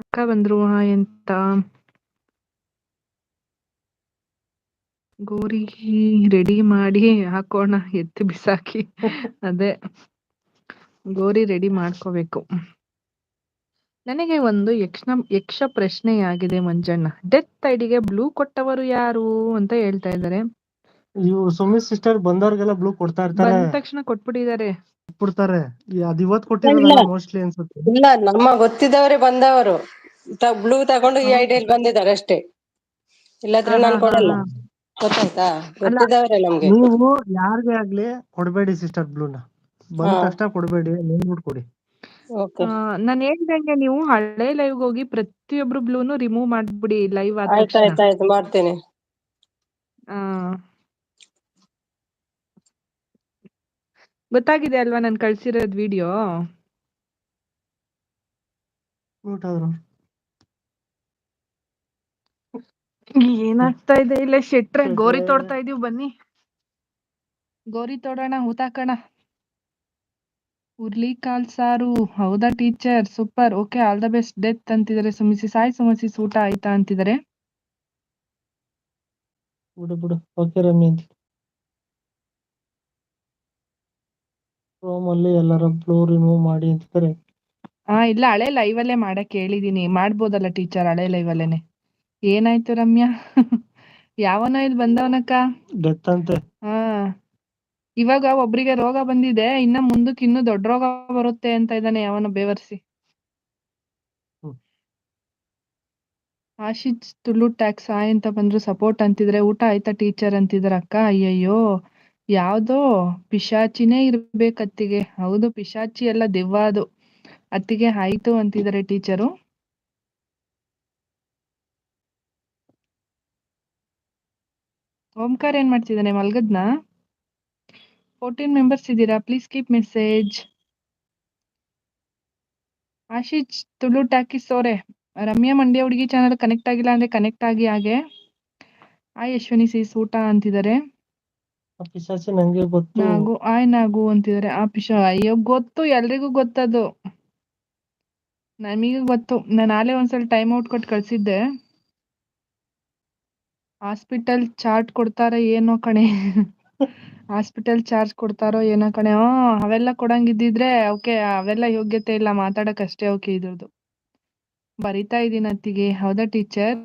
ಅಕ್ಕ ಬಂದ್ರು ಎಂತ ಗೋರಿ ರೆಡಿ ಮಾಡಿ ಹಾಕೋಣ ಎತ್ತಿ ಬಿಸಾಕಿ. ಅದೇ ಗೋರಿ ರೆಡಿ ಮಾಡ್ಕೋಬೇಕು. ನನಗೆ ಒಂದು ಯಕ್ಷ ಪ್ರಶ್ನೆಯಾಗಿದೆ ಮಂಜಣ್ಣ. ಡೆತ್ ಐಡಿಗೆ ಬ್ಲೂ ಕೊಟ್ಟವರು ಯಾರು ಅಂತ ಹೇಳ್ತಾ ಇದ್ದಾರೆ. ಇವು ಸುಮಿ ಸಿಸ್ಟರ್ ಬಂದವ್ರಿಗೆಲ್ಲ ಬ್ಲೂ ಕೊಡ್ತಾ ಇರ್ತಾರೆ. ಬಂದ ತಕ್ಷಣ ಕೊಟ್ಬಿಟ್ಟಿದ್ದಾರೆ. ಕೊಡ್ತಾರೆ. ಅದು ಇವತ್ತು ಕೊಟ್ಟಿರೋದಲ್ಲ ಮೋಸ್ಟ್ಲಿ ಅನ್ಸುತ್ತೆ. ಇಲ್ಲ, ನಮ್ಮ ಗೊತ್ತಿದ್ದವರೇ ಬಂದವರು ಬ್ಲೂ ತಗೊಂಡು ಈ ಐಡಿಯಲ್ಲಿ ಬಂದಿದ್ದಾರೆ ಅಷ್ಟೇ. ಇಲ್ಲಾದ್ರೆ ನಾನು ಕೊಡಲ್ಲ. ಗೊತ್ತಾಯ್ತಾ? ಗೊತ್ತಿದ್ದವರೇ ನಮ್ಗೆ. ನೀವು ಯಾರಿಗೆ ಆಗ್ಲಿ ಕೊಡ್ಬೇಡಿ ಸಿಸ್ಟರ್ ಬ್ಲೂನ. ಬಂದ ತಕ್ಷಣ ಕೊಡ್ಬೇಡಿ, ನೋಡ್ಬಿಟ್ಟು ಕೊಡಿ. ನಾನು ಹೇಳ್ದಂಗೆ ನೀವು ಹಳೆ ಲೈವ್ ಹೋಗಿ ಪ್ರತಿಯೊಬ್ರು ಬ್ಲೂನು ರಿಮೂವ್ ಮಾಡ್ಬಿಡಿ ಲೈವ್ ಆದ ತಕ್ಷಣ. ಆಯ್ತಾಯ್ತು ಮಾಡ್ತೇನೆ. ಗೊತ್ತಾಗಿದೆ ಅಲ್ವಾ ನಾನು ಕಳ್ಸಿರೋದ್ ವಿಡಿಯೋ? ಏನಾಗ್ತಾ ಇದೆ ಇಲ್ಲ ಶೆಟ್ರೆ ಗೋರಿ ತೋಡ್ತಾ ಇದೀವಿ ಬನ್ನಿ ಗೋರಿ ತೋಡೋಣ ಊತಾಕಣ ಹುರ್ಲಿಕಾಳ್ ಸಾರು ಹೌದಾ teacher super okay all the best death ಅಂತಿದ್ದಾರೆ ಸುಮಿಸಿ ಸಾಯಿ ಸುಮಸಿ ಊಟ ಆಯ್ತಾ ಅಂತಿದ್ದಾರೆ ಬಿಡು ಓಕೆ ರಮ್ಯ ಅಂತ ಅಲ್ಲಿ ಎಲ್ಲರ ಬ್ಲೂ ರಿಮೂವ್ ಮಾಡಿ ಅಂತಿದ್ದಾರೆ. ಇಲ್ಲ ಹಳೆ ಲೈವ್ ಅಲ್ಲೇ ಮಾಡಕ್ ಹೇಳಿದೀನಿ ಮಾಡ್ಬೋದಲ್ಲ ಟೀಚರ್ ಹಳೆ ಲೈವ್ ಅಲ್ಲೇನೆ ಏನಾಯ್ತು ರಮ್ಯಾ ಯಾವನೋ ಇಲ್ಲಿ ಬಂದವನಕ್ಕ ಡೆತ್ ಅಂತೆ. ಹಾ ಇವಾಗ ಒಬ್ರಿಗೆ ರೋಗ ಬಂದಿದೆ ಇನ್ನ ಮುಂದಕ್ಕೆ ಇನ್ನೂ ದೊಡ್ಡ ರೋಗ ಬರುತ್ತೆ ಅಂತ ಇದ್ದಾನೆ ಯಾವನ ಬೇವರ್ಸಿ ಆಶಿಚ್ ತುಳು ಟ್ಯಾಕ್ಸ್ ಆಯ್ ಅಂತ ಬಂದ್ರು ಸಪೋರ್ಟ್ ಅಂತಿದ್ರೆ ಊಟ ಆಯ್ತಾ ಟೀಚರ್ ಅಂತಿದ್ರ ಅಕ್ಕ ಅಯ್ಯಯ್ಯೋ ಯಾವ್ದೋ ಪಿಶಾಚಿನೇ ಇರ್ಬೇಕು ಅತ್ತಿಗೆ ಹೌದು ಪಿಶಾಚಿ ಎಲ್ಲ ದೆವ್ವ ಅದು ಅತ್ತಿಗೆ ಆಯ್ತು ಅಂತಿದ್ದಾರೆ ಟೀಚರು ಓಂಕಾರ ಏನ್ ಮಾಡ್ತಿದ್ದಾನೆ ಮಲ್ಗದ್ನ 14 ಮೆಂಬರ್ಸ್ ಇದ್ದೀರಾ ಪ್ಲೀಸ್ ಕೀಪ್ ಮೆಸೇಜ್ ಆಶಿಚ್ ತುಳು ಟ್ಯಾಕಿಸ್ ಅವರೇ ರಮ್ಯಾ ಮಂಡ್ಯ ಹುಡುಗಿ ಚಾನಲ್ ಕನೆಕ್ಟ್ ಆಗಿಲ್ಲ ಅಂದ್ರೆ ಕನೆಕ್ಟ್ ಆಗಿ ಹಾಗೆ ಯಶ್ವಿನಿ ಸೀಸ್ ಊಟ ಅಂತಿದ್ದಾರೆ ಪಿಶಾಚಿ ನಂಗೆ ಗೊತ್ತು. ನಾಗು ಅಂತಿದ್ದಾರೆ ಅಯ್ಯೋ ಗೊತ್ತು ಎಲ್ರಿಗೂ ಗೊತ್ತದು ನಮಗೂ ಗೊತ್ತು ನಾನು ಆಲೇ ಒಂದ್ಸಲ ಟೈಮ್ ಔಟ್ ಕೊಟ್ಟು ಕಳ್ಸಿದ್ದೆ ಹಾಸ್ಪಿಟಲ್ ಚಾರ್ಟ್ ಕೊಡ್ತಾರ ಏನೋ ಕಣೆ ಹಾಸ್ಪಿಟಲ್ ಚಾರ್ಜ್ ಕೊಡ್ತಾರೋ ಏನೋ ಕಣೆ ಅವೆಲ್ಲ ಕೊಡಂಗಿದ್ದಿದ್ರೆ ಓಕೆ ಅವೆಲ್ಲ ಯೋಗ್ಯತೆ ಇಲ್ಲ ಮಾತಾಡಕ್ ಅಷ್ಟೇ ಓಕೆ ಇದ್ರದ್ದು ಬರಿತಾ ಇದೀನಿ ಅತ್ತಿಗೆ ಹೌದಾ ಟೀಚರ್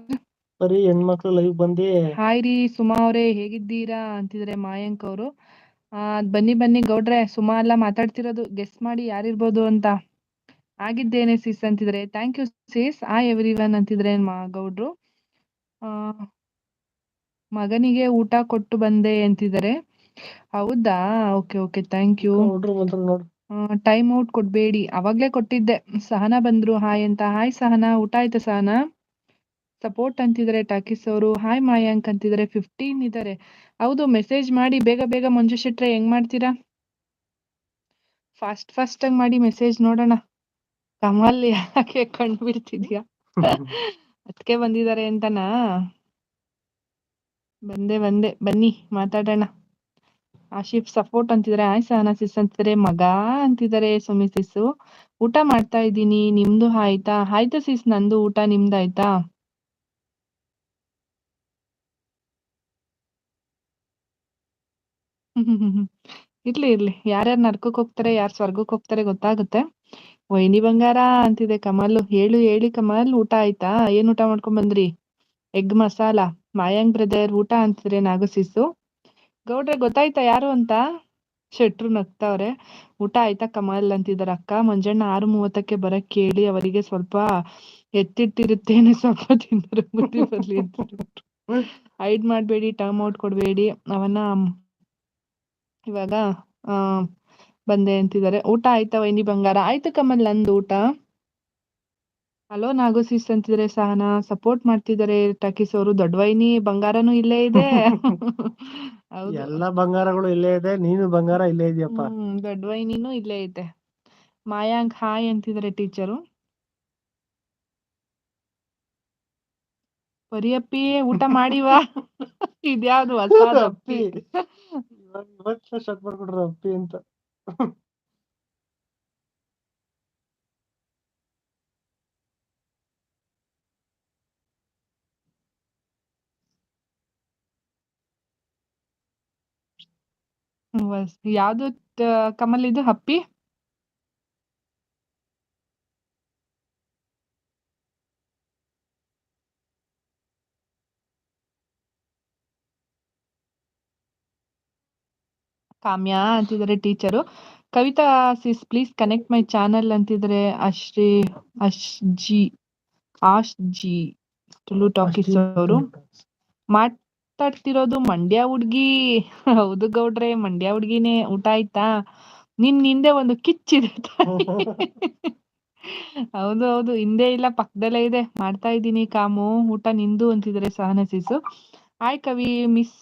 ಬರೀ ಹೆಣ್ಮಕ್ಳು ಲೈವ್ ಬಂದಿ ಹಾಯ್ ರೀ ಸುಮಾ ಅವರೇ ಹೇಗಿದ್ದೀರಾ ಅಂತಿದ್ರೆ ಮಾಯಾಂಕ್ ಅವರು ಬನ್ನಿ ಗೌಡ್ರೆ ಸುಮಾ ಎಲ್ಲ ಮಾತಾಡ್ತಿರೋದು ಗೆಸ್ ಮಾಡಿ ಯಾರಿರ್ಬೋದು ಅಂತ ಆಗಿದ್ದೇನೆ ಸಿಸ್ ಅಂತಿದ್ರೆ thank you sis everyone ಅಂತಿದ್ರೆ ಗೌಡ್ರು ಮಗನಿಗೆ ಊಟ ಕೊಟ್ಟು ಬಂದೆ ಅಂತಿದ್ದಾರೆ ಹೌದಾ okay thank you time out ಕೊಡ್ಬೇಡಿ ಅವಾಗ್ಲೇ ಕೊಟ್ಟಿದ್ದೆ ಸಹನಾ ಬಂದ್ರು ಹಾಯ್ ಅಂತ ಹಾಯ್ ಸಹನಾ ಊಟ ಆಯ್ತಾ ಸಹನಾ ಸಪೋರ್ಟ್ ಅಂತಿದ್ದಾರೆ ಟಾಕಿಸ್ ಅವರು ಹಾಯ್ ಮಾಯಾಂಕ್ ಅಂತಿದ್ದಾರೆ 15 ಇದ್ದಾರೆ ಹೌದು ಮೆಸೇಜ್ ಮಾಡಿ ಬೇಗ ಮಂಜು ಶೆಟ್ರೆ ಹೆಂಗ್ ಮಾಡ್ತೀರಾ ಫಾಸ್ಟ್ ಆಗಿ ಮಾಡಿ ಮೆಸೇಜ್ ನೋಡೋಣ ಕಮಲ್ ಯಾಕೆ ಕಣ್ಣು ಬಿಡ್ತಿದ್ಯಾ ಅದಕ್ಕೆ ಬಂದಿದ್ದಾರೆ ಅಂತನಾ ಬಂದೆ ಬನ್ನಿ ಮಾತಾಡೋಣ ಆಶಿಫ್ ಸಪೋರ್ಟ್ ಅಂತಿದ್ದಾರೆ ಆಯ್ ಸಹನಾ ಸಿಸ್ ಅಂತಿದ್ದಾರೆ ಮಗ ಅಂತಿದ್ದಾರೆ ಸುಮಿ ಸಿಸ್ಸು ಊಟ ಮಾಡ್ತಾ ಇದ್ದೀನಿ ನಿಮ್ದು ಆಯ್ತಾ ಸಿಸ್ ನಂದು ಊಟ ನಿಮ್ದಾಯ್ತಾ ಇರ್ಲಿ ಯಾರ್ಯಾರು ನರ್ಕಕ್ಕೆ ಹೋಗ್ತಾರೆ ಯಾರು ಸ್ವರ್ಗಕ್ಕೆ ಹೋಗ್ತಾರೆ ಗೊತ್ತಾಗುತ್ತೆ ವೈನಿ ಬಂಗಾರ ಅಂತಿದೆ ಕಮಲ್ ಹೇಳಿ ಕಮಲ್ ಊಟ ಆಯ್ತಾ ಏನ್ ಊಟ ಮಾಡ್ಕೊಂಡ್ ಬಂದ್ರಿ ಎಗ್ ಮಸಾಲಾ ಮಾಯಾಂಗ್ ಬ್ರದರ್ ಊಟ ಅಂತಿದ್ರೆ ನಾಗಸಿಸು ಗೌಡ್ರೆ ಗೊತ್ತಾಯ್ತಾ ಯಾರು ಅಂತ ಶೆಟ್ರು ನಗ್ತಾವ್ರೆ ಊಟ ಆಯ್ತಾ ಕಮಲ್ ಅಂತಿದಾರೆ ಅಕ್ಕ ಮಂಜಣ್ಣ 6:30ಕ್ಕೆ ಬರಕ್ ಕೇಳಿ ಅವರಿಗೆ ಸ್ವಲ್ಪ ಎತ್ತಿಟ್ಟಿರುತ್ತೇನೆ ಸ್ವಲ್ಪ ತಿಂದರೆ ಬುದ್ಧಿ ಬರ್ಲಿ ಅಂತ ಹೈಡ್ ಮಾಡ್ಬೇಡಿ ಟರ್ಮ್ ಔಟ್ ಕೊಡ್ಬೇಡಿ ಅವನ ಇವಾಗ ಬಂದೆ ಅಂತಿದ್ದಾರೆ ಊಟ ಆಯ್ತಾ ವೈನಿ ಬಂಗಾರ ಆಯ್ತು ಕಮಲ್ ನಂದು ಊಟ ಹಲೋ ನಾಗೋಸಿಸ್ ಅಂತಿದ್ರೆ ಸಹನಾ ಸಪೋರ್ಟ್ ಮಾಡ್ತಿದ್ದಾರೆ ಟಕೀಸ್ ಅವರು ದೊಡ್ಡ ವೈನಿ ಬಂಗಾರನು ಇಲ್ಲೇ ಇದೆ ಹೌದು ಎಲ್ಲಾ ಬಂಗಾರಗಳು ಇಲ್ಲೇ ಇದೆ ನೀನು ಬಂಗಾರ ಇಲ್ಲೇ ಇದೆಯಪ್ಪ ದೊಡ್ಡ ವೈನಿನೂ ಇಲ್ಲೇ ಐತೆ ಮಾಯಾಂಕ್ ಹಾಯ್ ಅಂತಿದ್ದಾರೆ ಟೀಚರು ಪರಿಯಪ್ಪಿ ಊಟ ಮಾಡಿವಾ ಇದ್ಯಾವ್ದು ಹೊಸಾದ ಅಪ್ಪಿ ಇವತ್ತು ಶಟ್ ಮಾಡ್ಬಿಡ್ರ ಅಪ್ಪಿ ಅಂತ ಯಾವ್ದು ಕಮಲ್ ಇದು ಹಪ್ಪಿ ಕಾಮ್ಯ ಅಂತಿದ್ದಾರೆ teacher Kavitha sis please connect my channel ಅಂತಿದ್ರೆ ಆಶ್ ಜಿ ತುಳು ಟಾಕೀಸ್ ಅವರು ಮಾತಾಡ್ತಿರೋದು ಮಂಡ್ಯ ಹುಡ್ಗಿ ಹೌದು ಗೌಡ್ರೆ ಮಂಡ್ಯ ಹುಡ್ಗಿನೇ ಊಟ ಆಯ್ತಾ ಹಿಂದೆ ಒಂದು ಕಿಚ್ಚಿದೆ ಹೌದು ಹಿಂದೆ ಇಲ್ಲ ಪಕ್ಕದಲ್ಲೇ ಇದೆ ಮಾಡ್ತಾ ಇದ್ದೀನಿ ಕಾಮು ಊಟ ನಿಂದು ಅಂತಿದ್ರೆ ಸಹನಸೀಸು ಹಾಯ್ ಕವಿ ಮಿಸ್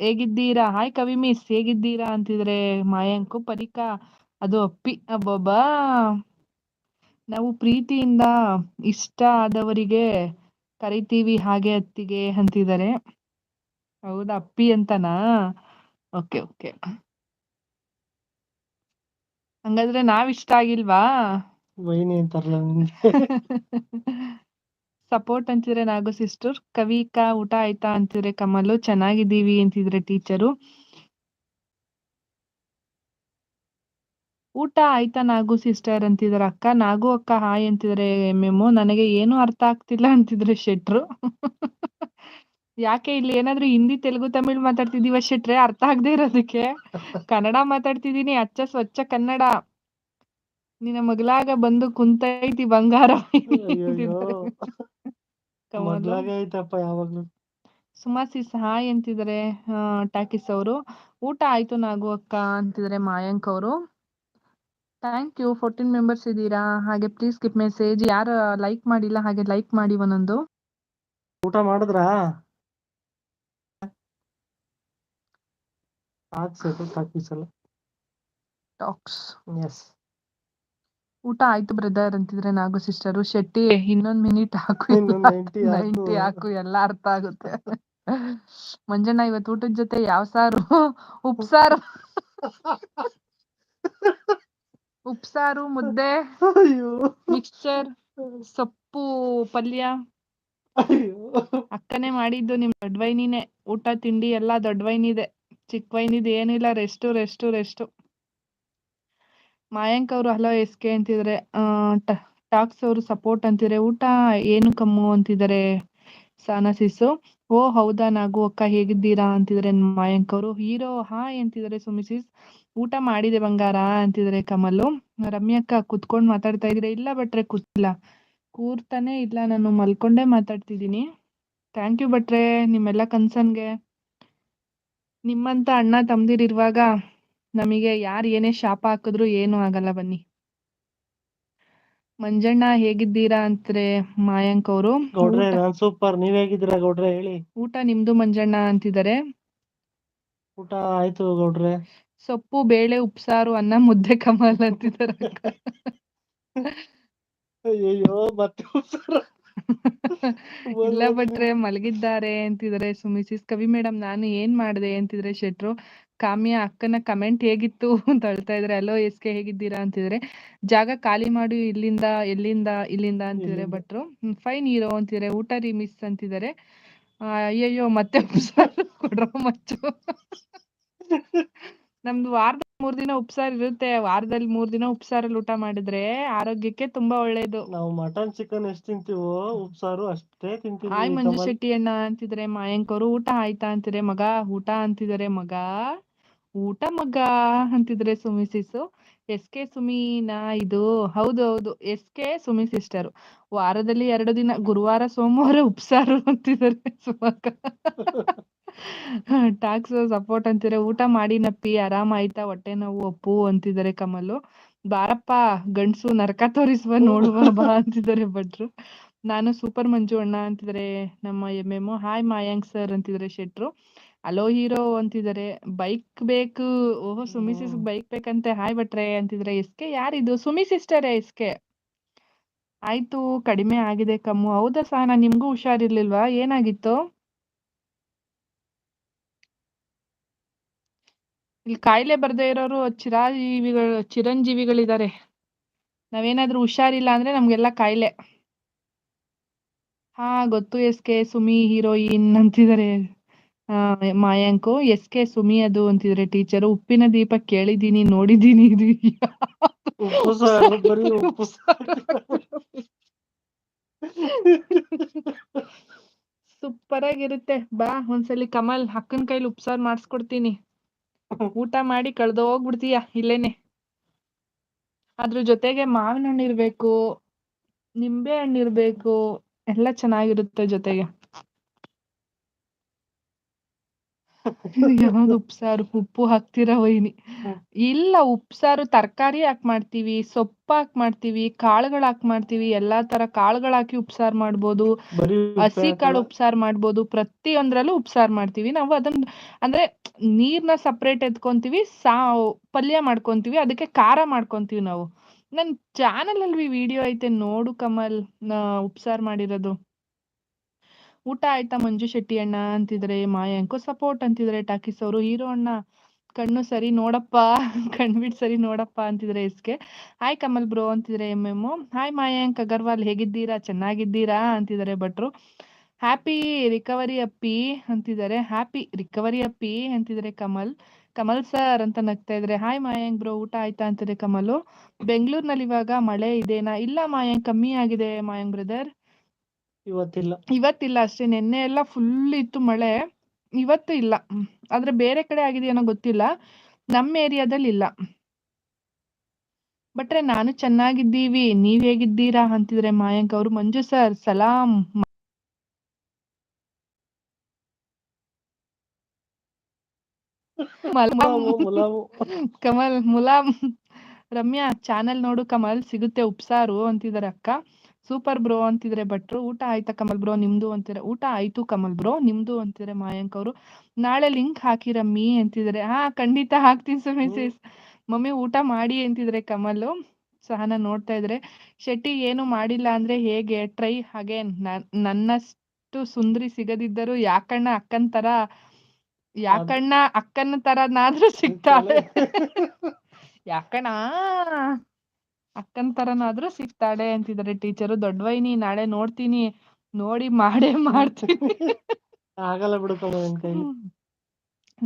ಹೇಗಿದ್ದೀರಾ ಹಾಯ್ ಕವಿ ಮಿಸ್ ಹೇಗಿದ್ದೀರಾ ಅಂತಿದ್ರೆ ಮಾಯಾಂಕು ಪರಿಕಾ ಅದು ಅಪ್ಪಿ ಅಬ್ಬಬ್ಬಾ ನಾವು ಪ್ರೀತಿಯಿಂದ ಇಷ್ಟ ಆದವರಿಗೆ ಕರಿತೀವಿ ಹಾಗೆ ಅತ್ತಿಗೆ ಅಂತಿದ್ದಾರೆ. ಹೌದಾ, ಅಪ್ಪಿ ಅಂತನಾ? Okay okay. ಹಂಗಾದ್ರೆ ನಾವ್ ಇಷ್ಟ ಆಗಿಲ್ವಾ? ವೈನಿ ಅಂತಾರಲ್ಲ ನಿನ್ಗೆ. ಸಪೋರ್ಟ್ ಅಂತಿದ್ರೆ ನಾಗು ಸಿಸ್ಟರ್. ಕವಿಕಾ ಊಟ ಆಯ್ತಾ ಅಂತಿದ್ರೆ ಕಮಲು. ಚೆನ್ನಾಗಿದ್ದೀವಿ ಅಂತಿದ್ರೆ ಟೀಚರು. ಊಟ ಆಯ್ತಾ ನಾಗು ಸಿಸ್ಟರ್ ಅಂತಿದಾರೆ ಅಕ್ಕ. ನಾಗು ಅಕ್ಕ ಹಾಯ್ ಅಂತಿದ್ರೆ ಮೆಮೊ. ನನಗೆ ಏನು ಅರ್ಥ ಆಗ್ತಿಲ್ಲ ಅಂತಿದ್ರೆ ಶೆಟ್ರು. ಯಾಕೆ ಇಲ್ಲಿ ಏನಾದ್ರು ಹಿಂದಿ ತೆಲುಗು ತಮಿಳ್ ಮಾತಾಡ್ತಿದೀವ ಶೆಟ್ರೆ ಅರ್ಥ ಆಗದೆ ಇರೋದಕ್ಕೆ? ಕನ್ನಡ ಮಾತಾಡ್ತಿದೀನಿ, ಅಚ್ಚ ಸ್ವಚ್ಛ ಕನ್ನಡ. ನಿನ್ನ ಮಗಳಾಗ ಬಂದು ಕುಂತೈತಿ ಬಂಗಾರ ಅಯ್ಯಯ್ಯೋ, ಕಮಲು. ಮಗ್ಳಾಗೆ ಐತಪ್ಪ ಯಾವಾಗ್ಲೂ. ಸುಮಾಸಿಸ್ ಹಾಯ್ ಅಂತಿದ್ದಾರೆ ಟಾಕಿಸ್ ಅವರು. ಊಟ ಆಯ್ತು ನಾಗು ಅಕ್ಕ ಅಂತಿದ್ದಾರೆ ಮಾಯಾಂಕ್ ಅವರು. Thank you. 14 ಮೆಂಬರ್ಸ್ ಇದ್ದೀರಾ. ಹಾಗೆ ಪ್ಲೀಸ್ ಗಿಪ್ ಮೆಸೇಜ್. ಯಾರು ಲೈಕ್ ಮಾಡಿಲ್ಲ ಹಾಗೆ ಲೈಕ್ ಮಾಡಿ ಒಂದೊಂದು. ಊಟ ಮಾಡಿದ್ರಾ? ಹಾಕ್ಸೋದು ಟಾಕೀಸಲ್ಲ. ಟಾಕ್ಸ್. ಎಸ್. ಊಟ ಆಯ್ತು ಬ್ರದರ್ ಅಂತಿದ್ರೆ ನಾಗು ಸಿಸ್ಟರು. ಶೆಟ್ಟಿ ಇನ್ನೊಂದ್ ಮಿನಿಟ್ ಹಾಕು, ಇನ್ನೊಂದ್ 90 ಹಾಕು. 90 ಹಾಕು, ಎಲ್ಲ ಅರ್ಥ ಆಗುತ್ತೆ. ಮಂಜಣ್ಣ ಇವತ್ತು ಊಟದ ಜೊತೆ ಯಾವ ಸಾರು? ಉಪ್ಸಾರು. ಉಪ್ಸಾರು, ಮುದ್ದೆ, ಅಯ್ಯೋ ಮಿಕ್ಸ್ಚರ್, ಸೊಪ್ಪು ಪಲ್ಯ. ಅಯ್ಯೋ. ಅಕ್ಕನೇ ಮಾಡಿದ್ದು. ನಿಮ್ ದೊಡ್ಡವೈನಿನೇ. ಊಟ ತಿಂಡಿ ಎಲ್ಲ ದೊಡ್ಡವೈನಿದೆ. ಚಿಕ್ಕವೈನಿದೆ ಏನಿಲ್ಲ. ರೆಸ್ಟು. ಮಾಯಾಂಕ್ ಅವರು ಹಲೋ ಎಸ್ ಕೆ ಅಂತಿದ್ರೆ. ಟಾಕ್ಸ್ ಅವರು ಸಪೋರ್ಟ್ ಅಂತಿದ್ರೆ. ಊಟ ಏನು ಕಮ್ಮು ಅಂತಿದ್ದಾರೆ ಸಾನಸಿಸು. ಓ ಹೌದಾ ನಾಗು ಅಕ್ಕ ಹೇಗಿದ್ದೀರಾ ಅಂತಿದ್ರೆ ಮಾಯಾಂಕ್ ಅವರು. ಹೀರೋ ಹಾಯ್ ಅಂತಿದ್ದಾರೆ ಸುಮಿಸಿಸ್. ಊಟ ಮಾಡಿದೆ ಬಂಗಾರ ಅಂತಿದ್ದಾರೆ ಕಮಲು. ರಮ್ಯಕ್ಕ ಕುತ್ಕೊಂಡ್ ಮಾತಾಡ್ತಾ ಇದ್ರೆ. ಇಲ್ಲ ಬಟ್ರೆ ಕೂತಿಲ್ಲ, ಕೂರ್ತಾನೆ ಇಲ್ಲ, ನಾನು ಮಲ್ಕೊಂಡೇ ಮಾತಾಡ್ತಿದ್ದೀನಿ. ಥ್ಯಾಂಕ್ ಯು ಬಟ್ರೆ ನಿಮ್ಮೆಲ್ಲ ಕನ್ಸರ್ನ್ಗೆ. ನಿಮ್ಮಂತ ಅಣ್ಣ ತಮ್ದಿರಿರುವಾಗ ನಮಗೆ ಯಾರು ಏನೇ ಶಾಪ ಹಾಕಿದ್ರು ಏನು ಆಗಲ್ಲ ಬನ್ನಿ. ಮಂಜಣ್ಣ ಹೇಗಿದ್ದೀರಾ ಅಂತಾರೆ ಮಾಯಾಂಕ್ ಅವರು. ಗೌಡ್ರೆ ಊಟ ನಾನ್ ಸೂಪರ್. ನೀವ್ ಹೇಗಿದ್ದೀರಾ ಗೌಡ್ರೆ ಹೇಳಿ? ಊಟ ನಿಮ್ದು ಮಂಜಣ್ಣ ಅಂತಿದ್ದಾರೆ. ಊಟ ಆಯ್ತು ಗೌಡ್ರೆ. ಸೊಪ್ಪು ಬೇಳೆ ಉಪ್ಸಾರು ಅನ್ನ ಮುದ್ದೆ ಕಮಲ್ ಅಂತಿದ್ದಾರೆ. ಅಯ್ಯಯ್ಯೋ, ಮತ್ತೆ ಇಲ್ಲ ಬಟ್ರೆ ಮಲಗಿದ್ದಾರೆ ಅಂತಿದ್ದಾರೆ ಸುಮಿಸಿಸ್. ಕವಿ ಮೇಡಮ್ ನಾನು ಏನ್ ಮಾಡಿದೆ ಅಂತಿದ್ರೆ ಶೆಟ್ರು. ಕಾಮ್ಯ ಅಕ್ಕನ ಕಮೆಂಟ್ ಹೇಗಿತ್ತು ಅಂತ ಹೇಳ್ತಾ ಇದ್ರೆ. ಅಲೋ ಎಸ್ ಕೆ ಹೇಗಿದ್ದೀರಾ ಅಂತಿದ್ರೆ. ಜಾಗ ಖಾಲಿ ಮಾಡಿ ಇಲ್ಲಿಂದ ಅಂತಿದ್ರೆ ಭಟ್ರು. ಫೈನ್ ಹೀರೋ ಅಂತಿದ್ದಾರೆ. ಊಟ ರೀ ಮಿಸ್ ಅಂತಿದ್ದಾರೆ. ಅಯ್ಯಯ್ಯೋ ಮತ್ತೆ ಉಪ್ಸಾರು ಕೊಡ್ರೋ ಮಚ್ಚು. ನಮ್ದು ವಾರದಲ್ಲಿ 3 ದಿನ ಉಪ್ಸಾರು ಇರುತ್ತೆ. ವಾರದಲ್ಲಿ 3 ದಿನ ಉಪ್ಸಾರಲ್ಲಿ ಊಟ ಮಾಡಿದ್ರೆ ಆರೋಗ್ಯಕ್ಕೆ ತುಂಬಾ ಒಳ್ಳೇದು. ನಾವು ಮಟನ್ ಚಿಕನ್ ಎಷ್ಟು ತಿಂತೀವೋ ಉಪ್ಸಾರು ಅಷ್ಟೇ ತಿಂತೀವಿ. ಹಾಯ್ ಮಂಜು ಶೆಟ್ಟಿ ಅಣ್ಣ ಅಂತಿದ್ರೆ ಮಾಯಾಂಕ್ ಅವರು. ಊಟ ಆಯ್ತಾ ಅಂತಿದ್ರೆ ಮಗ. ಊಟ ಅಂತಿದ್ದಾರೆ ಮಗ. ಊಟ ಮಗ ಅಂತಿದ್ರೆ ಸುಮಿ ಸಿಸ್ಸು. ಎಸ್ ಕೆ ಸುಮಿನಾ ಇದು? ಹೌದು ಎಸ್ ಕೆ ಸುಮಿ ಸಿಸ್ಟರು. ವಾರದಲ್ಲಿ 2 ದಿನ ಗುರುವಾರ ಸೋಮವಾರ ಉಪ್ಸಾರು ಅಂತಿದ್ದಾರೆ ಸುಮಕ್ಕ. ಟ್ಯಾಕ್ಸ್ ಸಪೋರ್ಟ್ ಅಂತಿದ್ರೆ. ಊಟ ಮಾಡಿ ನಪ್ಪಿ ಆರಾಮ ಆಯ್ತಾ ಹೊಟ್ಟೆ ನೋವು ಅಪ್ಪು ಅಂತಿದ್ದಾರೆ ಕಮಲು. ಬಾರಪ್ಪ ಗಂಡ್ಸು ನರಕ ತೋರಿಸುವ ನೋಡುವ ಬಾ ಅಂತಿದ್ದಾರೆ ಭಟ್ರು. ನಾನು ಸೂಪರ್ ಮಂಜು ಅಣ್ಣ ಅಂತಿದ್ದಾರೆ ನಮ್ಮ ಮೆಮೊ. ಹಾಯ್ ಮಾಯಾಂಕ್ ಸರ್ ಅಂತಿದ್ದಾರೆ ಶೆಟ್ರು. ಅಲೋ ಹೀರೋ ಅಂತಿದ್ದಾರೆ. ಬೈಕ್ ಬೇಕು. ಓಹೋ ಸುಮಿ ಸಿಸ್ ಬೈಕ್ ಬೇಕಂತೆ. ಹಾಯ್ ಭಟ್ರೆ ಅಂತಿದ್ರೆ. ಎಸ್ಕೆ ಯಾರಿದು? ಸುಮಿ ಸಿಸ್ಟರೇ ಎಸ್ಕೆ. ಆಯ್ತು ಕಡಿಮೆ ಆಗಿದೆ ಕಮ್ಮು. ಹೌದಾ ಸಾನ ನಿಮ್ಗೂ ಹುಷಾರಿರ್ಲಿಲ್ವಾ? ಏನಾಗಿತ್ತು? ಇಲ್ಲಿ ಕಾಯಿಲೆ ಬರ್ದೇ ಇರೋರು ಚಿರಂಜೀವಿಗಳಿದ್ದಾರೆ. ನಾವೇನಾದ್ರೂ ಹುಷಾರಿಲ್ಲ ಅಂದ್ರೆ ನಮ್ಗೆಲ್ಲ ಕಾಯಿಲೆ. ಹಾ ಗೊತ್ತು ಎಸ್ ಕೆ ಸುಮಿ ಹೀರೋಯಿನ್ ಅಂತಿದ್ದಾರೆ ಮಾಯಾಂಕು. ಎಸ್ ಕೆ ಸುಮಿ ಅದು ಅಂತಿದ್ರೆ ಟೀಚರು. ಉಪ್ಪಿನ ದೀಪ ಕೇಳಿದೀನಿ ನೋಡಿದೀನಿ. ಉಪ್ಪು ಸಾರು, ಬರೀ ಉಪ್ಪು ಸಾರು. ಸೂಪರ್ ಆಗಿರುತ್ತೆ. ಬಾ ಒಂದ್ಸಲಿ ಕಮಲ್ ಅಕ್ಕನ ಕೈಲಿ ಉಪ್ಸಾರು ಮಾಡಿಸ್ಕೊಡ್ತೀನಿ. ಊಟ ಮಾಡಿ ಕಳ್ದು ಹೋಗ್ಬಿಡ್ತೀಯ ಇಲ್ಲೇನೆ. ಅದ್ರ ಜೊತೆಗೆ ಮಾವಿನ ಹಣ್ಣು ಇರ್ಬೇಕು, ನಿಂಬೆ ಹಣ್ಣು ಇರ್ಬೇಕು, ಎಲ್ಲ ಚೆನ್ನಾಗಿರುತ್ತೆ ಜೊತೆಗೆ. ಯಾವ್ದು ಉಪ್ಸಾರು? ಉಪ್ಪು ಹಾಕ್ತೀರಾ ವೈನಿ? ಇಲ್ಲ ಉಪ್ಸಾರು ತರಕಾರಿ ಹಾಕಿ ಮಾಡ್ತೀವಿ, ಸೊಪ್ಪು ಹಾಕಿ ಮಾಡ್ತೀವಿ, ಕಾಳುಗಳು ಹಾಕಿ ಮಾಡ್ತೀವಿ. ಎಲ್ಲಾ ತರ ಕಾಳುಗಳು ಹಾಕಿ ಉಪ್ಸಾರು ಮಾಡ್ಬೋದು, ಹಸಿ ಕಾಳು ಉಪ್ಸಾರು ಮಾಡ್ಬೋದು. ಪ್ರತಿಯೊಂದ್ರಲ್ಲೂ ಉಪ್ಸಾರು ಮಾಡ್ತೀವಿ ನಾವು. ಅದನ್ನ ಅಂದ್ರೆ ನೀರ್ನ ಸಪ್ರೇಟ್ ಎತ್ಕೊಂತೀವಿ, ಪಲ್ಯ ಮಾಡ್ಕೊಂತೀವಿ, ಅದಕ್ಕೆ ಖಾರ ಮಾಡ್ಕೊಂತೀವಿ ನಾವು. ನನ್ ಚಾನಲ್ ಅಲ್ಲಿ ವಿಡಿಯೋ ಐತೆ ನೋಡು ಕಮಲ್, ಉಪ್ಸಾರು ಮಾಡಿರೋದು. ಊಟ ಆಯ್ತಾ ಮಂಜು ಶೆಟ್ಟಿ ಅಣ್ಣ ಅಂತಿದ್ರೆ, ಮಾಯಾಂಕು ಸಪೋರ್ಟ್ ಅಂತಿದ್ರೆ, ಟಾಕಿಸ್ ಅವರು ಹೀರೋ ಅಣ್ಣ ಕಣ್ಣು ಸರಿ ನೋಡಪ್ಪ ಕಣ್ಬಿಟ್ ಸರಿ ನೋಡಪ್ಪ ಅಂತಿದ್ರೆ ಎಸ್ಕೆ. ಹಾಯ್ ಕಮಲ್ ಬ್ರೋ ಅಂತಿದ್ರೆ MM. ಹಾಯ್ ಮಾಯಾಂಕ್ ಅಗರ್ವಾಲ್ ಹೇಗಿದ್ದೀರಾ, ಚೆನ್ನಾಗಿದ್ದೀರಾ ಅಂತಿದ್ದಾರೆ ಭಟ್ರು. ಹ್ಯಾಪಿ ರಿಕವರಿ ಅಪ್ಪಿ ಅಂತಿದ್ದಾರೆ. ಹ್ಯಾಪಿ ರಿಕವರಿ ಅಪ್ಪಿ ಅಂತಿದ್ದಾರೆ ಕಮಲ್ ಸರ್ ಅಂತ ನಗ್ತಾ ಇದ್ರೆ. ಹಾಯ್ ಮಾಯಾಂಕ್ ಬ್ರೋ ಊಟ ಆಯ್ತಾ ಅಂತಿದೆ ಕಮಲು. ಬೆಂಗಳೂರಿನಲ್ಲಿ ಇವಾಗ ಮಳೆ ಇದೆನಾ? ಇಲ್ಲ ಮಾಯಾಂಕ್, ಕಮ್ಮಿ ಆಗಿದೆ ಮಾಯಾಂಕ್ ಬ್ರದರ್. ಇವತ್ತಿಲ್ಲ ಅಷ್ಟೇ, ನೆನ್ನೆ ಎಲ್ಲ ಫುಲ್ ಇತ್ತು ಮಳೆ, ಇವತ್ತು ಇಲ್ಲ. ಆದ್ರೆ ಬೇರೆ ಕಡೆ ಆಗಿದೆಯೇನೋ ಗೊತ್ತಿಲ್ಲ, ನಮ್ಮ ಏರಿಯಾದಲ್ಲಿ ಇಲ್ಲ. ಬಟ್ರೆ ನಾನು ಚೆನ್ನಾಗಿದ್ದೀವಿ, ನೀವ್ ಹೇಗಿದ್ದೀರಾ ಅಂತಿದ್ರೆ ಮಾಯಾಂಕ್ ಅವರು. ಮಂಜು ಸರ್ ಸಲಾಂ. ಮುಲಾಮು ಕಮಲ್ ಮುಲಾಂ. ರಮ್ಯಾ ಚಾನೆಲ್ ನೋಡು ಕಮಲ್, ಸಿಗುತ್ತೆ ಉಪ್ಸಾರು ಅಂತಿದ್ದಾರೆ ಅಕ್ಕ. ಸೂಪರ್ ಬ್ರೋ ಅಂತಿದ್ರೆ ಭಟ್ರು. ಊಟ ಆಯ್ತಾ ಕಮಲ್ ಬ್ರೋ ನಿಮ್ದು ಅಂತಿದ್ರೆ. ಊಟ ಆಯ್ತು ಕಮಲ್ ಬ್ರೋ ನಿಮ್ದು ಅಂತಿದ್ರೆ ಮಾಯಾಂಕ್ ಅವರು. ನಾಳೆ ಲಿಂಕ್ ಹಾಕಿ ರಮ್ಮಿ ಅಂತಿದ್ರೆ. ಹಾ ಖಂಡಿತ ಹಾಕ್ತೀನಿ ಮಿಸಸ್. ಮಮ್ಮಿ ಊಟ ಮಾಡಿ ಅಂತಿದ್ರೆ ಕಮಲು. ಸಹನ ನೋಡ್ತಾ ಇದ್ರೆ. ಶೆಟ್ಟಿ ಏನು ಮಾಡಿಲ್ಲ ಅಂದ್ರೆ ಹೇಗೆ, ಟ್ರೈ ಅಗೇನ್. ನನ್ನಷ್ಟು ಸುಂದ್ರಿ ಸಿಗದಿದ್ದರೂ ಯಾಕಣ್ಣ ಅಕ್ಕನ ತರನಾದ್ರೂ ಸಿಗ್ತಾಳೆ. ಯಾಕಣ್ಣ ಅಕ್ಕನ ತರನಾದ್ರೂ ಸಿಗ್ತಾಳೆ ಅಂತಿದ್ದಾರೆ ಟೀಚರು. ದೊಡ್ಡವೈನಿ ನಾಳೆ ನೋಡ್ತೀನಿ, ನೋಡಿ ಮಾಡೇ ಮಾಡ್ತೀನಿ. ಆಗಲ್ಲ ಬಿಡುತ್ತಮ್ಮ ನಿನ್ ಕೈಲಿ.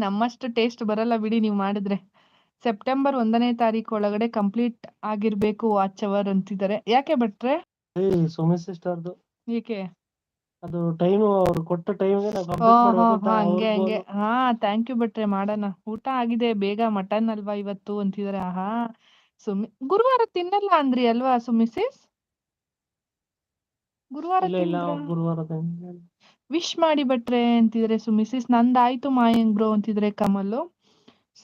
ನಮ್ಮಷ್ಟು ಟೇಸ್ಟ್ ಬರಲ್ಲ ಬಿಡಿ ನೀವು ಮಾಡಿದ್ರೆ. ಸೆಪ್ಟೆಂಬರ್ 1ನೇ ತಾರೀಕು ಒಳಗಡೆ ಕಂಪ್ಲೀಟ್ ಆಗಿರ್ಬೇಕು ವಾಚ್ ಅವರ್ ಅಂತಿದ್ದಾರೆ. ಯಾಕೆ ಭಟ್ರೆ? ಸುಮಿ ಸಿಸ್ಟರ್ದು ಏಕೆ? ಅದು ಟೈಮ್, ಅವ್ರು ಕೊಟ್ಟ ಟೈಮ್ಗೆ ನಾವು ಕಂಪ್ಲೀಟ್ ಮಾಡ್ಬೇಕು ಅಂತ ಅವ್ರ ಹಂಗೆ. ಗೋಲ್. ಹಾ ಥ್ಯಾಂಕ್ ಯು ಭಟ್ರೆ, ಮಾಡೋಣ. ಊಟ ಆಗಿದೆ ಬೇಗ, ಮಟನ್ ಅಲ್ವಾ ಇವತ್ತು ಅಂತಿದ್ದಾರೆ. ಆಹಾ ಗುರುವಾರ ತಿನ್ನಲ್ಲ ಅಂದ್ರಿ ಅಲ್ವಾ ಸುಮಿಸಿಸ್? ಗುರುವಾರ ಇಲ್ಲ ತಿಂದ್ರ? ಗುರುವಾರ ವಿಶ್ ಮಾಡಿ ಭಟ್ರೆ ಅಂತಿದ್ರೆ ಸುಮಿಸಿಸ್. ನಂದಾಯ್ತು ಮಾಯಾಂಕ್ ಬ್ರೋ ಅಂತಿದ್ರೆ ಕಮಲು.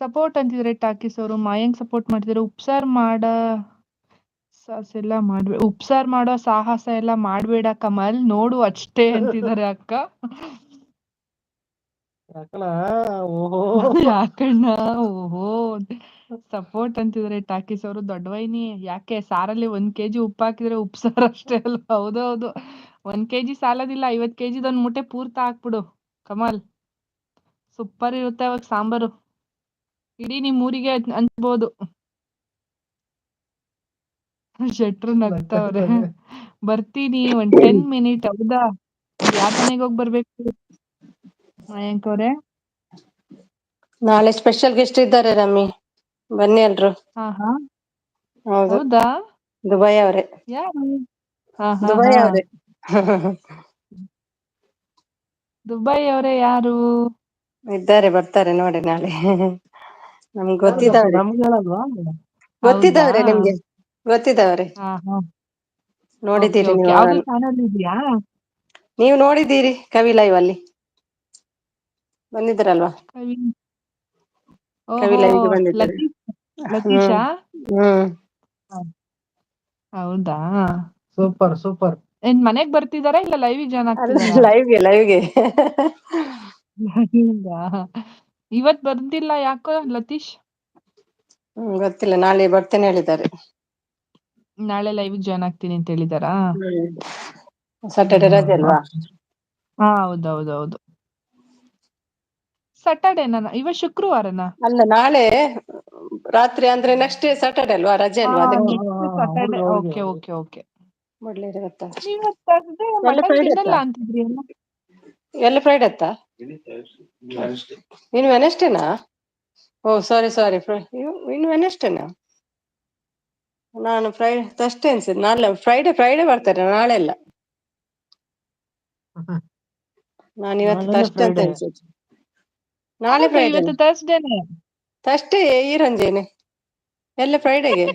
ಸಪೋರ್ಟ್ ಅಂತಿದ್ರೆ ಟಾಕಿಸ್ ಅವರು. ಮಾಯಾಂಕ್ ಸಪೋರ್ಟ್ ಮಾಡ್ತಿದ್ರೆ. ಉಪ್ಸಾರ್ ಮಾಡೋ ಸಾಹಸ ಎಲ್ಲ ಮಾಡ್ಬೇಡ ಕಮಲ್, ನೋಡು ಅಷ್ಟೇ ಅಂತಿದ್ದಾರೆ ಅಕ್ಕ. ಯಾಕಣ್ಣ ಓಹೋ ಯಾಕಣ್ಣ ಓಹೋ ಸಪೋರ್ಟ್ ಅಂತಿದ್ರೆ ಟಾಕಿಸ್ ಅವರು. ದೊಡ್ಡವೈನಿ ಯಾಕೆ ಸಾರಲ್ಲಿ 1 kg ಉಪ್ಪು ಹಾಕಿದ್ರೆ ಉಪ್ಸಾರು ಅಷ್ಟೇ ಅಲ್ಲ? ಹೌದೌದು, 1 kg ಸಾಲದಿಲ್ಲ, 50 kg ಒಂದ್ ಮುಟ್ಟೆ ಪೂರ್ತ ಹಾಕ್ಬಿಡು ಕಮಲ್, ಸೂಪರ್ ಇರುತ್ತೆ ಅವಾಗ ಸಾಂಬಾರು. ಇಡೀ ನಿಮ್ ಊರಿಗೆ ಅನ್ಬೋದು. ಶೆಟ್ರು ನಗ್ತಾವ್ರೆ. ಬರ್ತೀನಿ ಒಂದ್ 10 ಮಿನಿಟ್. ಹೌದಾ, ಯಾರ್ ಮನೆಗೆ ಹೋಗಿ ಬರ್ಬೇಕು ಮಯಾಂಕ್ ಅವ್ರೆ? ನಾಳೆ ಸ್ಪೆಷಲ್ ಗೆಸ್ಟ್ ಇದ್ದಾರೆ ರಮ್ಮಿ, ಬನ್ನಿ ಎಲ್ರು. ಹಾ ಹೌದು, ಹೌದಾ, ದುಬೈ ಅವರೇ. ಯಾರು? ದುಬೈ ಅವರೇ. ದುಬೈ ಅವರೇ ಯಾರು? ಇದ್ದಾರೆ, ಬರ್ತಾರೆ ನೋಡಿ ನಾಳೆ. ನಮ್ಗೆ ಯಾರು ಗೊತ್ತು, ಗೊತ್ತಿದ್ದವ್ರೆ. ನಮ್ಗೆ ಹೇಳಲ್ವಾ? ಹೌದಾ? ನಿಮ್ಗೆ ಗೊತ್ತಿದ್ದವ್ರೆ. ಓಕೆ ನೋಡಿದ್ದೀರಿ ಓಕೆ. ನೀವು ಯಾವ್ದು ಅವರನ್ನು. ಚಾನಲ್ ಇದೆಯಾ? ನೀವು ನೋಡಿದ್ದೀರಿ ಕವಿ ಲೈವ್ ಅಲ್ಲಿ ಬಂದಿದ್ರಲ್ವಾ? ಕವಿ ಓಹೋ, ಲೈವ್ಗೆ ಬಂದಿದ್ದಾರೆ. ಲತೀಶಾ? ಹ್ಮ್. ಹೌದಾ, ಸೂಪರ್. ಏನ್ ಮನೆಗ್ ಬರ್ತಿದಾರಾ ಇಲ್ಲ ಲೈವ್ ಜಾಯ್ನ್ ಅಲ್ಲ, ಆಗ್ತಿದಾರಾ? ಲೈವ್ಗೆ. ಇವತ್ ಬಂದಿಲ್ಲ ಯಾಕೋ ಲತೀಶ್? ಗೊತ್ತಿಲ್ಲ, ನಾಳೆ ಬರ್ತೇನೆ ಹೇಳಿದ್ದಾರೆ. ನಾಳೆ ಲೈವ್ ಜಾಯ್ನ್ ಆಗ್ತೀನಿ ಅಂತ ಹೇಳಿದಾರಾ? ಸಾಟರ್ಡೆ ರಜೆ ಅಲ್ವಾ? ಹಾ ಹೌದೌದೌದು. ಸ್ಯಾಟರ್ಡೇನ ಇವತ್ ಶುಕ್ರವಾರನ? ಅಲ್ಲ, ನಾಳೆ ರಾತ್ರಿ ಅಂದ್ರೆ ನೆಕ್ಸ್ಟ್ ಸಾಟರ್ಡೆ ಅಲ್ವಾ, ರಜೆ ಅಲ್ವಾ ಅದಕ್ಕೆ. ಸ್ಯಾಟರ್ಡೆ. ಹುಡ್ಗ ಓಕೆ. ಮೊದ್ಲೇ ಗೊತ್ತಾ? ನೀವು ತರ್ಸ್ಡೇ ಎಲ್ಲ ಮಟನ್ ಫ್ರೈಡೆ ತಿನ್ನಲ್ಲ ಅತ್ತಾ? ಅಂತಿದ್ರಿ ಅಲ್ಲ? ಎಲ್ಲ ಫ್ರೈಡೆ ಅತ್ತಾ? ಇನ್ನು ವೆನಸ್ಡೇನಾ? ಓ ಸಾರಿ, ಇನ್ನು ವೆನಸ್ಡೇನಾ? ನಾನು ಥರ್ಸ್ಡೇ ಅನ್ಸಿದ್ದು. ನಾಳೆ ಫ್ರೈಡೆ ಬರ್ತಾರೆ, ನಾಳೆ ಅಲ್ಲ. ನಾನು ಇವತ್ತು ನಾಳೆನೆ ಥರ್ಸ್ಡೇ ಅಂತ ಫ್ರೈಡೆ. ಅನ್ಸಿದ್ದು. ನಾಳೆ ಹೌದು, ಫ್ರೈಡೆ, ಇವತ್ತು ಥರ್ಸ್ಡೇನೆ. ಥರ್ಸ್ಡೇ ಈ ರಂಜೇನೆ ಎಲ್ಲ ಫ್ರೈಡೆಗೆ.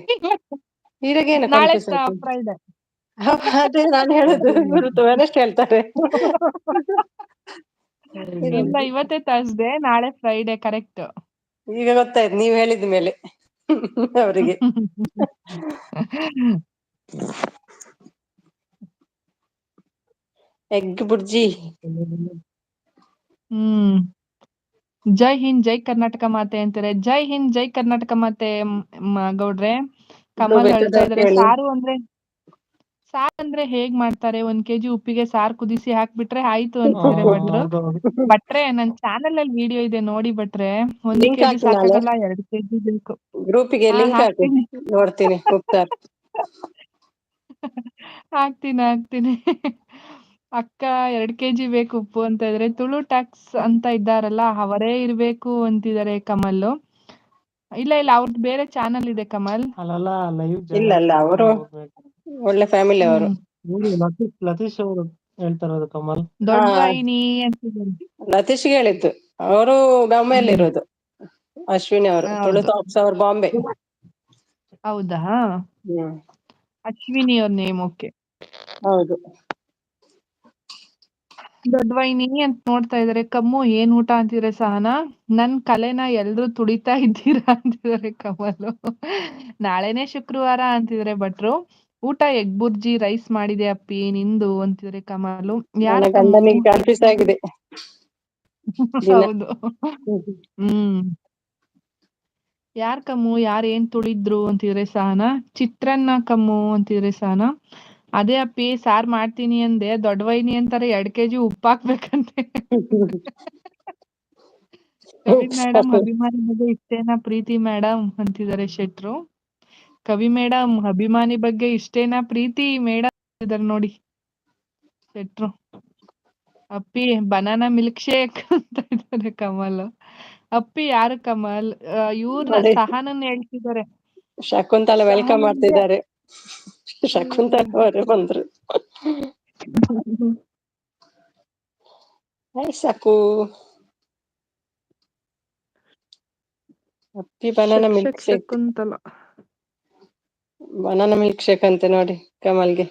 ಈರಗೇನು ನಾಳೆ ಕನ್ಫ್ಯೂಸ್ ಆಯ್ತು? ಫ್ರೈಡೆ. ಅದೇ ನಾನು ಹೇಳುದು, ಇವರು ವೆನಸ್ಡೇ ಹೇಳ್ತಾರೆ. ಇಲ್ಲ, ಇವತ್ತೇ ಥರ್ಸ್ಡೇ, ನಾಳೆ ಫ್ರೈಡೆ. ಕರೆಕ್ಟ್. ಈಗ ಗೊತ್ತಾಯ್ತು ನೀವು ಹೇಳಿದ ಮೇಲೆ ಅವರಿಗೆ. ಎಗ್ ಬುರ್ಜಿ. ಜೈ ಹಿಂದ್, ಜೈ ಕರ್ನಾಟಕ ಮಾತೆ ಅಂತಾರೆ. ಜೈ ಹಿಂದ್, ಜೈ ಕರ್ನಾಟಕ ಮಾತೆ ಗೌಡ್ರೆ. ಇನ್ನು ಕಮಲ್ ಅಳ್ತಾ ಬೇಕಾದವ್ರು ಇದಾರೆ. ಕೇಳಿ. ಸಾರ್ ಅಂದ್ರೆ ಹೇಗ್ ಮಾಡ್ತಾರೆ 1 ಕೆಜಿ ಉಪ್ಪಿಗೆ ಸಾರ್ ಕುದಿಸಿ ಹಾಕ್ಬಿಟ್ರೆ ಆಯ್ತು ಅಂತಿದ್ದಾರೆ ಭಟ್ರು. ಹೌದೌದು. ಭಟ್ರೆ ನನ್ ಚಾನಲ್ ಅಲ್ಲಿ ವಿಡಿಯೋ ಇದೆ ನೋಡಿ ಭಟ್ರೆ. 1 ಲಿಂಕ್ ಕೆಜಿ ಹಾಕಿ ನಾಳೆ ಸಾಕಾಗಲ್ಲ 2 ಕೆಜಿ ಬೇಕು. ಗ್ರೂಪಿಗೆ ಹಾ ಲಿಂಕ್ ಹಾಕಿ ಹಾಕ್ತೀನಿ. ನೋಡ್ತೀನಿ ಉಪ್ಸಾರ್. ಹಾಕ್ತೀನಿ. ಅಕ್ಕ 2 ಕೆಜಿ ಬೇಕು ಉಪ್ಪು ಅಂತ ಇದ್ರೆ ತುಳು ಟ್ಯಾಕ್ಸ್ ಅಂತ ಇದ್ದಾರಲ್ಲ ಅವರೇ ಇರ್ಬೇಕು ಅಂತಿದ್ದಾರೆ ಕಮಲ್. ಇಲ್ಲ ಅವ್ರದ್ದು ಬೇರೆ ಚಾನಲ್ ಇದೆ ಕಮಲ್. ಅಲ್ಲಲ್ಲ ಲೈವ್ ಇಲ್ಲ ಜಾಯ್ನ್ ಅಲ್ಲ ಅವರು ಆಗ್ಬೇಕು. ಒಳ್ಳೆ ಫ್ಯಾಮಿಲಿ ಅವರು. ಇವ್ರು ಲತೀಶ್ ಅವರು ಹೇಳ್ತಾರದು ಕಮಲ್. ದೊಡ್ಡ ವಾಹಿನಿ ಅಂತಿದ್ದಾರೆ. ಲತೀಶ್ ಹೇಳಿದ್ದು ಅವರು ಬಾಂಬೆಯಲ್ಲಿ ಇರೋದು. ಅಶ್ವಿನಿ ಅವರು ತುಳು ಹೌದು. ಟಾಕ್ಸ್ ಅವರು ಬಾಂಬೆ. ಹೌದಾ ಹ್ಮ್ ಅಶ್ವಿನಿ ಅವ್ರ ನೇಮ್. ಓಕೆ. ಹೌದು. ದೊಡ್ಡ ವಾಹಿನಿ ಅಂತ ನೋಡ್ತಾ ಇದಾರೆ. ಕಮ್ಮು ಏನ್ ಊಟ ಅಂತಿದ್ರೆ ಸಹನಾ. ನನ್ ಕಲೆನ ಎಲ್ರು ತುಳಿತಾ ಇದ್ದೀರಾ ಅಂತಿದ್ದಾರೆ ಕಮಲು. ನಾಳೆನೆ ಶುಕ್ರವಾರ ಅಂತಿದ್ರೆ ಭಟ್ರು. ಊಟ ಎಗ್ ಬುರ್ಜಿ ರೈಸ್ ಮಾಡಿದೆ ಅಪ್ಪಿ ನಿಂದು ಅಂತಿದ್ರೆ ಕಮಲು. ಯಾರ ನನ್ನ ಕಮ್ಮು? ಗಂಡನಿಗೆ ಕನ್ಫ್ಯೂಸ್ ಆಗಿದೆ ದಿನ. ಹೌದು. ಹ್ಮ್ ಯಾರ್ ಕಮ್ಮು ಯಾರ್ ಏನ್ ತುಳಿದ್ರು ಅಂತಿದ್ರೆ ಸಹನಾ. ಚಿತ್ರಾನ್ನ ಕಮ್ಮು ಅಂತಿದ್ರೆ ಸಹನಾ. ಅದೇ ಅಪ್ಪಿ ಸಾರ್ ಮಾಡ್ತೀನಿ ಅಂದೆ ದೊಡ್ಡ ವೈನಿ ಅಂತಾರೆ 2 ಕೆಜಿ ಉಪ್ಪು ಹಾಕ್ಬೇಕಂತೆ. ಕವಿ ಮೇಡಮ್ ಅಭಿಮಾನಿ ಬಗ್ಗೆ ಇಷ್ಟೇನಾ ಪ್ರೀತಿ ಮೇಡಮ್ ಅಂತಿದ್ದಾರೆ ಶೆಟ್ರು. ಕವಿ ಮೇಡಮ್ ಅಭಿಮಾನಿ ಬಗ್ಗೆ ಇಷ್ಟೇನಾ ಪ್ರೀತಿ ಮೇಡಮ್ ಅಂತಿದ್ದಾರೆ ನೋಡಿ ಶೆಟ್ರು. ಅಪ್ಪಿ ಬನಾನಾ ಮಿಲ್ಕ್ ಶೇಕ್ ಅಂತ ಇದ್ದಾರೆ ಕಮಲ್. ಅಪ್ಪಿ ಯಾರು ಕಮಲ್? ಇವ್ರನ್ನ ಅದೇ ಸಹನನ್ ಹೇಳ್ತಿದ್ದಾರೆ. ಶಕುಂತಲ ವೆಲ್ಕಮ್ ಸಹನನ್ಗೆ ಮಾಡ್ತಿದ್ದಾರೆ. ಶಕುಂತಲ ಅವರೇ ಬಂದ್ರು. ಹಾಯ್ ಸಾಕು. ಅಪ್ಪಿ banana milk shake. Shakuntala. Banana milk shake ಅಂತೆ ನೋಡಿ ಕಮಲ್ಗೆ.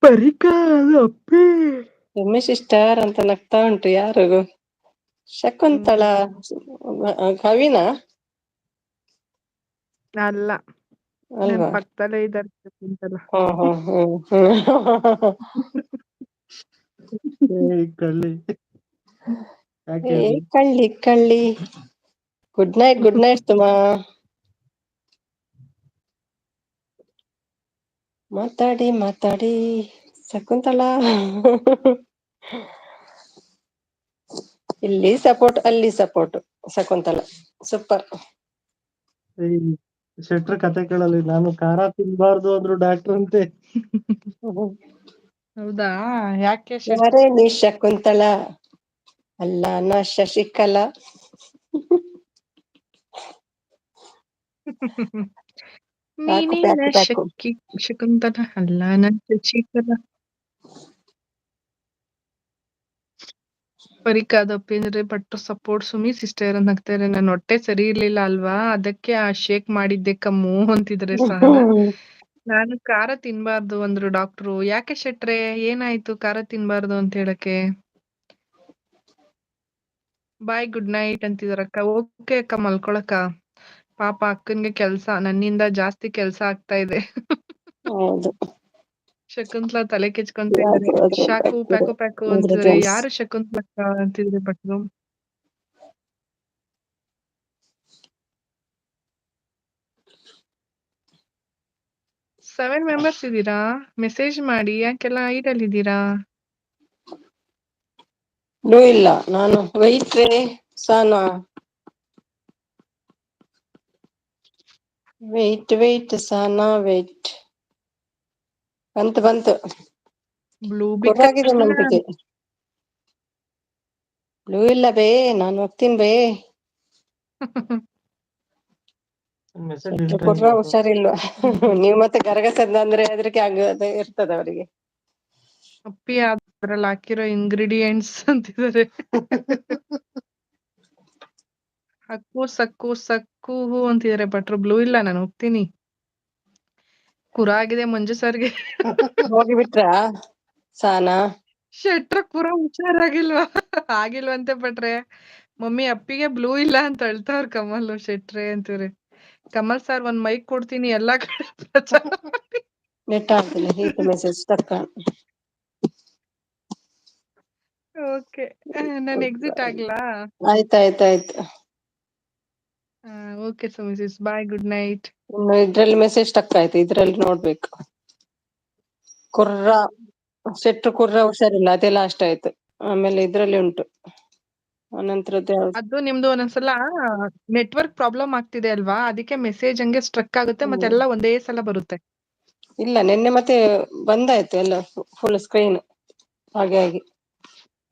ಪರಿಕಾ ಅದು ಅಪ್ಪಿ. ಎಮ್ಮೆ ಸಿಸ್ಟರ್ ಅಂತ ನಗ್ತಾ ಉಂಟು ಯಾರು? ಶಕುಂತಳ ಕವಿನಾ? ಅಲ್ಲ ನನ್ ಅಲ್ವಾ? ಪಕ್ಕದಲ್ಲೇ ಇದ್ದಾರೆ ಶಕುಂತಲ. ಕಳ್ಳಿ ಯಾಕೆ ಏ ಅದು? ಕಳ್ಳಿ. ಗುಡ್ ನೈಟ್ ತುಮಾ. ಮಾತಾಡಿ ಶಕುಂತಲಾ. ಇಲ್ಲಿ ಸಪೋರ್ಟ್ ಅಲ್ಲಿ ಸಪೋರ್ಟ್. ಶಕುಂತಲ ಸೂಪರ್. ಶೆಟ್ರ್ ಕತೆ ಕೇಳಲಿ. ನಾನು ಖಾರ ತಿನ್ಬಾರ್ದು ಅಂದ್ರು ಡಾಕ್ಟರ್ ಅಂತೆ. ಹೌದಾ ಯಾಕೆ ಯಾರೇ ನೀ ಶಕುಂತಲ ಅಲ್ಲ ನಾ ಶಶಿಕಲಾ. ಸಾಕು ನೀನೇನ ಪ್ಯಾಕು. ಶಕುಂತಲ ಅಲ್ಲ ನನ್ ಶಶಿಕಲಾ. ಪರಿಕಾದಪ್ಪಿ ಅಂದ್ರೆ ಭಟ್ರು ಸಪೋರ್ಟ್ ಸುಮಿ ಸಿಸ್ಟರ್ ಅಂತ ಹಾಕ್ತಾರೆ. ನನ್ನ ಹೊಟ್ಟೆ ಸರಿ ಇರ್ಲಿಲ್ಲ ಅಲ್ವಾ ಅದಕ್ಕೆ ಆ ಶೇಕ್ ಮಾಡಿದ್ದೆ ಕಮ್ಮು ಅಂತಿದ್ರೆ ಸಹನ. ನಾನು ಖಾರ ತಿನ್ಬಾರ್ದು ಅಂದ್ರು ಡಾಕ್ಟ್ರು. ಯಾಕೆ ಶೆಟ್ರೆ ಏನಾಯ್ತು ಖಾರ ತಿನ್ಬಾರ್ದು ಅಂತ ಹೇಳಕ್ಕೆ? ಬಾಯ್ ಗುಡ್ ನೈಟ್ ಅಂತಿದಾರಕ್ಕ. ಓಕೆ ಅಕ್ಕ ಮಲ್ಕೊಳಕ್ಕ. ಪಾಪ ಅಕ್ಕನ್ಗೆ ಕೆಲ್ಸ ನನ್ನಿಂದ ಜಾಸ್ತಿ ಕೆಲ್ಸ ಆಗ್ತಾ ಇದೆ. ಹೌದು. ಶಕುಂತಲಾ ತಲೆ ಕೆಚ್ಕೊಂತ ಇದ್ದಾರೆ. ಶಾಕು ಪ್ಯಾಕು ಅಂತಿದ್ದಾರೆ. ಯಾರು ಶಕುಂತಲಾ ಅಂತಿದ್ರೆ ಭಟ್ರು. ಸೆವೆನ್ ಮೆಂಬರ್ಸ್ ಇದ್ದೀರಾ? ಮೆಸೇಜ್ ಮಾಡಿ. ಯಾಕೆಲ್ಲ ಐಡಲ್ ಇದ್ದೀರಾ? ಇಲ್ಲ ನಾನು ವೈಟ್ರೆ ಸಾನಾ. Wait Sana wait. ಬಂತು. ಬ್ಲೂ ಕುರ್ರಾಗಿದೆ ಬಿಕಲ್ಲ. ಮಂತಿಗೆ. ಬ್ಲೂ ಇಲ್ಲ ಬೇ ನಾನು ಹೋಗ್ತೀನಿ ಬೇ. ಮೆಸೇಜ್ ಡಿಲೀಟ್ ಕುರ್ರ ಆಗಿತ್ತು. ಹುಷಾರಿಲ್ವಾ? ನೀವ್ ಮತ್ತೆ ಗರಗಸದ ಅಂದ್ರೆ ಹೆದರಿಕೆ ಆಗದೆ ಇರ್ತದ ಅವರಿಗೆ. ಅಪ್ಪಿ ಅದ್ರಲ್ಲಿ ಹಾಕಿರೋ ಇಂಗ್ರೀಡಿಯೆಂಟ್ಸ್ ಅಂತಿದ್ದಾರೆ. ಸಕ್ಕು ಅಂತಿದ್ದಾರೆ ಭಟ್ರು. ಬ್ಲೂ ಇಲ್ಲ ನಾನು ಹೋಗ್ತೀನಿ. ಕುರ ಆಗಿದೆ ಮಂಜು ಸರ್ಗೆ. ಹೋಗಿಬಿಟ್ರಾ ಸಾನಾ? ಶೆಟ್ರ ಕುರ ಹುಷಾರಾಗಿಲ್ವಾ? ಆಗಿಲ್ವಂತೆ ಭಟ್ರೆ. ಮಮ್ಮಿ ಅಪ್ಪಿಗೆ ಬ್ಲೂ ಇಲ್ಲ ಅಂತ ಅಳ್ತಾವ್ರ ಕಮಲ್ ಶೆಟ್ರೆ ಅಂತಿವ್ರೆ. ಕಮಲ್ ಸರ್ ಒಂದ್ ಮೈಕ್ ಕೊಡ್ತೀನಿ ಎಲ್ಲಾ ಕಡೆ ಪ್ರಚಾರ ಮಾಡಿ. ನೆಟ್ ಆಗ್ತಿಲ್ಲ ಹೀಟ್ ಮೆಸೇಜ್ ತಕ್ಕ. ಓಕೆ ನಾನು ಎಕ್ಸಿಟ್ ಆಗ್ಲಾ? ಆಯ್ತಾಯ್ತು. ಓಕೆ ಸುಮಿ ಸಿಸ್, ಬಾಯ್, ಗುಡ್ ನೈಟ್. ಇನ್ನು ಇದ್ರಲ್ಲಿ ಮೆಸೇಜ್ ಸ್ಟಕ್ ಆಯ್ತು, ಇದ್ರಲ್ಲಿ ನೋಡ್ಬೇಕು. ಕುರ್ರ ಶೆಟ್ರು ಕುರ್ರ ಹುಷಾರಿಲ್ಲ, ಅದೇ ಲಾಸ್ಟ್ ಆಯ್ತು. ಆಮೇಲೆ ಇದ್ರಲ್ಲಿ ಉಂಟು ಅನಂತರದ್ದು ಯಾವ್ದು? ಅದು ನಿಮ್ದು ಒಂದೊಂದ್ಸಲ ನೆಟ್ವರ್ಕ್ ಪ್ರಾಬ್ಲಮ್ ಆಗ್ತಿದೆ ಅಲ್ವಾ, ಅದಕ್ಕೆ ಮೆಸೇಜ್ ಹಂಗೆ ಸ್ಟ್ರಕ್ ಆಗುತ್ತೆ, ಮತ್ತೆ ಎಲ್ಲ ಒಂದೇ ಸಲ ಬರುತ್ತೆ. ಇಲ್ಲ, ನಿನ್ನೆ ಮತ್ತೆ ಬಂದಾಯ್ತು ಎಲ್ಲ ಫುಲ್ ಸ್ಕ್ರೀನ್ ಹಾಗೆ.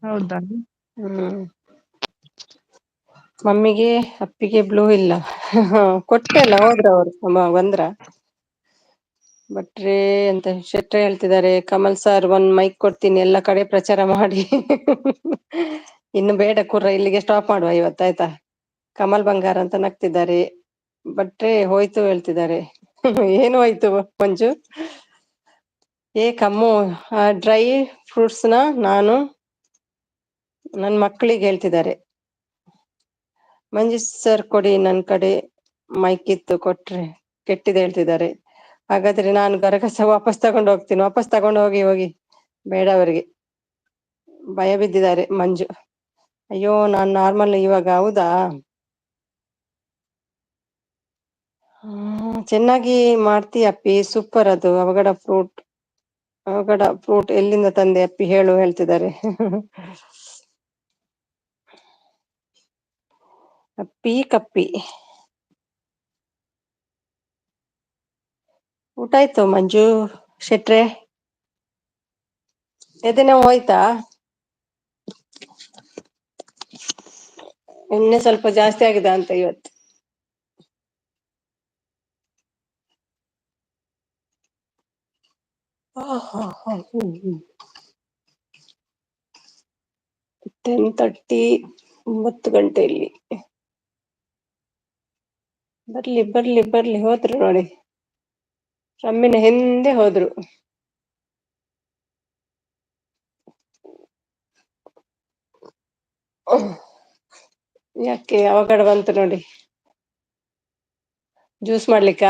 ಹೌದಾ? ಮಮ್ಮಿಗೆ ಅಪ್ಪಿಗೆ ಬ್ಲೂ ಇಲ್ಲ. ಕೊಟ್ಟೆ ಅಲ್ಲ, ಹೋದ್ರ ಅವರು ಬಂದ್ರ. ಬಟ್ರೆ ಅಂತ ಶೆಟ್ರೆ ಹೇಳ್ತಿದ್ದಾರೆ, ಕಮಲ್ ಸರ್ ಒಂದ್ ಮೈಕ್ ಕೊಡ್ತೀನಿ, ಎಲ್ಲ ಕಡೆ ಪ್ರಚಾರ ಮಾಡಿ. ಇನ್ನು ಬೇಡ ಕುರ್ರ, ಇಲ್ಲಿಗೆ ಸ್ಟಾಪ್ ಮಾಡುವ ಇವತ್ತಾಯ್ತಾ. ಕಮಲ್ ಬಂಗಾರ ಅಂತ ನಗ್ತಿದ್ದಾರೆ. ಬಟ್ರೆ ಹೋಯ್ತು ಹೇಳ್ತಿದ್ದಾರೆ. ಏನು ಹೋಯ್ತು ಮಂಜು? ಕಮ್ಮು, ಡ್ರೈ ಫ್ರೂಟ್ಸ್ ನಾನು ನನ್ ಮಕ್ಕಳಿಗೆ ಹೇಳ್ತಿದ್ದಾರೆ. ಮಂಜು ಸರ್ ಕೊಡಿ, ನನ್ ಕಡೆ ಮೈಕ್ ಇತ್ತು, ಕೊಟ್ರೆ ಕೆಟ್ಟಿದೆ ಹೇಳ್ತಿದ್ದಾರೆ. ಹಾಗಾದ್ರೆ ನಾನು ಗರಗಸ ವಾಪಸ್ ತಗೊಂಡು ಹೋಗ್ತೀನಿ. ವಾಪಸ್ ತಗೊಂಡು ಹೋಗಿ ಬೇಡ, ಅವರಿಗೆ ಭಯ ಬಿದ್ದಿದ್ದಾರೆ ಮಂಜು. ಅಯ್ಯೋ, ನಾನ್ ನಾರ್ಮಲ್ ಇವಾಗ. ಹೌದಾ? ಚೆನ್ನಾಗಿ ಮಾಡ್ತೀಯ ಅಪ್ಪಿ, ಸೂಪರ್. ಅದು ಅವಗಡ ಫ್ರೂಟ್ ಎಲ್ಲಿಂದ ತಂದೆ ಅಪ್ಪಿ ಹೇಳು ಹೇಳ್ತಿದ್ದಾರೆ. ಅಪ್ಪಿ ಕಪ್ಪಿ. ಊಟ ಆಯ್ತು ಮಂಜು ಶೆಟ್ರೆ? ಎದೆನೋ ಹೋಯ್ತಾ? ಎಣ್ಣೆ ಸ್ವಲ್ಪ ಜಾಸ್ತಿ ಆಗಿದೆ ಅಂತ ಇವತ್ತು. ಹ್ಮ್. 10:30, 9 ಗಂಟೆಯಲ್ಲಿ ಬರ್ಲಿ ಹೋದ್ರು ನೋಡಿ. ರಮ್ಮಿನ ಹಿಂದೆ ಹೋದ್ರು. ಯಾಕೆ ಅವಘಡ ಬಂತು ನೋಡಿ. ಜ್ಯೂಸ್ ಮಾಡ್ಲಿಕ್ಕ?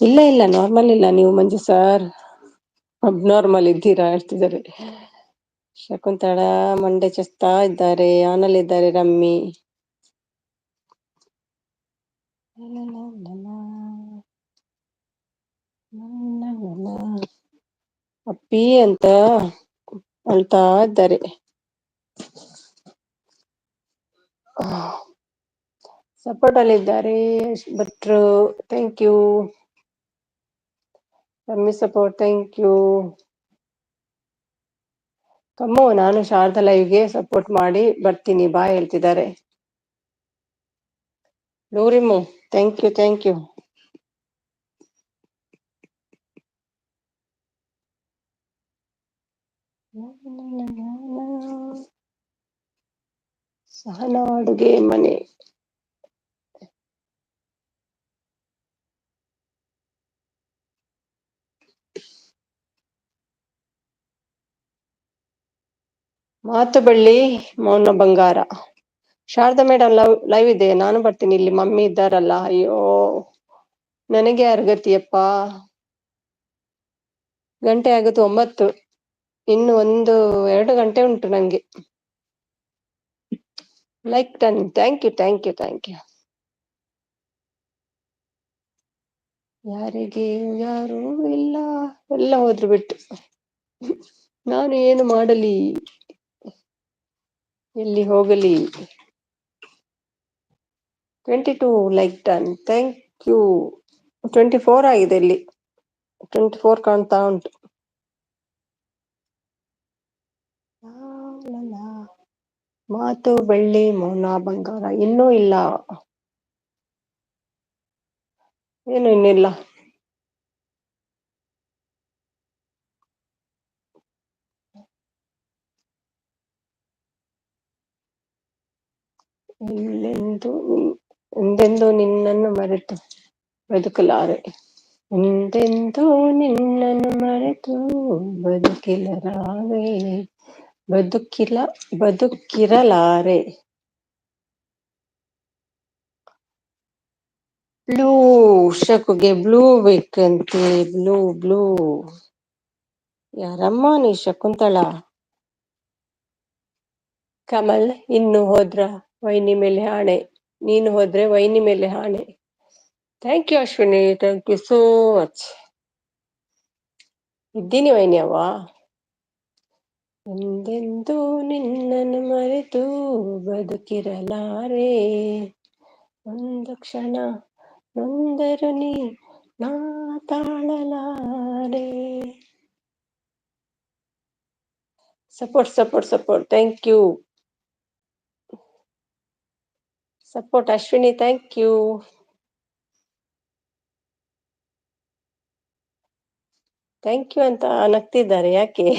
ಇಲ್ಲ, ನಾರ್ಮಲ್ ಇಲ್ಲ. ನೀವು ಮಂಜು ಸರ್ ಅಬ್ನಾರ್ಮಲ್ ಇದ್ದೀರಾ ಹೇಳ್ತಿದ್ದಾರೆ. ಶಕುಂತಳ ಮಂಡೆ ಚಸ್ತಾ ಇದ್ದಾರೆ, ಆನಲ್ಲಿದ್ದಾರೆ ರಮ್ಮಿ. ಅಪ್ಪಿ ಅಂತ ಅಳ್ತಾ ಇದ್ದಾರೆ. ಸಪೋರ್ಟ್ ಅಲ್ಲಿ ಇದ್ದಾರೆ ಭಟ್ರು. Thank you Rammi support, thank you. Kammu, ನಾನು ಶಾರದಾ ಲೈವ್ಗೆ ಸಪೋರ್ಟ್ ಮಾಡಿ ಬರ್ತೀನಿ ಬಾಯ್ ಹೇಳ್ತಿದ್ದಾರೆ. ಲೂರಿಮು, ಥ್ಯಾಂಕ್ ಯು. ಸಹನ ಅಡುಗೆ ಮನೆ. ಮಾತು ಬೆಳ್ಳಿ ಮೌನ ಬಂಗಾರ. ಶಾರದಾ ಮೇಡಮ್ ಲೈವ್ ಇದೆ, ನಾನು ಬರ್ತೀನಿ. ಇಲ್ಲಿ ಮಮ್ಮಿ ಇದ್ದಾರಲ್ಲ. ಅಯ್ಯೋ, ನನಗೆ ಯಾರು ಗತಿಯಪ್ಪ. ಗಂಟೆ ಆಗುತ್ತೆ 9, ಇನ್ನು 1-2 ಗಂಟೆ ಉಂಟು ನಂಗೆ. Like done, thank you. ಯಾರಿಗೆ ಯಾರು ಇಲ್ಲ, ಎಲ್ಲ ಹೋದ್ರು ಬಿಟ್ಟು. ನಾನು ಏನು ಮಾಡಲಿ, ಎಲ್ಲಿ ಹೋಗಲಿ? 22 ಲೈಕ್ ಡನ್, ಥ್ಯಾಂಕ್ ಯು. 24 ಆಗಿದೆ, ಇಲ್ಲಿ 24 ಕಾಣ್ತಾ ಉಂಟು. ಮಾತು ಬೆಳ್ಳಿ ಮೌನ ಬಂಗಾರ ಇನ್ನೂ ಇಲ್ಲ. ಏನು ಇನ್ನಿಲ್ಲ? ಎಂದೆಂದು ನಿನ್ನನ್ನು ಮರೆತು ಬದುಕಲಾರೆ. ಎಂದೆಂದು ನಿನ್ನನ್ನು ಮರೆತು ಬದುಕಿರಲಾರೆ. ಬ್ಲೂ ಶಕುಗೆ ಬ್ಲೂ ಬೇಕಂತೆ. ಬ್ಲೂ ಯಾರಮ್ಮ ನೀ ಶಕುಂತಳ? ಕಮಲ್ ಇನ್ನು ಹೋದ್ರ ವೈನಿ ಮೇಲೆ ಆಣೆ, ನೀನು ಹೋದ್ರೆ ವೈನಿ ಮೇಲೆ ಆಣೆ. Thank you Ashwini, thank you so much. ಇದ್ದೀನಿ ವೈನಿ ಅವ್ವ. ಎಂದೆಂದೂ ನಿನ್ನನ್ನು ಮರೆತು ಬದುಕಿರಲಾರೆ, ಒಂದು ಕ್ಷಣ ನೊಂದರು ನೀ ನಾ ತಾಳಲಾರೆ. Support thank you. Support Ashwini, thank you. Thank you ಅಂತ ನಗ್ತಿದ್ದಾರೆ, ಯಾಕೆ?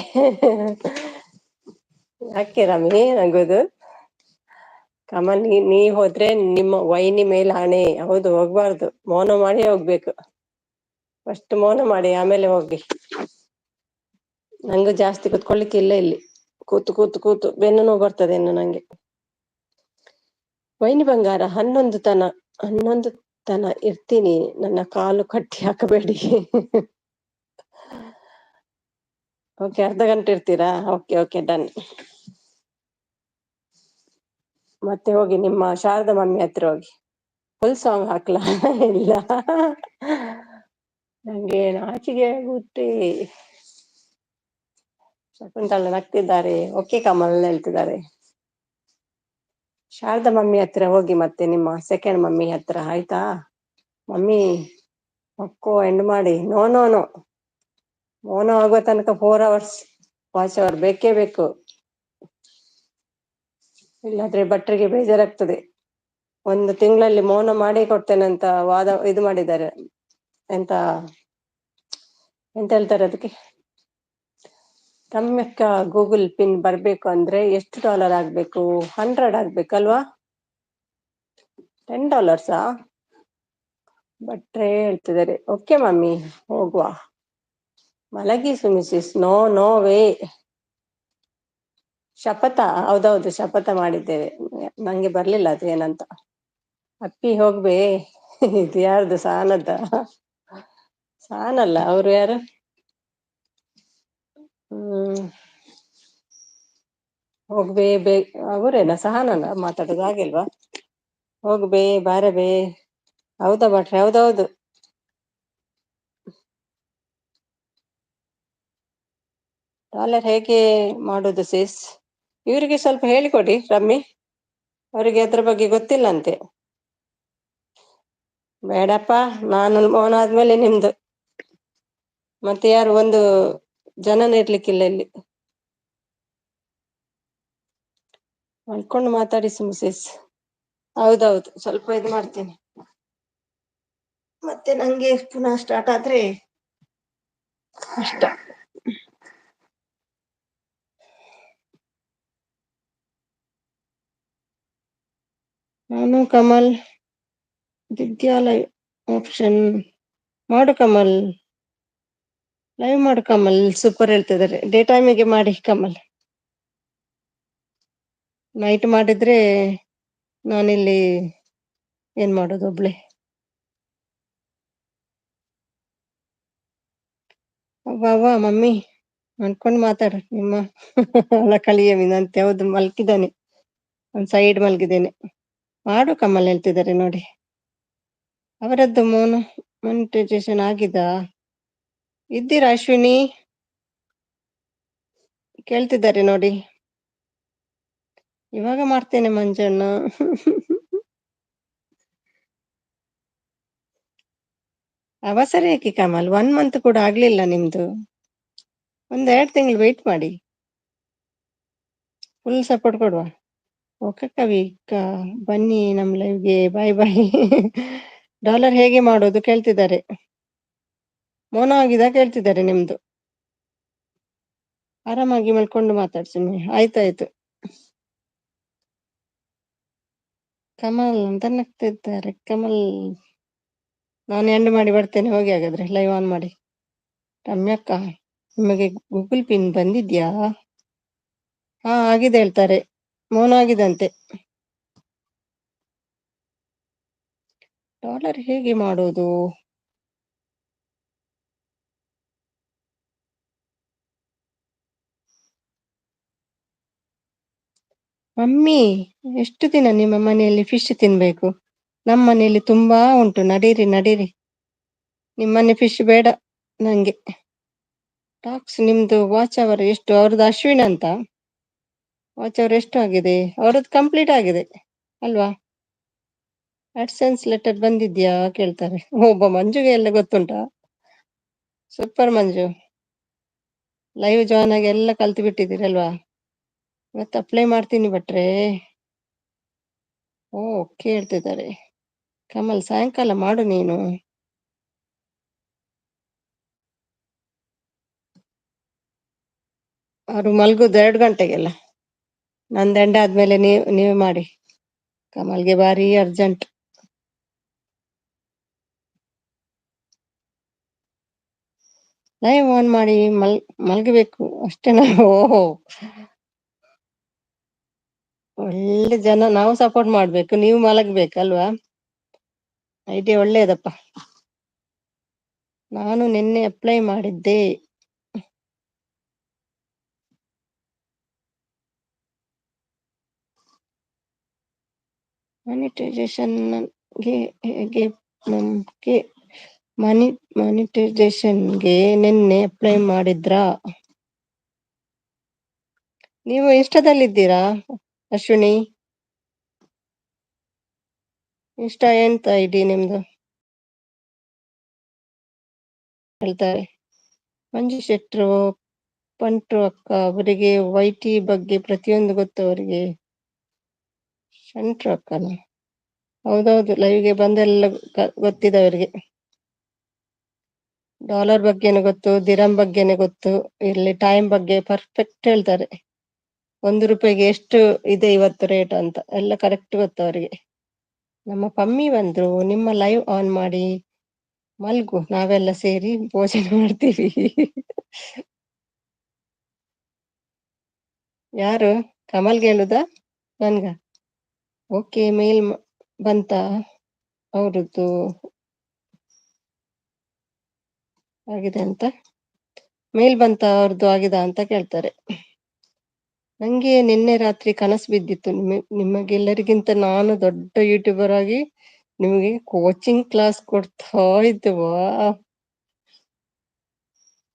ಯಾಕೆ ರಮಿ ನಗೋದು? ಕಮಲ್ ನೀ ಹೋದ್ರೆ ನಿಮ್ಮ ವೈನಿ ಮೇಲೆ ಹಣೆ. ಹೌದು, ಹೋಗ್ಬಾರ್ದು, ಮೌನ ಮಾಡಿ ಹೋಗ್ಬೇಕು. ಫಸ್ಟ್ ಮೌನ ಮಾಡಿ ಆಮೇಲೆ ಹೋಗಿ. ನಂಗೂ ಜಾಸ್ತಿ ಕುತ್ಕೊಳ್ಳಿಕ್ಕೆ ಇಲ್ಲ ಇಲ್ಲಿ. ಕೂತು ಬೆನ್ನು ನೋವು ಬರ್ತದೆ ಇನ್ನು ನಂಗೆ. ವೈನಿ ಬಂಗಾರ 11 ತನ ಇರ್ತೀನಿ, ನನ್ನ ಕಾಲು ಕಟ್ಟಿ ಹಾಕಬೇಡಿ. ಓಕೆ, ಅರ್ಧ ಗಂಟೆ ಇರ್ತೀರಾ? Okay done. ಮತ್ತೆ ಹೋಗಿ ನಿಮ್ಮ ಶಾರದಾ ಮಮ್ಮಿ ಹತ್ರ ಹೋಗಿ. ಫುಲ್ ಸಾಂಗ್ ಹಾಕ್ಲಾ? ಇಲ್ಲ, ನಂಗೆ ನಾಚಿಕೆ ಆಗುತ್ತೆ. ಶಕುಂತಲ ನಗ್ತಿದ್ದಾರೆ. ಓಕೆ ಕಮಲ್ ಹೇಳ್ತಿದ್ದಾರೆ. ಶಾರದಾ ಮಮ್ಮಿ ಹತ್ರ ಹೋಗಿ, ಮತ್ತೆ ನಿಮ್ಮ ಸೆಕೆಂಡ್ ಮಮ್ಮಿ ಹತ್ರ, ಆಯ್ತಾ? ಮಮ್ಮಿ ಮಕ್ಕೋ ಎಂಡ್ ಮಾಡಿ. ನೋ ಮೌನ ಆಗುವ ತನಕ 4 hours ವಾಚ್ ಅವರ್ ಬೇಕೇ ಬೇಕು. ಇಲ್ಲಾದ್ರೆ ಭಟ್ರಿಗೆ ಬೇಜಾರಾಗ್ತದೆ. 1 ತಿಂಗಳಲ್ಲಿ ಮೌನ ಮಾಡಿ ಕೊಡ್ತೇನೆ ಅಂತ ಇದು ಮಾಡಿದ್ದಾರೆ. ಎಂತ ಹೇಳ್ತಾರೆ ಅದಕ್ಕೆ? ರಮ್ಯಕ್ಕ ಗೂಗಲ್ ಪಿನ್ ಬರ್ಬೇಕು ಅಂದ್ರೆ ಎಷ್ಟು $? ಆಗ್ಬೇಕು? 100 ಆಗ್ಬೇಕಲ್ವಾ? $10? ಭಟ್ರೆ ಹೇಳ್ತಿದ್ದಾರೆ. ಓಕೆ ಮಮ್ಮಿ, ಹೋಗುವ. ಮಲಗಿ ಸುಮಿಸಿಸ್. No way. ಶಪಥ, ಹೌದೌದು, ಶಪಥ ಮಾಡಿದ್ದೇವೆ. ನಂಗೆ ಬರ್ಲಿಲ್ಲ ಅದು ಏನಂತ. ಅಪ್ಪಿ ಹೋಗ್ಬೇ. ಇದು ಯಾರ್ದು? ಸಾನಲ್ಲ, ಅವ್ರು ಯಾರು? ಹೋಗ್ಬೇ ಅವರೇನಾ? ಸಹನಲ್ಲ ಮಾತಾಡೋದು, ಆಗಿಲ್ವಾ? ಹೋಗ್ಬೇ ಬಾರಬೇ. ಹೌದಾ ಭಟ್ರೆ? ಹೌದೌದು. ಡಾಲರ್ ಹೇಗೆ ಮಾಡೋದು ಸಿಸ್? ಇವರಿಗೆ ಸ್ವಲ್ಪ ಹೇಳಿಕೊಡಿ ರಮ್ಮಿ, ಅವರಿಗೆ ಅದ್ರ ಬಗ್ಗೆ ಗೊತ್ತಿಲ್ಲಂತೆ. ಬೇಡಪ್ಪ, ನಾನು ಮೌನ ಆದ್ಮೇಲೆ ನಿಮ್ದು. ಮತ್ತೆ ಯಾರು ಒಂದು ಜನನ ಇರ್ಲಿಕ್ಕಿಲ್ಲ ಇಲ್ಲಿ. ಮಾಡ್ಕೊಂಡು ಮಾತಾಡಿ ಮಿಸಸ್. ಹೌದೌದು, ಸ್ವಲ್ಪ ಇದು ಮಾಡ್ತೀನಿ. ಮತ್ತೆ ನಂಗೆ ಪುನಃ ಸ್ಟಾರ್ಟ್ ಆದ್ರೆ ಕಷ್ಟ. ನಾನು ಕಮಲ್ ವಿದ್ಯಾಲಯ ಆಪ್ಷನ್ ಮಾಡು ಕಮಲ್, ಲೈವ್ ಮಾಡು ಕಮಲ್. ಸೂಪರ್ ಹೇಳ್ತಿದ್ದಾರೆ. ಡೇ ಟೈಮಿಗೆ ಮಾಡಿ ಕಮಲ್. ನೈಟ್ ಮಾಡಿದ್ರೆ ನಾನಿಲ್ಲಿ ಏನ್ ಮಾಡೋದು ಒಬ್ಳೆ? ಅವ್ವ ಮಮ್ಮಿ ಅನ್ಕೊಂಡ್ ಮಾತಾಡ. ನಿಮ್ಮ ಅಲ್ಲ ಕಳಿಯ ಮೀನಂತೆ. ಯಾವ್ದು ಮಲ್ಕಿದ್ದಾನೆ, ಒಂದ್ ಸೈಡ್ ಮಲ್ಗಿದ್ದೇನೆ. ಮಾಡು ಕಮಲ್ ಹೇಳ್ತಿದ್ದಾರೆ ನೋಡಿ. ಅವರದ್ದು ಮಾನಿಟೈಸೇಷನ್ ಆಗಿದಾ? ಇದ್ದೀರಾ ಅಶ್ವಿನಿ? ಕೇಳ್ತಿದ್ದಾರೆ ನೋಡಿ. ಇವಾಗ ಮಾಡ್ತೇನೆ ಮಂಜಣ್ಣ. ಅವಸರ ಏಕೆ ಕಮಲ್? 1 month ಕೂಡ ಆಗ್ಲಿಲ್ಲ ನಿಮ್ದು. 1-2 ತಿಂಗಳು ವೇಟ್ ಮಾಡಿ. ಫುಲ್ ಸಪೋರ್ಟ್ ಕೊಡುವ. ಓಕೆ ಕವಿ, ಬನ್ನಿ ನಮ್ ಲೈವ್ಗೆ. ಬಾಯ್. ಡಾಲರ್ ಹೇಗೆ ಮಾಡೋದು ಕೇಳ್ತಿದ್ದಾರೆ. ಮೌನ ಆಗಿದ ಕೇಳ್ತಿದ್ದಾರೆ ನಿಮ್ದು. ಆರಾಮಾಗಿ ಮಲ್ಕೊಂಡು ಮಾತಾಡ್ಸಿ. ಆಯ್ತಾಯ್ತು. ಕಮಲ್ ಅಂತ ನಗ್ತಿದ್ದಾರೆ. ಕಮಲ್, ನಾನು ಎಂಡ್ ಮಾಡಿ ಬರ್ತೇನೆ. ಹೋಗಿ ಹಾಗಾದ್ರೆ ಲೈವ್ ಆನ್ ಮಾಡಿ. ರಮ್ಯಕ್ಕ, ನಿಮಗೆ ಗೂಗಲ್ ಪಿನ್ ಬಂದಿದ್ಯಾ? ಹಾ, ಆಗಿದೆ ಹೇಳ್ತಾರೆ. ಮೌನ ಆಗಿದಂತೆ. ಡಾಲರ್ ಹೇಗೆ ಮಾಡೋದು? ಮಮ್ಮಿ, ಎಷ್ಟು ದಿನ ನಿಮ್ಮ ಮನೆಯಲ್ಲಿ ಫಿಶ್ ತಿನ್ಬೇಕು? ನಮ್ಮ ಮನೆಯಲ್ಲಿ ತುಂಬಾ ಉಂಟು. ನಡೀರಿ ನಡೀರಿ. ನಿಮ್ಮನೆ ಫಿಶ್ ಬೇಡ ನಂಗೆ. ಟಾಕ್ಸ್ ನಿಮ್ದು ವಾಚ್ ಅವರ್ ಎಷ್ಟು? ಅವ್ರದ್ದು ಅಶ್ವಿನ್ ಅಂತ. ವಾಚ್ ಅವರ್ ಎಷ್ಟು ಆಗಿದೆ? ಅವರದ್ದು ಕಂಪ್ಲೀಟ್ ಆಗಿದೆ ಅಲ್ವಾ? ಅಡ್ಸೆನ್ಸ್ ಲೆಟರ್ ಬಂದಿದ್ಯಾ ಕೇಳ್ತಾರೆ. ಒಬ್ಬ ಮಂಜುಗೆ ಎಲ್ಲ ಗೊತ್ತುಂಟಾ? ಸೂಪರ್ ಮಂಜು, ಲೈವ್ ಜಾಯ್ನ್ ಆಗಿ ಎಲ್ಲ ಕಲ್ತು ಬಿಟ್ಟಿದ್ದೀರಲ್ವಾ? ಇವತ್ತು ಅಪ್ಲೈ ಮಾಡ್ತೀನಿ ಭಟ್ರೆ. ಓ ಕೇಳ್ತಿದ್ದಾರೆ. ಕಮಲ್, ಸಾಯಂಕಾಲ ಮಾಡು ನೀನು. ಅವರು ಮಲ್ಗುದು 2 ಗಂಟೆಗೆಲ್ಲ. ನಂದೆಂಡ ಆದ್ಮೇಲೆ ನೀವು ಮಾಡಿ. ಕಮಲ್ಗೆ ಬಾರಿ ಅರ್ಜೆಂಟ್. ಲೈವ್ ಆನ್ ಮಾಡಿ ಮಲ್ಗಬೇಕು ಅಷ್ಟೇ. ಓಹೋ, ಒಳ್ಳೆ ಜನ. ನಾವು ಸಪೋರ್ಟ್ ಮಾಡ್ಬೇಕು, ನೀವು ಮಲಗ್ಬೇಕಲ್ವಾ? ಐಡಿಯಾ ಒಳ್ಳೇದಪ್ಪ. ನಾನು ನಿನ್ನೆ ಅಪ್ಲೈ ಮಾಡಿದ್ದೆ. ಮಾನಿಟೈಸೇಷನ್ಗೆ ಹೇಗೆ? ನಮ್ಗೆ ಮಾನಿಟೈಸೇಷನ್ಗೆ ನಿನ್ನೆ ಅಪ್ಲೈ ಮಾಡಿದ್ರಾ? ನೀವು ಇನ್ಸ್ಟಾದಲ್ಲಿದ್ದೀರಾ ಅಶ್ವಿನಿ? ಇನ್ಸ್ಟಾ ಎಂತ ಐಡಿ ನಿಮ್ದು ಹೇಳ್ತಾರೆ? ಮಂಜು ಶೆಟ್ರು, ಪಂಟ್ರು ಅಕ್ಕ ಅವರಿಗೆ ವೈಟಿ ಬಗ್ಗೆ ಪ್ರತಿಯೊಂದು ಗೊತ್ತು ಅವರಿಗೆ. ಶಂಟ್ರು ಅಕ್ಕನ? ಹೌದೌದು, ಲೈವ್ಗೆ ಬಂದೆಲ್ಲ ಗೊತ್ತಿದೆ ಅವರಿಗೆ. ಡಾಲರ್ ಬಗ್ಗೆನೂ ಗೊತ್ತು, ದಿರಂ ಬಗ್ಗೆನೇ ಗೊತ್ತು, ಇಲ್ಲಿ ಟೈಮ್ ಬಗ್ಗೆ ಪರ್ಫೆಕ್ಟ್ ಹೇಳ್ತಾರೆ. 1 ರೂಪಾಯಿಗೆ ಎಷ್ಟು ಇದೆ ಇವತ್ತು ರೇಟ್ ಅಂತ ಎಲ್ಲ ಕರೆಕ್ಟ್ ಗೊತ್ತು ಅವರಿಗೆ. ನಮ್ಮ ಪಮ್ಮಿ ಬಂದ್ರು. ನಿಮ್ಮ ಲೈವ್ ಆನ್ ಮಾಡಿ ಮಲ್ಗು, ನಾವೆಲ್ಲ ಸೇರಿ ಭೋಜನ ಮಾಡ್ತೀವಿ. ಯಾರು? ಕಮಲ್ಗೆ ಹೇಳುದಾ ನನ್ಗ? ಓಕೆ, ಮೇಲ್ ಬಂತ ಅವ್ರದ್ದು ಆಗಿದೆ ಅಂತ? ಮೇಲ್ ಬಂತ ಅವ್ರದ್ದು ಆಗಿದೆ ಅಂತ ಕೇಳ್ತಾರೆ. ನಂಗೆ ನಿನ್ನೆ ರಾತ್ರಿ ಕನಸು ಬಿದ್ದಿತ್ತು. ನಿಮಗೆಲ್ಲರಿಗಿಂತ ನಾನು ದೊಡ್ಡ ಯೂಟ್ಯೂಬರ್ ಆಗಿ ನಿಮಗೆ ಕೋಚಿಂಗ್ ಕ್ಲಾಸ್ ಕೊಡ್ತಾ ಇದ್ದೇವಾ?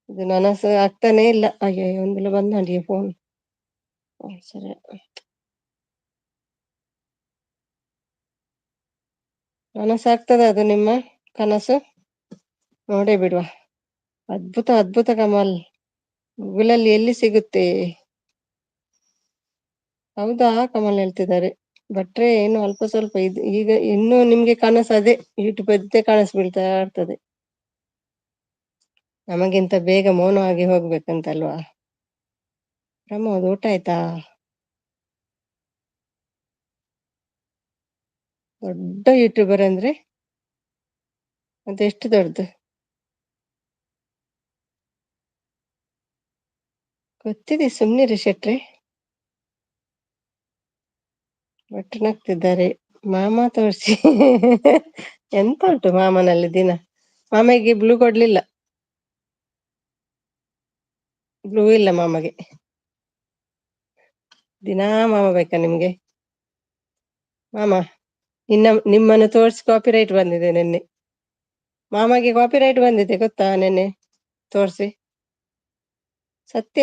ಇದು ನನಸು ಆಗ್ತಾನೆ ಇಲ್ಲ. ಅಯ್ಯೋ, ಒಂದೆಲ್ಲ ಬಂದ್ ಮಾಡಿ ಫೋನ್. ಸರಿ, ನನಸಾಗ್ತದೆ ಅದು ನಿಮ್ಮ ಕನಸು? ನೋಡೇ ಬಿಡುವ. ಅದ್ಭುತ ಅದ್ಭುತ ಕಮಲ್. ಗೂಗಲಲ್ಲಿ ಎಲ್ಲಿ ಸಿಗುತ್ತೆ? ಹೌದಾ ಕಮಲ್ ಹೇಳ್ತಿದ್ದಾರೆ. ಭಟ್ರೆ ಏನು ಅಲ್ಪ ಸ್ವಲ್ಪ ಇದು ಈಗ ಇನ್ನು ನಿಮ್ಗೆ ಕನಸು ಅದೇ ಯೂಟ್ಯೂಬ್ ಅದ್ದೇ ಕನಸು ಬೀಳ್ತಾ ಇರ್ತದೆ. ನಮಗಿಂತ ಬೇಗ ಮೌನ ಆಗಿ ಹೋಗ್ಬೇಕಂತಲ್ವಾ? ಪ್ರಮೋದ್, ಊಟ ಆಯ್ತಾ? ದೊಡ್ಡ ಯೂಟ್ಯೂಬರ್ ಅಂದ್ರೆ ಅದೆಷ್ಟು ದೊಡ್ಡದು? ಗೊತ್ತಿದೆ, ಸುಮ್ನಿರಿ ಶೆಟ್ರೆ. ಭಟ್ರು ನಗ್ತಿದ್ದಾರೆ. ಮಾಮ ತೋರ್ಸಿ. ಎಂತ ಉಂಟು ಮಾಮನಲ್ಲಿ ದಿನ? ಮಾಮಗೆ ಬ್ಲೂ ಕೊಡ್ಲಿಲ್ಲ. ಬ್ಲೂ ಇಲ್ಲ ಮಾಮಗೆ. ದಿನಾ ಮಾಮ ಬೇಕಾ ನಿಮ್ಗೆ? ಮಾಮ, ನಿಮ್ಮನ್ನು ತೋರ್ಸಿ ಕಾಪಿರೈಟ್ ಬಂದಿದೆ ನಿನ್ನೆ. ಮಾಮಗೆ ಕಾಪಿರೈಟ್ ಬಂದಿದೆ ಗೊತ್ತಾ? ನಿನ್ನೆ ತೋರ್ಸಿ. ಸತ್ಯ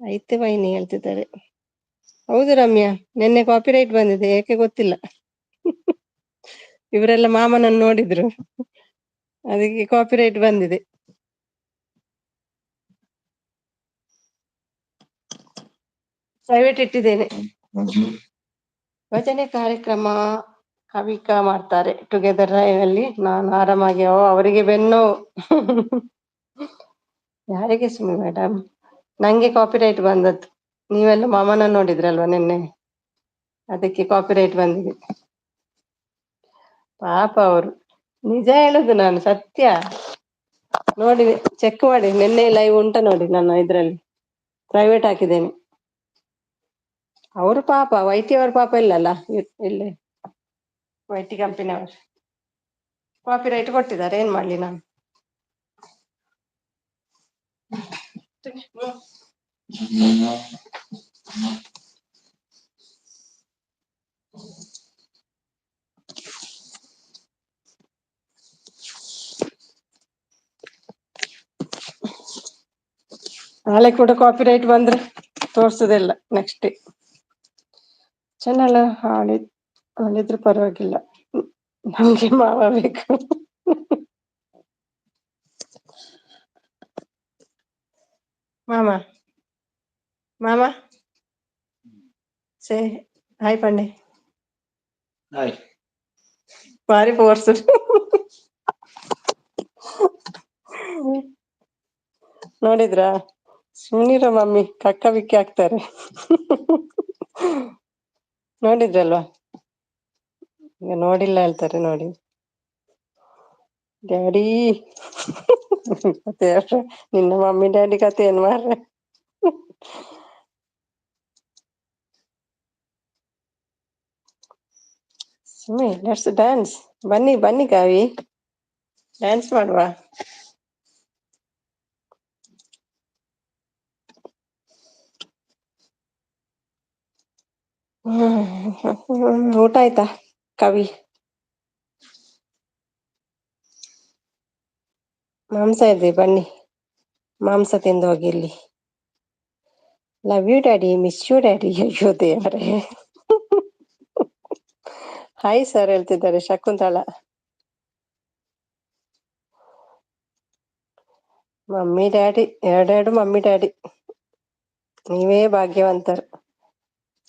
ಐತೆ ವೈನಿ ಹೇಳ್ತಿದ್ದಾರೆ. ಹೌದು ರಮ್ಯಾ, ನಿನ್ನೆ ಕಾಪಿರೈಟ್ ಬಂದಿದೆ, ಯಾಕೆ ಗೊತ್ತಿಲ್ಲ. ಇವರೆಲ್ಲ ಮಾಮನನ್ನು ನೋಡಿದ್ರು, ಅದಕ್ಕೆ ಕಾಪಿರೈಟ್ ಬಂದಿದೆ. ಪ್ರೈವೇಟ್ ಇಟ್ಟಿದ್ದೇನೆ. ಭಜನೆ ಕಾರ್ಯಕ್ರಮ ಕವಿಕಾ ಮಾಡ್ತಾರೆ ಟುಗೆದರ್ ಅಲ್ಲಿ. ನಾನು ಆರಾಮಾಗಿ. ಅವರಿಗೆ ಬೆನ್ನು. ಯಾರಿಗೆ ಸುಮ್ಮನೆ ಮೇಡಮ್? ನಂಗೆ ಕಾಪಿರೈಟ್ ಬಂದದ್ದು. ನೀವೆಲ್ಲ ಮಾಮನ ನೋಡಿದ್ರಲ್ವಾ ನಿನ್ನೆ, ಅದಕ್ಕೆ ಕಾಪಿರೈಟ್ ಬಂದಿದೆ. ಪಾಪ ಅವರು. ನಿಜ ಹೇಳುದು, ನಾನು ಸತ್ಯ ನೋಡಿ ಚೆಕ್ ಮಾಡಿ. ನಿನ್ನೆ ಲೈವ್ ಉಂಟ ನೋಡಿ ನನ್ನ ಇದ್ರಲ್ಲಿ, ಪ್ರೈವೇಟ್ ಹಾಕಿದ್ದೇನೆ. ಅವರು ಪಾಪ ವೈಟಿ ಅವರು ಪಾಪ ಇಲ್ಲಲ್ಲ ಇಲ್ಲಿ. ವೈಟಿ ಕಂಪನಿಯವರು ಕಾಪಿ ರೈಟ್ ಕೊಟ್ಟಿದ್ದಾರೆ, ಏನ್ ಮಾಡ್ಲಿ ನಾನು. ನಾಳೆ ಕೂಡ ಕಾಪಿ ರೈಟ್ ಬಂದ್ರೆ ತೋರ್ಸುದಿಲ್ಲ ನೆಕ್ಸ್ಟ್ ಡೇ. ಚೆನ್ನಾಳ ಹಾಡಿದ್ರು ಪರವಾಗಿಲ್ಲ, ನಮ್ಗೆ ಮಾವ ಬೇಕು. ಮಾಮ ಮಾಮ ಸೇ ಹಾಯ್ ಪಂಡೆ. ಹಾಯ್. ಭಾರಿ ಫೋರ್ಸ್. ನೋಡಿದ್ರಾ, ಸುಮ್ನಿರ ಮಮ್ಮಿ ಕಕ್ಕ ಬಿಕ್ಕಿ ಆಗ್ತಾರೆ. ನೋಡಿದ್ರಲ್ವಾ, ಈಗ ನೋಡಿಲ್ಲ ಹೇಳ್ತಾರೆ ನೋಡಿ. ಡ್ಯಾಡಿ ಮತ್ತೆ ನಿನ್ನ ಮಮ್ಮಿ ಡ್ಯಾಡಿ ಕತೆ ಏನ್ ಮಾರ್ರೆ. ಸುಮ್ಮನೆ ಲೆಟ್ಸ್ ಡ್ಯಾನ್ಸ್. ಬನ್ನಿ ಬನ್ನಿ ಕಾವಿ, ಡ್ಯಾನ್ಸ್ ಮಾಡುವ. ಊಟ ಆಯ್ತಾ ಕವಿ? ಮಾಂಸ ಇದೆ, ಬನ್ನಿ ಮಾಂಸ ತಿಂದು ಹೋಗಿ ಇಲ್ಲಿ. Love you daddy, miss you daddy. ಅಯ್ಯೋ ದೇವರೇ. ಹಾಯ್ ಸರ್ ಹೇಳ್ತಿದ್ದಾರೆ ಶಕುಂತಳ. ಮಮ್ಮಿ ಡ್ಯಾಡಿ, ಎರಡೆರಡು ಮಮ್ಮಿ ಡ್ಯಾಡಿ, ನೀವೇ ಭಾಗ್ಯವಂತರು.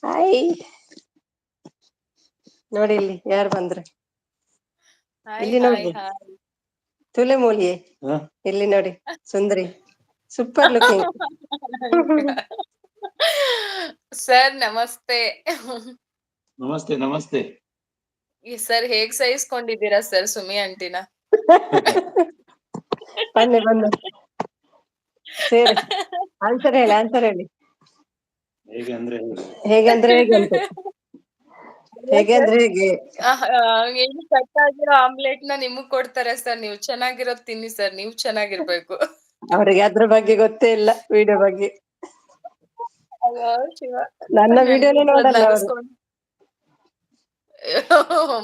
ಹಾಯ್ ನೋಡಿ ಇಲ್ಲಿ ಯಾರು ಬಂದ್ರು. ಹಾಯ್ ಇಲ್ಲಿ ಹಾಯ್ ನೋಡಿ ಹಾಯ್. ತುಲೆ ಮೂಲಿಯೇ, ಇಲ್ಲಿ ನೋಡಿ ಸುಂದರಿ, ಸೂಪರ್ ಲುಕಿಂಗ್. ಸರ್ ನಮಸ್ತೆ. ನಮಸ್ತೆ ನಮಸ್ತೆ. ಈ ಸರ್ ಹೇಗ್ ಸಹಿಸ್ಕೊಂಡಿದ್ದೀರಾ ಸರ್ ಸುಮಿ ಆಂಟಿನ? ಬನ್ನಿ ಬನ್ನಿ ಸೇರಿ. ಆನ್ಸರ್ ಹೇಳಿ, ಆನ್ಸರ್ ಹೇಳಿ. ಹೇಗೆ ಅಂದ್ರೆ ಹೇಗೆ ಅಂದ್ರೆ ಹೇಗೆ ಅಂತ, ಹೇಗೆ ಅಂದ್ರೆ ಹೇಗೆ. ಏನು ಕಟ್ ಆಗಿರೋ ಆಮ್ಲೆಟ್ ನ ನಿಮಗ್ ಕೊಡ್ತಾರೆ ಸರ್, ನೀವ್ ಚೆನ್ನಾಗಿರೋದ್ ತಿನ್ನಿ ಸರ್, ನೀವ್ ಚೆನ್ನಾಗಿರ್ಬೇಕು. ಅವರಿಗೆ ಅದ್ರ ಬಗ್ಗೆ ಗೊತ್ತೇ ಇಲ್ಲ, ವಿಡಿಯೋ ಬಗ್ಗೆ. ಅಯ್ಯೋ ಶಿವ, ನನ್ನ ವಿಡಿಯೋನೇ ನೆನ್ಪಿಟ್ರದ್ ನೋಡಲ್ಲ ಅವರು. ನಗಸ್ಕೊಂಡು.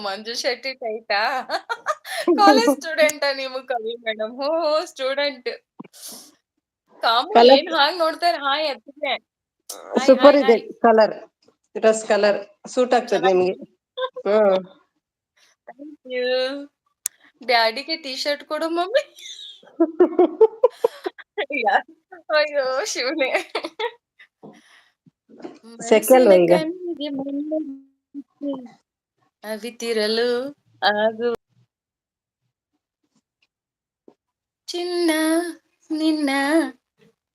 ಮಂಜು ಶೆಟ್ಟಿ ಟೈಟಾ? ಕಾಲೇಜ್ ಸ್ಟೂಡೆಂಟ ನೀವು ಕವಿ ಮೇಡಮ್? ಹೋ ಸ್ಟೂಡೆಂಟ್. ಕಾಮು ಕಲರ್ ಏನ್ ಹಾಂಗ್ ನೋಡ್ತಾರೆ? ಹಾಯ್ ಅತ್ತಿಗೆ. ಹಾಯ್ ಸೂಪರ್ ಹಾಯ್ ಇದೆ, hi. Colour dress colour suit ಆಗ್ತದೆ ನಿಮ್ಗೆ. ಚೆನ್ನಾಗಿದೆ. ಹ್ಮ್. Thank you. ಡ್ಯಾಡಿಗೆ ಟೀ ಶರ್ಟ್ ಕೊಡು ಮಮ್ಮಿ. ಅಯ್ಯೋ ಶಿವನೇ. ಸೆಕೆ ಮನಸ್ಸಿನ ಅಲ್ವಾ ಈಗ? ಕಣ್ಣಿಗೆ ಮಣ್ಣು ಅವಿತಿರಲು ಆಗು ಚಿನ್ನ ನಿನ್ನ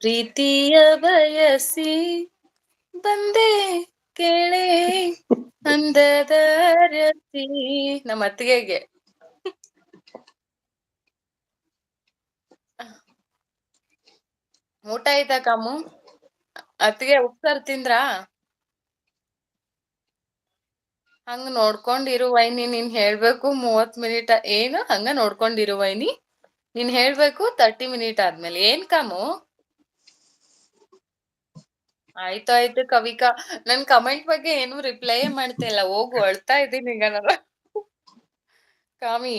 ಪ್ರೀತಿಯ ಬಯಸಿ ಬಂದೆ ಕೇಳೆ ಅಂದದ ರತಿ. ನಮ್ಮ ಅತ್ತಿಗೆಗೆ. ಊಟ ಆಯ್ತಾ ಕಾಮು? ಅತ್ತಿಗೆ ಉಪ್ಸಾರ್ ತಿಂದ್ರಾ? ಹಂಗ ನೋಡ್ಕೊಂಡಿರು ವೈನಿ, ನೀನ್ ಹೇಳ್ಬೇಕು 30 ಮಿನಿಟ್. ಏನು ಹಂಗ ನೋಡ್ಕೊಂಡಿರು ವೈನಿ, ನೀನ್ ಹೇಳ್ಬೇಕು 30 ಮಿನಿಟ್ ಆದ್ಮೇಲೆ. ಏನ್ ಕಾಮು? ಆಯ್ತು ಆಯ್ತು ಕವಿಕಾ, ನನ್ ಕಮೆಂಟ್ ಬಗ್ಗೆ ಏನು ರಿಪ್ಲೈ ಮಾಡ್ತಾ ಇಲ್ಲ, ಹೋಗು ಅಳ್ತಾ ಇದ್ದೀನಿ ಈಗ ನಾನು. ಕಾಮಿ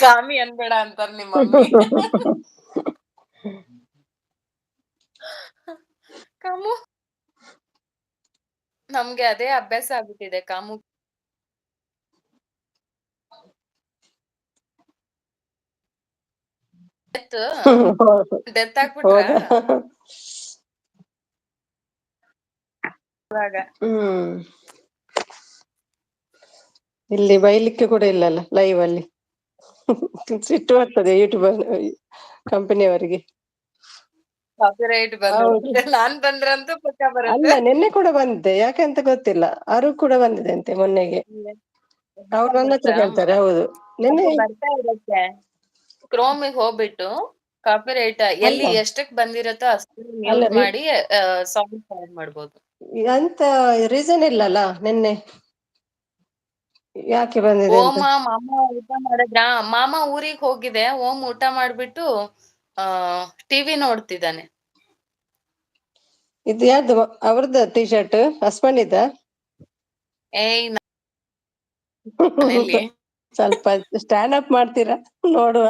ಕಾಮಿ ಅನ್ಬೇಡ ಅಂತಾರ ನಿಮ್ಮ ಮಮ್ಮಿ. ಕಾಮು, ನಮ್ಗೆ ಅದೇ ಅಭ್ಯಾಸ ಆಗ್ಬಿಟ್ಟಿದೆ ಕಾಮು. ಡೆತ್ ಆಗ್ಬಿಟ್ರ ಹೌದಾ? ಇವಾಗ. ಹ್ಮ್. ಇಲ್ಲಿ ಬೈಲಿಕ್ಕೆ ಕೂಡ ಇಲ್ಲಲ್ಲ ಲೈವ್ ಅಲ್ಲಿ. ಸಿಟ್ಟು ಬರ್ತದೆ ಯೂಟ್ಯೂಬ್ ಕಂಪನಿಯವರಿಗೆ. ಕಾಪಿರೈಟ್ ಹೌದು. ಬಂದ್ಬಿಡುತ್ತೆ. ನಾನ್ ಬಂದ್ರಂತೂ ಪಕ್ಕ ಅಲ್ಲ ಬರುತ್ತೆ. ನಿನ್ನೆ ಕೂಡ ಬಂದಿದೆ, ಯಾಕೆಂತ ಗೊತ್ತಿಲ್ಲ. ಅರು ಕೂಡ ಬಂದಿದೆ ಅಂತೆ ಮೊನ್ನೆಗೆ. ಅವ್ರು ನನ್ನ ಹತ್ರ ಕೇಳ್ತಾರೆ. ಹೌದು, ನಿನ್ನೆ. ಅದು ಬರ್ತಾ ಇರುತ್ತೆ. ಕ್ರೋಮಿಗೆ ಹೋಗ್ಬಿಟ್ಟು ಕಾಪಿರೈಟ್ ಎಲ್ಲಿ ಅಲ್ಲ ಎಷ್ಟಕ್ ಬಂದಿರತ್ತೋ ಅಷ್ಟು ಅಲ್ಲ ಮ್ಯೂಟ್ ಮಾಡಿ ಸಾಂಗ್ ಆಡ್ ಮಾಡ್ಬೋದು. ಅಂತ ರೀಸನ್ ಇಲ್ಲಲ್ಲ ನಿನ್ನೆ. ಯಾಕೆ ಬಂದಿದೆ ಅಂತ? ಓಮ ಮಾಮ ಊಟ ಮಾಡಿದ್ರ? ಮಾಮ ಊರಿಗ್ ಹೋಗಿದೆ. ಓಂ ಊಟ ಮಾಡ್ಬಿಟ್ಟು ಟಿವಿ ನೋಡ್ತಿದ್ದಾನೆ. ಇದು ಯಾರ್ದು ಅವ್ರದ್ದು ಟೀ ಶರ್ಟ್ ಹಸ್ಬೆಂಡ್ ಇದ್ದ? ಏಯ್ ಮನೇಲಿ ಸ್ವಲ್ಪ ಸ್ಟ್ಯಾಂಡ್ ಅಪ್ ಮಾಡ್ತೀರಾ ನೋಡುವ.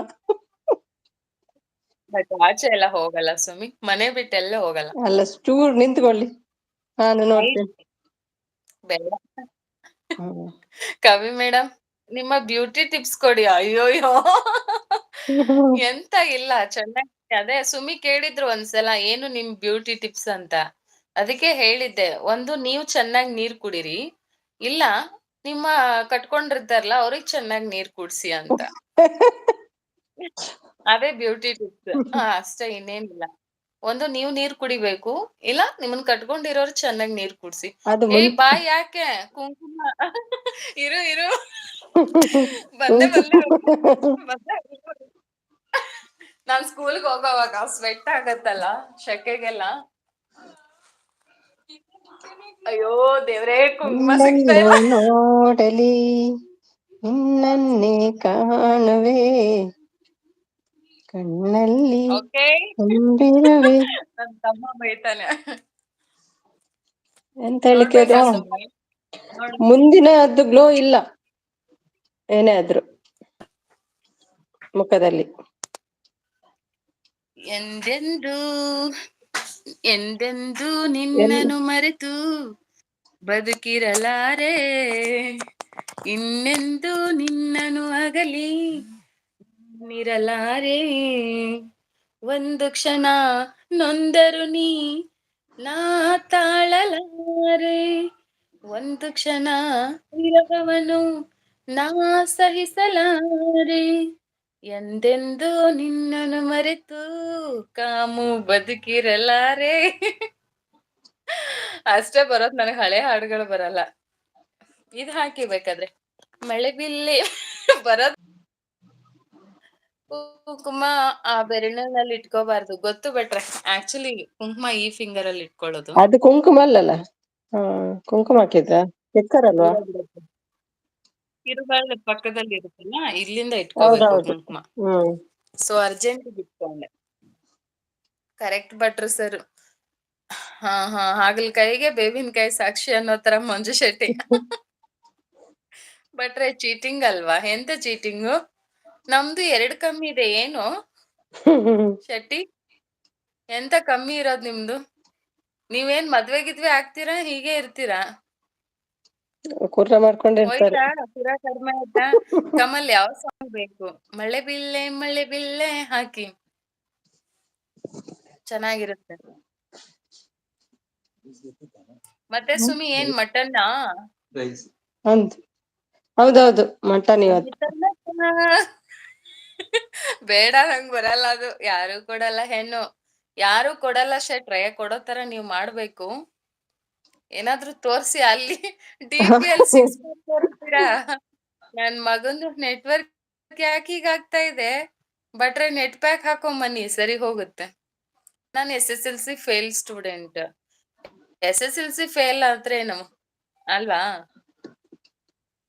ಬಟ್ ಆಚೆ ಎಲ್ಲ ಹೋಗಲ್ಲ ಸುಮಿ, ಮನೆ ಬಿಟ್ಟೆಲ್ಲ ಹೋಗಲ್ಲ. ಅಲ್ಲ ಚೂರ್ ನಿಂತ್ಕೊಳ್ಳಿ, ನಾನು ಐ, ನೋಡ್ತೇನೆ. ಬೇಡ. ಹ್ಮ್. ಕವಿ ಮೇಡಮ್, ನಿಮ್ಮ ಬ್ಯೂಟಿ ಟಿಪ್ಸ್ ಕೊಡಿ. ಅಯ್ಯೋಯ್ಯೋ, ಎಂತ ಇಲ್ಲ, ಚೆನ್ನಾಗಿ. ಅದೇ ಸುಮಿ ಕೇಳಿದ್ರು ಒಂದ್ಸಲ ಏನು ನಿಮ್ ಬ್ಯೂಟಿ ಟಿಪ್ಸ್ ಅಂತ. ಅದಕ್ಕೆ ಹೇಳಿದ್ದೆ, ಒಂದು ನೀವು ಚೆನ್ನಾಗಿ ನೀರ್ ಕುಡಿರಿ, ಇಲ್ಲ ನಿಮ್ಮ ಕಟ್ಕೊಂಡಿರ್ತಾರಲ್ಲ ಅವ್ರಿಗೆ ಚೆನ್ನಾಗಿ ನೀರ್ ಕುಡ್ಸಿ ಅಂತ. ಅದೇ ಬ್ಯೂಟಿ ಟಿಪ್ಸ್. ಅಷ್ಟೇ, ಇನ್ನೇನಿಲ್ಲ. ಒಂದು ನೀವು ನೀರ್ ಕುಡಿಬೇಕು, ಇಲ್ಲ ನಿಮ್ಮನ್ ಕಟ್ಕೊಂಡಿರೋರು ಚೆನ್ನಾಗಿ ನೀರ್ ಕುಡ್ಸಿ. ಅದು ಏಯ್ ಬಾಯ್, ಯಾಕೆ ಕುಂಕುಮ? ಇರು ಇರು, ಬಂದೆ ಬಂದೆ ಬಂದೆ. ನಾನ್ ಸ್ಕೂಲ್ಗೆ ಹೋಗೋವಾಗ ಸ್ವೆಟ್ ಆಗತ್ತಲ್ಲ ಶೆಕೆಗೆಲ್ಲ. ಅಯ್ಯೋ ದೇವ್ರೇ, ಕುಂಕುಮ ಸಿಗ್ತಾ ಎಲ್ಲೆಲ್ಲೋ ಇಲ್ಲ. ನೋಡಲಿ ನಿನ್ನನ್ನೇ ಕಾಣುವೆ, ಕಣ್ಣಲ್ಲಿ ಓಕೆ, ತುಂಬಿರುವೆ. ನನ್ ತಮ್ಮ ಬೈತಾನೆ. ಎಂತ ಹೇಳಿಕ್ಕೆ ಅದು? ನೋಡ್ಬೇಕಾ ಸುಮ್ಮನೆ? ನೋಡು. ಮುಂದಿನ ಅದು ಗ್ಲೋ ಇಲ್ಲ ಏನೇ ಆದ್ರೂ ಮುಖದಲ್ಲಿ. ಎಂದೆಂದೂ ಎಂದೆಂದೂ ಎಲ್ಲಿ ನಿನ್ನನು ಮರೆತು ಬದುಕಿರಲಾರೆ, ಇನ್ನೆಂದೂ ನಿನ್ನನು ಅಗಲಿ ನಿರಲಾರೆ. ಒಂದು ಕ್ಷಣ ನೊಂದರು ನೀ ನಾ ತಾಳಲಾರೆ, ಒಂದು ಕ್ಷಣ ವಿರಹವನು ನಾ ಸಹಿಸಲಾರೆ, ಎಂದೆಂದೂ ನಿನ್ನನು ಮರೆತು ಕಾಮು ಬದುಕಿರಲಾರೆ. ಅಷ್ಟೇ ಬರೋದ್, ನನಗೆ ಹಳೆ ಹಾಡುಗಳು ಬರಲ್ಲ. ಇದು ಹಾಕಿ ಬೇಕಾದ್ರೆ, ಮಳೆ ಬಿಲ್ಲಿ ಬರೋದ್. ಕುಂಕುಮ ಆ ಬೆರಳಿನಲ್ಲಿ ಇಟ್ಕೋಬಾರ್ದು, ಗೊತ್ತು ಬಿಟ್ರೆ. ಆಕ್ಚುಲಿ ಕುಂಕುಮ ಈ ಫಿಂಗರ್ ಅಲ್ಲಿ ಇಟ್ಕೊಳ್ಳೋದು. ಅದು ಕುಂಕುಮ ಅಲ್ಲಲ್ಲ. ಹಾ, ಕುಂಕುಮ ಹಾಕಿದ್ರ ಅಲ್ವಾ? ಕಿರುಬೆರಳು ಪಕ್ಕದಲ್ಲಿ ಇರುತ್ತಲ್ಲ, ಇಲ್ಲಿಂದ ಇಟ್ಕೋಬೇಕು ಹೌದೌದು. ಕುಂಕುಮ. ಹ್ಮ್. ಸೊ ಅರ್ಜೆಂಟ್ ಇಟ್ಕೊಂಡೆ. ಕರೆಕ್ಟ್ ಭಟ್ರು ಸರ್. ಹಾ ಹಾ, ಹಾಗಲಕಾಯಿಗೆ ಬೇವಿನಕಾಯಿ ಸಾಕ್ಷಿ ಅನ್ನೋ ತರ ಮಂಜು ಶೆಟ್ಟಿ. ಭಟ್ರೆ ಚೀಟಿಂಗ್ ಅಲ್ವಾ? ಎಂತ ಚೀಟಿಂಗು? ನಮ್ದು 2 ಕಮ್ಮಿ ಇದೆ ಏನು ಶೆಟ್ಟಿ? ಎಂತ ಕಮ್ಮಿ ಇರೋದ್ ನಿಮ್ದು? ನೀವೇನ್ ಮದ್ವೆ ಗಿದ್ವೆ ಆಗ್ತೀರಾ, ಹೀಗೆ ಇರ್ತೀರಾ? ಕುರ್ರ ಮಾಡ್ಕೊಂಡಿರ್ತಾರೆ. ಹೋಯ್ತಾ ಪುರ ಕಡಿಮೆ ಆಯ್ತಾ? ಕಮಲ್, ಯಾವ ಸಾಂಗ್ ಬೇಕು? ಮಳೆ ಬಿಲ್ಲೆ ಹಾಕಿ, ಚೆನ್ನಾಗಿರುತ್ತೆ. ಮತ್ತೆ ಸುಮಿ, ಏನ್ ಮಟನ್ನಾ? ಅಂತ ಹೌದೌದು, ಮಟನ್ ಇವತ್ತು. ಬೇಡ, ನಂಗ್ ಬರಲ್ಲ ಅದು. ಯಾರು ಕೊಡಲ್ಲ ಹೆಣ್ಣು, ಯಾರು ಕೊಡಲ್ಲ ಶೆಟ್ರೆ. ಕೊಡೋ ತರ ನೀವ್ ಮಾಡ್ಬೇಕು. ಏನಾದ್ರೂ ತೋರ್ಸಿ ಅಲ್ಲಿ. DP ಅಲ್ಲಿ 6 ತೋರಿಸ್ತೀರಾ? ನನ್ ಮಗಂದು ನೆಟ್ವರ್ಕ್ ಯಾಕೆ ಹೀಗಾಗ್ತಾ ಇದೆ? ಬಟ್ರೆ ನೆಟ್ ಪ್ಯಾಕ್ ಹಾಕೊಂಬನ್ನಿ, ಸರಿ ಹೋಗುತ್ತೆ. ನಾನು SSLC fail student. SSLC fail ಆದ್ರೇನು ಅಲ್ವಾ?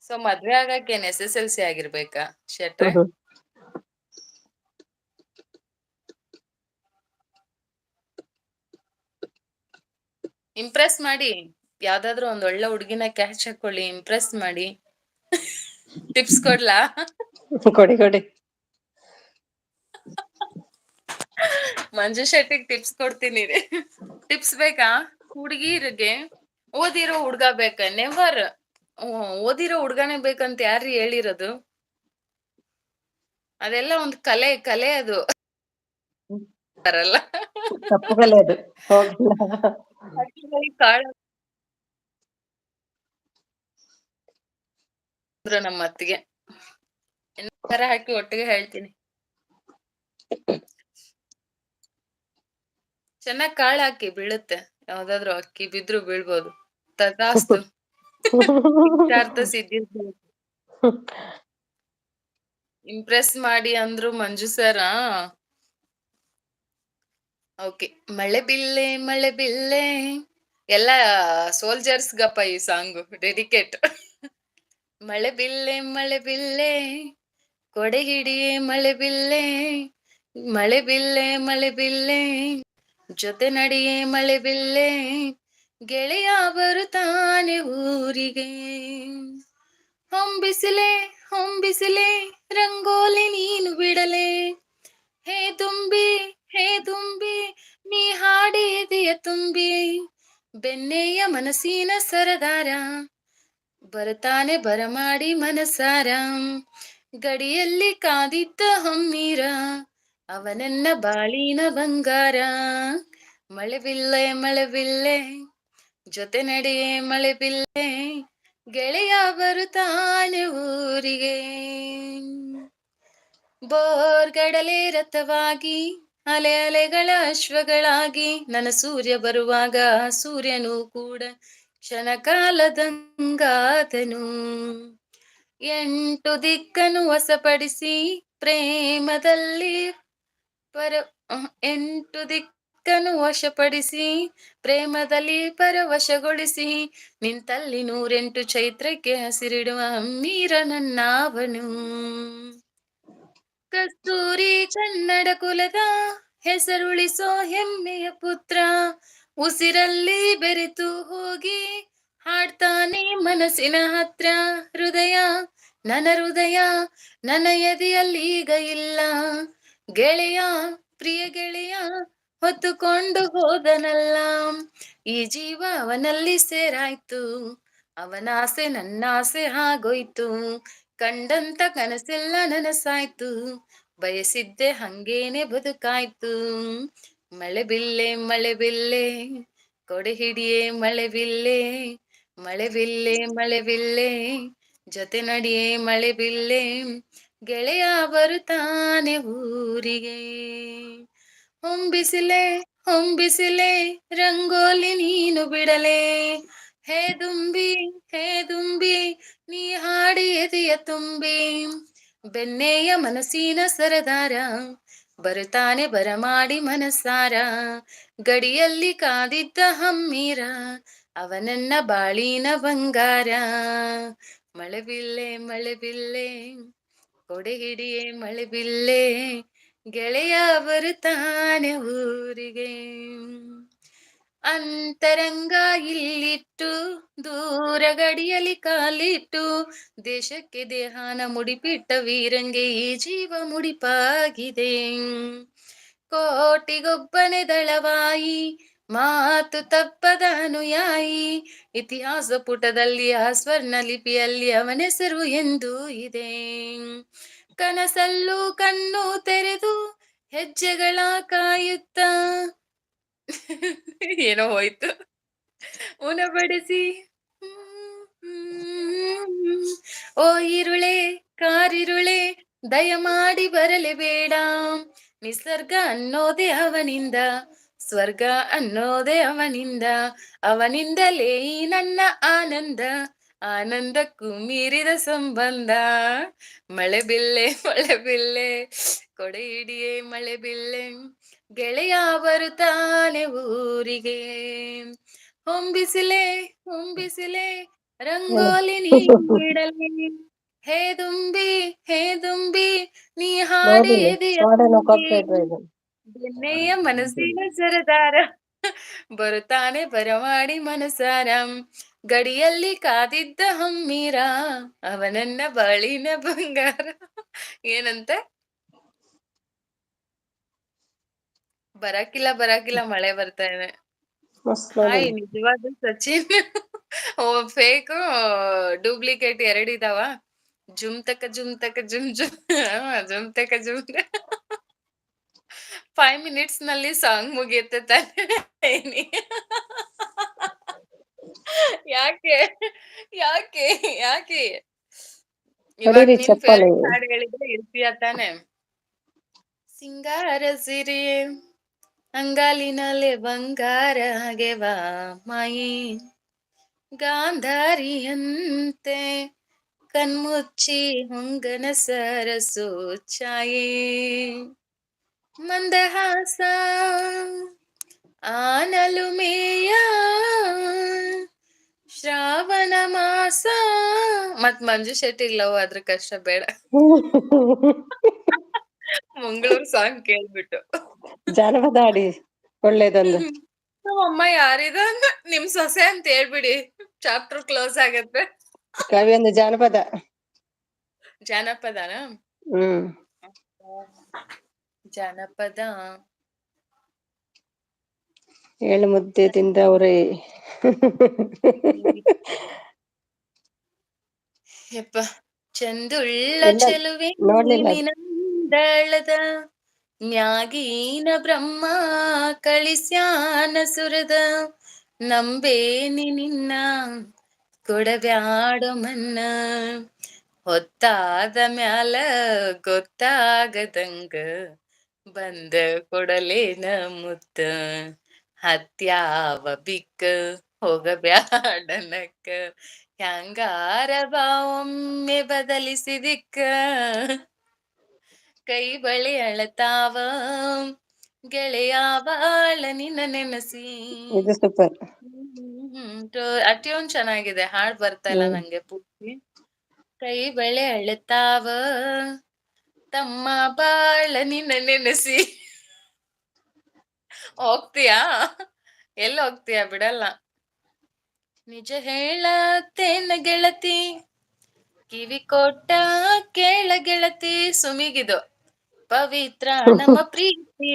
ಸೊ ಮದ್ವೆ ಆಗಕ್ಕೇನ್ SSLC ಆಗಿರ್ಬೇಕಾ ಶೆಟ್ರೆ? ಇಂಪ್ರೆಸ್ ಮಾಡಿ, ಯಾವ್ದಾದ್ರು ಒಂದ್ ಒಳ್ಳೆ ಹುಡ್ಗಿನ ಕ್ಯಾಚ್ ಹಾಕೊಳ್ಳಿ, ಇಂಪ್ರೆಸ್ ಮಾಡಿ. ಟಿಪ್ಸ್ ಕೊಡ್ಲಾ? ಕೊಡಿ ಕೊಡಿ. ಮಂಜು ಶೆಟ್ಟಿಗ್ ಟಿಪ್ಸ್ ಕೊಡ್ತೀನಿ. ಟಿಪ್ಸ್ ಬೇಕಾ? ಹುಡುಗಿರಿಗೆ ಓದಿರೋ ಹುಡ್ಗ ಬೇಕ? ನೆವರ್. ಓದಿರೋ ಹುಡ್ಗನೇ ಬೇಕಂತ ಯಾರು ಹೇಳಿರೋದು? ಅದೆಲ್ಲ ಒಂದು ಕಲೆ ಅದು. ಬರಲ್ಲ. ತಪ್ಪುಗಳೇ ಅದು, ಹೋಗಿಲ್ಲ. ಕಾಳು ನಮ್ಮ ಅತ್ತಿಗೆ ಏನಾರ ಹಾಕಿ ಒಟ್ಟಿಗೆ ಹೇಳ್ತೀನಿ. ಚೆನ್ನಾಗ್ ಕಾಳು ಹಾಕಿ, ಬೀಳುತ್ತೆ. ಯಾವ್ದಾದ್ರು ಅಕ್ಕಿ ಬಿದ್ರು ಬೀಳ್ಬೋದು. ತಥಾಸ್ತು. ಇಷ್ಟಾರ್ಥ ಸಿದ್ಧಿರ್ಬೋದು. ಇಂಪ್ರೆಸ್ ಮಾಡಿ ಅಂದ್ರು ಮಂಜು ಸರ. ಓಕೆ, ಮಳೆ ಬಿಲ್ಲೆ ಎಲ್ಲ ಸೋಲ್ಜರ್ಸ್ ಗಪ್ಪ ಈ ಸಾಂಗು ಡೆಡಿಕೇಟ್. ಮಳೆ ಬಿಲ್ಲೆ ಮಳೆ ಬಿಲ್ಲೆ ಕೊಡೆ ಹಿಡಿಯೇ ಮಳೆ ಬಿಲ್ಲೆ, ಮಳೆ ಬಿಲ್ಲೆ ಮಳೆ ಬಿಲ್ಲೆ ಜೊತೆ ನಡಿಯೇ ಮಳೆ ಬಿಲ್ಲೆ, ಗೆಳೆಯ ಬರುತ್ತಾನೆ ಊರಿಗೆ. ಹೊಂಬಿಸಿಲೆ ಹೊಂಬಿಸಿಲೆ ರಂಗೋಲಿ ನೀನು ಬಿಡಲೆ, ಹೇ ತುಂಬಿ ಹೇ ತುಂಬಿ ನೀ ಹಾಡಿದೆಯ ತುಂಬಿ, ಬೆನ್ನೆಯ ಮನಸ್ಸಿನ ಸರದಾರ ಬರುತ್ತಾನೆ ಬರಮಾಡಿ ಮನಸಾರ, ಗಡಿಯಲ್ಲಿ ಕಾದಿದ್ದ ಹಮ್ಮೀರ ಅವನೆನ್ನ ಬಾಳಿನ ಬಂಗಾರ. ಮಳೆ ಬಿಲ್ಲೆ ಮಳೆ ಬಿಲ್ಲೆ ಜೊತೆ ನಡೆಯೇ ಮಳೆ ಬಿಲ್ಲೆ, ಗೆಳೆಯ ಬರುತ್ತಾನೆ ಊರಿಗೆ. ಬೋರ್ಗಡಲೆ ರಥವಾಗಿ ಅಲೆ ಅಲೆಗಳ ಅಶ್ವಗಳಾಗಿ, ನನ್ನ ಸೂರ್ಯ ಬರುವಾಗ ಸೂರ್ಯನು ಕೂಡ ಕ್ಷಣಕಾಲದಂಗಾದನು. 8 ದಿಕ್ಕನ್ನು ವಶಪಡಿಸಿ ಪ್ರೇಮದಲ್ಲಿ 8 ದಿಕ್ಕನ್ನು ವಶಪಡಿಸಿ ಪ್ರೇಮದಲ್ಲಿ ಪರವಶಗೊಳಿಸಿ, ನಿಂತಲ್ಲಿ 108 ಚೈತ್ರಕ್ಕೆ ಹಸಿರಿಡುವ ಹಮ್ಮೀರ ನನ್ನಾವನು. ಕಸ್ತೂರಿ ಕನ್ನಡ ಕುಲದ ಹೆಸರುಳಿಸೋ ಹೆಮ್ಮೆಯ ಪುತ್ರ, ಉಸಿರಲ್ಲಿ ಬೆರೆತು ಹೋಗಿ ಹಾಡ್ತಾನೆ ಮನಸ್ಸಿನ ಹತ್ರ. ಹೃದಯ ನನ್ನ ಎದೆಯಲ್ಲೀಗ ಇಲ್ಲ, ಗೆಳೆಯ ಪ್ರಿಯ ಗೆಳೆಯ ಹೊತ್ತುಕೊಂಡು ಹೋದನಲ್ಲ. ಈ ಜೀವ ಅವನಲ್ಲಿ ಸೇರಾಯ್ತು, ಅವನ ಆಸೆ ನನ್ನ ಆಸೆ ಆಗೋಯ್ತು, ಕಂಡಂತ ಕನಸೆಲ್ಲ ನನಸಾಯ್ತು, ಬಯಸಿದ್ದೆ ಹಂಗೇನೆ ಬದುಕಾಯ್ತು. ಮಳೆ ಬಿಲ್ಲೆ ಮಳೆ ಬಿಲ್ಲೆ ಕೊಡೆ ಹಿಡಿಯೇ ಮಳೆ ಬಿಲ್ಲೆ, ಮಳೆ ಬಿಲ್ಲೆ ಮಳೆ ಬಿಲ್ಲೆ ಜೊತೆ ನಡಿಯೇ ಮಳೆ ಬಿಲ್ಲೆ, ಗೆಳೆಯ ಬರುತ್ತಾನೆ ಊರಿಗೆ. ಹೊಂಬಿಸಿಲೆ ಹೊಂಬಿಸಿಲೆ ರಂಗೋಲಿ ನೀನು ಬಿಡಲೆ, ಹೇ ದುಂಬಿ ಹೇ ದುಂಬಿ ನೀ ಹಾಡಿ ಎದೆಯ ತುಂಬಿ, ಬೆನ್ನೆಯ ಮನಸ್ಸಿನ ಸರದಾರ ಬರುತ್ತಾನೆ ಬರಮಾಡಿ ಮನಸಾರ, ಗಡಿಯಲ್ಲಿ ಕಾದಿದ್ದ ಹಮ್ಮೀರ ಅವನನ್ನ ಬಾಳಿನ ಬಂಗಾರ. ಮಳೆ ಬಿಲ್ಲೆ ಮಳೆ ಬಿಲ್ಲೆ ಕೊಡೆ ಹಿಡಿಯೇ ಮಳೆ ಬಿಲ್ಲೆ, ಗೆಳೆಯ ಬರುತ್ತಾನೆ ಊರಿಗೆ. ಅಂತರಂಗ ಇಲ್ಲಿಟ್ಟು ದೂರ ಗಡಿಯಲ್ಲಿ ಕಾಲಿಟ್ಟು, ದೇಶಕ್ಕೆ ದೇಹಾನ ಮುಡಿಪಿಟ್ಟ ವೀರಂಗೆ ಈ ಜೀವ ಮುಡಿಪಾಗಿದೆ. ಕೋಟಿಗೊಬ್ಬನೇ ದಳವಾಯಿ ಮಾತು ತಪ್ಪದ ಅನುಯಾಯಿ, ಇತಿಹಾಸ ಪುಟದಲ್ಲಿ ಆ ಸ್ವರ್ಣ ಲಿಪಿಯಲ್ಲಿ ಅವನೆಸರು ಎಂದು ಇದೆ. ಕನಸಲ್ಲೂ ಕಣ್ಣು ತೆರೆದು ಹೆಜ್ಜೆಗಳ ಕಾಯುತ್ತ ಏನೋ ಹೋಯ್ತು ಉಣಬಡಿಸಿ, ಓ ಇರುಳೆ ಕಾರಿರುಳೆ ದಯಮಾಡಿ ಬರಲೇಬೇಡ, ನಿಸರ್ಗ ಅನ್ನೋದೇ ಅವನಿಂದ, ಸ್ವರ್ಗ ಅನ್ನೋದೇ ಅವನಿಂದ, ಅವನಿಂದಲೇ ಈ ನನ್ನ ಆನಂದ, ಆನಂದಕ್ಕೂ ಮೀರಿದ ಸಂಬಂಧ. ಮಳೆ ಬಿಲ್ಲೆ ಕೊಡೆ ಹಿಡಿಯೇ ಮಳೆ ಬಿಲ್ಲೆ, ಗೆಳೆಯ ಬರುತ್ತಾನೆ ಊರಿಗೆ. ಹೊಂಬಿಸಿಲೆ ಹೊಂಬಿಸಿಲೆ ರಂಗೋಲಿ ನೀನು ಬಿಡಲೆ, ಹೇ ದುಂಬಿ ನೀ ಹಾಡಿ ನೋಡಿಲಿ ಎದೆಯ ಮಾಡೇನೋ ತುಂಬಿ, ಕಾಪಿರೈಟ್ ಇದು. ಬೆನ್ನೆಯ ಮನಸ್ಸಿನ ಸರದಾರ ಬರುತ್ತಾನೆ ಬರಮಾಡಿ ಮನಸಾರ, ಗಡಿಯಲ್ಲಿ ಕಾದಿದ್ದ ಹಮ್ಮೀರ ಅವನನ್ನ ಬಾಳಿನ ಬಂಗಾರ. ಏನಂತ ಬರಾಕಿಲ್ಲ ಮಳೆ ಬರ್ತಾ ಇದೆ. ಮಸ್ತ್ ಹಾಯ್, ನೋಡಿಲಿ. ನಿಜವಾದ ಸಚಿನ್ ಫೇಕ್ ಡೂಪ್ಲಿಕೇಟ್ 2 ಇದಾವ. ಜುಮ್ ತಕ ಜುಮ್ ತಕ ಜುಮ್ ಜುಮ್ ಜುಮ್ ತಕ ಜುಮ್ 5 ಮಿನಿಟ್ಸ್ ನಲ್ಲಿ ಸಾಂಗ್ ಮುಗಿಯುತ್ತೆ ತಾನೇ. ಯಾಕೆ ಯಾಕೆ ಯಾಕೆ ಇವಾಗ ಹೊಡೀರಿ ನಿನ್ ಚಪ್ಪಾಳೆ. ಫೇವ್ರೆಟ್ ಹಾಡು ಹೇಳಿದ್ರೆ ಇರ್ತೀಯ ತಾನೆ. ಸಿಂಗಾರ ಸಿರಿ ಅಂಗಾಲಿನಲ್ಲೇ ಬಂಗಾರ ಗೆವಾ ಮಾಯಿ, ಗಾಂಧಾರಿಯಂತೆ ಕಣ್ಮುಚ್ಚಿ ಹೊಂಗನ ಸರಸು ಛಾಯೆ, ಮಂದಹಾಸ ಆನಲುಮೆಯ ಶ್ರಾವಣ ಮಾಸ ಮತ್ ಮಂಜು ಶೆಟ್ಟಿ ಲವ್ ಅದ್ರ ಕಷ್ಟ ಬೇಡ. ಮಂಗಳೂರು ಸಾಂಗ್ ಕೇಳ್ಬಿಟ್ಟು ಜಾನಪದ ಹಾಡಿ ಒಳ್ಳೇದೊಂದು. ನಮ್ಮಮ್ಮ ಯಾರಿದ ನಿಮ್ ಸೊಸೆ ಅಂತ ಹೇಳ್ಬಿಡಿ, ಚಾಪ್ಟರ್ ಕ್ಲೋಸ್ ಆಗತ್ತೆ. ಕವಿ ಒಂದು ಜಾನಪದ. ಜಾನಪದನ ಹ್ಮ್ ಜಾನಪದ ಏಳು ಮುದ್ದೆ ತಿಂದವ್ರೆ. ಯಪ್ಪ ಚಂದುಳ್ಳ ಇಲ್ಲ ಚೆಲುವೆ ನೋಡ್ಲಿಲ್ಲ ಅದು. ನಿನಂದಳದ ಮ್ಯಾಗೀನ ಬ್ರಹ್ಮ ಕಳಿಸ್ಯಾನ ಸುರದ ನಂಬೇನಿ ನಿನ್ನ ಕೊಡಬ್ಯಾಡ ಮನ್ನ ಹೊತ್ತಾದ ಮ್ಯಾಲ ಗೊತ್ತಾಗದಂಗ ಬಂದ ಕೊಡಲೇನ ಮುತ್ತ ಹತ್ಯಾವ ಬಿಕ್ಕ ಹೋಗಬ್ಯಾಡನಕ್ಕ ಹ್ಯಾಂಗಾರ ಬಾ ಒಮ್ಮೆ ಬದಲಿಸಿದಿಕ್ಕ ಕೈ ಬಳಿ ಅಳತಾವ ಗೆಳೆಯ ಬಾಳ ನಿನ್ನ ನೆನಸಿ. ಇದು ಸೂಪರ್. ಟ್ಯೂನ್ ಚೆನ್ನಾಗಿದೆ, ಹಾಡ್ ಬರ್ತಾ ಇಲ್ಲ ನಂಗೆ ಪೂರ್ತಿ. ಕೈ ಬಳೆ ಅಳತಾವ ತಮ್ಮ ಬಾಳ ನಿನ್ನ ನೆನಸಿ. ಹೋಗ್ತೀಯಾ? ಎಲ್ಲಿ ಹೋಗ್ತೀಯಾ? ಬಿಡಲ್ಲ. ನಿಜ ಹೇಳತ್ತೇನ ಗೆಳತಿ ಕಿವಿ ಕೊಟ್ಟ ಕೇಳ ಗೆಳತಿ. ಸುಮಿಗಿದು ಪವಿತ್ರ ನಮ್ಮ ಪ್ರೀತಿ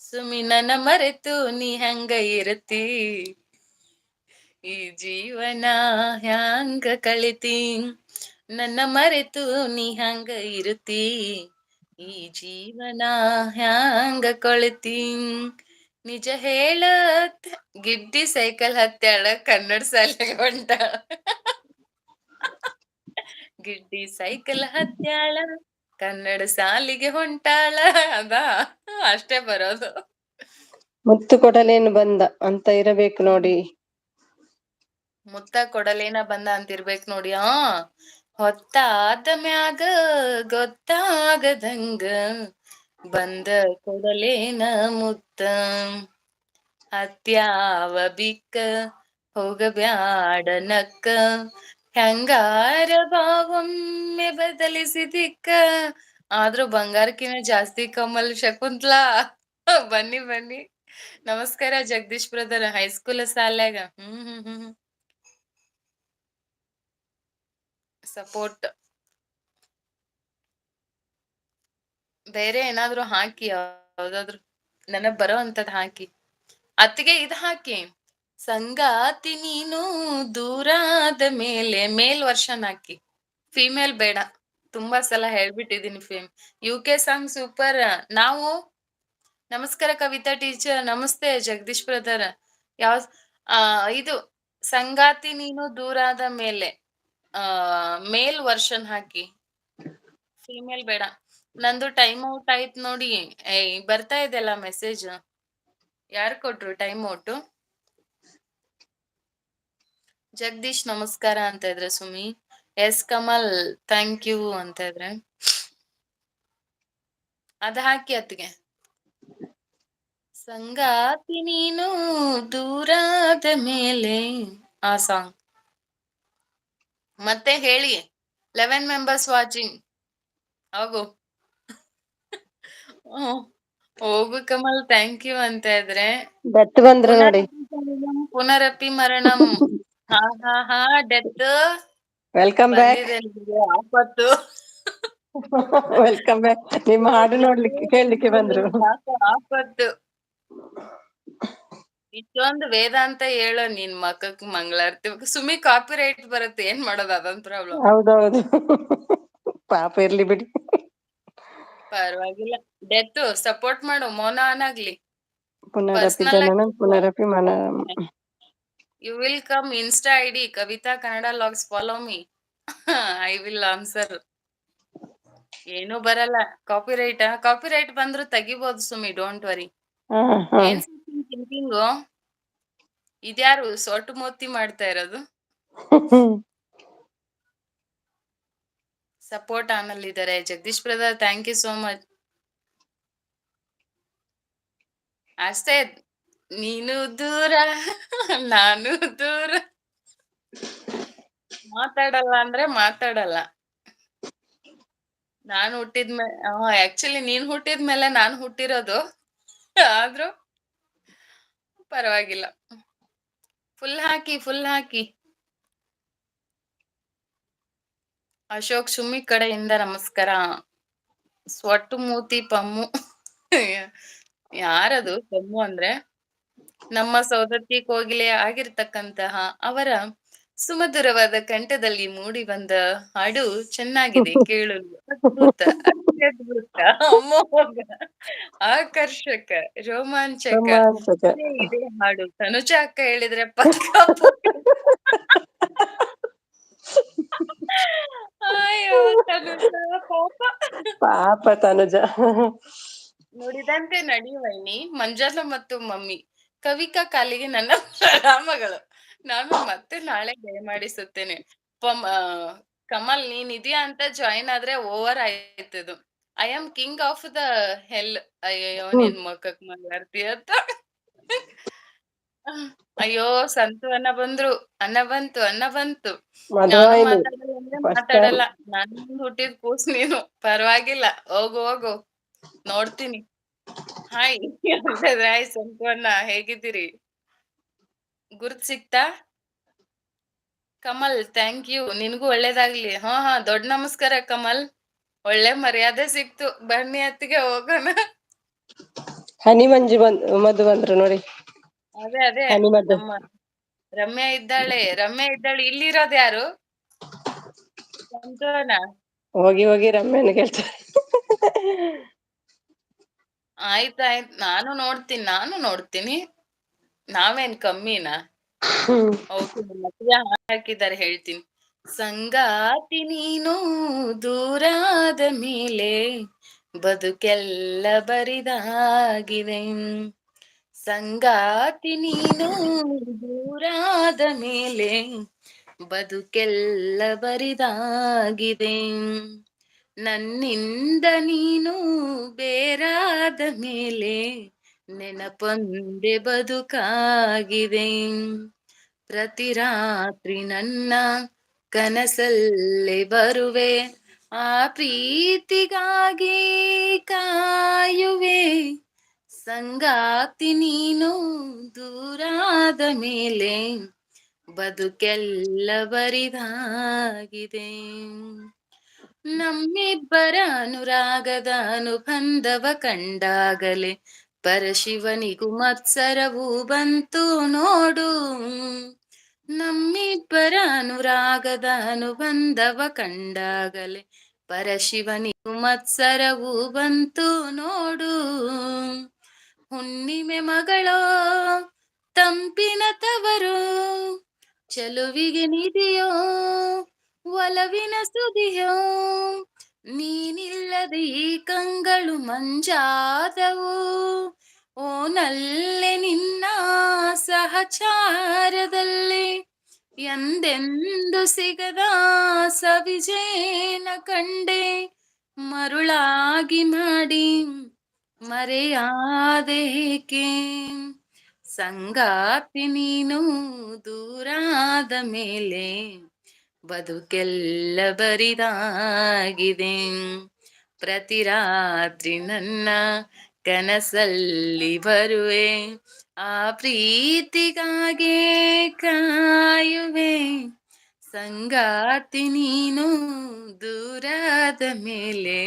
ಸುಮಿ ನನ್ನ ಮರೆತು ನೀ ಹಂಗ ಇರತಿ ಈ ಜೀವನ ಹ್ಯಾಂಗ ಕಳಿತಿ ನನ್ನ ಮರೆತು ನೀ ಹಂಗ ಇರುತ್ತಿ ಈ ಜೀವನ ಹ್ಯಾಂಗ ಕೊಳಿತಿ ನಿಜ ಹೇಳತ್ ಗಿಡ್ಡಿ ಸೈಕಲ್ ಹತ್ಯಾಳ ಕನ್ನಡ ಶಾಲೆಗೆ ಹೊಂಟಾಳ. ಗಿಡ್ಡಿ ಸೈಕಲ್ ಹತ್ಯಾಳ ಕನ್ನಡ ಶಾಲಿಗೆ ಹೊಂಟಾಳ. ಅದಾ ಅಷ್ಟೇ ಬರೋದು. ಮುತ್ತು ಕೊಡಲೇನು ಬಂದ ಅಂತ ಇರಬೇಕು ನೋಡಿ. ಮುತ್ತ ಕೊಡಲೇನ ಬಂದ ಅಂತಿರ್ಬೇಕ್ ನೋಡಿ. ಹೊತ್ತಾದ ಮ್ಯಾಗ ಗೊತ್ತಾಗದಂಗ ಬಂದ ಕೊಡಲೇನ ಮುತ್ತ ಹತ್ಯಾವ ಬಿಕ್ಕ ಹೋಗಬ್ಯಾಡ ನಕ್ಕ ಹೆಂಗಾರ ಭಾವೊಮ್ಮೆ ಬದಲಿಸಿದಿಕ್ಕ. ಆದ್ರೂ ಬಂಗಾರಕಿನ ಜಾಸ್ತಿ ಕಮಲ್ ಶಕುಂತ್ಲಾ. ಬನ್ನಿ ಬನ್ನಿ. ನಮಸ್ಕಾರ ಜಗದೀಶ್ ಬ್ರದರ್, ಹೈಸ್ಕೂಲ್ ಶಾಲ್ಯಾಗ. ಸಪೋರ್ಟ್ ಬೇರೆ ಏನಾದ್ರು ಹಾಕಿ, ಯಾವ್ದಾದ್ರು ನನಗ್ ಬರೋ ಅಂತದ್ ಹಾಕಿ. ಅತ್ತಿಗೆ ಇದ್ ಹಾಕಿ, ಸಂಗಾತಿ ನೀನು ದೂರಾದ ಮೇಲೆ ಮೇಲ್ ವರ್ಷನ್ ಹಾಕಿ. ಫೀಮೇಲ್ ಬೇಡ, ತುಂಬಾ ಸಲ ಹೇಳ್ಬಿಟ್ಟಿದೀನಿ. UK song super. ನಾವು ನಮಸ್ಕಾರ ಕವಿತಾ ಟೀಚರ್. ನಮಸ್ತೆ ಜಗದೀಶ್ ಬ್ರದರ್. ಯಾವ ಇದು ಸಂಗಾತಿ ನೀನು ದೂರಾದ ಮೇಲೆ ಮೇಲ್ ವರ್ಷನ್ ಹಾಕಿ, ಫೀಮೇಲ್ ಬೇಡ. ನಂದು ಟೈಮ್ ಔಟ್ ಆಯ್ತು ನೋಡಿ. ಬರ್ತಾ ಇದೆಲ್ಲ ಮೆಸೇಜ್. ಯಾರು ಕೊಟ್ರು ಟೈಮ್ ಔಟ್? ಜಗದೀಶ್ ನಮಸ್ಕಾರ ಅಂತ ಇದ್ರೆ Sumi. Yes Kamal thank you ಅಂತ ಇದ್ರೆ ಅದ ಹಾಕಿ. ಅತ್ತಿಗೆ ಸಂಗಾತಿ ನೀನು ದೂರಾದ ಮೇಲೆ ಆ ಸಾಂಗ್. ಮತ್ತೆ ಹೇಳಿ. 11 ಮೆಂಬರ್ಸ್ ವಾಚಿಂಗ್. ಹೋಗು ಹೋಗು ಕಮಲ್ ಥ್ಯಾಂಕ್ ಯು ಅಂತ ಇದ್ರೆ ದತ್ತು ಬಂದ್ರು ನೋಡಿ. ಪುನರಪಿ ಮರಣಂ. ಹಾ ಹಾ ಹಾ ಡೆತ್ ವೆಲ್ಕಮ್ ಬ್ಯಾಕ್. ಬಂದಿದೆ ಆಪತ್ತು. Welcome back. ನಿಮ್ಮ ಹಾಡು ನೋಡ್ಲಿಕ್ಕೆ ಕೇಳಲಿಕ್ಕೆ ಬಂದ್ರು. ಆಪತ್ತು. ಇಷ್ಟೊಂದು ವೇದಾಂತ ಹೇಳೋ ನಿನ್ ಮಕ್ಕಕ್ ಮಂಗಳಾರತಿ. ಸುಮ್ಮಿ ಕಾಪಿ ರೈಟ್ ಬರುತ್ತೆ, ಏನ್ ಮಾಡೋದು? ಅದೊಂದು ಪ್ರಾಬ್ಲಮ್. ಹೌದೌದು, ಪಾಪ ಇರ್ಲಿ ಬಿಡಿ. ಪರವಾಗಿಲ್ಲ. ಡೆತ್ ಸಪೋರ್ಟ್ ಮಾಡು, ಮೌನ ಆನಾಗ್ಲಿ. ಪುನರಪಿ ಪರ್ಸನಲ್ ಜನನ ಪುನರಪಿ ಮನ. You will come insta ID Kavitha Kannada logs. Follow me. I will answer. ಏನು ಬರಲ್ಲ. ಕಾಪಿ ರೈಟ್ ಬಂದ್ರು ತೆಗಿಬಹುದು ಸುಮಿ, ಡೋಂಟ್ ವರಿ. ಏನ್ ಥಿಂಕಿಂಗು? ಇದ್ಯಾರು ಸೊಟ್ಟು ಮೋತಿ ಮಾಡ್ತಾ ಇರೋದು? ಸಪೋರ್ಟ್ ಆನಲ್ಲಿದ್ದಾರೆ. Jagadish brother thank you so much. ಅಷ್ಟೇ, ನೀನು ದೂರ ನಾನು ದೂರ. ಮಾತಾಡಲ್ಲ ಅಂದ್ರೆ ಮಾತಾಡಲ್ಲ. ನಾನು ಹುಟ್ಟಿದ್ಮೇಲೆ ಆಕ್ಚುಲಿ ನೀನ್ ಹುಟ್ಟಿದ್ಮೇಲೆ ನಾನು ಹುಟ್ಟಿರೋದು. ಆದ್ರೂ ಪರವಾಗಿಲ್ಲ. ಫುಲ್ ಹಾಕಿ. ಅಶೋಕ್ ಸುಮ್ಮಿ ಕಡೆಯಿಂದ ನಮಸ್ಕಾರ. ಸ್ವಟ್ಟು ಮೂತಿ ಪಮ್ಮು. ಯಾರದು ಪಮ್ಮು ಅಂದ್ರೆ? ನಮ್ಮ ಸೌದತ್ತಿ ಕೋಗಿಲೆ ಆಗಿರ್ತಕ್ಕಂತಹ ಅವರ ಸುಮಧುರವಾದ ಕಂಠದಲ್ಲಿ ಮೂಡಿ ಬಂದ ಹಾಡು ಚೆನ್ನಾಗಿದೆ ಕೇಳಲು. ಅದ್ಭುತ, ಅತ್ಯದ್ಭುತ, ಅಮೋಘ, ಆಕರ್ಷಕ, ರೋಮಾಂಚಕ. ರೋಮಾಂಚಕ. ಇದೆ ಹಾಡು. ತನುಜ ಅಕ್ಕ ಹೇಳಿದ್ರೆ ಪಕ್ಕ ಪಕ್ಕ. ಅಯ್ಯೋ ತನುಜ ಪಾಪ. ಪಾಪ ತನುಜ. ನುಡಿದಂತೆ ನಡೆಯುವೈನಿ ಮಂಜಾಲ ಮತ್ತು ಮಮ್ಮಿ. ಕವಿಕಾ ಕಾಲಿಗೆ ನನ್ನ ಪ್ರಣಾಮಗಳು. ನಾನು ಮತ್ತೆ ನಾಳೆ ದಯಮಾಡಿಸುತ್ತೇನೆ. ಕಮಲ್ ನೀನ್ ಇದೆಯಾ ಅಂತ ಜಾಯಿನ್ ಆದ್ರೆ ಓವರ್ ಆಯ್ತದು. I am king of the hell. ಅಯ್ಯೋ ನಿನ್ ಮಕ್ಕಕ್ ಮಾತಾಡ್ತೀಯ ಅಂತ. ಅಯ್ಯೋ ಸಂತು ಅನ್ನ ಬಂತು. ನಾನು ಮಧುವಾಹಿನಿ ಮಾತಾಡಲ್ಲ ಅಂದ್ರೆ ಫಸ್ಟ್ ಟೈಮ್. ಮಾತಾಡಲ್ಲ. ನನ್ ಹುಟ್ಟಿದ ಕೂಸ್ ನೀನು. ಪರವಾಗಿಲ್ಲ, ಹೋಗು ನೋಡ್ತೀನಿ. ಹಾಯ್ ಹಾಯ್ ಸಂತು ಅಣ್ಣ, ಹೇಗಿದ್ದೀರಿ? ಗುರ್ತ್ ಸಿಕ್ತಾ? ಕಮಲ್ ಥ್ಯಾಂಕ್ ಯು, ನಿನ್ಗೂ ಒಳ್ಳೇದಾಗ್ಲಿ. ಹಾ ದೊಡ್ಡ ನಮಸ್ಕಾರ ಕಮಲ್. ಒಳ್ಳೆ ಮರ್ಯಾದೆ ಸಿಕ್ತು. ಬನ್ನಿ ಅತ್ತಿಗೆ ಹೋಗೋಣ. ಹನಿ ಮಂಜು ಮಧು ಬಂದ್ರು ನೋಡಿ. ಅದೇ ಹನಿ ಮಧು. ನಮ್ಮ ರಮ್ಯಾ ಇದ್ದಾಳೆ. ಇಲ್ಲಿರೋದು ಯಾರು? ಸಂತೋನ. ಹೋಗಿ ರಮ್ಯನ ಕೇಳ್ತಾರೆ. ಆಯ್ತಾಯ್ತು, ನಾನು ನೋಡ್ತೀನಿ. ನಾವೇನ್ ಕಮ್ಮಿನಾ? ಓಕೆ, ಹಾಕಿದ್ದಾರೆ ಹೇಳ್ತೀನಿ. ಸಂಗಾತಿ ನೀನು ದೂರಾದ ಮೇಲೆ ಬದುಕೆಲ್ಲ ಬರಿದಾಗಿದೆ. ಸಂಗಾತಿ ನೀನು ದೂರಾದ ಮೇಲೆ ಬದುಕೆಲ್ಲ ಬರಿದಾಗಿದೆ. ನನ್ನಿಂದ ನೀನು ಬೇರಾದ ಮೇಲೆ ನೆನಪೊಂದೆ ಬದುಕಾಗಿದೆ. ಪ್ರತಿ ರಾತ್ರಿ ನನ್ನ ಕನಸಲ್ಲಿ ಬರುವೆ, ಆ ಪ್ರೀತಿಗಾಗಿ ಕಾಯುವೆ. ಸಂಗಾತಿ ನೀನು ದೂರಾದ ಮೇಲೆ ಬದುಕೆಲ್ಲ ಬರಿದಾಗಿದೆ. ನಮ್ಮಿಬ್ಬರ ಅನುರಾಗದ ಅನುಬಂಧವ ಕಂಡಾಗಲೇ ಪರಶಿವನಿಗೂ ಮತ್ಸರವು ಬಂತು ನೋಡು. ನಮ್ಮಿಬ್ಬರ ಅನುರಾಗದ ಅನುಬಂಧವ ಕಂಡಾಗಲೇ ಪರಶಿವನಿಗೂ ಮತ್ಸರವು ಬಂತು ನೋಡು. ಹುಣ್ಣಿಮೆ ಮಗಳೋ ತಂಪಿನ ತವರು, ಚೆಲುವಿಗೆ ನಿಧಿಯೋ ಒಲವಿನ ಸುದಿಯೋ. ನೀನಿಲ್ಲದೆ ಈ ಕಂಗಳು ಮಂಜಾದವು, ಓ ನಲ್ಲೆ ನಿನ್ನ ಸಹಚಾರದಲ್ಲಿ ಎಂದೆಂದು ಸಿಗದ ಸವಿಜೇನ ಕಂಡೆ. ಮರುಳಾಗಿ ಮಾಡಿ ಮರೆಯಾದೇಕೆ. ಸಂಗಾತಿ ನೀನು ದೂರಾದ ಮೇಲೆ ಬದುಕೆಲ್ಲ ಬರಿದಾಗಿದೆ. ಪ್ರತಿ ರಾತ್ರಿ ನನ್ನ ಕನಸಲ್ಲಿ ಬರುವೆ, ಆ ಪ್ರೀತಿಗಾಗಿ ಕಾಯುವೆ. ಸಂಗಾತಿ ನೀನು ದೂರಾದ ಮೇಲೆ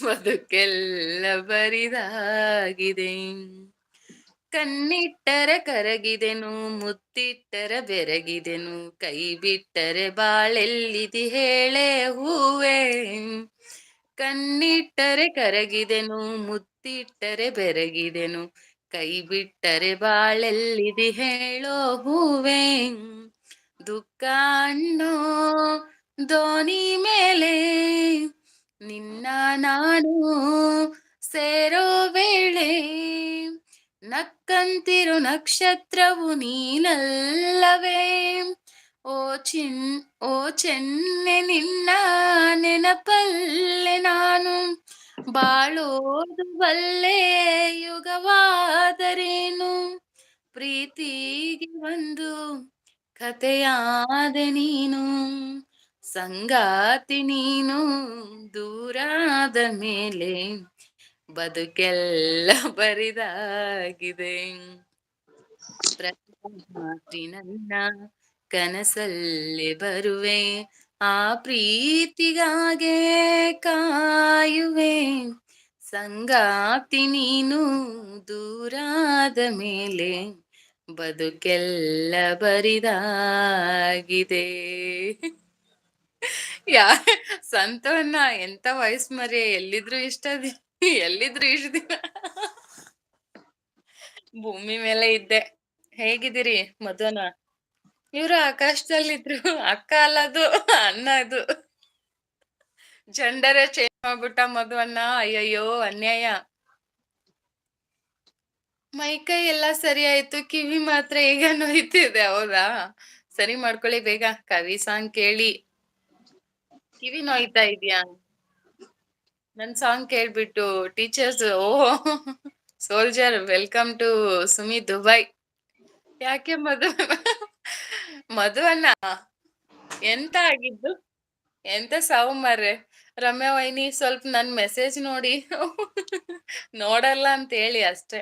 ಬದುಕೆಲ್ಲ ಬರಿದಾಗಿದೆ. ಕಣ್ಣಿಟ್ಟರೆ ಕರಗಿದೆನು, ಮುತ್ತಿಟ್ಟರೆ ಬೆರಗಿದೆನು, ಕೈ ಬಿಟ್ಟರೆ ಬಾಳೆಲ್ಲಿದಿ ಹೇಳೆ ಹೂವೆ. ಕಣ್ಣಿಟ್ಟರೆ ಕರಗಿದೆನು, ಮುತ್ತಿಟ್ಟರೆ ಬೆರಗಿದೆನು, ಕೈ ಬಿಟ್ಟರೆ ಬಾಳೆಲ್ಲಿದಿ ಹೇಳೋ ಹೂವೆ. ದುಃಖ ಅನ್ನೋ ದೋಣಿ ಮೇಲೆ ನಿನ್ನ ನಾನು ಸೇರೋ ವೇಳೆ, ನಕ್ಕಂತಿರು ನಕ್ಷತ್ರವು ನೀನಲ್ಲವೇ. ಓ ಚೆನ್ನೆ ನಿನ್ನ ನೆನಪಲ್ಲೆ ನಾನು, ಬಾಳೋದು ಬಲ್ಲೆ ಯುಗವಾದರೇನು ಪ್ರೀತಿಗೆ ಒಂದು ಕಥೆಯಾದೆ ನೀನು ಸಂಗಾತಿ ನೀನು ದೂರಾದ ಮೇಲೆ ಬದುಕೆಲ್ಲ ಬರಿದಾಗಿದೆ ಪ್ರತಿ ನನ್ನ ಕನಸಲ್ಲಿ ಬರುವೆ ಆ ಪ್ರೀತಿಗಾಗೆ ಕಾಯುವೆ ಸಂಗಾತಿ ನೀನು ದೂರಾದ ಮೇಲೆ ಬದುಕೆಲ್ಲ ಬರಿದಾಗಿದೆ ಯಾ ಸಂತವನ್ನ ಎಂತ ವಾಯ್ಸ್ ಮರಿ ಎಲ್ಲಿದ್ರು ಎಲ್ಲಿದ್ರು ಇಷ್ಟ ದಿನ ಭೂಮಿ ಮೇಲೆ ಇದ್ದೆ. ಹೇಗಿದ್ದೀರಿ ಮಧುನ? ಇವ್ರು ಆಕಾಶದಲ್ಲಿದ್ರು. ಅಕ್ಕ ಅಲ್ಲದು ಅಣ್ಣ ಅದು. ಜೆಂಡರೇ ಚೇಂಜ್ ಮಾಡ್ಬಿಟ್ಟ ಮಧುವನ್ನ. ಅಯ್ಯಯ್ಯೋ ಅನ್ಯಾಯ. ಮೈಕೈ ಎಲ್ಲ ಸರಿ ಆಯ್ತು, ಕಿವಿ ಮಾತ್ರ ಈಗ ನೋಯ್ತಿದೆ. ಹೌದಾ, ಸರಿ ಮಾಡ್ಕೊಳ್ಳಿ ಬೇಗ. ಕವಿ ಸಾಂಗ್ ಕೇಳಿ. ಕಿವಿ ನೋಯ್ತಾ ಇದ್ಯಾ? ನನ್ ಸಾಂಗ್ ಕೇಳ್ಬಿಟ್ಟು teachers oh soldier welcome to Sumi Dubai. ಯಾಕೆ ಮಧುವನ್ನ ಎಂತ ಆಗಿದ್ದು? ಎಂತ ಸಾವು ಮಾರ್ರೆ. ರಮ್ಯಾ ವೈನಿ ಸ್ವಲ್ಪ ನನ್ ಮೆಸೇಜ್ ನೋಡಿ. ನೋಡಲ್ಲ ಅಂತ ಹೇಳಿ ಅಷ್ಟೇ.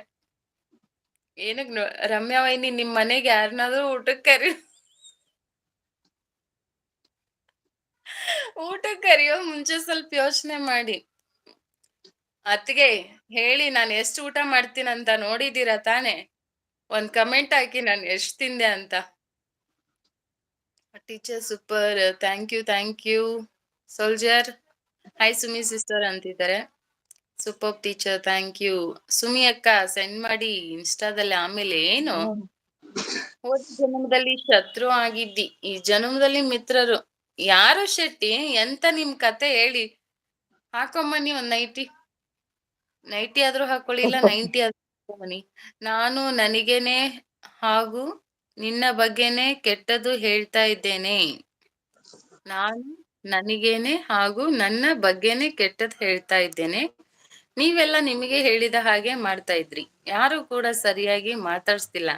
ಏನಕ್ ರಮ್ಯಾ ವೈನಿ ನಿಮ್ ಮನೆಗೆ ಯಾರನ್ನಾದ್ರೂ ಊಟಕ್ಕೆ ಕರಿಯೋ ಮುಂಚೆ ಸ್ವಲ್ಪ ಯೋಚನೆ ಮಾಡಿ. ಅತ್ತಿಗೆ ಹೇಳಿ ನಾನು ಎಷ್ಟು ಊಟ ಮಾಡ್ತೀನಂತ ನೋಡಿದೀರಾ ತಾನೆ? ಒಂದ್ ಕಮೆಂಟ್ ಹಾಕಿ ನಾನು ಎಷ್ಟ್ ತಿಂದೆ ಅಂತ. Teacher super, thank you soldier. Hi Sumi sister ಅಂತಿದ್ದಾರೆ. Super teacher, thank you. Sumi ಅಕ್ಕ ಸೆಂಡ್ ಮಾಡಿ ಇನ್ಸ್ಟಾದಲ್ಲಿ. ಆಮೇಲೆ ಏನು ಹೋದ ಜನ್ಮದಲ್ಲಿ ಶತ್ರು ಆಗಿದ್ದಿ, ಈ ಜನ್ಮದಲ್ಲಿ ಮಿತ್ರರು. ಯಾರು ಶೆಟ್ಟಿ? ಎಂತ ನಿಮ್ ಕತೆ ಹೇಳಿ. ಹಾಕೊಂಬನ್ನಿ ಒಂದ್ ನೈಟಿ ಆದ್ರೂ ಹಾಕೊಳ್ಳಿಲ್ಲ, 90 ಆದ್ರೂ ಹಾಕೊಂಬನ್ನಿ. ನಾನು ನನಗೇನೆ ಹಾಗೂ ನಿನ್ನ ಬಗ್ಗೆನೆ ಕೆಟ್ಟದ್ದು ಹೇಳ್ತಾ ಇದ್ದೇನೆ. ನಾನು ನನಗೇನೆ ಹಾಗೂ ನನ್ನ ಬಗ್ಗೆನೆ ಕೆಟ್ಟದ್ದು ಹೇಳ್ತಾ ಇದ್ದೇನೆ. ನೀವೆಲ್ಲ ನಿಮಗೆ ಹೇಳಿದ ಹಾಗೆ ಮಾಡ್ತಾ ಇದ್ರಿ. ಯಾರು ಕೂಡ ಸರಿಯಾಗಿ ಮಾತಾಡ್ಸ್ತಿಲ್ಲ.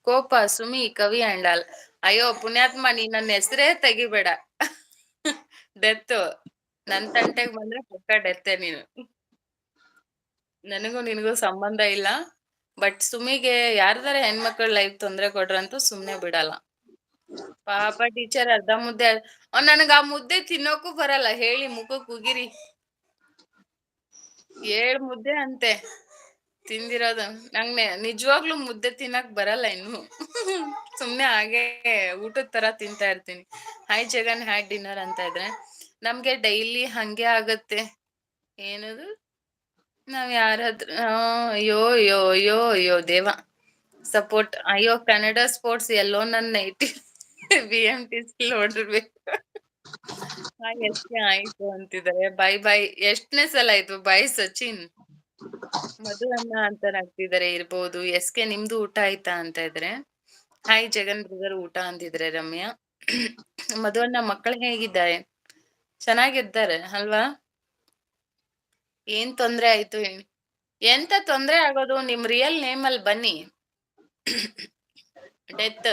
ಕೋಪ ಸುಮಿ ಕವಿ ಅಂಡಾಲ್. ಅಯ್ಯೋ ಪುಣ್ಯಾತ್ಮ, ನೀ ನನ್ನ ಹೆಸರೇ ತೆಗಿಬೇಡ. ಡೆತ್ ನನ್ ತಂಟೆಗ್ ಬಂದ್ರೆ ಪಕ್ಕ ಡೆತ್ತೆ ನೀನು. ನನಗೂ ನಿನಗೂ ಸಂಬಂಧ ಇಲ್ಲ. ಬಟ್ ಸುಮಿಗೆ ಯಾರ್ದಾರ ಹೆಣ್ಮಕ್ಳ ಲೈಫ್ ತೊಂದ್ರೆ ಕೊಟ್ರಂತೂ ಸುಮ್ನೆ ಬಿಡಲ್ಲ. ಪಾಪ ಟೀಚರ್ ಅರ್ಧ ಮುದ್ದೆ ನನಗ ಆ ಮುದ್ದೆ ತಿನ್ನೋಕು ಬರಲ್ಲ. ಹೇಳಿ ಮುಖಕ್ ಉಗಿರಿ. 7 ಮುದ್ದೆ ಅಂತೆ ತಿಂದಿರೋದು. ನಂಗೆ ನಿಜವಾಗ್ಲೂ ಮುದ್ದೆ ತಿನ್ನಕ್ ಬರಲ್ಲ ಇನ್ನು. ಸುಮ್ನೆ ಹಾಗೆ ಊಟದ ತರ ತಿಂತಾ ಇರ್ತೀನಿ. ಹಾಯ್ ಜಗನ್, ಹ್ಯಾಡ್ ಡಿನ್ನರ್ ಅಂತ ಇದ್ರೆ ನಮ್ಗೆ ಡೈಲಿ ಹಂಗೆ ಆಗತ್ತೆ. ಏನದು, ನಾವ್ ಯಾರಾದ್ರೂ ಅಯ್ಯೋ ಅಯ್ಯೋ ಅಯ್ಯೋ ಅಯ್ಯೋ ದೇವ. ಸಪೋರ್ಟ್. ಅಯ್ಯೋ ಕನ್ನಡ ಸ್ಪೋರ್ಟ್ಸ್ ಎಲ್ಲೋ ನನ್ನ BMT ನೋಡಿರ್ಬೇಕು. ಎಷ್ಟೇ ಆಯ್ತು ಅಂತಿದ್ದಾರೆ. ಬೈ ಎಷ್ಟನೇ ಸಲ ಆಯ್ತು ಬೈ ಸಚಿನ್. ಮಧುವನ್ನ ಅಂತ ಆಗ್ತಿದ್ದಾರೆ. ಇರ್ಬೋದು. ಎಸ್ಕೆ ನಿಮ್ದು ಊಟ ಆಯ್ತಾ ಅಂತ ಇದ್ರೆ ಹಾಯ್ ಜಗನ್ ಬ್ರದರ್ ಊಟ ಅಂತಿದ್ರೆ ರಮ್ಯಾ. ಮಧುವನ್ನ ಮಕ್ಕಳು ಹೇಗಿದ್ದಾರೆ? ಚೆನ್ನಾಗಿದ್ದಾರೆ ಅಲ್ವಾ? ಏನ್ ತೊಂದ್ರೆ ಆಯ್ತು ಹೇಳಿ. ಎಂತ ತೊಂದ್ರೆ ಆಗೋದು? ನಿಮ್ ರಿಯಲ್ ನೇಮ್ ಅಲ್ಲಿ ಬನ್ನಿ. ಡೆತ್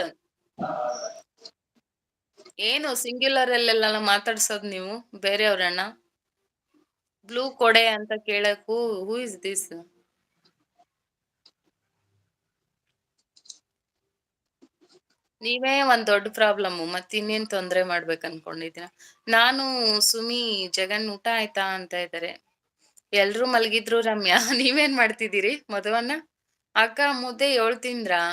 ಏನು ಸಿಂಗ್ಯುಲರ್ ಅಲ್ಲೆಲ್ಲ ಮಾತಾಡ್ಸೋದ್ ನೀವು ಬೇರೆಯವ್ರನ್ನ? ಬ್ಲೂ ಕೊಡೆ ಅಂತ ಕೇಳಕ್ ಹೂ ಇಸ್ ದಿಸ್? ನೀವೇ ಒಂದ್ ದೊಡ್ಡ ಪ್ರಾಬ್ಲಮ್. ಮತ್ ಇನ್ನೇನ್ ತೊಂದ್ರೆ ಮಾಡ್ಬೇಕು ಅನ್ಕೊಂಡಿದ್ದೀನ? ನಾನು ಸುಮಿ ಜಗನ್ ಊಟ ಆಯ್ತಾ ಅಂತ ಇದ್ದಾರೆ. ಎಲ್ರು ಮಲ್ಗಿದ್ರು ರಮ್ಯಾ. ನೀವೇನ್ ಮಾಡ್ತಿದ್ದೀರಿ? ಮಧುವನ್ನ ಅಕ್ಕ ಮುದ್ದೆ 7 ತಿಂದ್ರಾ?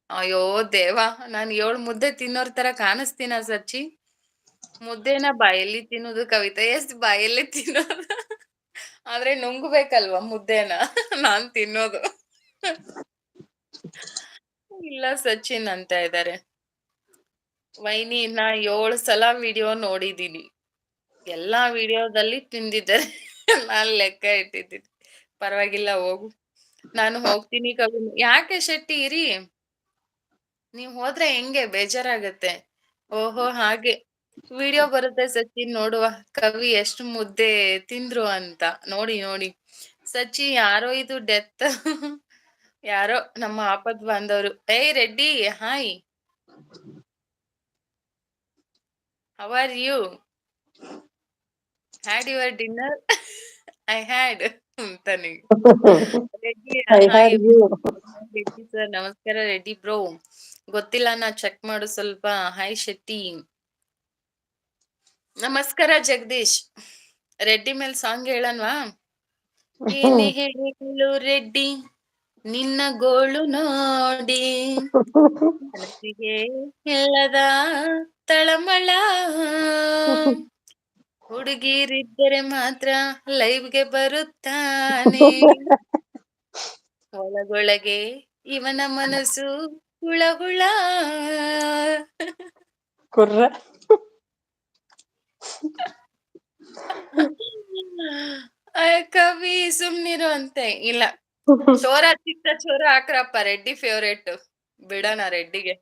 ಅಯ್ಯೋ ದೇವಾ, ನಾನ್ 7 ಮುದ್ದೆ ತಿನ್ನೋರ್ ತರ ಕಾಣಿಸ್ತೀನ ಸಚ್ಚಿ? ಮುದ್ದೆನ ಬಾಯಲ್ಲಿ ತಿನ್ನೋದು ಕವಿತಾ? ಎಷ್ಟ್ ಬಾಯಲ್ಲಿ ತಿನ್ನೋದು? ಆದ್ರೆ ನುಂಗ್ಬೇಕಲ್ವಾ ಮುದ್ದೆನ? ನಾನ್ ತಿನ್ನೋದು ಇಲ್ಲ ಸಚಿನ್ ಅಂತ ಇದ್ದಾರೆ. ವೈನಿ ನಾ 7 ಸಲ ವಿಡಿಯೋ ನೋಡಿದೀನಿ. ಎಲ್ಲಾ ವಿಡಿಯೋದಲ್ಲಿ ತಿಂದಿದ್ದಾರೆ. ನಾನ್ ಲೆಕ್ಕ ಇಟ್ಟಿದ್ದೀನಿ. ಪರವಾಗಿಲ್ಲ ಹೋಗು, ನಾನು ಹೋಗ್ತೀನಿ ಕವಿ. ಯಾಕೆ ಶೆಟ್ಟಿ ಇರಿ, ನೀವ್ ಹೋದ್ರೆ ಹೆಂಗೆ ಬೇಜಾರಾಗತ್ತೆ. ಓಹೋ ಹಾಗೆ. ವಿಡಿಯೋ ಬರುತ್ತೆ ಸಚಿನ್ ನೋಡುವ ಕವಿ ಎಷ್ಟು ಮುದ್ದೆ ತಿಂದ್ರು ಅಂತ ನೋಡಿ ನೋಡಿ. ಸಚಿ ಯಾರೋ ಇದು ಡೆತ್ ಯಾರೋ ನಮ್ಮ ಆಪತ್ ಬಾಂಧವರು. ಏಯ್ Reddy hi, how are you? Had your dinner? I had ಅಂತಾನೆ. Reddy I hi had you. Reddy sir ನಮಸ್ಕಾರ. ರೆಡ್ಡಿ ಬ್ರೋ ಗೊತ್ತಿಲ್ಲ, ನಾ ಚೆಕ್ ಮಾಡು ಸ್ವಲ್ಪ. ಹಾಯ್ ಶೆಟ್ಟಿ ನಮಸ್ಕಾರ. ಜಗದೀಶ್ ರೆಡ್ಡಿ ಮೇಲ್ ಸಾಂಗ್ ಹೇಳನ್ವಾ? ಏನೇ ಹೇಳು ರೆಡ್ಡಿ ನಿನ್ನ ಗೋಳು ನೋಡಿ, ಮನಸ್ಸಿಗೆ ಇಲ್ಲದ ತಳಮಳ, ಹುಡುಗಿರಿದ್ದರೆ ಮಾತ್ರ ಲೈವ್ಗೆ ಬರುತ್ತಾನೆ, ಒಳಗೊಳಗೆ ಇವನ ಮನಸ್ಸು ಹುಳ ಹುಳ. ಕುರ್ರ. ಕವಿ ಸುಮ್ನಿರು ಅಂತೆ. ಇಲ್ಲ, ಚೋರ ಚಿತ್ತ ಚೋರ ಹಾಕ್ರಪ್ಪ. ರೆಡ್ಡಿ ಫೇವ್ರೇಟ್, ಬಿಡೋಣ ರೆಡ್ಡಿಗೆ.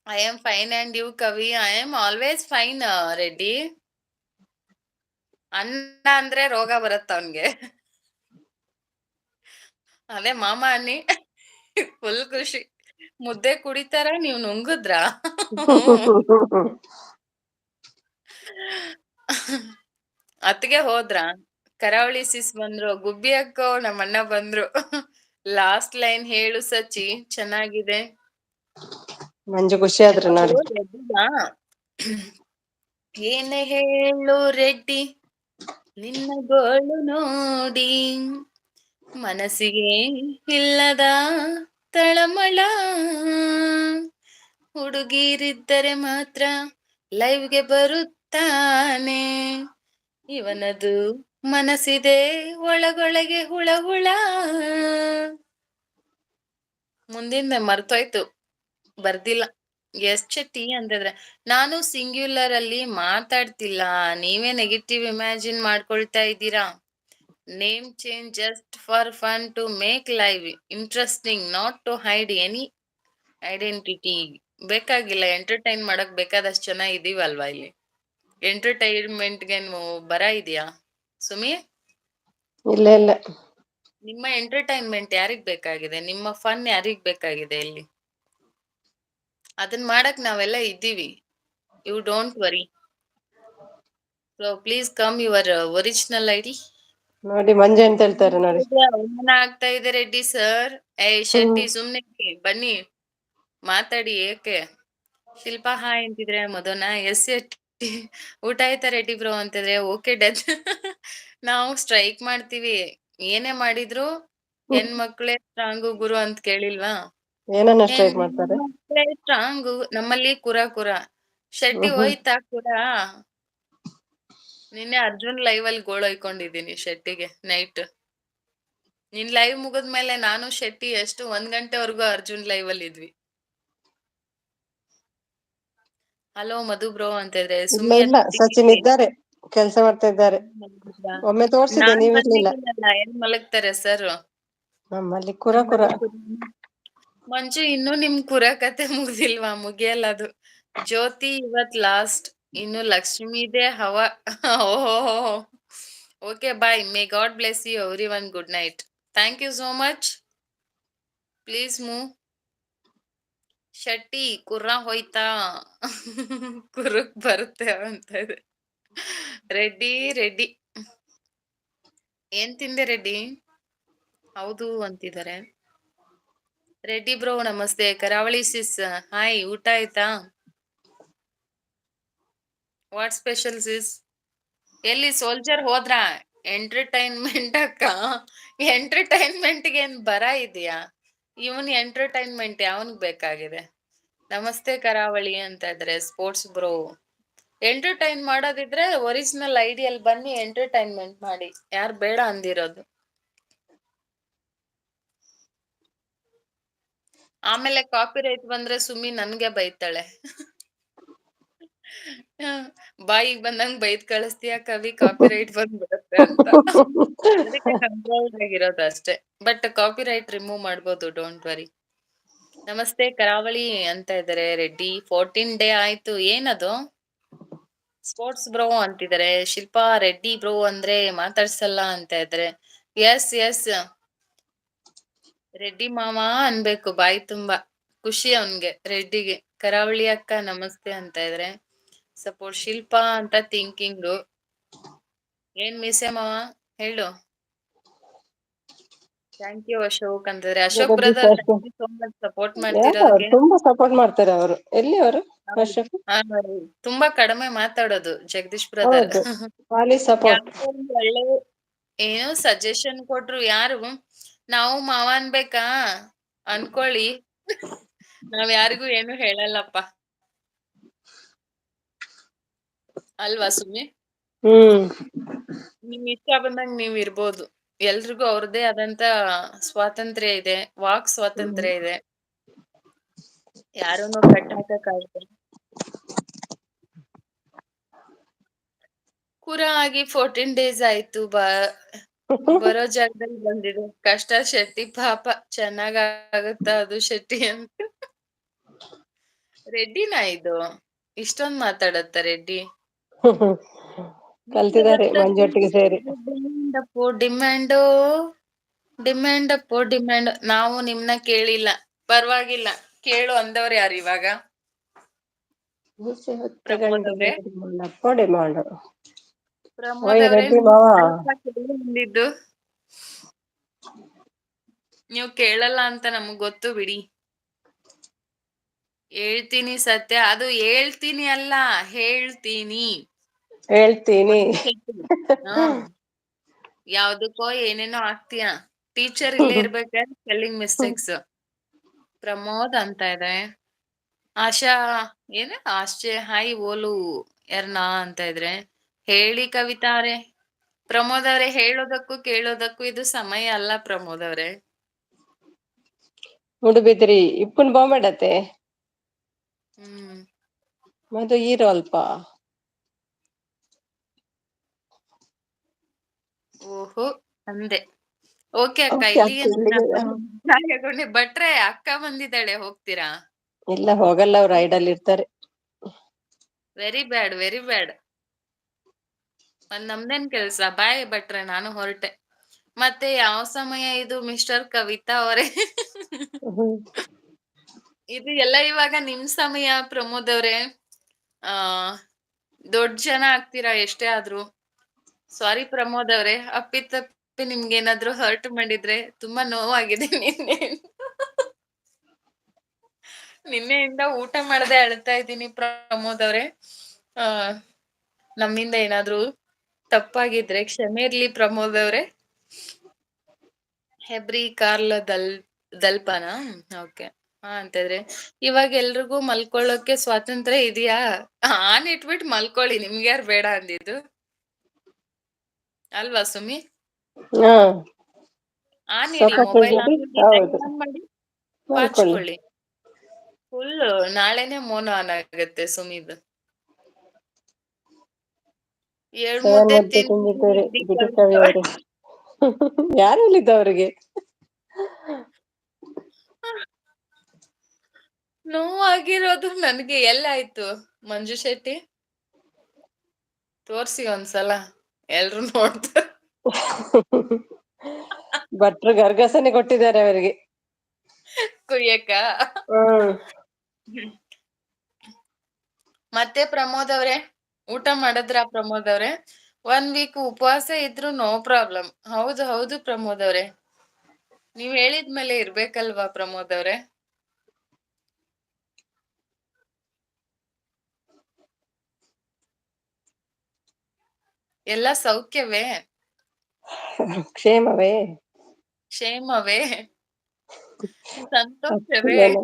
I am fine and you Kavi? I am always fine Reddy. ಅನ್ನ ಅಂದ್ರೆ ರೋಗ ಬರುತ್ತ ಅವನ್ಗೆ. ಅದೇ ಮಾಮ ಅನ್ನಿ ಫುಲ್ ಖುಷಿ. ಮುದ್ದೆ ಕುಡಿತಾರ, ನೀವ್ ನುಂಗುದ್ರಾ? ಅತ್ತಿಗೆ ಹೋದ್ರ? ಕರಾವಳಿ ಸಿಸ್ ಬಂದ್ರು, ಗುಬ್ಬಿ ಅಕ್ಕೋ ನಮ್ಮ ಅಣ್ಣ ಬಂದ್ರು. ಲಾಸ್ಟ್ ಲೈನ್ ಹೇಳು ಸಚಿ, ಚೆನ್ನಾಗಿದೆ. ಮಂಜು ಖುಷಿ ಆದ್ರು ನೋಡಿ. ಏನೇ ಹೇಳು ರೆಡ್ಡಿ ನಿನ್ನ ಗೋಳು ನೋಡಿ, ಮನಸ್ಸಿಗೆ ಇಲ್ಲದ ತಳಮಳ, ಹುಡುಗಿರಿದ್ದರೆ ಮಾತ್ರ ಲೈವ್ಗೆ ಬರುತ್ತಾನೆ, ಇವನದು ಮನಸ್ಸಿದೆ ಒಳಗೊಳಗೆ ಹುಳ ಹುಳ. ಮುಂದಿಂದ ಮರ್ತೋಯ್ತು, ಬರ್ದಿಲ್ಲ. ಎಸ್ ಶೆಟ್ಟಿ ಅಂತಿದ್ರೆ, ನಾನು ಸಿಂಗ್ಯುಲರ್ ಅಲ್ಲಿ ಮಾತಾಡ್ತಿಲ್ಲ, ನೀವೇ ನೆಗೆಟಿವ್ ಇಮ್ಯಾಜಿನ್ ಮಾಡ್ಕೊಳ್ತಾ ಇದ್ದೀರಾ. Name change just for fun to make live interesting, not to hide any identity. ಬೇಕಾಗಿಲ್ಲ, ಎಂಟರ್ಟೈನ್ ಮಾಡಕ್ ಬೇಕಾದಷ್ಟು ಜನ ಇದೀವಲ್ವಾ ಇಲ್ಲಿ. ಎಂಟರ್ಟೈನ್ಮೆಂಟ್ಗೇನು ಬರ ಇದೆಯಾ ಸುಮಿ? ಇಲ್ಲ ಇಲ್ಲ. ನಿಮ್ಮ ಎಂಟರ್ಟೈನ್ಮೆಂಟ್ ಯಾರಿಗ್ ಬೇಕಾಗಿದೆ? ನಿಮ್ಮ ಫನ್ ಯಾರಿಗ್ ಬೇಕಾಗಿದೆ ಇಲ್ಲಿ? ಅದನ್ನ ಮಾಡಕ್ ನಾವೆಲ್ಲ ಇದ್ದೀವಿ. You don't worry. So please come your original ID. ನೋಡಿ ಮಂಜು ಅಂತ ಹೇಳ್ತಾರೆ ನೋಡಿ. ಅವಮಾನ ಆಗ್ತಾ ಇದೆ ರೆಡ್ಡಿ ಸರ್. ಏ ಶೆಟ್ಟಿ ಸುಮ್ನೆ ಬನ್ನಿ ಮಾತಾಡಿ. ಏಕೆ ಶಿಲ್ಪಾ ಹಾಯ್ ಅಂತಿದ್ರೆ, ಮಧುನ ಎಸ್ ಶೆಟ್ಟಿ ಊಟ ಆಯ್ತಾ ರೆಡ್ಡಿ ಬ್ರೋ ಅಂತಿದ್ರೆ, ಓಕೆ ಡೆತ್. ನಾವು ಸ್ಟ್ರೈಕ್ ಮಾಡ್ತೀವಿ, ಏನೇ ಮಾಡಿದ್ರು ಹೆಣ್ಮಕ್ಳೇ ಸ್ಟ್ರಾಂಗು ಗುರು ಅಂತ ಕೇಳಿಲ್ವಾ? ಏನನ್ನ ಸ್ಟ್ರೈಕ್ ಮಾಡ್ತಾರೆ? ಹೆಣ್ಮಕ್ಳೇ ಸ್ಟ್ರಾಂಗು ನಮ್ಮಲ್ಲಿ ಕುರ ಕುರ. ಶೆಟ್ಟಿ ಹೋಯ್ತಾ ಕುರ? ನಿನ್ನೆ ಅರ್ಜುನ್ ಲೈವ್ ಅಲ್ಲಿ ಗೋಳೊಯ್ಕೊಂಡಿದೀನಿ ಶೆಟ್ಟಿಗೆ ನೈಟ್. ನಿನ್ ಲೈವ್ ಮುಗಿದ್ಮೇಲೆ ನಾನು ಶೆಟ್ಟಿ ಎಷ್ಟು 1 ಗಂಟೆವರೆಗೂ ಅರ್ಜುನ್ ಲೈವ್ ಅಲ್ಲಿ ಇದ್ವಿ. ಹಲೋ ಮಧು ಬ್ರೋ ಅಂತ ಇದ್ರೆ, ಇಲ್ಲ ಸುಮಿ ಇಲ್ಲ, ಸಚಿನ್ ಇದ್ದಾರೆ, ಕೆಲಸ ಮಾಡ್ತಾ ಇದ್ದಾರೆ. ಒಮ್ಮೆ ತೋರ್ಸಿದೆ, ನಾನ್ ನೀವಿರ್ಲಿಲ್ಲ. ಬಂದಿದ್ದೀನಲ್ಲ, ಏನ್ ಮಲಗ್ತಾರೆ ಸರ್? ನಮ್ಮಲ್ಲಿ ಕುರ ಕುರ. ನಮ್ಮಲ್ಲಿ ಮಂಜು ಇನ್ನು ನಿಮ್ ಕುರ ಕತೆ ಮುಗ್ದಿಲ್ವಾ? ಮುಗಿಯಲ್ಲ ಅದು. ಜ್ಯೋತಿ ಇವತ್ ಲಾಸ್ಟ್, ಇನ್ನು ಲಕ್ಷ್ಮೀದೇ ಹವಾ. ಓಹೋ, okay bye. May God bless you everyone. Good night. Thank you so much. Please move. Shetty ಕುರ್ರ ಹೋಯ್ತಾ? ಕುರ್ರಕ್ ಬರುತ್ತೆ ಅಂತ ಇದೆ. ರೆಡ್ಡಿ ರೆಡ್ಡಿ ಏನ್ ತಿಂದೆ ರೆಡ್ಡಿ? ಹೌದು ಅಂತಿದ್ದಾರೆ. ರೆಡ್ಡಿ ಬ್ರೋ ನಮಸ್ತೆ. ಕರಾವಳಿ ಸಿಸ್ ಹಾಯ್, ಊಟ ಆಯ್ತಾ? What special sis? ಎಲ್ಲಿ ಸೋಲ್ಜರ್ ಹೋದ್ರ? ಎಂಟರ್ಟೈನ್ಮೆಂಟ್ ಅಕ್ಕ, ಎಂಟರ್ಟೈನ್ಮೆಂಟ್ಗೆ ಏನ್ ಬರ ಇದೆಯಾ? ಇವನ್ ಎಂಟರ್ಟೈನ್ಮೆಂಟ್ ಯಾವನ್ಗ್ ಬೇಕಾಗಿದೆ? ನಮಸ್ತೆ ಕರಾವಳಿ ಅಂತ ಇದ್ರೆ ಸ್ಪೋರ್ಟ್ಸ್ ಬ್ರೋ. ಎಂಟರ್ಟೈನ್ ಮಾಡೋದಿದ್ರೆ ಒರಿಜಿನಲ್ ಐಡಿಯಲ್ಲಿ ಬನ್ನಿ, ಎಂಟರ್ಟೈನ್ಮೆಂಟ್ ಮಾಡಿ. ಯಾರು ಬೇಡ ಅಂದಿರೋದು? ಆಮೇಲೆ ಕಾಪಿ ರೈಟ್ ಬಂದ್ರೆ ಸುಮ್ಮಿ ನನ್ಗೆ ಬೈತಾಳೆ. ಬಾಯಿಗೆ ಬಂದಂಗ್ ಬೈದ್ ಕಳಿಸ್ತೀಯ ಕವಿ, ಕಾಪಿ ರೈಟ್ ಬಂದ್ಬಿಡತ್ತೆ ಅಂತ. ಅದಕ್ಕೆ ಕಂಟ್ರೋಲ್ ಆಗಿರೋದು ಅಷ್ಟೇ. ಬಟ್ ಕಾಪಿ ರೈಟ್ ರಿಮೂವ್ ಮಾಡ್ಬೋದು, ಡೋಂಟ್ ವರಿ. ನಮಸ್ತೆ ಕರಾವಳಿ ಅಂತ ಇದಾರೆ ರೆಡ್ಡಿ. 14 ಡೇ ಆಯ್ತು. ಏನದು ಸ್ಪೋರ್ಟ್ಸ್ ಬ್ರೋ ಅಂತಿದ್ದಾರೆ. ಶಿಲ್ಪಾ ರೆಡ್ಡಿ ಬ್ರೋ ಅಂದ್ರೆ ಮಾತಾಡ್ಸಲ್ಲ ಅಂತ ಇದ್ರೆ ಎಸ್ ಎಸ್ ರೆಡ್ಡಿ ಮಾಮ ಅನ್ಬೇಕು ಬಾಯಿ ತುಂಬಾ ಖುಷಿ ಅವನ್ಗೆ ರೆಡ್ಡಿಗೆ. ಕರಾವಳಿ ಅಕ್ಕ ನಮಸ್ತೆ ಅಂತ ಇದ್ರೆ ಸಪೋರ್ಟ್ ಶಿಲ್ಪಾ ಅಂತ ಥಿಂಕಿಂಗು. ಏನ್ ಮಿಸೆ ಮಾವ ಹೇಳು. ಥ್ಯಾಂಕ್ ಯು ಅಶೋಕ್ ಅಂತಂದ್ರೆ ಅಶೋಕ್ ಜಗದೀಶ್ ಬ್ರದರ್ ಅಷ್ಟೇ. Thank you so much support ಅವ್ರು ಮಾಡ್ತಿರೋದಕ್ಕೆ. ತುಂಬಾ ಸಪೋರ್ಟ್ ಮಾಡ್ತಾರೆ ಅವರು. ಎಲ್ಲಿ ಅವರು ಅಶೋಕ್? ತುಂಬಾ ಕಡಿಮೆ ಮಾತಾಡೋದು ಜಗದೀಶ್ ಬ್ರದರ್. ಹೌದು, ಖಾಲಿ ಸಪೋರ್ಟ್. ಯಾಕೋ ಒಂದ್ ಒಳ್ಳೆ ಏನೋ ಸಜೆಷನ್ ಕೊಟ್ರು ಯಾರು ನಾವು ಮಾವ ಅನ್ಬೇಕಾ ಅನ್ಕೊಳ್ಳಿ. ನಾವ್ ಯಾರಿಗೂ ಏನು ಹೇಳಲ್ಲಪ್ಪ ಅಲ್ವಾ ಸುಮ್ಮಿ. ಹ್ಮ್. ನಿಮ್ ಇಷ್ಟ ಬಂದಂಗ್ ನೀವ್ ಇರ್ಬೋದು. ಎಲ್ರಿಗೂ ಅವ್ರದ್ದೇ ಆದಂತ ಸ್ವಾತಂತ್ರ್ಯ ಇದೆ, ವಾಕ್ ಸ್ವಾತಂತ್ರ್ಯ ಇದೆ. ಯಾರನ್ನು ಕಟ್ ಹಾಕಕ್ಕಾಗಲ್ಲ. ಕುರ ಆಗಿ 14 ಡೇಸ್ ಆಯ್ತು. ಬರೋ ಜಾಗದಲ್ಲಿ ಬಂದಿದೆ. ಕಷ್ಟ ಶೆಟ್ಟಿ ಪಾಪ ಚೆನ್ನಾಗ್ ಆಗುತ್ತಾ ಅದು ಶೆಟ್ಟಿ ಅಂತ. ರೆಡ್ಡಿನಾ ಇದು ಇಷ್ಟೊಂದ್ ಮಾತಾಡತ್ತ ರೆಡ್ಡಿ? ಕಲ್ತಿದ್ದಾರೆ ಮಂಜೊಟ್ಟಿಗೆ ಸೇರಿ. ಡಿಮ್ಯಾಂಡ್ ಡಿಮ್ಯಾಂಡ್ ನಾವು ನಿಮ್ನ ಕೇಳಿಲ್ಲ, ಪರವಾಗಿಲ್ಲ ಕೇಳು ಅಂದವ್ರು ಯಾರು ಇವಾಗ? ಹೊತ್ತ ಪ್ರಮೋದ್ ಗಂಟೆ ಅವ್ರೆ, ಡಿಮಾಂಡ್. ಪ್ರಮೋದ್ ಓಯ್ ಅವ್ರೆ ರೆಡ್ಡಿ ಮಾವ. ಬಂದಿದ್ದು ನೀವು ಕೇಳಲ್ಲ ಅಂತ ನಮಗ್ ಗೊತ್ತು ಬಿಡಿ. ಹೇಳ್ತೀನಿ ಸತ್ಯ, ಅದು ಹೇಳ್ತೀನಿ ಅಲ್ಲ ಹೇಳ್ತೀನಿ. ಹೇಳ್ತೀನಿ. ಯಾವ್ದಕ್ಕೋ ಏನೇನೋ ಆಗ್ತೀಯ. ಟೀಚರ್ ಇಲ್ಲೇ ಇರ್ಬೇಕಾದ್ರೆ ಸ್ಪೆಲ್ಲಿಂಗ್ ಮಿಸ್ಟೇಕ್ಸ್. ಪ್ರಮೋದ್ ಅಂತ ಇದೆ. ಆಶಾ ಏನ ಆಶ್ಚರ್ಯ ಹಾಯ್ ಓಲು ಎರ್ನಾ ಅಂತ ಇದ್ರೆ ಹೇಳಿ ಕವಿತಾ ಅವ್ರೆ. ಪ್ರಮೋದ್ ಅವ್ರೆ ಹೇಳೋದಕ್ಕೂ ಕೇಳೋದಕ್ಕೂ ಇದು ಸಮಯ ಅಲ್ಲ ಪ್ರಮೋದ್ ಅವ್ರೆ. ಮುಡುಬಿದ್ರಿ ಇಪ್ಪನ್ ಬಾಂಬಡತೆ ಹ್ಮ್ ಮದು ಹೀರೋ ಅಲ್ಪ. ಓಹೋ ಅಂದೆ. ಓಕೆ ಅಕ್ಕ, ಓಕೆ ಇಲ್ಲಿಗೆ ಅಕ್ಕ, ಇಲ್ಲಿಗೆ ಭಟ್ರೆ ಅಕ್ಕ ಬಂದಿದ್ದಾಳೆ, ಹೋಗ್ತೀರಾ? ಇಲ್ಲ ಹೋಗಲ್ಲ, ಅವ್ರು ರೈಡಲ್ಲಿ ಇರ್ತಾರೆ. Very bad very bad. ನಮ್ದೇನ್ ಕೆಲ್ಸ, ಬಾಯ್ ಭಟ್ರೆ ನಾನು ಹೊರಟೆ. ಮತ್ತೆ ಯಾವ ಸಮಯ ಇದು ಮಿಸ್ಟರ್ ಕವಿತಾ ಅವರೇ? ಇದು ಎಲ್ಲ ಇವಾಗ ನಿಮ್ ಸಮಯ ಪ್ರಮೋದ್ ಅವ್ರೆ. ಆ ದೊಡ್ಡ ಜನ ಆಗ್ತೀರಾ ಎಷ್ಟೇ ಆದ್ರೂ. ಸಾರಿ ಪ್ರಮೋದ್ ಅವ್ರೆ, ಅಪ್ಪಿತಪ್ಪಿ ನಿಮ್ಗೆ ಏನಾದ್ರು ಹರ್ಟ್ ಮಾಡಿದ್ರೆ ತುಂಬಾ ನೋವಾಗಿದೆ. ನಿನ್ನೆಯಿಂದ ಊಟ ಮಾಡದೆ ಅಳ್ತಾ ಇದ್ದೀನಿ ಪ್ರಮೋದ್ ಅವ್ರೆ. ನಮ್ಮಿಂದ ಏನಾದ್ರು ತಪ್ಪಾಗಿದ್ರೆ ಕ್ಷಮೆ ಇರ್ಲಿ ಪ್ರಮೋದ್ ಅವ್ರೆ. ಹೆಬ್ರಿ ಕಾರ್ಲ ದಲ್ಪನಾ ಓಕೆ ಅಂತಂದ್ರೆ ಇವಾಗ ಎಲ್ರಿಗೂ ಮಲ್ಕೊಳ್ಳೋಕೆ ಸ್ವಾತಂತ್ರ್ಯ ಇದೆಯಾ? ಆನ್ ಇಟ್ಬಿಟ್ಟು ಮಲ್ಕೊಳ್ಳಿ, ನಿಮ್ಗೆ ಯಾರು ಬೇಡ ಅಂದಿದ್ದು? ಅಲ್ವಾ ಸುಮಿ? ಹಾ, ಆನ್ ಇಡಿ, ಮೊಬೈಲ್ ಸಖತ್ತಾಗಿದೆ. ಆನ್ ಇಡಿ, ಲೈಟ್ ಹೌದು, ಆನ್ ಮಾಡಿ ಮಲ್ಕೊಳ್ಳಿ. ಪಾಚ್ಕೊಳ್ಳಿ. ಫುಲ್ ನಾಳೆನೆ ಮೋನ ಆನ್ ಆಗುತ್ತೆ ಸುಮಿದು. 7 ಮುದ್ದೆ ಮುದ್ದೆ ತಿಂದಿದ್ದೀನಿ ತಿಂದಿದ್ದಾರೆ ಇಡೀ ಬಿಡಿ ಕವಿ ಕವಿತಾ. ಅವರು. ಯಾರು ಹೇಳಿದ್ದ ಅವರಿಗೆ? ನೋವಾಗಿರೋದು ನನ್ಗೆ. ಎಲ್ಲಾಯ್ತು ಮಂಜು ಶೆಟ್ಟಿ? ತೋರ್ಸಿ ಒಂದ್ಸಲ, ಎಲ್ರು ನೋಡ್ತಾರೆ. ಭಟ್ರು ಗರ್ಗಸನೆ ಕೊಟ್ಟಿದ್ದಾರೆ ಅವರಿಗೆ ಕುಯ್ಯಕ್ಕ. ಹ್ಮ್. ಮತ್ತೆ ಪ್ರಮೋದ್ ಅವ್ರೆ ಊಟ ಮಾಡಿದ್ರ ಪ್ರಮೋದ್ ಅವ್ರೆ? 1 ವೀಕ್ ಉಪವಾಸ ಇದ್ರು ನೋ ಪ್ರಾಬ್ಲಮ್. ಹೌದು ಹೌದು ಪ್ರಮೋದ್ ಅವ್ರೆ, ನೀವ್ ಹೇಳಿದ್ಮೇಲೆ ಇರ್ಬೇಕಲ್ವಾ ಪ್ರಮೋದ್ ಅವ್ರೆ? ಎಲ್ಲ ಸೌಖ್ಯವೇ? ಕ್ಷೇಮವೇ? ಕ್ಷೇಮವೇ? ಹತ್ತು ಸಂತೋಷವೇ? ಜನ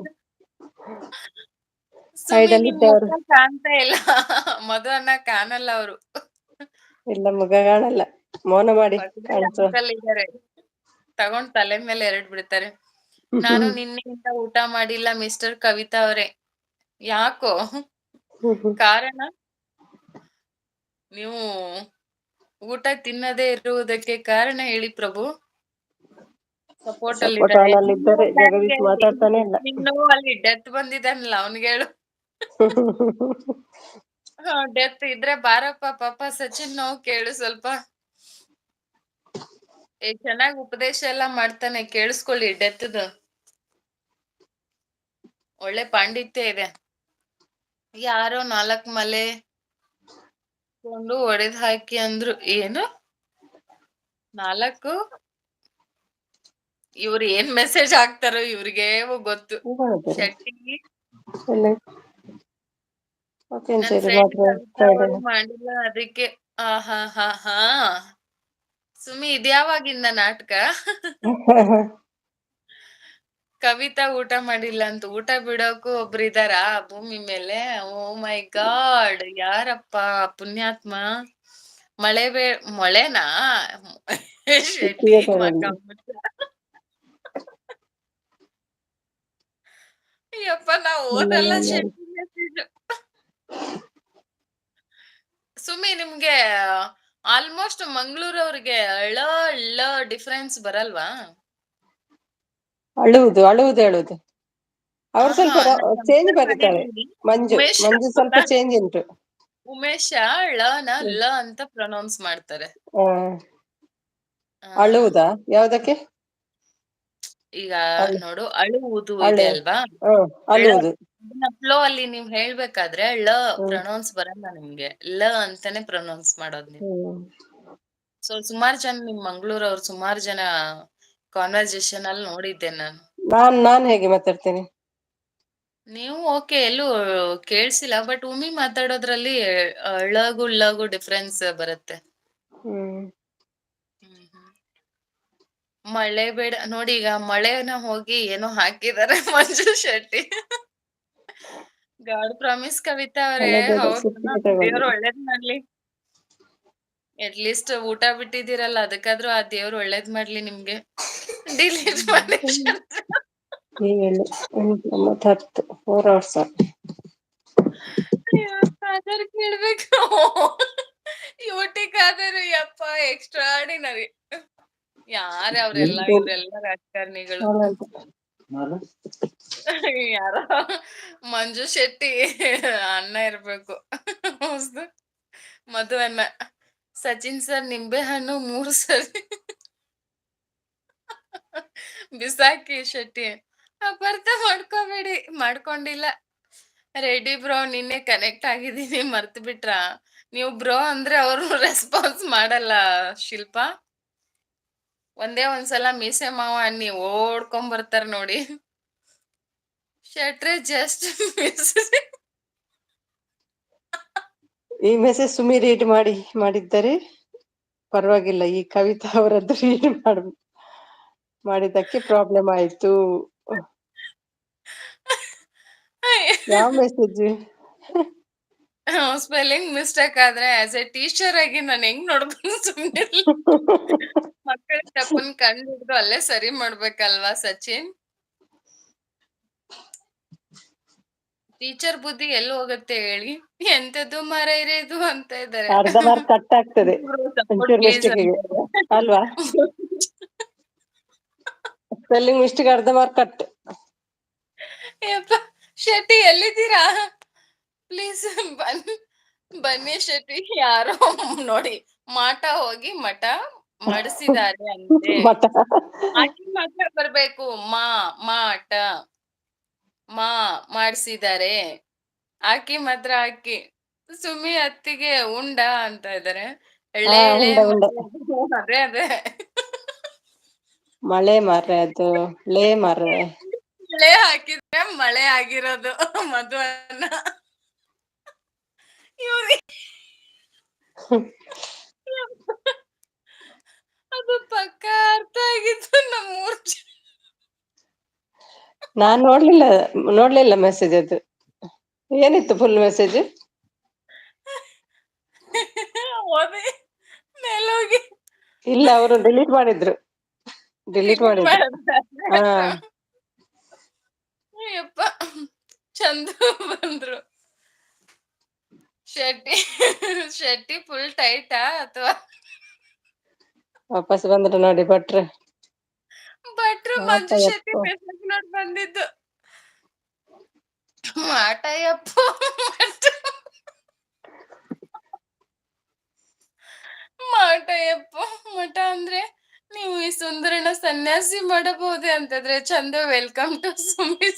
ಸುಮ್ಮಿ ನಿಮ್ ಮುಖ ಐಡಲ್ಲಿದ್ದವರು. ಕಾಣ್ತಾ ಇಲ್ಲ. ಮಧು ಅನ್ನ ಕಾಣಲ್ಲ ಅವರು. ಇಲ್ಲ, ಮುಖ ಕಾಣಲ್ಲ, ಮೌನ ಮಾಡಿ ಕಾಣಿಸುವ. ಅಂಕಲ್ ಇದಾರೆ, ತಗೊಂಡ್ ತಲೆ ಮೇಲೆ ಎರಡ್ ಬಿಡ್ತಾರೆ. ನಾನು ನಿನ್ನೆಯಿಂದ ಊಟ ಮಾಡಿಲ್ಲ ಮಿಸ್ಟರ್ ಕವಿತಾ ಅವರೇ. ಯಾಕೋ? ಕಾರಣ? ನೀವು ಊಟ ತಿನ್ನದೇ ಇರುವುದಕ್ಕೆ ಕಾರಣ ಹೇಳಿ ಪ್ರಭು. ಸಪೋರ್ಟ್ ಅಲ್ಲಿ ಇದ್ದಾರೆ. ಸಪೋಟಾನಲ್ಲಿದ್ದಾರೆ. ಜಗದೀಶ್ ಮಾತಾಡ್ತಾನೆ ಇಲ್ಲ. ಇನ್ನು ಅಲ್ಲಿ ಡೆತ್ ಬಂದಿದ್ದಾನಲ್ಲ ಅವನ್ಗೆ ಹೇಳು. ಡೆತ್ ಇದ್ರೆ ಬಾರಪ್ಪ ಪಾಪ ಸಚಿನ್ ನಾವು ಕೇಳು ಸ್ವಲ್ಪ. ಚೆನ್ನಾಗಿ ಉಪದೇಶ ಎಲ್ಲ ಮಾಡ್ತಾನೆ, ಕೇಳಿಸ್ಕೊಳ್ಳಿ ಡೆತ್ದು. ಒಳ್ಳೆ ಪಾಂಡಿತ್ಯ ಇದೆ. ಯಾರೋ 4 ಮಲೆ ಕೊಂಡು ಒಡೆದ್ ಹಾಕಿ ಅಂದ್ರು. ಏನು 4? ಇವ್ರು ಏನ್ ಮೆಸೇಜ್ ಹಾಕ್ತಾರೋ ಇವ್ರಿಗೆ ಗೊತ್ತು. ಶೆಟ್ಟಿ ನನ್ ಫ್ರೆಂಡ್ ಕವಿತಾ ಅವರು ಮಾಡಿಲ್ಲ ಅದಕ್ಕೆ. ಹಾ ಸುಮಿ ಇದ್ಯಾವಾಗಿಂದ ನಾಟಕ? ಕವಿತಾ ಊಟ ಮಾಡಿಲ್ಲ ಅಂತ. ಊಟ ಬಿಡೋಕು ಒಬ್ರು ಇದಾರ ಭೂಮಿ ಮೇಲೆ? ಓ ಮೈ ಗಾಡ್, ಯಾರಪ್ಪ ಪುಣ್ಯಾತ್ಮ? ಮೊಳೆನಾ ಶೆಟ್ಟಿ ಮಕ್ಕ ಮುಚ್ಚ. ಅಯ್ಯಪ್ಪ ನಾ ಓದಲ್ಲ ಶೆಟ್ಟಿ ಮೆಸೇಜ್. ಸುಮಿ ನಿಮ್ಗೆ ಆಲ್ಮೋಸ್ಟ್ ಮಂಗಳೂರವ್ರಿಗೆ ಳ ಡಿಫರೆನ್ಸ್ ಬರಲ್ವಾ? ಅಳುವುದು ಹೇಳುದು. ಅವ್ರು ಆಹಾ ಸ್ವಲ್ಪ ನಾನ್ ಚೇಂಜ್ ಕಂಪೇರ್ ಬರೀತಾರೆ. ಮಾಡಿದ್ದೀನಿ. ಮಂಜು ಉಮೇಶ್ ಸ್ವಲ್ಪ ಚೇಂಜ್ ಉಂಟು. ಉಮೇಶ ಲ ಅಂತ ಪ್ರೊನೌನ್ಸ್ ಮಾಡ್ತಾರೆ. ಅಳುವುದಾ? ಯಾವ್ದಕ್ಕೆ? ಈಗ ಅಳು ನೋಡು, ಅಳುವುದು ಇದೆ ಅಳು ಅಲ್ವಾ? ಅಳುವುದು. ಫ್ಲೋ ಅಲ್ಲಿ ನೀವ್ ಹೇಳ್ಬೇಕಾದ್ರೆ ಪ್ರೊನೌನ್ಸ್ ಬರಲ್ಲ ನಿಮ್ಗೆ, ಲ ಅಂತಾನೆ ಪ್ರೊನೌನ್ಸ್ ಮಾಡೋದು ನೀವು. ಸೊ ಸುಮಾರು ಜನ ನಿಮ್ ಮಂಗಳೂರವ್ರು ಸುಮಾರು ಜನ ಕಾನ್ವರ್ಸೇಷನ್ ಅಲ್ಲಿ ನೋಡಿದ್ದೆ ನಾನು. ನಾನ್ ಹೇಗೆ ಮಾತಾಡ್ತೇನೆ? ನೀವು ಓಕೆ, ಎಲ್ಲೂ ಕೇಳ್ಸಿಲ್ಲ. ಬಟ್ ಉಮಿ ಮಾತಾಡೋದ್ರಲ್ಲಿ ಳಗು ಡಿಫ್ರೆನ್ಸ್ ಬರುತ್ತೆ. ಮಳೆ ಬೇಡ ನೋಡಿ. ಈಗ ಮಳೆನ ಹೋಗಿ ಏನೋ ಹಾಕಿದಾರೆ ಮಂಜು ಶೆಟ್ಟಿ. ಗಾಡ್ ಪ್ರಾಮಿಸ್ ಕವಿತಾ ಅವ್ರೆ. ಮಳೆ ಬೇಡ, ಹೌದು, ಸಿಕ್ಕಿಗೆ ತಗೊಳ್ಳಿ. ದೇವ್ರು ಒಳ್ಳೇದ್ ಮಾಡ್ಲಿ. ಅಟ್ ಲೀಸ್ಟ್ ಊಟ ಬಿಟ್ಟಿದ್ದೀರಲ್ಲ, ಅದಕ್ಕಾದ್ರೂ ಆ ದೇವ್ರು ಒಳ್ಳೇದ್ ಮಾಡ್ಲಿ ನಿಮ್ಗೆ. ಡಿಲೀಟ್ ಮಾಡಿ 7, 8, 9, 10 4 hours. ಕಾದರ್ ಕೇಳ್ಬೇಕು. ಯುಟಿ ಕಾದರು ಯಪ್ಪ ಎಕ್ಸ್ಟ್ರಾಡಿನರಿ. ಯಾರ ಅವ್ರೆಲ್ಲ? ಇವ್ರೆಲ್ಲ ರಾಜಕಾರಣಿಗಳು. ಯಾರೋ ಮಂಜು ಶೆಟ್ಟಿ ಅಣ್ಣ ಇರ್ಬೇಕು. ಮಧು ಅಣ್ಣ. ಸಚಿನ್ ಸರ್ ನಿಂಬೆ ಹಣ್ಣು 3 ಸರಿ ಬಿಸಾಕಿ ಶೆಟ್ಟಿ. ಅಪಾರ್ಥ ಮಾಡ್ಕೋಬೇಡಿ. ಮಾಡ್ಕೊಂಡಿಲ್ಲ. ರೆಡಿ ಬ್ರೋ, ನಿನ್ನೆ ಕನೆಕ್ಟ್ ಆಗಿದ್ದೀನಿ, ಮರ್ತು ಬಿಟ್ರ? ನೀವು ಬ್ರೋ ಅಂದ್ರೆ ಅವರು ರೆಸ್ಪಾನ್ಸ್ ಮಾಡಲ್ಲ ಶಿಲ್ಪಾ. ಒಂದೇ ಒಂದ್ಸಲ ಮೀಸೆ ಮಾವ ಅನ್ನಿ ಓಡ್ಕೊಂಡ್ ಬರ್ತಾರ ನೋಡಿ. ಶೆಟ್ರೆ ಜಸ್ಟ್ ಮಿಸ್. ಈ ಮೆಸೇಜ್ ಸುಮಿ ರೀಡ್ ಮಾಡಿದ್ದಾರೆ, ಪರವಾಗಿಲ್ಲ. ಈ ಕವಿತಾ ಅವರದ್ದು ರೀಡ್ ಮಾಡಿದ್ದಕ್ಕೆ ಪ್ರಾಬ್ಲಮ್ ಆಯ್ತು. ಯಾವ ಮೆಸೇಜ್? ಸ್ಪೆಲ್ಲಿಂಗ್ ಮಿಸ್ಟೇಕ್ ಆದ್ರೆ ಆಸ್ ಎ ಟೀಚರ್ ಆಗಿ ನಾನು ಹೆಂಗ್ ನೋಡ್ಕೊಂಡು ಸುಮ್ಮನೆ ಮಕ್ಕಳ ತಪ್ಪನ್ ಕಂಡು ಹಿಡಿದು ಅಲ್ಲೇ ಸರಿ ಮಾಡ್ಬೇಕಲ್ವಾ ಸಚಿನ್? ಟೀಚರ್ ಬುದ್ಧಿ ಎಲ್ಲಿ ಹೋಗುತ್ತೆ ಹೇಳಿ? ಎಂತದ್ದು ಮರ ಇರೋದು ಅಂತ ಇದ್ದಾರೆ. ಅರ್ಧ ಮಾರ್ಕ್ ಕಟ್ ಆಗ್ತದೆ ಸಪೋರ್ಟ್ ಒಂಚೂರು ಪ್ಲೀಸ್ ಮಿಸ್ಟೇಕ್ಗೆ ಅಲ್ವಾ? ಸ್ಪೆಲ್ಲಿಂಗ್ ಮಿಸ್ಟೇಕ್ ಅರ್ಧ ಮಾರ್ಕ್ ಕಟ್. ಶೆಟ್ಟಿ ಎಲ್ಲಿದ್ದೀರಾ? ಪ್ಲೀಸ್ ಬನ್ನಿ ಶೆಟ್ಟಿ. ಯಾರೋ ನೋಡಿ ಮಾಟ ಹೋಗಿ ಮಠ ಮಾಡಿಸಿದ್ದಾರೆ ಅಂತೆ. ಮಠ ಆಕಿ ಮಾತ್ರ ಬರ್ಬೇಕು. ಮಾಟ ಮಾಡಿಸಿದ್ದಾರೆ. ಆಕಿ ಮಾತ್ರ ಆಕಿ. ಸುಮಿ ಅತ್ತಿಗೆ ಉಂಡ ಅಂತ ಇದಾರೆ. ಎಳೆ ಉಂಡ ಅದೇ ಮಳೆ ಮಾರ್ರೆ, ಅದು ಲೇ ಮಾರ್ರೆ. ಎಳೆ ಹಾಕಿದ್ರೆ ಮಳೆ ಆಗಿರೋದು ಮಧುವನ್ನ. ಅದು ಪಕ್ಕ ಅರ್ಥ ಆಗಿತ್ತು ನಮ್ಮೂರ್ ನಾನ್ ನೋಡ್ಲಿಲ್ಲ ಮೆಸೇಜ್. ಅದು ಏನಿತ್ತು ಫುಲ್ ಮೆಸೇಜ್? ಓದಿ ಮೇಲೋಗಿ. ಇಲ್ಲ, ಅವರು ಡಿಲೀಟ್ ಮಾಡಿದ್ರು. ಹಾ, ಅಯ್ಯಪ್ಪ ಚಂದ್ರು ಬಂದ್ರು. ಶೆಟ್ಟಿ ಫುಲ್ ಟೈಟಾ ಅಥವಾ ವಾಪಸ್ ಬಂದ್ರು ನೋಡಿ ಭಟ್ರು. ಮಂಜು ಶೆಟ್ಟಿ ಮೆಸೇಜ್ ನೋಡಿ ಬಂದಿದ್ದು. ಮಾಟಯ್ಯಪ್ಪ ಮಾಟ ಯಪ್ಪ. ಮಠ ಅಂದ್ರೆ ನೀವು ಈ ಸುಂದರನ ಸನ್ಯಾಸಿ ಮಾಡಬಹುದೇ ಅಂತಿದ್ರೆ ಚಂದ. ವೆಲ್ಕಮ್ ಟು ಸುಮಿ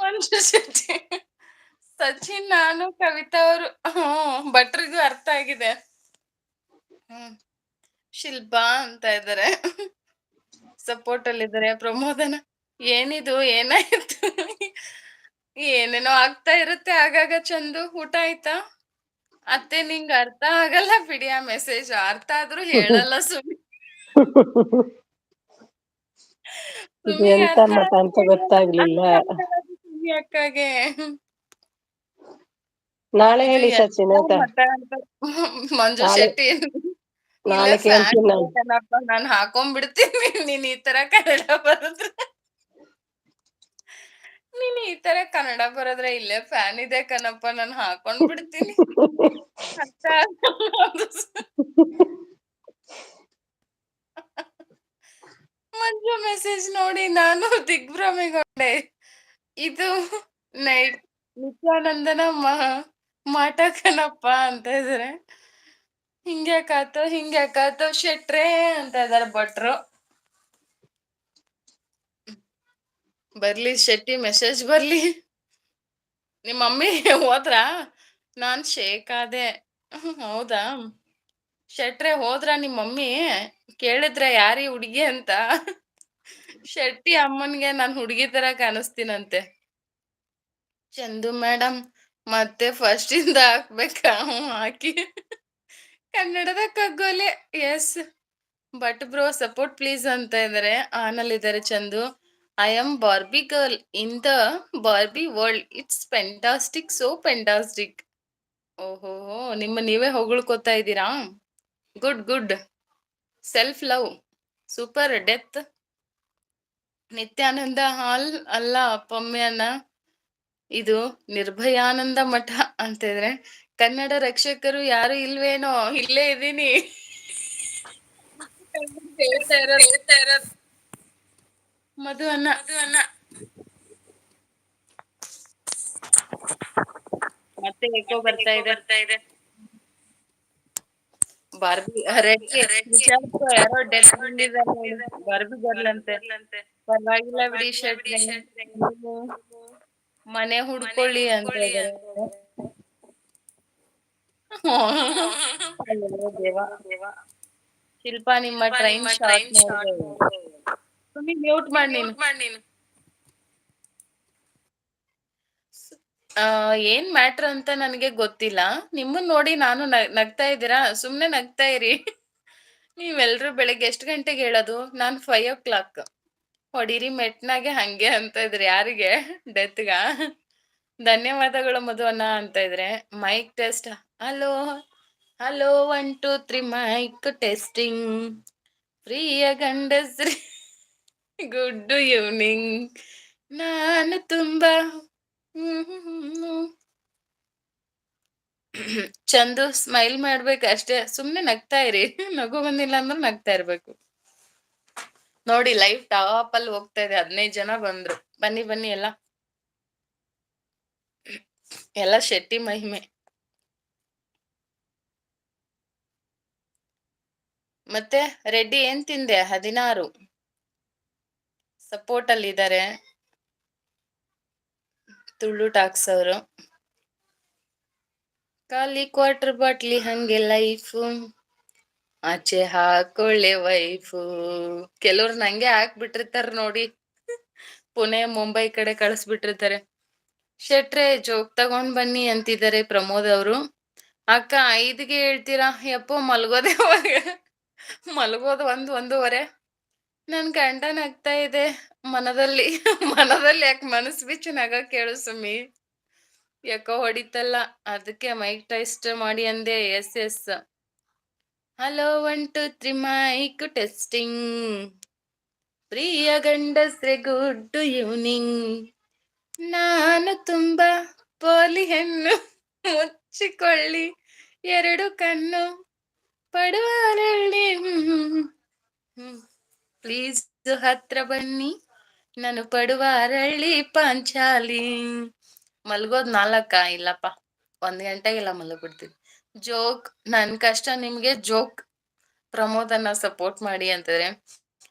ಮಂಜು ಶೆಟ್ಟಿ. ಸಚಿನ್, ನಾನು ಕವಿತಾ ಅವರು. ಭಟ್ರಿಗೂ ಅರ್ಥ ಆಗಿದೆ. ಶಿಲ್ಪಾ ಅಂತ ಇದ್ದಾರೆ, ಸಪೋರ್ಟ್ ಅಲ್ಲಿ ಇದ್ದಾರೆ. ಪ್ರಮೋದನ, ಏನಿದು ಏನಾಯ್ತು? ಏನೇನೋ ಆಗ್ತಾ ಇರುತ್ತೆ ಆಗಾಗ. ಚಂದು, ಊಟ ಆಯ್ತಾ? ಅತ್ತೆ, ನಿಂಗ್ ಅರ್ಥ ಆಗಲ್ಲ ಬಿಡಿ ಆ ಮೆಸೇಜ್. ಅರ್ಥ ಆದ್ರೂ ಹೇಳಲ್ಲ ಸುಮ್ಮಿ. ಇದು ಸುಮ್ಮಿಗೆ ಎಂತ ಅರ್ಥ ಮಠ ಆದ್ರೂ ಅಂತ ಹೇಳಲ್ಲ. ಗೊತ್ತಾಗ್ಲಿಲ್ಲ. ಅರ್ಥ ಆಗಲ್ಲ ಸುಮ್ಮಿ ಅಕ್ಕಗೆ. ನಾಳೆ ಇದು ಹೇಳಿ ಸಚಿನ್ ಎಂತ ಆಯ್ತಾ? ಮಠ ಅಂತ. ಮಂಜು ನಾಳೆ ಶೆಟ್ಟಿ, ಇಲ್ಲೇ ನಾಳೆ ಫ್ಯಾನ್ ಕೇಳ್ತೀನಿ ಇದೆ ನಾನು. ಕಣಪ್ಪ, ನಾನ್ ಹಾಕೊಂಡ್ಬಿಡ್ತೀನಿ. ನೀನ್ ಈ ತರ ಕನ್ನಡ ಬರದ್ರೆ ಇಲ್ಲೇ ಫ್ಯಾನ್ ಇದೆ ಕಣಪ್ಪ, ನಾನ್ ಹಾಕೊಂಡ್ಬಿಡ್ತೀನಿ. ಅರ್ಥ ಆಗಲ್ಲ ಅದು. ಮಂಜು ಮೆಸೇಜ್ ನೋಡಿ ನಾನು ದಿಗ್ಭ್ರಮೆಗೊಂಡೆ. ಇದು ನೈಟ್ ನಿತ್ಯಾನಂದನ ಮಾಟ ಕಣಪ್ಪ ಅಂತ ಇದಾರೆ. ಹಿಂಗ್ಯಾಕಾತು ಶೆಟ್ರೆ ಅಂತ ಇದಾರೆ ಭಟ್ರು. ಬರ್ಲಿ ಶೆಟ್ಟಿ, ಮೆಸೇಜ್ ಬರ್ಲಿ. ನಿಮ್ಮ ಮಮ್ಮಿ ಹೋದ್ರಾ? ನಾನ್ ಶೇಕ್ ಆದೆ. ಹೌದಾ ಶೆಟ್ರೆ, ಹೋದ್ರ ನಿಮ್ ಮಮ್ಮಿ? ಕೇಳಿದ್ರ ಯಾರಿ ಹುಡ್ಗಿ ಅಂತ? ಶೆಟ್ಟಿ ಅಮ್ಮನ್ಗೆ ನಾನ್ ಹುಡ್ಗಿ ತರ ಕಾಣಿಸ್ತೀನಂತೆ. ಚಂದು ಮೇಡಮ್, ಮತ್ತೆ ಫಸ್ಟ್ ಇಂದ ಹಾಕ್ಬೇಕಾ? ಹಾಕಿ. ಕನ್ನಡದ ಕಗ್ಗೋಲೆ. Yes, but bro support please ಅಂತ ಇದಾರೆ. ಆನಲ್ಲಿದ್ದಾರೆ Chandu. I am Barbie girl in the Barbie world. It's fantastic, so fantastic. ಓಹೋ, ನೀವೇ ಹೊಗಳ್ಕೋತಾ ಇದ್ದೀರಾ. Good good. Self love super. Death Nithyananda ಹಾಲ್ ಅಲ್ಲ ಪಮ್ಯನ, ಇದು ನಿರ್ಭಯಾನಂದ ಮಠ ಅಂತ ಇದ್ರೆ. ಕನ್ನಡ ರಕ್ಷಕರು ಯಾರು ಇಲ್ವೇನೋ? ಇಲ್ಲೇ ಇದೀನಿ. ಹೇಳ್ತಾ ಇರೋದು ಮಧು ಅನ್ನ. ಮತ್ತೆ ಎಕೋ ಬರ್ತಾ ಇದೆ. ಬಾರ್ಬಿ ರೆಡ್ಡಿ ವಿಚಾರಿಸ್ಕೊ, ಯಾರೋ ಡೆತ್ ಬಂದಿದ್ದಾರೆ ನೋಡಿ. ಬಾರ್ಬಿ ಗರ್ಲ್ ಅಂತೆ. ಪರವಾಗಿಲ್ಲ ಬಿಡಿ ಶೆಟ್ರೆ, ನೀವು ಮನೆ ಹುಡ್ಕೊಳ್ಳಿ ಅಂತ ಇದ್ದಾರೆ. ಅಯ್ಯೋ ದೇವ. ಶಿಲ್ಪಾ, ನಿಮ್ಮ ಟ್ರೈನ್ ಶಾರ್ಟ್ ನೋಡಿದೆ. ಸುಮ್ಮನೆ ಮ್ಯೂಟ್ ಮಾಡಿ ನೀನು. ಏನ್ ಮ್ಯಾಟ್ರ್ ಅಂತ ನನಗೆ ಗೊತ್ತಿಲ್ಲ. ನಿಮ್ಮನ್ ನೋಡಿ ನಾನು ನಗ್ತಾ ಇದ್ದೀರಾ? ಸುಮ್ನೆ ನಗ್ತಾ ಇರಿ. ನೀವೆಲ್ರು ಬೆಳಿಗ್ಗೆ ಎಷ್ಟು ಗಂಟೆಗೆ ಹೇಳೋದು? ನಾನ್ 5 o'clock. ಹೊಡೀರಿ ಮೆಟ್ನಾಗೆ ಹಂಗೆ ಅಂತ ಇದ್ರಿ. ಯಾರಿಗೆ? ಡೆತ್ಗ? ಧನ್ಯವಾದಗಳು ಮಧು ಅನ್ನ ಅಂತ ಇದ್ರೆ. Mike test. Hello 1 2 3 mike testing. ಪ್ರಿಯ ಗಂಡಸ್ರಿ, ಗುಡ್ ಈವ್ನಿಂಗ್. ನಾನು ತುಂಬಾ ಚಂದು, ಸ್ಮೈಲ್ ಮಾಡ್ಬೇಕು ಅಷ್ಟೇ. ಸುಮ್ನೆ ನಗ್ತಾ ಇರಿ. ನಗು ಬಂದಿಲ್ಲ ಅಂದ್ರೆ ನಗ್ತಾ ಇರ್ಬೇಕು. ನೋಡಿ, ಲೈವ್ ಟಾಪ್ ಅಲ್ಲಿ ಹೋಗ್ತಾ ಇದೆ. 15 ಜನ ಬಂದ್ರು. ಬನ್ನಿ ಎಲ್ಲ ಶೆಟ್ಟಿ ಮಹಿಮೆ. ಮತ್ತೆ ರೆಡ್ಡಿ ಏನ್ ತಿಂದೆ? 16 ಸಪೋರ್ಟ್ ಅಲ್ಲಿ ಇದ್ದಾರೆ. ತುಳು ಟಾಕ್ಸ್ ಅವರು. ಖಾಲಿ ಕ್ವಾರ್ಟರ್ ಬಾಟ್ಲಿ ಹಂಗೆ ಲೈಫು, ಆಚೆ ಹಾಕೊಳ್ಳೆ ವೈಫು. ಕೆಲವ್ರು ನಂಗೆ ಹಾಕ್ಬಿಟ್ಟಿರ್ತಾರ ನೋಡಿ. ಪುಣೆ ಮುಂಬೈ ಕಡೆ ಕಳಿಸ್ಬಿಟ್ಟಿರ್ತಾರೆ. ಶೆಟ್ರೆ ಜೋಕ್ ತಗೊಂಡ್ ಬನ್ನಿ ಅಂತಿದ್ದಾರೆ ಪ್ರಮೋದ್ ಅವರು. ಅಕ್ಕ 5ಗೆ ಹೇಳ್ತೀರಾ? ಯಪ್ಪೋ, ಮಲ್ಗೋದೆ ಮಲ್ಗೋದು 1-1:30. ನನ್ ಗಂಡ ನಗ್ತಾ ಇದೆ ಮನದಲ್ಲಿ. ಯಾಕೆ ಮನಸ್ ಬಿಚ್ಚು ನಗ ಕೇಳು ಸುಮ್ಮಿ. ಯಾಕೋ ಹೊಡಿತಲ್ಲ, ಅದಕ್ಕೆ ಮೈಕ್ ಟೆಸ್ಟ್ ಮಾಡಿ ಅಂದೆ. ಎಸ್. Hello 1 2 3 mike testing. ಪ್ರಿಯ ಗಂಡಸ್ರೆ, ಗುಡ್ ಈವ್ನಿಂಗ್. ನಾನು ತುಂಬಾ ಪೋಲಿ ಹೆಣ್ಣು, ಮುಚ್ಚಿಕೊಳ್ಳಿ 2 ಕಣ್ಣು, ಪಡುವರಳ್ಳಿ. ಪ್ಲೀಸ್ ಹತ್ರ ಬನ್ನಿ, ನಾನು ಪಡುವ ಅರಳ್ಳಿ ಪಾಂಚಾಲಿ. ಮಲ್ಗೋದ್ 4? ಇಲ್ಲಪ್ಪ, 1 ಗಂಟೆಗೆಲ್ಲ ಮಲಗ್ಬಿಡ್ತೀನಿ. ಜೋಕ್ ನನ್ ಕಷ್ಟ ನಿಮ್ಗೆ ಜೋಕ್ ಪ್ರಮೋದನ್ನ ಸಪೋರ್ಟ್ ಮಾಡಿ ಅಂತಂದ್ರೆ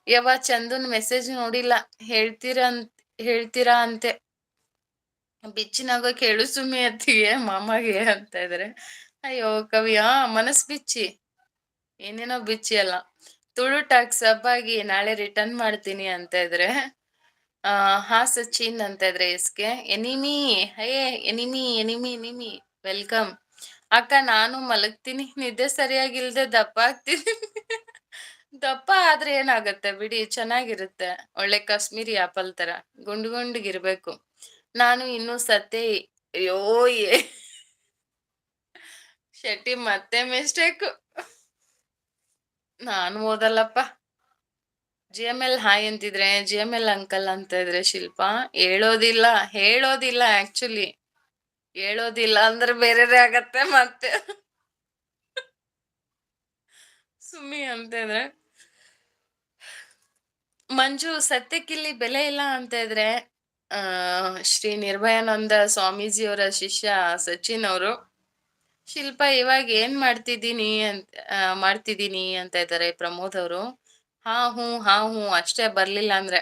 ಯವ್ವ ಚಂದನ್ ಮೆಸೇಜ್ ನೋಡಿಲ್ಲ ಹೇಳ್ತೀರಾ ಅಂತೆ ಬಿಚ್ಚಿನಾಗ ಕೇಳು ಸುಮ್ಮಿ ಅತ್ತಿಗೆ ಮಾಮಗೆ ಅಂತ ಇದಾರೆ. ಅಯ್ಯೋ ಕವಿಯ ಮನಸ್ ಬಿಚ್ಚಿ ಏನೇನೋ ಬಿಚ್ಚಿ ಅಲ್ಲ. ತುಳು ಟ್ಯಾಕ್ಸ್ ಹಬ್ಬಾಗಿ ನಾಳೆ ರಿಟರ್ನ್ ಮಾಡ್ತೀನಿ ಅಂತ ಇದ್ರೆ ಹಾ ಸಚಿನ್ ಅಂತ ಇದ್ರೆ ಎಸ್ಗೆ ಎನಿಮಿ ಎನಿಮಿ ವೆಲ್ಕಮ್. ಅಕ್ಕ ನಾನು ಮಲಗ್ತೀನಿ, ನಿದ್ದೆ ಸರಿಯಾಗಿಲ್ದೆ ದಪ್ಪ ಆಗ್ತೀನಿ. ದಪ್ಪ ಆದ್ರೆ ಏನಾಗತ್ತೆ ಬಿಡಿ, ಚೆನ್ನಾಗಿರುತ್ತೆ. ಒಳ್ಳೆ ಕಾಶ್ಮೀರಿ ಆಪಲ್ ತರ ಗುಂಡ್ಗಿರ್ಬೇಕು. ನಾನು ಇನ್ನು ಸತ್ತೆ. ಅಯ್ಯೋ ಶೆಟ್ಟಿ ಮತ್ತೆ ಮಿಸ್ಟೇಕ್. ನಾನು ಓದಲ್ಲಪ್ಪ. GML ಹಾಯ್ ಅಂತಿದ್ರೆ GML ಅಂಕಲ್ ಅಂತ ಇದ್ರೆ ಶಿಲ್ಪ ಹೇಳೋದಿಲ್ಲ ಆಕ್ಚುಲಿ. ಹೇಳೋದಿಲ್ಲ ಅಂದ್ರೆ ಬೇರೆದೇ ಆಗತ್ತೆ ಮತ್ತೆ. ಸುಮ್ಮಿ ಅಂತ ಇದ್ರೆ ಮಂಜು ಸತ್ಯಕ್ಕಿಲ್ಲಿ ಬೆಲೆ ಇಲ್ಲ ಅಂತ ಇದ್ರೆ ಶ್ರೀ ನಿರ್ಭಯಾನಂದ ಸ್ವಾಮೀಜಿಯವರ ಶಿಷ್ಯ ಸಚಿನ್ ಅವರು ಶಿಲ್ಪ ಇವಾಗ ಏನ್ ಮಾಡ್ತಿದ್ದೀನಿ ಅಂತ ಇದ್ದಾರೆ ಪ್ರಮೋದ್ ಅವರು. ಹಾ ಹೂ ಅಷ್ಟೇ ಬರ್ಲಿಲ್ಲ ಅಂದ್ರೆ.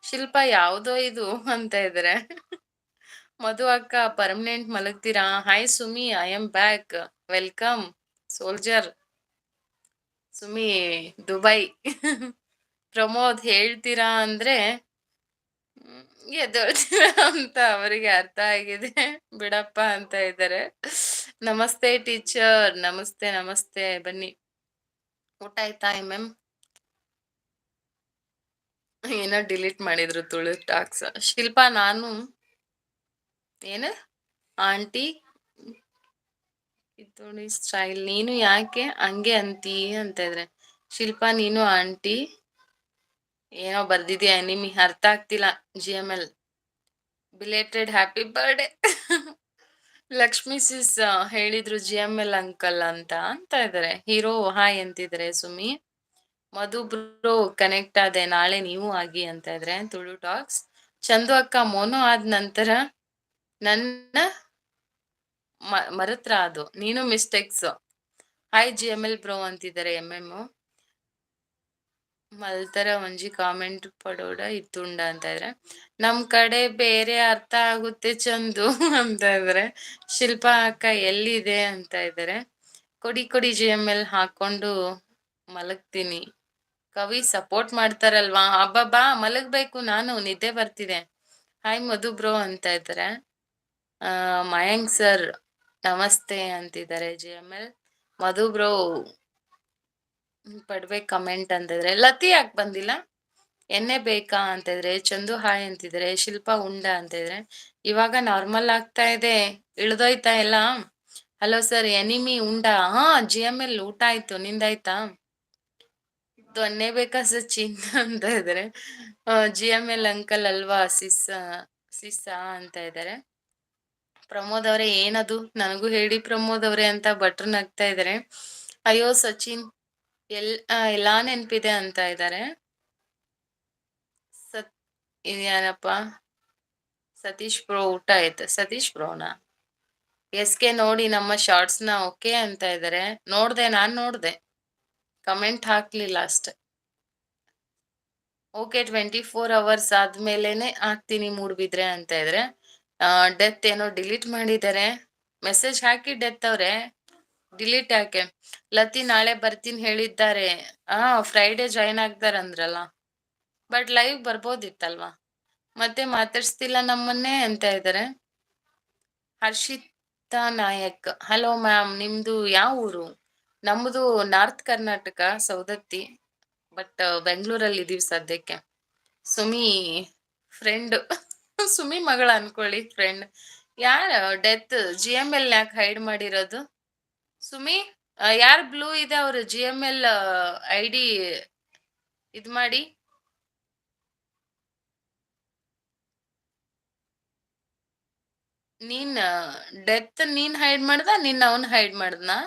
ಶಿಲ್ಪ ಯಾವ್ದೋ ಇದು ಅಂತ ಇದ್ದಾರೆ. ಮಧು ಅಕ್ಕ ಪರ್ಮನೆಂಟ್ ಮಲಗ್ತೀರಾ? Hi Sumi, I am back, welcome soldier. Sumi Dubai. Pramod ಹೇಳ್ತೀರಾ ಅಂದ್ರೆ ಎದ್ದೋಳ್ತೀರಾ ಅಂತ ಅವರಿಗೆ ಅರ್ಥ ಆಗಿದೆ ಬಿಡಪ್ಪ ಅಂತ ಇದ್ದಾರೆ. ನಮಸ್ತೆ ಟೀಚರ್, ನಮಸ್ತೆ ಬನ್ನಿ. ಊಟ ಆಯ್ತಾ MM? ಏನೋ ಡಿಲೀಟ್ ಮಾಡಿದ್ರು ತುಳು ಟಾಕ್ಸ್. ಶಿಲ್ಪ ನಾನು ಏನು ಆಂಟಿ ಕಿತ್ತೋಡಿ ಸ್ಟೈಲ್, ನೀನು ಯಾಕೆ ಹಂಗೆ ಅಂತೀ ಅಂತ ಇದ್ರೆ ಶಿಲ್ಪ ನೀನು ಆಂಟಿ ಏನೋ ಬರ್ದಿದ್ಯಾ ನಿಮಿ ಅರ್ಥ ಆಗ್ತಿಲ್ಲ. GML belated happy birthday. Lakshmi sis ಹೇಳಿದ್ರು GML ಅಂಕಲ್ ಅಂತ ಇದಾರೆ. ಹೀರೋ ಹಾಯ್ ಅಂತಿದ್ರೆ ಸುಮಿ. ಮಧು ಬ್ರೋ ಕನೆಕ್ಟ್ ಆದೆ, ನಾಳೆ ನೀವು ಆಗಿ ಅಂತ ಇದ್ರೆ ತುಳು ಟಾಕ್ಸ್. ಚಂದು ಅಕ್ಕ ಮೋನೋ ಆದ ನಂತರ ನನ್ನ ಮರತ್ರ ಅದು ನೀನು ಮಿಸ್ಟೇಕ್ಸ್. ಹಾಯ್ GML ಬ್ರೋ ಅಂತಿದ್ದಾರೆ MM. ಮಲ್ತರ ಒಂಜಿ ಕಾಮೆಂಟ್ ಪಡೋಡ ಇತ್ತುಂಡ ಅಂತ ಇದ್ರೆ ನಮ್ ಕಡೆ ಬೇರೆ ಅರ್ಥ ಆಗುತ್ತೆ ಚಂದು ಅಂತ ಇದ್ರೆ ಶಿಲ್ಪ ಅಕ್ಕ ಎಲ್ಲಿದೆ ಅಂತ ಇದ್ದಾರೆ. ಕೊಡಿ GML ಹಾಕೊಂಡು ಮಲಗ್ತೀನಿ. ಕವಿ ಸಪೋರ್ಟ್ ಮಾಡ್ತಾರಲ್ವಾ, ಹಬ್ಬಬ್ಬಾ ಮಲಗ್ಬೇಕು, ನಾನು ನಿದ್ದೆ ಬರ್ತಿದೆ. ಹಾಯ್ ಮಧು ಬ್ರೋ ಅಂತ ಇದ್ದಾರೆ. ಮಯಾಂಕ್ ಸರ್ ನಮಸ್ತೆ ಅಂತಿದ್ದಾರೆ GML. ಮಧು ಬ್ರೋ ಪಡ್ಬೇಕು ಕಮೆಂಟ್ ಅಂತಿದ್ರೆ. ಲತಿ ಯಾಕೆ ಬಂದಿಲ್ಲ? ಎಣ್ಣೆ ಬೇಕಾ ಅಂತಿದ್ರೆ. ಚಂದು ಹಾಯ್ ಅಂತಿದ್ರೆ. ಶಿಲ್ಪ ಉಂಡ ಅಂತಿದ್ರೆ. ಇವಾಗ ನಾರ್ಮಲ್ ಆಗ್ತಾ ಇದೆ, ಇಳ್ದೋಯ್ತಾ ಎಲ್ಲ. ಹಲೋ ಸರ್ ಎನಿಮಿ ಉಂಡ? ಹಾ GML ಊಟ ಆಯ್ತು, ನಿಂದಾಯ್ತಾ? ದೊನ್ನೆ ಬೇಕಾ ಸಚಿನ್ ಅಂತ ಇದ್ದಾರೆ. GML ಅಂಕಲ್ ಅಲ್ವಾ ಸಿಸ್ಸಾ ಅಂತ ಇದ್ದಾರೆ. ಪ್ರಮೋದ್ ಅವರೇ ಏನದು ನನಗೂ ಹೇಳಿ ಪ್ರಮೋದ್ ಅವರೇ ಅಂತ ಭಟ್ರು ನಗ್ತಾ ಇದ್ದಾರೆ. ಅಯ್ಯೋ ಸಚಿನ್ ಎಲ್ಲಾ ನೆನ್ಪಿದೆ ಅಂತ ಇದ್ದಾರೆ. ಇದ್ಯಾನಪ್ಪ ಸತೀಶ್ ಬ್ರೋ ಊಟ ಆಯ್ತು. ಸತೀಶ್ ಬ್ರೋನಾ? ಎಸ್ಕೆ ನೋಡಿ ನಮ್ಮ ಶಾರ್ಟ್ಸ್ನ ಓಕೆ ಅಂತ ಇದ್ದಾರೆ. ನಾನ್ ನೋಡ್ದೆ ಕಮೆಂಟ್ ಹಾಕ್ಲಿಲ್ಲ ಅಷ್ಟೆ. ಓಕೆ 24 hours ಆದ್ಮೇಲೆನೆ ಹಾಕ್ತೀನಿ ಮೂಡ್ ಬಿದ್ರೆ ಅಂತ ಇದ್ರೆ. ಡೆತ್ ಏನೋ ಡಿಲೀಟ್ ಮಾಡಿದ್ದಾರೆ. ಮೆಸೇಜ್ ಹಾಕಿ ಡೆತ್ ಅವ್ರೆ, ಡಿಲೀಟ್ ಯಾಕೆ? ಲತಿ ನಾಳೆ ಬರ್ತೀನಿ ಹೇಳಿದ್ದಾರೆ. ಫ್ರೈಡೆ ಜಾಯಿನ್ ಆಗ್ತಾರಂದ್ರಲ್ಲ, ಬಟ್ ಲೈವ್ ಬರ್ಬೋದಿತ್ತಲ್ವಾ, ಮತ್ತೆ ಮಾತಾಡ್ಸ್ತಿಲ್ಲ ನಮ್ಮನ್ನೇ ಅಂತ ಇದ್ದಾರೆ. ಹರ್ಷಿತಾ ನಾಯಕ್ ಹಲೋ ಮ್ಯಾಮ್, ನಿಮ್ದು ಯಾವ ಊರು? ನಮ್ದು ನಾರ್ತ್ ಕರ್ನಾಟಕ ಸೌದತ್ತಿ, ಬಟ್ ಬೆಂಗಳೂರಲ್ಲಿ ಇದೀವಿ ಸದ್ಯಕ್ಕೆ. ಸುಮಿ ಫ್ರೆಂಡ್, ಸುಮಿ ಮಗಳ ಅನ್ಕೊಳ್ಳಿ ಫ್ರೆಂಡ್. ಯಾರ ಡೆತ್ GML ಯಾಕೆ ಹೈಡ್ ಮಾಡಿರೋದು? ಸುಮಿ ಯಾರು ಬ್ಲೂ ಇದೆ ಅವ್ರು GML ID ಇದ್ ಮಾಡಿ. ನೀನ್ ಡೆತ್ ನೀನ್ ಹೈಡ್ ಮಾಡ್ದ, ಅವನ್ ಹೈಡ್ ಮಾಡ್ದನಾ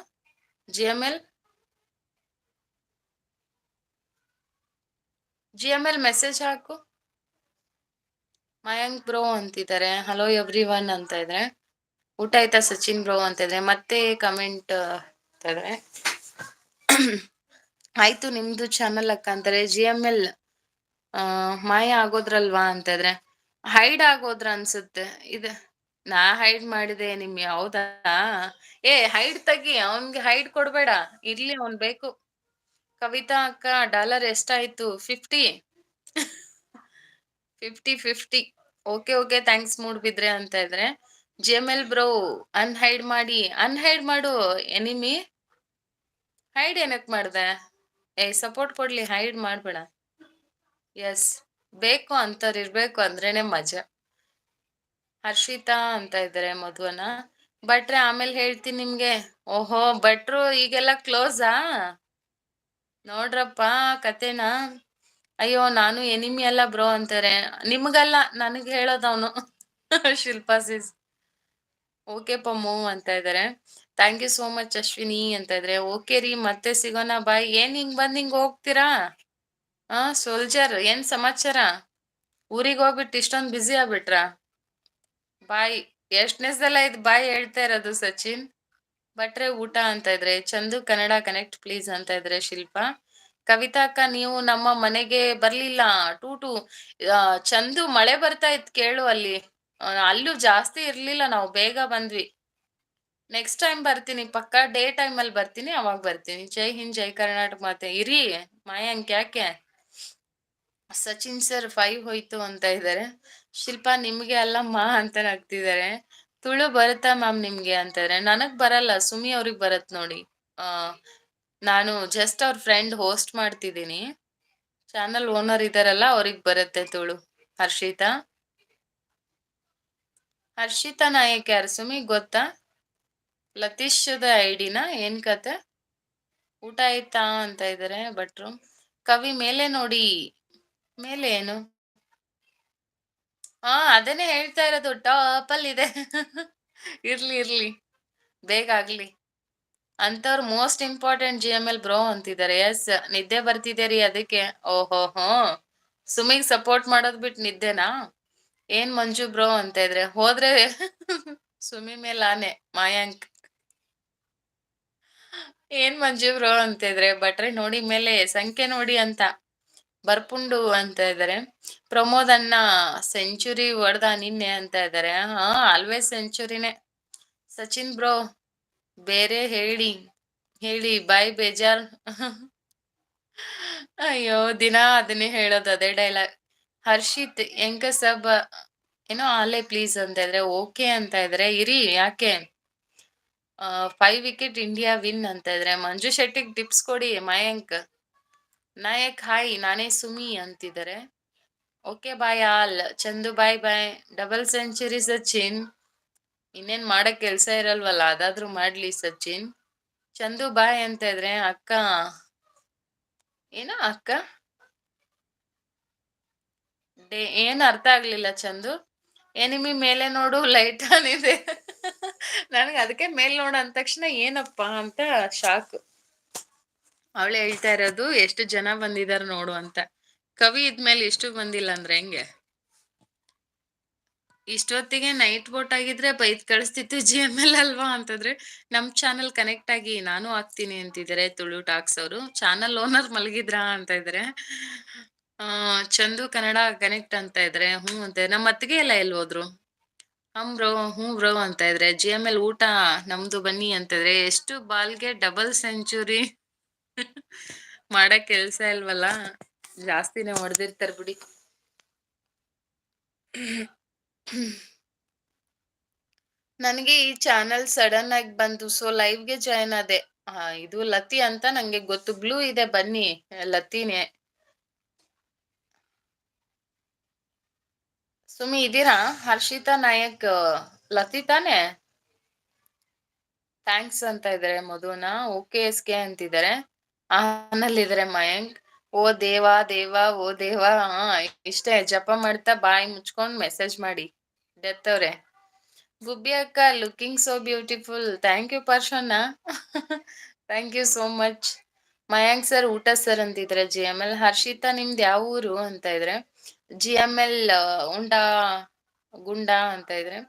GML ಮೆಸೇಜ್ ಹಾಕು. ಮಯಾಂಕ್ ಬ್ರೋ ಅಂತಿದ್ದಾರೆ. ಹಲೋ ಎವ್ರಿ ಒನ್ ಅಂತ ಇದ್ರೆ. ಊಟ ಆಯ್ತಾ ಸಚಿನ್ ಬ್ರೋ ಅಂತ ಇದ್ರೆ ಮತ್ತೆ ಕಮೆಂಟ್ ಇದ್ದಾರೆ. ಆಯ್ತು ನಿಮ್ದು ಚಾನಲ್ ಅಕ್ಕ ಅಂತಾರೆ. GML ಮಾಯ ಆಗೋದ್ರಲ್ವಾ ಅಂತ ಇದ್ರೆ ಹೈಡ್ ಆಗೋದ್ರ ಅನ್ಸುತ್ತೆ. ಇದು ನಾ ಹೈಡ್ ಮಾಡಿದೆ ನಿಮ್ ಯಾವ್ದಾ? ಹೈಡ್ ತೆಗಿ, ಅವನ್ಗೆ ಹೈಡ್ ಕೊಡ್ಬೇಡ, ಇರ್ಲಿ ಅವ್ನ್ ಬೇಕು. ಕವಿತಾ ಅಕ್ಕ ಡಾಲರ್ ಎಷ್ಟಾಯ್ತು? 50 50 ಓಕೆ ಥ್ಯಾಂಕ್ಸ್ ಮೂಡ್ಬಿದ್ರೆ ಅಂತ ಇದ್ರೆ. GML ಬ್ರೋ ಅನ್ಹೈಡ್ ಮಾಡು ಎನಿಮಿ. ಹೈಡ್ ಏನಕ್ ಮಾಡ್ದೆ? ಸಪೋರ್ಟ್ ಕೊಡ್ಲಿ, ಹೈಡ್ ಮಾಡ್ಬೇಡ. ಎಸ್, ಬೇಕು ಅಂತವ್ರು ಇರ್ಬೇಕು ಅಂದ್ರೇನೆ ಮಜಾ. ಹರ್ಷಿತಾ ಅಂತ ಇದ್ದಾರೆ ಮಧುವನ. ಭಟ್ರೆ ಆಮೇಲೆ ಹೇಳ್ತೀನಿ ನಿಮ್ಗೆ. ಓಹೋ ಭಟ್ರು ಈಗೆಲ್ಲ ಕ್ಲೋಸಾ? ನೋಡ್ರಪ್ಪ ಕತೆನಾ. ಅಯ್ಯೋ ನಾನು ಎನಿಮಿ ಅಲ್ಲ ಬ್ರೋ ಅಂತಾರೆ. ನಿಮ್ಗಲ್ಲ, ನನಗ್ ಹೇಳೋದವನು. ಶಿಲ್ಪಾ ಸಿಸ್ ಓಕೆ ಪಮ್ಮು ಅಂತ ಇದ್ದಾರೆ. Thank you so much Ashwini ಅಂತ ಇದ್ರೆ. ಓಕೆ ರೀ, ಮತ್ತೆ ಸಿಗೋಣ ಬಾಯ್. ಏನ್ ಹಿಂಗ್ ಬಂದ್ ಹಿಂಗ್ ಹೋಗ್ತೀರಾ? ಸೋಲ್ಜರ್ ಏನ್ ಸಮಾಚಾರ? ಊರಿಗೆ ಹೋಗ್ಬಿಟ್ಟು ಇಷ್ಟೊಂದು ಬ್ಯುಸಿ ಆಗ್ಬಿಟ್ರ? ಬಾಯ್ ಎಷ್ಟನೇ ಸಲ ಇದು ಬಾಯ್ ಹೇಳ್ತಾ ಇರೋದು ಸಚಿನ್? ಭಟ್ರೆ ಊಟ ಅಂತ ಇದ್ರೆ. ಚಂದು ಕನ್ನಡ ಕನೆಕ್ಟ್ ಪ್ಲೀಸ್ ಅಂತ ಇದ್ರೆ ಶಿಲ್ಪಾ. ಕವಿತಾ ಅಕ್ಕ ನೀವು ನಮ್ಮ ಮನೆಗೆ ಬರ್ಲಿಲ್ಲ. ಟೂಟು ಚಂದು ಮಳೆ ಬರ್ತಾ ಇತ್ತು ಕೇಳು ಅಲ್ಲಿ. ಅಲ್ಲೂ ಜಾಸ್ತಿ ಇರ್ಲಿಲ್ಲ, ನಾವು ಬೇಗ ಬಂದ್ವಿ. ನೆಕ್ಸ್ಟ್ ಟೈಮ್ ಬರ್ತೀನಿ ಪಕ್ಕಾ, ಡೇ ಟೈಮ್ ಅಲ್ಲಿ ಬರ್ತೀನಿ, ಅವಾಗ ಬರ್ತೀನಿ. ಜೈ ಹಿಂದ್ ಜೈ ಕರ್ನಾಟಕ ಮಾತೆ. ಇರಿ ಮಾಯಾಂಕ್ ಯಾಕೆ? ಸಚಿನ್ ಸರ್ 5 ಹೋಯ್ತು ಅಂತ ಇದ್ದಾರೆ. ಶಿಲ್ಪಾ ನಿಮ್ಗೆ ಅಲ್ಲಮ್ಮ ಅಂತ ನಗ್ತಿದ್ದಾರೆ. ತುಳು ಬರುತ್ತಾ ಮ್ಯಾಮ್ ನಿಮ್ಗೆ ಅಂತಾರೆ. ನನಗ್ ಬರಲ್ಲ, ಸುಮಿ ಅವ್ರಿಗೆ ಬರತ್ ನೋಡಿ. ಆ ನಾನು ಜಸ್ಟ್ ಅವ್ರ ಫ್ರೆಂಡ್ ಹೋಸ್ಟ್ ಮಾಡ್ತಿದ್ದೀನಿ. ಚಾನಲ್ ಓನರ್ ಇದಾರಲ್ಲ, ಅವ್ರಿಗೆ ಬರುತ್ತೆ ತುಳು. ಹರ್ಷಿತಾ ನಾಯಕ್ ಯಾರು ಸುಮಿ ಗೊತ್ತಾ? ಲತೀಶದ ಐಡಿನ ಏನ್ ಕತೆ? ಊಟ ಆಯ್ತಾ ಅಂತ ಇದ್ದಾರೆ ಭಟ್ರು. ಕವಿ ಮೇಲೆ ನೋಡಿ. ಮೇಲೆ ಏನು? ಅದನ್ನೇ ಹೇಳ್ತಾ ಇರೋದು, ಟಾಪ್ ಅಲ್ಲಿ ಇದೆ. ಇರ್ಲಿ ಬೇಗ ಆಗ್ಲಿ. ಅಂತವ್ರು ಮೋಸ್ಟ್ ಇಂಪಾರ್ಟೆಂಟ್ GML ಬ್ರೋ ಅಂತಿದ್ದಾರೆ. ಎಸ್, ನಿದ್ದೆ ಬರ್ತಿದೆ ಅದಕ್ಕೆ. ಓಹೋ ಸುಮಿಗ್ ಸಪೋರ್ಟ್ ಮಾಡೋದ್ ಬಿಟ್ಟು ನಿದ್ದೆನಾ? ಏನ್ ಮಂಜು ಬ್ರೋ ಅಂತ ಇದ್ರೆ. ಹೋದ್ರೆ ಸುಮಿ ಮೇಲೆ ಆನೆ ಮಾಯಾಂಕ್. ಏನ್ ಮಂಜು ಬ್ರೋ ಅಂತ ಇದ್ರೆ. ಭಟ್ರೆ ನೋಡಿ ಮೇಲೆ ಸಂಖ್ಯೆ ನೋಡಿ ಅಂತ. ಬರ್ಪುಂಡು ಅಂತ ಇದ್ದಾರೆ. ಪ್ರಮೋದ್ ಅನ್ನ ಸೆಂಚುರಿ ಹೊಡೆದ ನಿನ್ನೆ ಅಂತ ಇದ್ದಾರೆ. ಆಲ್ವೇಸ್ ಸೆಂಚುರಿನೇ. ಸಚಿನ್ ಬ್ರೋ ಬೇರೆ ಹೇಳಿ ಬಾಯ್ ಬೇಜಾರ್. ಅಯ್ಯೋ ದಿನ ಅದನ್ನೇ ಹೇಳೋದು, ಅದೇ ಡೈಲಾಗ್. ಹರ್ಷಿತ್ ಎಂಕ ಸಬ್ ಏನೋ ಆಲೆ ಪ್ಲೀಸ್ ಅಂತ ಇದ್ರೆ. ಓಕೆ ಅಂತ ಇದ್ರೆ. ಇರಿ ಯಾಕೆ? 5 ವಿಕೆಟ್ ಇಂಡಿಯಾ ವಿನ್ ಅಂತ ಇದ್ರೆ. ಮಂಜು ಶೆಟ್ಟಿಗ್ ಟಿಪ್ಸ್ ಕೊಡಿ ಮಯಾಂಕ್. ನಾಯಕ್ ಹಾಯ್, ನಾನೇ ಸುಮಿ ಅಂತಿದ್ದಾರೆ. Okay bye all. Chandu bye double century Sachin. ಇನ್ನೇನ್ ಮಾಡಕ್ ಕೆಲ್ಸ ಇರಲ್ವಲ್ಲ, ಅದಾದ್ರೂ ಮಾಡ್ಲಿ ಸಚಿನ್. ಚಂದು ಬಾಯ್ ಅಂತ ಇದ್ರೆ. ಅಕ್ಕ ಏನೋ ಅಕ್ಕ ಏನ್ ಅರ್ಥ ಆಗ್ಲಿಲ್ಲ ಚಂದು. ಎನಿಮಿ ಮೇಲೆ ನೋಡು ಲೈಟ್ ಆನ್ ಇದೆ. ನನ್ಗೆ ಅದಕ್ಕೆ ಮೇಲ್ ನೋಡು ಅಂದ ತಕ್ಷಣ ಏನಪ್ಪಾ ಅಂತ ಶಾಕ್. ಅವಳು ಹೇಳ್ತಾ ಇರೋದು ಎಷ್ಟು ಜನ ಬಂದಿದಾರ ನೋಡು ಅಂತ. ಕವಿ ಇದ್ಮೇಲೆ ಇಷ್ಟು ಬಂದಿಲ್ಲ ಅಂದ್ರೆ ಹೆಂಗೆ? ಇಷ್ಟೊತ್ತಿಗೆ ನೈಟ್ ಬೋಟ್ ಆಗಿದ್ರೆ ಬೈದ್ ಕಳಿಸ್ತಿತ್ತು GML ಅಲ್ವಾ ಅಂತಂದ್ರೆ. ನಮ್ ಚಾನಲ್ ಕನೆಕ್ಟ್ ಆಗಿ ನಾನು ಆಗ್ತೀನಿ ಅಂತಿದ್ದಾರೆ ತುಳು ಟಾಕ್ಸ್ ಅವರು. ಚಾನಲ್ ಓನರ್ ಮಲಗಿದ್ರಾ ಅಂತ ಇದ್ರೆ. ಚಂದು ಕನ್ನಡ ಕನೆಕ್ಟ್ ಅಂತ ಇದ್ರೆ. ಹ್ಞೂ ಅಂತ. ನಮ್ಮ ಅತ್ತಿಗೆ ಎಲ್ಲ ಎಲ್ಲಿ ಹೋದ್ರು? ಹ್ಞೂ ಬ್ರೋ ಅಂತ ಇದ್ರೆ. GML ಊಟ ನಮ್ದು ಬನ್ನಿ ಅಂತಿದ್ರೆ. ಎಷ್ಟು ಬಾಲ್ಗೆ ಡಬಲ್ ಸೆಂಚುರಿ? ಮಾಡಕ್ ಕೆಲ್ಸ ಇಲ್ವಲ್ಲ, ಜಾಸ್ತಿನೇ ಹೊಡೆದಿರ್ತಾರ ಬಿಡಿ. ನನಗೆ ಈ ಚಾನಲ್ ಸಡನ್ ಆಗಿ ಬಂತು, ಸೊ ಲೈವ್ಗೆ ಜಾಯ್ನ್ ಆದೆ. ಇದು ಲತಿ ಅಂತ ನಂಗೆ ಗೊತ್ತು. ಬ್ಲೂ ಇದೆ ಬನ್ನಿ, ಲತಿನೇ. ಸುಮಿ ಇದೀರಾ? ಹರ್ಷಿತಾ ನಾಯಕ್ ಲತಿ ತಾನೆ? ಥ್ಯಾಂಕ್ಸ್ ಅಂತ ಇದಾರೆ ಮಧುನ. ಓಕೆ SK ಅಂತಿದ್ದಾರೆ. ಆನಲ್ಲಿದ್ದಾರೆ ಮಯಾಂಕ್. ಓ ದೇವಾ ಓ ದೇವಾ. ಇಷ್ಟೇ ಜಪ ಮಾಡ್ತಾ ಬಾಯಿ ಮುಚ್ಕೊಂಡ್ ಮೆಸೇಜ್ ಮಾಡಿ. ಡೆತ್ ಅವ್ರೆ. ಗುಬ್ಬಿ ಅಕ್ಕ looking so beautiful. Thank you ಪರ್ಶನ. Thank you so much. Mayank sir ಊಟ ಸರ್ ಅಂತಿದ್ರೆ. GML ಹರ್ಷಿತಾ ನಿಮ್ದು ಯಾವ ಊರು ಅಂತ ಇದ್ರೆ. GML ಗುಂಡಾ ಅಂತ ಇದ್ರೆ.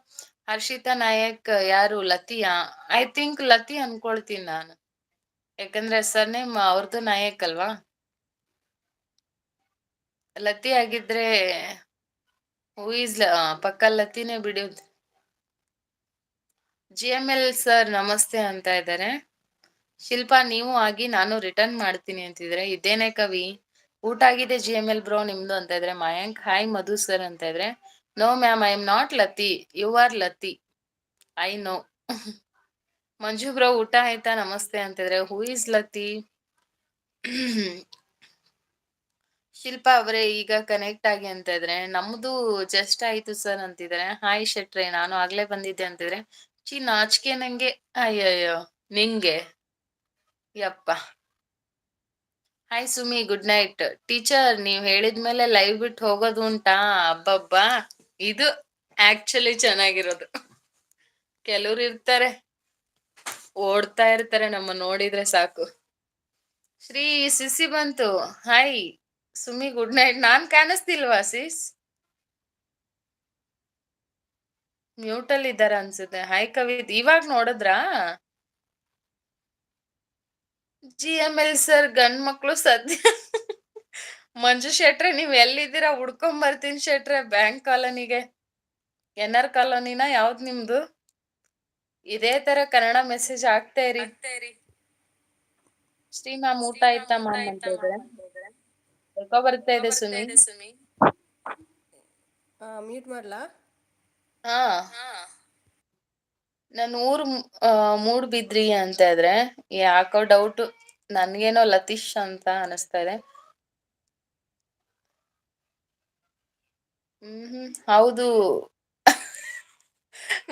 ಹರ್ಷಿತಾ ನಾಯಕ್ ಯಾರು? ಲತಿಯಾ? ಐ ಥಿಂಕ್ ಲತಿ ಅನ್ಕೊಳ್ತೀನಿ ನಾನು, ಯಾಕಂದ್ರೆ ಸರ್ನೇಮ್ ಅವ್ರದ್ದು ನಾಯಕ್ ಅಲ್ವಾ. ಲತಿ ಆಗಿದ್ರೆ ಹೂ ಇಸ್ ಪಕ್ಕ ಲತಿನೇ ಬಿಡುದು. GML ಸರ್ ನಮಸ್ತೆ ಅಂತ ಇದ್ದಾರೆ. ಶಿಲ್ಪಾ ನೀವು ಆಗಿ ನಾನು ರಿಟರ್ನ್ ಮಾಡ್ತೀನಿ ಅಂತಿದ್ರೆ. ಇದೇನೆ ಕವಿ, ಊಟ ಆಗಿದೆ GML ಬ್ರೋ ನಿಮ್ದು ಅಂತ ಇದ್ರೆ. ಮಯಾಂಕ್ ಹಾಯ್ ಮಧು ಸರ್ ಅಂತ ಇದ್ರೆ. No ma'am, I am not Lathi, you are Lathi, I know. Manju bro ಊಟ ಆಯ್ತಾ ನಮಸ್ತೆ ಅಂತಿದ್ರೆ. Who is ಲತಿ? ಶಿಲ್ಪಾ ಅವರೇ ಈಗ ಕನೆಕ್ಟ್ ಆಗಿ ಅಂತ ಇದ್ರೆ. ನಮ್ದು ಜಸ್ಟ್ ಆಯ್ತು ಸರ್ ಅಂತಿದ್ರೆ. ಹಾಯ್ ಶೆಟ್ರೆ, ನಾನು ಆಗ್ಲೇ ಬಂದಿದ್ದೆ ಅಂತಿದ್ರೆ. ನಾಚಿಕೆ ನಂಗೆ. ಅಯ್ಯಯ್ಯೋ ನಿಂಗೆ ಯಪ್ಪ. Hi Sumi, good night. Teacher ನೀವ್ ಹೇಳಿದ್ಮೇಲೆ ಲೈವ್ ಬಿಟ್ಟು ಹೋಗೋದು ಉಂಟಾ? ಅಬ್ಬಬ್ಬಾ, ಇದು ಆಕ್ಚುಲಿ ಚೆನ್ನಾಗಿರೋದು. ಕೆಲವ್ರು ಇರ್ತಾರೆ ಓಡ್ತಾ ಇರ್ತಾರೆ, ನಮ್ಮ ನೋಡಿದ್ರೆ ಸಾಕು. ಶ್ರೀ ಸಿಸಿ ಬಂತು. Hi Sumi, good night. ನಾನ್ ಕಾಣಿಸ್ತಿಲ್ವಾ ಸಿಸ್? ಮ್ಯೂಟ್ ಅಲ್ಲಿ ಇದ್ದಾರ ಅನ್ಸುತ್ತೆ. ಹಾಯ್ ಕವಿತ್, ಇವಾಗ ನೋಡಿದ್ರಾ? GML ಸರ್ ಗಂಡ್ ಮಕ್ಳು ಸದ್ಯ. ಮಂಜು ಶೆಟ್ರೆ, ನೀವ್ ಎಲ್ಲಿದ್ದೀರಾ? ಹುಡ್ಕೊಂಡ್ ಬರ್ತೀನಿ ಶೆಟ್ರೆ, ಬ್ಯಾಂಕ್ ಕಾಲೋನಿಗೆ. NR ಕಾಲೋನಿನ ಯಾವ್ದ್ ನಿಮ್ದು? ಇದೇ ತರ ಕನ್ನಡ ಮೆಸೇಜ್ ಆಗ್ತಾ ಇರಿ. ಶ್ರೀ ಮ್ಯಾಮ್ ಊಟ ಆಯ್ತಾ ಮ್ಯಾಮ್ ಅಂತ ಇದೆ. ಸ್ವಲ್ಪ ಬರ್ತಾ ಇದೆ ಸುಮಿ. ಮ್ಯೂಟ್ ಮಾಡ್ಲಾ? ಹಾ, ನಾನು ಮೂಡ್ ಬಿದ್ರಿ ಅಂತ ಇದ್ರೆ. ಯಾಕೋ ಡೌಟ್, ನನ್ಗೇನೋ ಲತೀಶ್ ಅಂತ ಅನಿಸ್ತಾ ಇದೆ. ಹೌದು.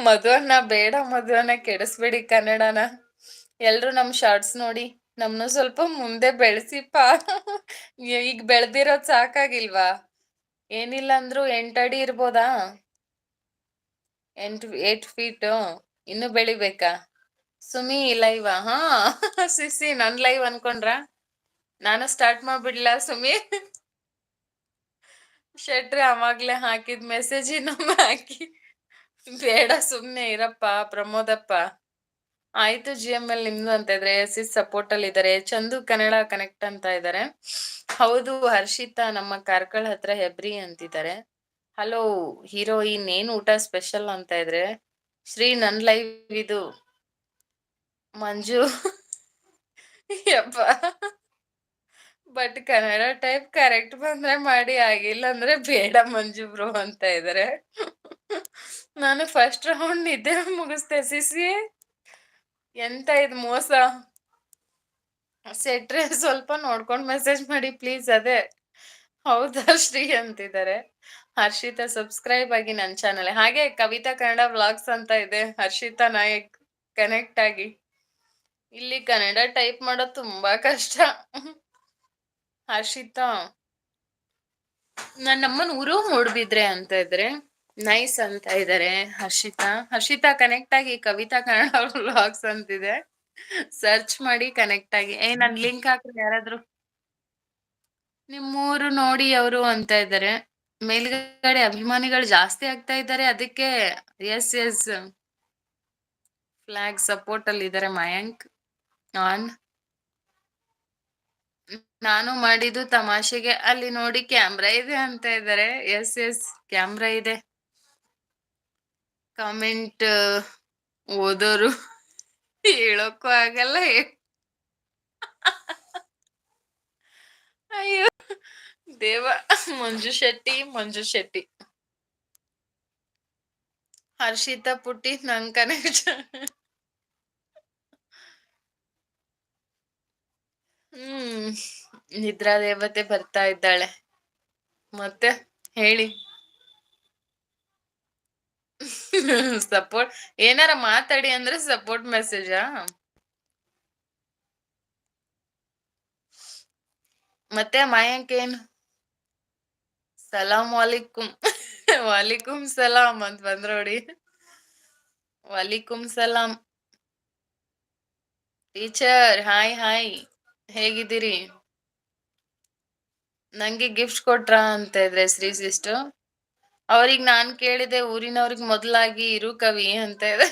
ಮದುವನ್ನ ಬೇಡ, ಮದುವನ್ನ ಕೆಡಿಸ್ಬೇಡಿ ಕನ್ನಡನ. ಎಲ್ರು ನಮ್ ಶಾರ್ಟ್ಸ್ ನೋಡಿ ನಮ್ನು ಸ್ವಲ್ಪ ಮುಂದೆ ಬೆಳೆಸಿಪ್ಪ. ಈಗ ಬೆಳ್ದಿರೋದ್ ಸಾಕಾಗಿಲ್ವಾ? ಏನಿಲ್ಲ ಅಂದ್ರು 8 ಅಡಿ ಇರ್ಬೋದಾ? 8 ಫೀಟ್ ಇನ್ನು ಬೆಳಿಬೇಕಾ? ಸುಮಿ ಲೈವ್? ಹಾ ಸಿಸಿ ನನ್ ಲೈವ್ ಅನ್ಕೊಂಡ್ರ? ನಾನು ಸ್ಟಾರ್ಟ್ ಮಾಡ್ಬಿಡ್ಲಾ ಸುಮಿ? ಶೆಟ್ರೆ ಅವಾಗ್ಲೇ ಹಾಕಿದ್ ಮೆಸೇಜ್ ಇನ್ನೊಮ್ಮೆ ಹಾಕಿ. ಬೇಡ ಸುಮ್ನೆ ಇರಪ್ಪ ಪ್ರಮೋದಪ್ಪ. ಆಯ್ತು GML ನಿಮ್ದು ಅಂತ ಇದ್ರೆ. ಸಿಸ್ ಸಪೋರ್ಟ್ ಅಲ್ಲಿ ಇದಾರೆ. ಚಂದು ಕನ್ನಡ ಕನೆಕ್ಟ್ ಅಂತ ಇದಾರೆ. ಹೌದು ಹರ್ಷಿತಾ ನಮ್ಮ ಕಾರ್ಕಳ ಹತ್ರ ಹೆಬ್ರಿ ಅಂತಿದ್ದಾರೆ. ಹಲೋ ಹೀರೋಯಿನ್, ಏನ್ ಊಟ ಸ್ಪೆಷಲ್ ಅಂತ ಇದ್ರೆ. ಶ್ರೀ ನನ್ ಲೈವ್ ಇದು. ಮಂಜು ಯಪ್ಪ, ಬಟ್ ಕನ್ನಡ ಟೈಪ್ ಕರೆಕ್ಟ್ ಬಂದ್ರೆ ಮಾಡಿ, ಆಗಿಲ್ಲ ಅಂದ್ರೆ ಬೇಡ ಮಂಜು ಬ್ರೋ ಅಂತ ಇದಾರೆ. ನಾನು ಫಸ್ಟ್ ರೌಂಡ್ ನಿದ್ದೆ ಮುಗಿಸ್ತೆ ಸಿಸಿ. ಎಂತ ಇದು ಮೋಸ? ಸೆಟ್ರೆ ಸ್ವಲ್ಪ ನೋಡ್ಕೊಂಡ್ ಮೆಸೇಜ್ ಮಾಡಿ ಪ್ಲೀಸ್. ಅದೇ ಹೌದಾ ಶ್ರೀ ಅಂತಿದ್ದಾರೆ. ಹರ್ಷಿತಾ ಸಬ್ಸ್ಕ್ರೈಬ್ ಆಗಿ ನನ್ನ ಚಾನಲ್. ಹಾಗೆ ಕವಿತಾ ಕನ್ನಡ ವ್ಲಾಗ್ಸ್ ಅಂತ ಇದೆ, ಹರ್ಷಿತಾ ನಾಯಕ್ ಕನೆಕ್ಟ್ ಆಗಿ. ಇಲ್ಲಿ ಕನ್ನಡ ಟೈಪ್ ಮಾಡೋದು ತುಂಬಾ ಕಷ್ಟ. ಹರ್ಷಿತಾ, ನಮ್ಮನ್ ಊರು ಮೂಡ್ಬಿದ್ರೆ ಅಂತ ಇದ್ರೆ. ನೈಸ್ ಅಂತ ಇದ್ದಾರೆ. ಹರ್ಷಿತಾ ಕನೆಕ್ಟ್ ಆಗಿ ಕವಿತಾ ಕನ್ನಡ ವ್ಲಾಗ್ಸ್ ಅಂತಿದೆ. ಸರ್ಚ್ ಮಾಡಿ ಕನೆಕ್ಟ್ ಆಗಿ. ನನ್ ಲಿಂಕ್ ಹಾಕ್ರಿ ಯಾರಾದ್ರೂ. ನಿಮ್ಮೂರು ನೋಡಿ ಅವರು ಅಂತ ಇದ್ದಾರೆ. ಮೇಲ್ಗಡೆ ಅಭಿಮಾನಿಗಳು ಜಾಸ್ತಿ ಆಗ್ತಾ ಇದ್ದಾರೆ, ಅದಕ್ಕೆ. ಎಸ್ ಫ್ಲಾಗ್ ಸಪೋರ್ಟ್ ಅಲ್ಲಿ ಇದ್ದಾರೆ. ಮಯಾಂಕ್ ಆನ್. ನಾನು ಮಾಡಿದ್ದು ತಮಾಷೆಗೆ, ಅಲ್ಲಿ ನೋಡಿ ಕ್ಯಾಮ್ರಾ ಇದೆ ಅಂತ ಇದ್ದಾರೆ. ಎಸ್ ಕ್ಯಾಮ್ರಾ ಇದೆ. ಕಾಮೆಂಟ್ ಓದೋರು ಹೇಳೋಕ್ಕೂ ಆಗಲ್ಲ. ಅಯ್ಯೋ ದೇವ. ಮಂಜು ಶೆಟ್ಟಿ. ಹರ್ಷಿತಾ ಪುಟ್ಟಿ ನನ್ ಕನೆಕ್ಷನ್. ನಿದ್ರಾ ದೇವತೆ ಬರ್ತಾ ಇದ್ದಾಳೆ. ಮತ್ತೆ ಹೇಳಿ. ಸಪೋರ್ಟ್ ಏನಾರ ಮಾತಾಡಿ ಅಂದ್ರೆ ಸಪೋರ್ಟ್ ಮೆಸೇಜಾ? ಮತ್ತೆ ಮಯಾಂಕ್ ಏನ್? ಸಲಾಂ ವಾಲಿಕುಂ. ವಾಲಿಕುಂ ಸಲಾಂ ಅಂತ ಬಂದ್ರೋಡಿ. ವಾಲಿಕುಂ ಸಲಾಂ. ಟೀಚರ್ ಹಾಯ್ ಹೇಗಿದ್ದೀರಿ? ನಂಗೆ ಗಿಫ್ಟ್ ಕೊಟ್ರಾ ಅಂತ ಇದ್ರೆ ಶ್ರೀ ಸಿಸ್ಟರ್. ಅವ್ರಿಗ್ ನಾನ್ ಕೇಳಿದೆ ಊರಿನವ್ರಿಗ್ ಮೊದ್ಲಾಗಿ ಇರು ಕವಿ ಅಂತ ಇದೆ.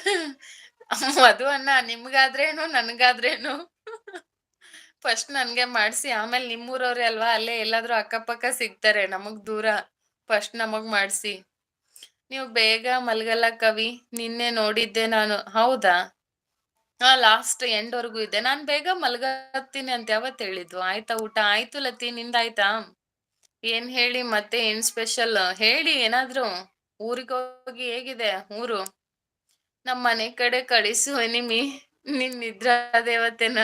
ಮಧು ಅಣ್ಣ ನಿಮ್ಗಾದ್ರೇನು ನನ್ಗಾದ್ರೇನು ಫಸ್ಟ್ ನನ್ಗೆ ಮಾಡ್ಸಿ ಆಮೇಲೆ ನಿಮ್ಮೂರವ್ರೆ ಅಲ್ವಾ, ಅಲ್ಲೇ ಎಲ್ಲಾದ್ರೂ ಅಕ್ಕಪಕ್ಕ ಸಿಗ್ತಾರೆ, ನಮಗ್ ದೂರ. ಫಸ್ಟ್ ನಮಗ್ ಮಾಡ್ಸಿ. ನೀವು ಬೇಗ ಮಲ್ಗಲ್ಲ ಕವಿ, ನಿನ್ನೆ ನೋಡಿದ್ದೆ ನಾನು. ಹೌದಾ? ಹಾ, ಲಾಸ್ಟ್ ಎಂಡ್ ವರ್ಗೂ ಇದ್ದೆ. ನಾನ್ ಬೇಗ ಮಲ್ಗತ್ತೀನಿ ಅಂತ ಯಾವತ್ ಹೇಳಿದ್ದು? ಆಯ್ತಾ ಊಟ? ಆಯ್ತು ಲತಿ, ನಿಂದಾಯ್ತಾ? ಏನ್ ಹೇಳಿ ಮತ್ತೆ, ಏನ್ ಸ್ಪೆಷಲ್ ಹೇಳಿ ಏನಾದ್ರು. ಊರಿಗೋಗಿ ಹೇಗಿದೆ ಊರು? ನಮ್ ಮನೆ ಕಡೆ ಕಳಿಸು ನಿಮಿ, ನಿನ್ ನಿದ್ರಾ ದೇವತೆನ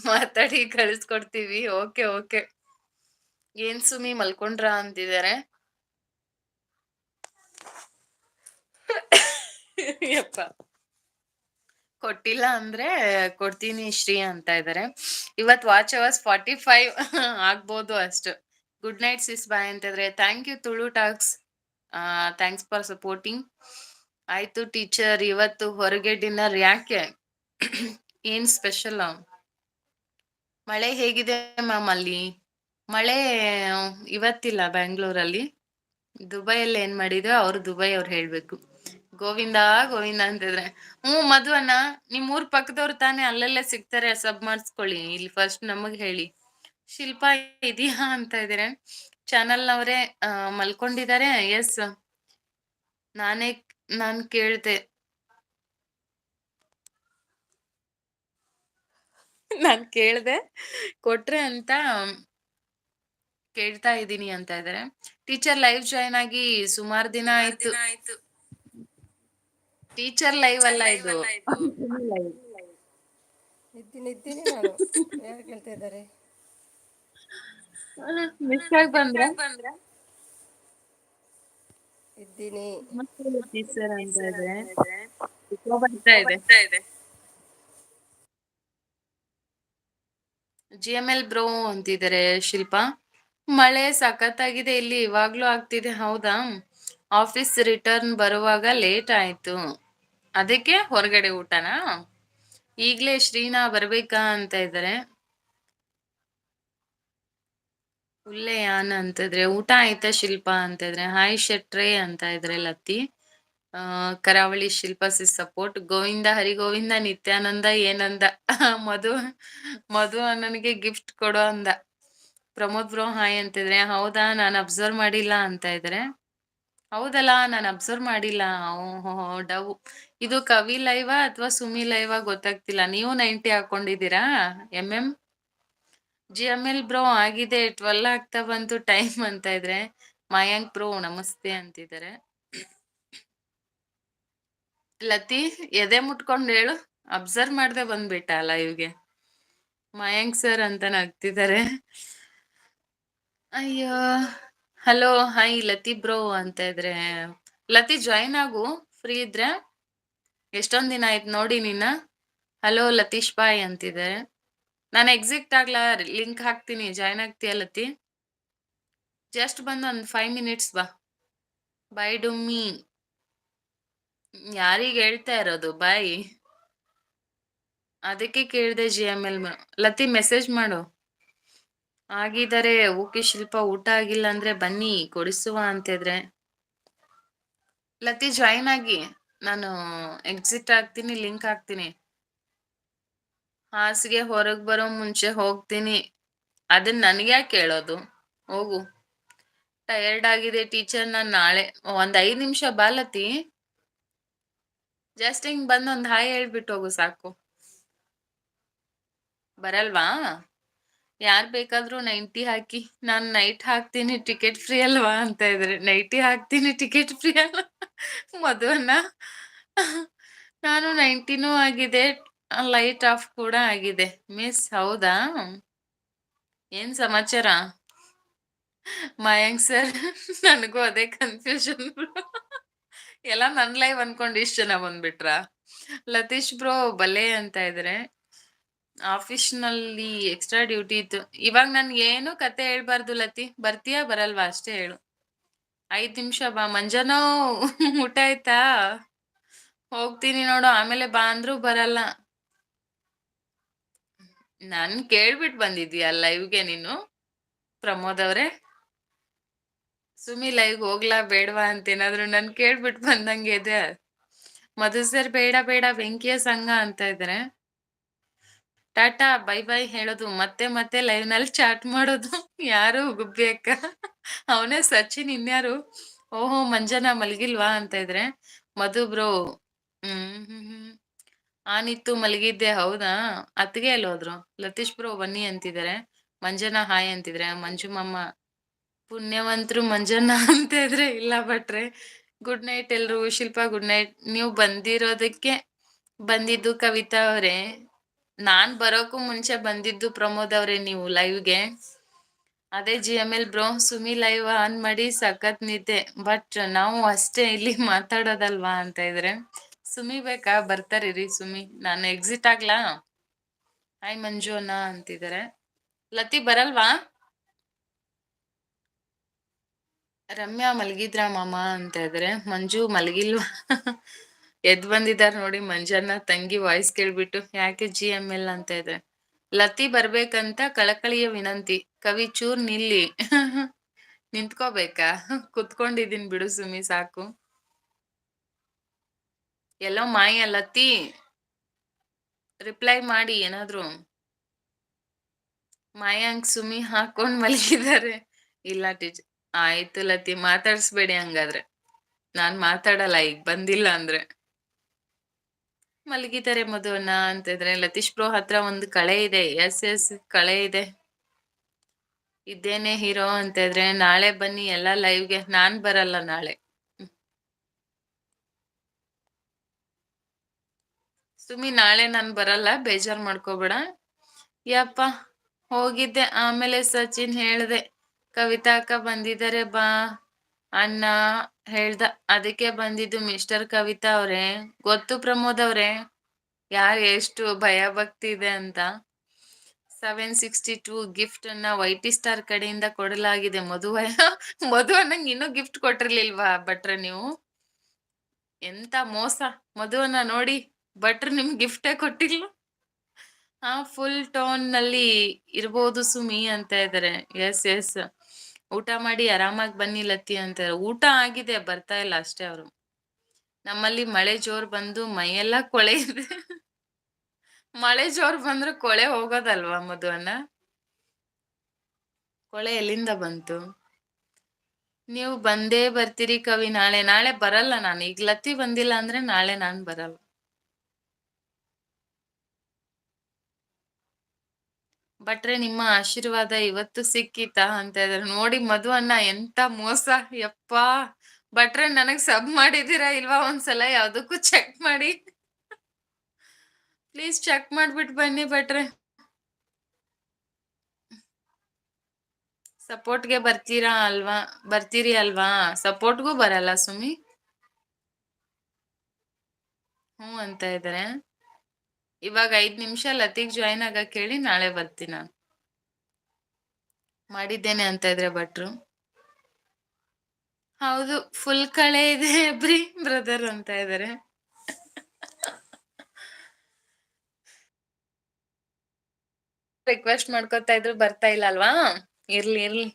ಮಾತಾಡಿ ಕಳಿಸ್ಕೊಡ್ತೀವಿ. Okay okay. ಏನ್ ಸುಮಿ ಮಲ್ಕೊಂಡ್ರ ಅಂತಿದ್ದಾರೆ. ಯಪ್ಪ, ಕೊಟ್ಟಿಲ್ಲ ಅಂದ್ರೆ ಕೊಡ್ತೀನಿ ಶ್ರೀ ಅಂತ ಇದಾರೆ. ಇವತ್ ವಾಚ್ ಅವರ್ಸ್ 45 ಆಗ್ಬೋದು ಅಷ್ಟು. ಗುಡ್ ನೈಟ್ ಸಿಸ್, ಬಾಯ್ ಅಂತ ಇದ್ರೆ. Thank you Tulu talks, thanks for supporting. ಆಯ್ತು ಟೀಚರ್, ಇವತ್ತು ಹೊರಗೆ ಡಿನ್ನರ್ ಯಾಕೆ? ಏನ್ ಸ್ಪೆಷಲ್? ಮಳೆ ಹೇಗಿದೆ ಮ್ಯಾಮ್ ಅಲ್ಲಿ? ಮಳೆ ಇವತ್ತಿಲ್ಲ ಬ್ಯಾಂಗ್ಳೂರಲ್ಲಿ. ದುಬೈಯಲ್ಲಿ ಏನ್ ಮಾಡಿದ್ರು ಅವ್ರು ದುಬೈ ಅವ್ರು ಹೇಳ್ಬೇಕು. ಗೋವಿಂದ ಗೋವಿಂದ ಅಂತಿದ್ರೆ. ಮಧು ಅಣ್ಣ, ನಿಮ್ ಊರ್ ಪಕ್ಕದವ್ರು ತಾನೇ, ಅಲ್ಲೆಲ್ಲ ಸಿಗ್ತಾರೆ, ಸಬ್ ಮಾಡಿಸ್ಕೊಳ್ಳಿ. ಇಲ್ಲಿ ಫಸ್ಟ್ ನಮಗ್ ಹೇಳಿ. ಶಿಲ್ಪಾ ಇದೆಯಾ ಅಂತ ಇದಾರೆ. ಚಾನಲ್ ನವರೇ ಮಲ್ಕೊಂಡಿದ್ದಾರೆ. ಎಸ್, ನಾನ್ ಕೇಳ್ದೆ, ಕೊಟ್ರೆ ಅಂತ ಕೇಳ್ತಾ ಇದ್ದೀನಿ ಅಂತ ಇದಾರೆ. ಟೀಚರ್ ಲೈವ್ ಜಾಯ್ನ್ ಆಗಿ ಸುಮಾರು ದಿನ ಆಯ್ತು. ಟೀಚರ್ ಲೈವ್ ಅಲ್ಲ ಇದು. ಇದ್ದೀನಿ ನಾನು. ಯಾರು ಕೇಳ್ತಾ ಇದ್ದಾರೆ? ಮಿಸ್ ಆಗಿ ಬಂದ್ರ ಇದ್ದೀನಿ. ಟೀಚರ್ ಅಂತ ಇದೆ. ಬರ್ತಾ ಇದೆ. GML ಬ್ರೋ ಅಂತಿದ್ದಾರೆ ಶಿಲ್ಪಾ. ಮಳೆ ಸಖತ್ತಾಗಿದೆ ಇಲ್ಲಿ, ಇವಾಗ್ಲೂ ಆಗ್ತಿದೆ. ಹೌದಾ? ಆಫೀಸ್ ರಿಟರ್ನ್ ಬರುವಾಗ ಲೇಟ್ ಆಯ್ತು, ಅದಕ್ಕೆ ಹೊರಗಡೆ ಊಟನಾ? ಈಗ್ಲೇ ಶ್ರೀನಾ ಬರ್ಬೇಕಾ ಅಂತ ಇದ್ದಾರೆ. ಉಲ್ಲೆ ಯಾನ್ ಅಂತಿದ್ರೆ. ಊಟ ಆಯ್ತಾ ಶಿಲ್ಪಾ ಅಂತ ಇದ್ರೆ. ಹಾಯ್ ಶೆಟ್ರೆ ಅಂತ ಇದ್ರೆ ಲತಿ. ಕರಾವಳಿ ಶಿಲ್ಪಾ ಸಿಸ್ ಸಪೋರ್ಟ್. ಗೋವಿಂದ ಹರಿಗೋವಿಂದ ನಿತ್ಯಾನಂದ ಏನಂದ? ಮಧು ನನಗೆ ಗಿಫ್ಟ್ ಕೊಡೋ ಅಂದ. ಪ್ರಮೋದ್ ಬ್ರೋ ಹಾಯ್ ಅಂತಿದ್ರೆ. ಹೌದಾ, ನಾನು ಅಬ್ಸರ್ವ್ ಮಾಡಿಲ್ಲ ಅಂತ ಇದ್ರೆ. ಹೌದಲ್ಲ, ನಾನು ಅಬ್ಸರ್ವ್ ಮಾಡಿಲ್ಲ. ಓಹೋ, ಡವ್. ಇದು ಕವಿ ಲೈವ ಅಥವಾ ಸುಮಿ ಲೈವ ಗೊತ್ತಾಗ್ತಿಲ್ಲ. ನೀವು 90 ಹಾಕೊಂಡಿದ್ದೀರಾ MM? GML ಬ್ರೋ ಆಗಿದೆ, 12 ಆಗ್ತಾ ಬಂತು ಟೈಮ್ ಅಂತ ಇದ್ರೆ. ಮಯಾಂಕ್ ಬ್ರೋ ನಮಸ್ತೆ ಅಂತಿದ್ದಾರೆ. ಲತಿ ಎದೆ ಮುಟ್ಕೊಂಡ್ ಹೇಳು, ಅಬ್ಸರ್ವ್ ಮಾಡ್ದೆ ಬಂದ್ಬಿಟ್ಟ ಲೈವ್ಗೆ. ಮಯಾಂಕ್ ಸರ್ ಅಂತ ನಗ್ತಿದ್ದಾರೆ. ಅಯ್ಯೋ, ಹಲೋ ಹಾಯ್ ಲತಿ ಬ್ರೋ ಅಂತ ಇದ್ರೆ. ಲತಿ ಜಾಯ್ನ್ ಆಗು ಫ್ರೀ ಇದ್ರೆ. ಎಷ್ಟೊಂದ್ ದಿನ ಆಯ್ತು ನೋಡಿ ನಿನ್ನ. ಹಲೋ ಲತೀಶ್ ಬಾಯ್ ಅಂತಿದ್ದಾರೆ. ನಾನು ಎಕ್ಸಿಟ್ ಆಗ್ಲಾ, ಲಿಂಕ್ ಹಾಕ್ತೀನಿ, ಜಾಯ್ನ್ ಆಗ್ತೀಯ ಲತಿ? ಜಸ್ಟ್ ಬಂದು ಒಂದು 5 ಮಿನಿಟ್ಸ್ ಬಾ. ಬಾಯ್ ಡುಮ್ಮಿ. ಯಾರಿಗೆ ಹೇಳ್ತಾ ಇರೋದು ಬಾಯ್? ಅದಕ್ಕೆ ಕೇಳ್ದೆ GML. ಲತಿ ಮೆಸೇಜ್ ಮಾಡು. ಆಗಿದ್ದಾರೆ. ಓಕೆ ಶಿಲ್ಪ, ಊಟ ಆಗಿಲ್ಲ ಅಂದ್ರೆ ಬನ್ನಿ ಕೊಡಿಸುವ ಅಂತಿದ್ರೆ. ಲತಿ ಜಾಯ್ನ್ ಆಗಿ, ನಾನು ಎಕ್ಸಿಟ್ ಆಗ್ತೀನಿ, ಲಿಂಕ್ ಹಾಕ್ತೀನಿ. ಹಾಸಿಗೆ ಹೊರಗ್ ಬರೋ ಮುಂಚೆ ಹೋಗ್ತೀನಿ. ಅದನ್ನ ನನ್ಗ್ಯಾಕೆ ಕೇಳೋದು? ಹೋಗು. ಟಯರ್ಡ್ ಆಗಿದೆ ಟೀಚರ್, ನಾನು ನಾಳೆ. ಒಂದ್ 5 ನಿಮಿಷ ಬಾಲತಿ. ಜಸ್ಟ್ ಹಿಂಗ್ ಬಂದ್ ಒಂದ್ ಹಾಯ್ ಹೇಳ್ಬಿಟ್ಟು ಹೋಗು ಸಾಕು. ಬರಲ್ವಾ? ಯಾರ್ ಬೇಕಾದ್ರೂ 90 ಹಾಕಿ. ನಾನು ನೈಟ್ ಹಾಕ್ತೀನಿ, ಟಿಕೆಟ್ ಫ್ರೀ ಅಲ್ವಾ ಅಂತ ಇದ್ರೆ. 90 ಹಾಕ್ತೀನಿ, ಟಿಕೆಟ್ ಫ್ರೀ ಅಲ್ಲ ಮದುವನ್ನ. ನಾನು 90ನೂ ಆಗಿದೆ, ಲೈಟ್ ಆಫ್ ಕೂಡ ಆಗಿದೆ ಮಿಸ್. ಹೌದಾ? ಏನ್ ಸಮಾಚಾರ? ಮಯಾಂಕ್ ಸರ್, ನನಗೂ ಅದೇ ಕನ್ಫ್ಯೂಷನ್. ಎಲ್ಲ ನನ್ ಲೈವ್ ಅನ್ಕೊಂಡು ಇಷ್ಟು ಜನ ಬಂದ್ಬಿಟ್ರ. ಲತೀಶ್ ಬ್ರೋ ಬಲೆ ಅಂತ ಇದ್ರೆ. ಆಫೀಸ್ನಲ್ಲಿ ಎಕ್ಸ್ಟ್ರಾ ಡ್ಯೂಟಿ ಇತ್ತು. ಇವಾಗ ನನ್ಗೆ ಏನು ಕತೆ ಹೇಳ್ಬಾರ್ದು ಲತಿ. ಬರ್ತೀಯಾ ಬರಲ್ವಾ ಅಷ್ಟೇ ಹೇಳು. 5 ನಿಮಿಷ ಬಾ. ಮಂಜಾನೋ ಊಟ ಆಯ್ತಾ? ಹೋಗ್ತೀನಿ ನೋಡು, ಆಮೇಲೆ ಬಾ ಅಂದ್ರೂ ಬರಲ್ಲ. ನನ್ ಕೇಳ್ಬಿಟ್ಟು ಬಂದಿದ್ಯಾ ಲೈವ್ಗೆ ನೀನು? ಪ್ರಮೋದ್ ಅವ್ರೆ ಸುಮಿ ಲೈವ್ ಹೋಗ್ಲಾ ಬೇಡವಾ ಅಂತ ಏನಾದ್ರು ನನ್ ಕೇಳ್ಬಿಟ್ಟು ಬಂದಂಗೆ ಇದೆ. ಮಧು ಸರ್ ಬೇಡ ಬೇಡ ಬೆಂಕಿಯ ಸಂಘ ಅಂತ ಇದ್ರೆ ಟಾಟಾ ಬೈ ಬೈ ಹೇಳೋದು, ಮತ್ತೆ ಮತ್ತೆ ಲೈವ್ ನಲ್ಲಿ ಚಾಟ್ ಮಾಡೋದು. ಯಾರು ಗುಬ್ಬಿ ಅಕ್ಕ? ಅವನೇ ಸಚಿನ್, ಇನ್ಯಾರು? ಓಹೋ ಮಂಜನಾ ಮಲ್ಗಿಲ್ವಾ ಅಂತ ಇದ್ರೆ ಮಧು ಬ್ರೋ ಆನಿತ್ತು ಮಲಗಿದ್ದೆ. ಹೌದಾ, ಅತ್ತಿಗೆ ಎಲ್ಲಿ ಹೋದ್ರು? ಲತೀಶ್ ಬ್ರೋ ಬನ್ನಿ ಅಂತಿದ್ದಾರೆ. ಮಂಜನಾ ಹಾಯ್ ಅಂತಿದ್ರೆ. ಮಂಜು ಮಾಮ ಪುಣ್ಯವಂತರು ಮಂಜಣ್ಣ ಅಂತ ಇದ್ರೆ ಇಲ್ಲ ಭಟ್ರೆ. ಗುಡ್ ನೈಟ್ ಎಲ್ರು. Shilpa good night. ನೀವು ಬಂದಿರೋದಕ್ಕೆ ಬಂದಿದ್ದು ಕವಿತಾ ಅವ್ರೆ. ನಾನ್ ಬರೋಕು ಮುಂಚೆ ಬಂದಿದ್ದು ಪ್ರಮೋದ್ ಅವ್ರೆ ನೀವು ಲೈವ್ಗೆ. ಅದೇ GML bro, Sumi live on ಮಾಡಿ ಸಖತ್ ನಿದ್ದೆ, ಬಟ್ ನಾವು ಅಷ್ಟೇ ಇಲ್ಲಿ ಮಾತಾಡೋದಲ್ವಾ ಅಂತ ಇದ್ರೆ. ಸುಮಿ ಬೇಕಾ? ಬರ್ತಾರಿರಿ ಸುಮಿ. ನಾನು ಎಕ್ಸಿಟ್ ಆಗ್ಲಾ? ಹಾಯ್ ಮಂಜು ಅಣ್ಣ ಅಂತಿದ್ದಾರೆ. ಲತಿ ಬರಲ್ವಾ? ರಮ್ಯಾ ಮಲಗಿದ್ರ ಮಾಮ ಅಂತ ಇದ್ರೆ. ಮಂಜು ಮಲಗಿಲ್ವಾ? ಎದ್ ಬಂದಿದಾರ ನೋಡಿ ಮಂಜನ್ನ ತಂಗಿ ವಾಯ್ಸ್ ಕೇಳ್ಬಿಟ್ಟು. ಯಾಕೆ GML ಅಂತ ಇದ್ರೆ. ಲತಿ ಬರ್ಬೇಕಂತ ಕಳಕಳಿಯ ವಿನಂತಿ. ಕವಿ ಚೂರ್ ನಿಲ್ಲಿ. ನಿಂತ್ಕೋಬೇಕಾ? ಕುತ್ಕೊಂಡಿದೀನಿ ಬಿಡು ಸುಮಿ ಸಾಕು. ಎಲ್ಲೋ ಮಾಯ ಲತಿ, ರಿಪ್ಲೈ ಮಾಡಿ ಏನಾದ್ರು. ಮಾಯಾಂಕ್ ಸುಮಿ ಹಾಕೊಂಡ್ ಮಲಗಿದ್ದಾರೆ. ಇಲ್ಲ ಟೀಚರ್. ಆಯ್ತು ಲತಿ, ಮಾತಾಡ್ಸ್ಬೇಡಿ ಹಂಗಾದ್ರೆ. ನಾನ್ ಮಾತಾಡಲ್ಲ ಈಗ ಬಂದಿಲ್ಲ ಅಂದ್ರೆ. ಮಲಗಿದ್ದಾರೆ ಮಧುವನ್ನ ಅಂತ ಇದ್ರೆ. ಲತೀಶ್ ಬ್ರೋ ಹತ್ರ ಒಂದು ಕಳೆ ಇದೆ. ಎಸ್ ಕಳೆ ಇದೆ. ಇದೇನೆ ಹೀರೋ ಅಂತ ಇದ್ರೆ. ನಾಳೆ ಬನ್ನಿ ಎಲ್ಲ ಲೈವ್ಗೆ. ನಾನ್ ಬರಲ್ಲ ನಾಳೆ. ಸುಮಿ ನಾಳೆ ನಾನ್ ಬರಲ್ಲ, ಬೇಜಾರ್ ಮಾಡ್ಕೋಬೇಡ. ಯಪ್ಪ ಹೋಗಿದ್ದೆ. ಆಮೇಲೆ ಸಚಿನ್ ಹೇಳ್ದೆ ಕವಿತಾ ಅಕ್ಕ ಬಂದಿದ್ದಾರೆ ಬಾ ಅಣ್ಣ ಹೇಳ್ದ, ಅದಕ್ಕೆ ಬಂದಿದ್ದು ಮಿಸ್ಟರ್ ಕವಿತಾ ಅವ್ರೆ. ಗೊತ್ತು ಪ್ರಮೋದ್ ಅವ್ರೆ ಯಾರು ಎಷ್ಟು ಭಯ ಭಕ್ತಿ ಇದೆ ಅಂತ. 762 ಗಿಫ್ಟ್ ಅನ್ನ ವೈಟಿ ಸ್ಟಾರ್ ಕಡೆಯಿಂದ ಕೊಡಲಾಗಿದೆ. ಮಧು ಅನ್ನಂಗೆ ಇನ್ನೂ ಗಿಫ್ಟ್ ಕೊಟ್ಟಿರ್ಲಿಲ್ವಾ ಭಟ್ರೆ ನೀವು? ಎಂತ ಮೋಸ ಮಧುವನ್ನ ನೋಡಿ. ಭಟ್ರು ನಿಮ್ ಗಿಫ್ಟೇ ಕೊಟ್ಟಿಲ್ಲ. ಫುಲ್ ಟೋನ್ ನಲ್ಲಿ ಇರ್ಬೋದು ಸುಮಿ ಅಂತ ಇದಾರೆ. ಎಸ್ ಊಟ ಮಾಡಿ ಆರಾಮಾಗಿ ಬನ್ನಿ ಲತಿ ಅಂತ. ಊಟ ಆಗಿದೆ, ಬರ್ತಾ ಇಲ್ಲ ಅಷ್ಟೇ ಅವರು. ನಮ್ಮಲ್ಲಿ ಮಳೆ ಜೋರ್ ಬಂದು ಮೈಯೆಲ್ಲ ಕೊಳೆ ಇದೆ. ಮಳೆ ಜೋರ್ ಬಂದ್ರೆ ಕೊಳೆ ಹೋಗೋದಲ್ವಾ ಮಧುವನ್ನ? ಕೊಳೆ ಎಲ್ಲಿಂದ ಬಂತು? ನೀವು ಬಂದೇ ಬರ್ತೀರಿ ಕವಿ. ನಾಳೆ ಬರಲ್ಲ ನಾನು. ಈಗ ಲತಿ ಬಂದಿಲ್ಲ ಅಂದ್ರೆ ನಾಳೆ ನಾನ್ ಬರಲ್ಲ. ಭಟ್ರೆ ನಿಮ್ಮ ಆಶೀರ್ವಾದ ಇವತ್ತು ಸಿಕ್ಕಿತಾ ಅಂತ ಇದಾರೆ. ನೋಡಿ ಮಧು ಅಣ್ಣ ಎಂತ ಮೋಸ. ಯಪ್ಪಾ ಭಟ್ರೆ ನನಗ್ ಸಬ್ ಮಾಡಿದೀರಾ ಇಲ್ವಾ ಒಂದ್ಸಲ ಯಾವ್ದಕ್ಕೂ ಚೆಕ್ ಮಾಡಿ. ಪ್ಲೀಸ್ ಚೆಕ್ ಮಾಡ್ಬಿಟ್ಟು ಬನ್ನಿ ಭಟ್ರೆ. ಸಪೋರ್ಟ್ಗೆ ಬರ್ತೀರಿ ಅಲ್ವಾ? ಸಪೋರ್ಟ್ಗೂ ಬರಲ್ಲ ಸುಮಿ. ಹ್ಞೂ ಅಂತ ಇದಾರೆ. ಇವಾಗ 5 ನಿಮಿಷ ಲತಿಗ್ ಜಾಯಿನ್ ಆಗಕ್ ಹೇಳಿ, ನಾಳೆ ಬರ್ತೀನಿ ನಾನು. ಮಾಡಿದ್ದೇನೆ ಅಂತ ಇದ್ರೆ ಭಟ್ರು. ಹೌದು ಫುಲ್ ಕಳೆ ಇದೆ ಬ್ರದರ್ ಅಂತ ಇದಾರೆ. ರಿಕ್ವೆಸ್ಟ್ ಮಾಡ್ಕೊತಾ ಇದ್ರು, ಬರ್ತಾ ಇಲ್ಲ ಅಲ್ವಾ? ಇರ್ಲಿ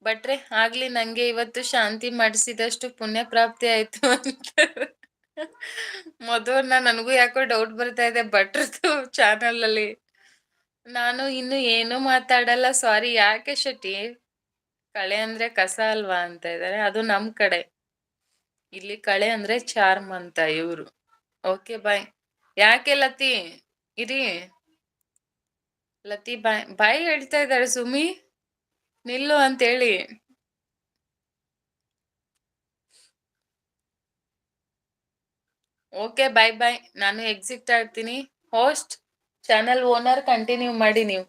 ಭಟ್ರೆ. ಆಗ್ಲಿ ನಂಗೆ ಇವತ್ತು ಶಾಂತಿ ಮಾಡಿಸಿದಷ್ಟು ಪುಣ್ಯ ಪ್ರಾಪ್ತಿ ಆಯ್ತು ಅಂತ. ಮೊದಲ ನನಗೂ ಯಾಕೋ ಡೌಟ್ ಬರ್ತಾ ಇದೆ ಭಟ್ರದ್ದು ಚಾನಲ್ ಅಲ್ಲಿ. ನಾನು ಇನ್ನು ಏನು ಮಾತಾಡಲ್ಲ ಸಾರಿ. ಯಾಕೆ ಶೆಟ್ಟಿ? ಕಳೆ ಅಂದ್ರೆ ಕಸ ಅಲ್ವಾ ಅಂತ ಇದಾರೆ. ಅದು ನಮ್ ಕಡೆ, ಇಲ್ಲಿ ಕಳೆ ಅಂದ್ರೆ ಚಾರ್ಮ್ ಅಂತ ಇವ್ರು. Okay bye. ಯಾಕೆ ಲತಿ ಇರಿ. ಲತಿ ಬಾಯ್ ಹೇಳ್ತಾ ಇದ್ದಾರೆ ಸುಮಿ, ನಿಲ್ಲು ಅಂತ ಹೇಳಿ. Okay bye. ನಾನು ಎಕ್ಸಿಟ್ ಆಗ್ತೀನಿ. ಹೋಸ್ಟ್ ಚಾನಲ್ ಓನರ್ ಕಂಟಿನ್ಯೂ ಮಾಡಿ ನೀವು.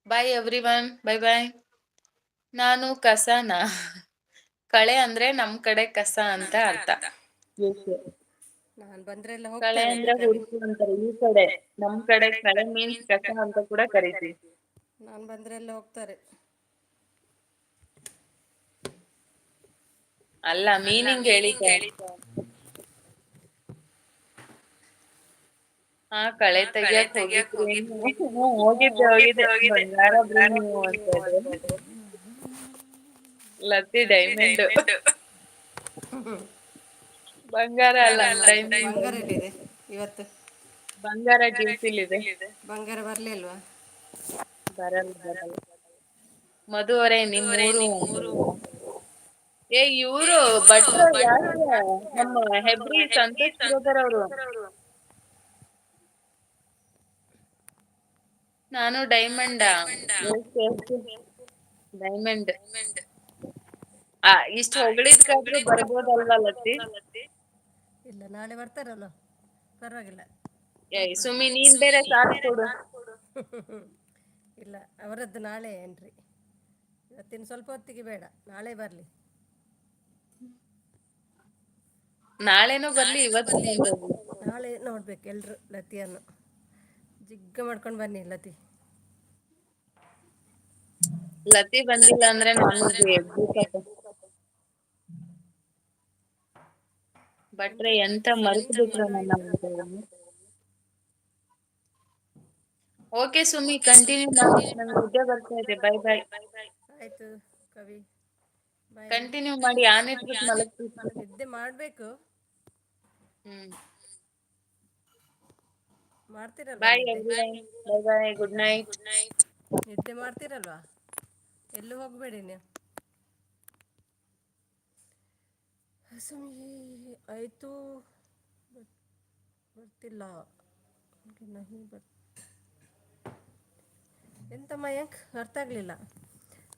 Bye everyone, bye. ನಾನು ಕಸನ? ಕಳೆ ಅಂದ್ರೆ ನಮ್ ಕಡೆ ಕಸ ಅಂತ ಅರ್ಥ. ನಾನ್ ಬಂದ್ರೆ ಎಲ್ಲ ಕಳೆ ಹೋಗ್ತಾರೆ ಅಂದ್ರೆ ಕವಿ. ಹುಡುಕು ಅಂತಾರೆ ಈ ಕಡೆ. ನಮ್ ಕಡೆ ಕಳೆ ಮೀನ್ಸ್ ಕಸ ಅಂತ ಕೂಡ ಕರಿತೀವಿ. ನಾನ್ ಬಂದ್ರೆ ಎಲ್ಲ ಹೋಗ್ತಾರೆ. ಅಲ್ಲ ಮೀನಿಂಗ್ ಹೇಳಿದ್ದೆ. ಕಳೆ ತೆಗಿಯಕ್ ಹೋಗಿದ್ರಿ? ಹೋಗಿದ್ದೆ ಬಂಗಾರ ಬ್ರೋ ನೀವು ಅಂತ ಇದ್ರೆ. ಲತಿ ಡೈಮಂಡ್ ಬಂಗಾರ ಅಲ್ಲ ಡೈಮಂಡ್. ಬಂಗಾರ ಎಲ್ಲಿದೆ ಇವತ್ತು? ಬಂಗಾರ ಡ್ಯೂಟಿಲಿದೆ. ಬಂಗಾರ ಬರ್ಲಿಲ್ವಾ? ಬರಲ್ಲ. ಮಧು ಅವರೇ ನಿಮ್ಮೂರು? ಏ ಇವ್ರು ಭಟ್ರು ಯಾರು? ನಮ್ಮ ಹೆಬ್ರಿ ಸಂತೋಷ್ ಬ್ರದರ್ ಅವರು. ನಾನು ಡೈಮಂಡ್. ಡೈಮಂಡ್. ಇಷ್ಟ ಹೊಗಳಿದ್ಕಾದ್ರೂ ಬರ್ಬೋದಲ್ವಾ ಲತಿ? ಇಲ್ಲ, ನಾಳೆ ಬರ್ತಾರಲ್ಲ, ಪರವಾಗಿಲ್ಲ. ಸುಮ್ಮಿ ನೀನ್ ಬೇರೆ ಸಾಥ್ ಕೊಡು. ಇಲ್ಲ, ಅವರದ್ದು ನಾಳೆ ಎಂಟ್ರಿ. ಇವತ್ತಿನ ಸ್ವಲ್ಪ ಹೊತ್ತಿಗೆ ಬೇಡ, ನಾಳೆ ಬರಲಿ. ನಾಳೆನೂ ಬರ್ಲಿ, ಇವತ್ತು ಬಂದೋಗ್ಲಿ. ನಾಳೆ ನೋಡ್ಬೇಕು ಎಲ್ರು ಲತಿಯನ್ನು ಜಿಗ್ಗ ಮಾಡ್ಕೊಂಡು ಬನ್ನಿ ಲತಿ. ಲತಿ ಬಂದಿಲ್ಲ ಅಂದ್ರೆ ನಮಗೆ ಭಟ್ರೆ ಎಂತ ಮರೆತು ಬಿಟ್ರು ನನ್ನ ಅಂತ. ಓಕೆ ಸುಮಿ, ಕಂಟಿನ್ಯೂ ಮಾಡಿ, ನಂಗೆ ನಿದ್ದೆ ಬರ್ತಾ ಇದೆ. Bye bye. ಆಯ್ತು ಕವಿ, ಬಾಯ್. ಕಂಟಿನ್ಯೂ ಮಾಡಿ, ಆನಿಟ್ಬಿಟ್ಟು ಮಲಗ್ತಿತ್ತು. ನಿದ್ದೆ ಮಾಡಬೇಕು. ಮಾಡ್ತೀರಲ್ವಾ ಬಾಯ್ ನಿದ್ದೆ? Everyone. Bye bye, good night. ನಿದ್ದೆ ಮಾಡ್ತೀರಲ್ವಾ? ಎಲ್ಲೂ ಹೋಗಬೇಡಿ ನೀವು. ಸುಮ್ಮಿ ಆಯಿತು, ಬರ್ತಿಲ್ಲ. ಎಂತ ಮಯಾಂಕ್ ಅರ್ಥ ಆಗಲಿಲ್ಲ.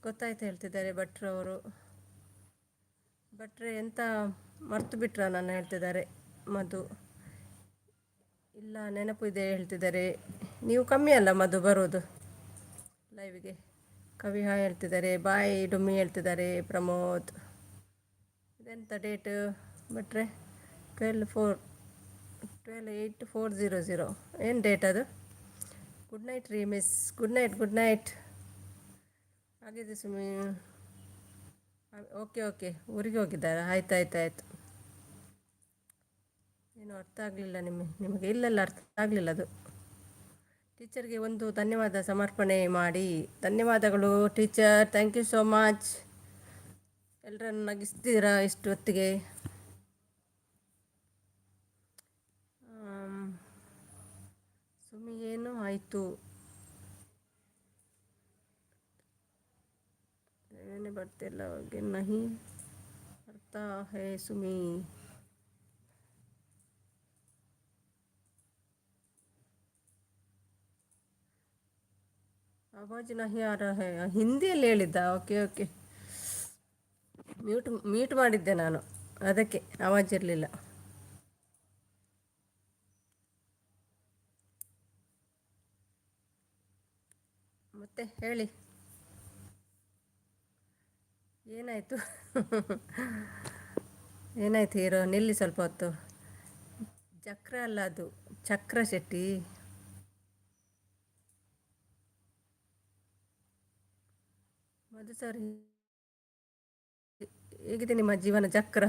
ಗೊತ್ತಾಯ್ತು ಹೇಳ್ತಿದ್ದಾರೆ ಭಟ್ರು ಅವರು. ಭಟ್ರೆ ಎಂತ ಮರ್ತು ಬಿಟ್ರ ನಾನು ಹೇಳ್ತಿದ್ದಾರೆ. ಮಧು ಇಲ್ಲ, ನೆನಪು ಇದೆ ಹೇಳ್ತಿದ್ದಾರೆ. ನೀವು ಕಮ್ಮಿ ಅಲ್ಲ ಮಧು ಬರೋದು ಲೈವಿಗೆ. ಕವಿ ಹಾಯ್ ಹೇಳ್ತಿದ್ದಾರೆ. ಬಾಯ್ ಡುಮ್ಮಿ ಹೇಳ್ತಿದ್ದಾರೆ. ಪ್ರಮೋದ್, ಇದೆಂತ ಡೇಟ್ ಭಟ್ರೆ? 12/4/12/8/400. ಏನು ಡೇಟ್ ಅದು? ಗುಡ್ ನೈಟ್ ರೀ ಮಿಸ್. Good night. ಆಗಿದೆ ಸುಮ್ಮಿ. ಓಕೆ, ಊರಿಗೆ ಹೋಗಿದ್ದಾರೆ. ಆಯ್ತು. ಏನು ಅರ್ಥ ಆಗಲಿಲ್ಲ ನಿಮಗೆ? ಇಲ್ಲೆಲ್ಲ ಅರ್ಥ ಆಗಲಿಲ್ಲ ಅದು. ಟೀಚರ್ಗೆ ಒಂದು ಧನ್ಯವಾದ ಸಮರ್ಪಣೆ ಮಾಡಿ. ಧನ್ಯವಾದಗಳು teacher, thank you so much. ಎಲ್ಲರನ್ನು ನಗಿಸ್ತೀರಾ ಇಷ್ಟು ಹೊತ್ತಿಗೆ. ಸುಮ್ಮಿ ಏನು ಆಯಿತು? ಏನೇ ಬರ್ತಿಲ್ಲ ಅವ್ರಿಗೆ. ನಹಿ ಅರ್ಥ ಹೇ ಸುಮಿ. ಆವಾಜ್ ನಹಿ ಆ ರಹಾ ಹೈ. ಹಿಂದಿಯಲ್ಲಿ ಹೇಳಿದ್ದ? ಓಕೆ. ಮ್ಯೂಟ್ ಮಾಡಿದ್ದೆ ನಾನು, ಅದಕ್ಕೆ ಆವಾಜ್ ಇರಲಿಲ್ಲ. ಮತ್ತೆ ಹೇಳಿ, ಏನಾಯಿತು? ಏನಾಯ್ತು ಹೀರೋ? ನಿಲ್ಲಿ ಸ್ವಲ್ಪ ಹೊತ್ತು. ಚಕ್ರ ಅಲ್ಲ ಅದು, ಚಕ್ರ ಶೆಟ್ಟಿ. ಮಧು ಸರ್, ಹೇಗಿದೆ ನಿಮ್ಮ ಜೀವನ ಚಕ್ರ?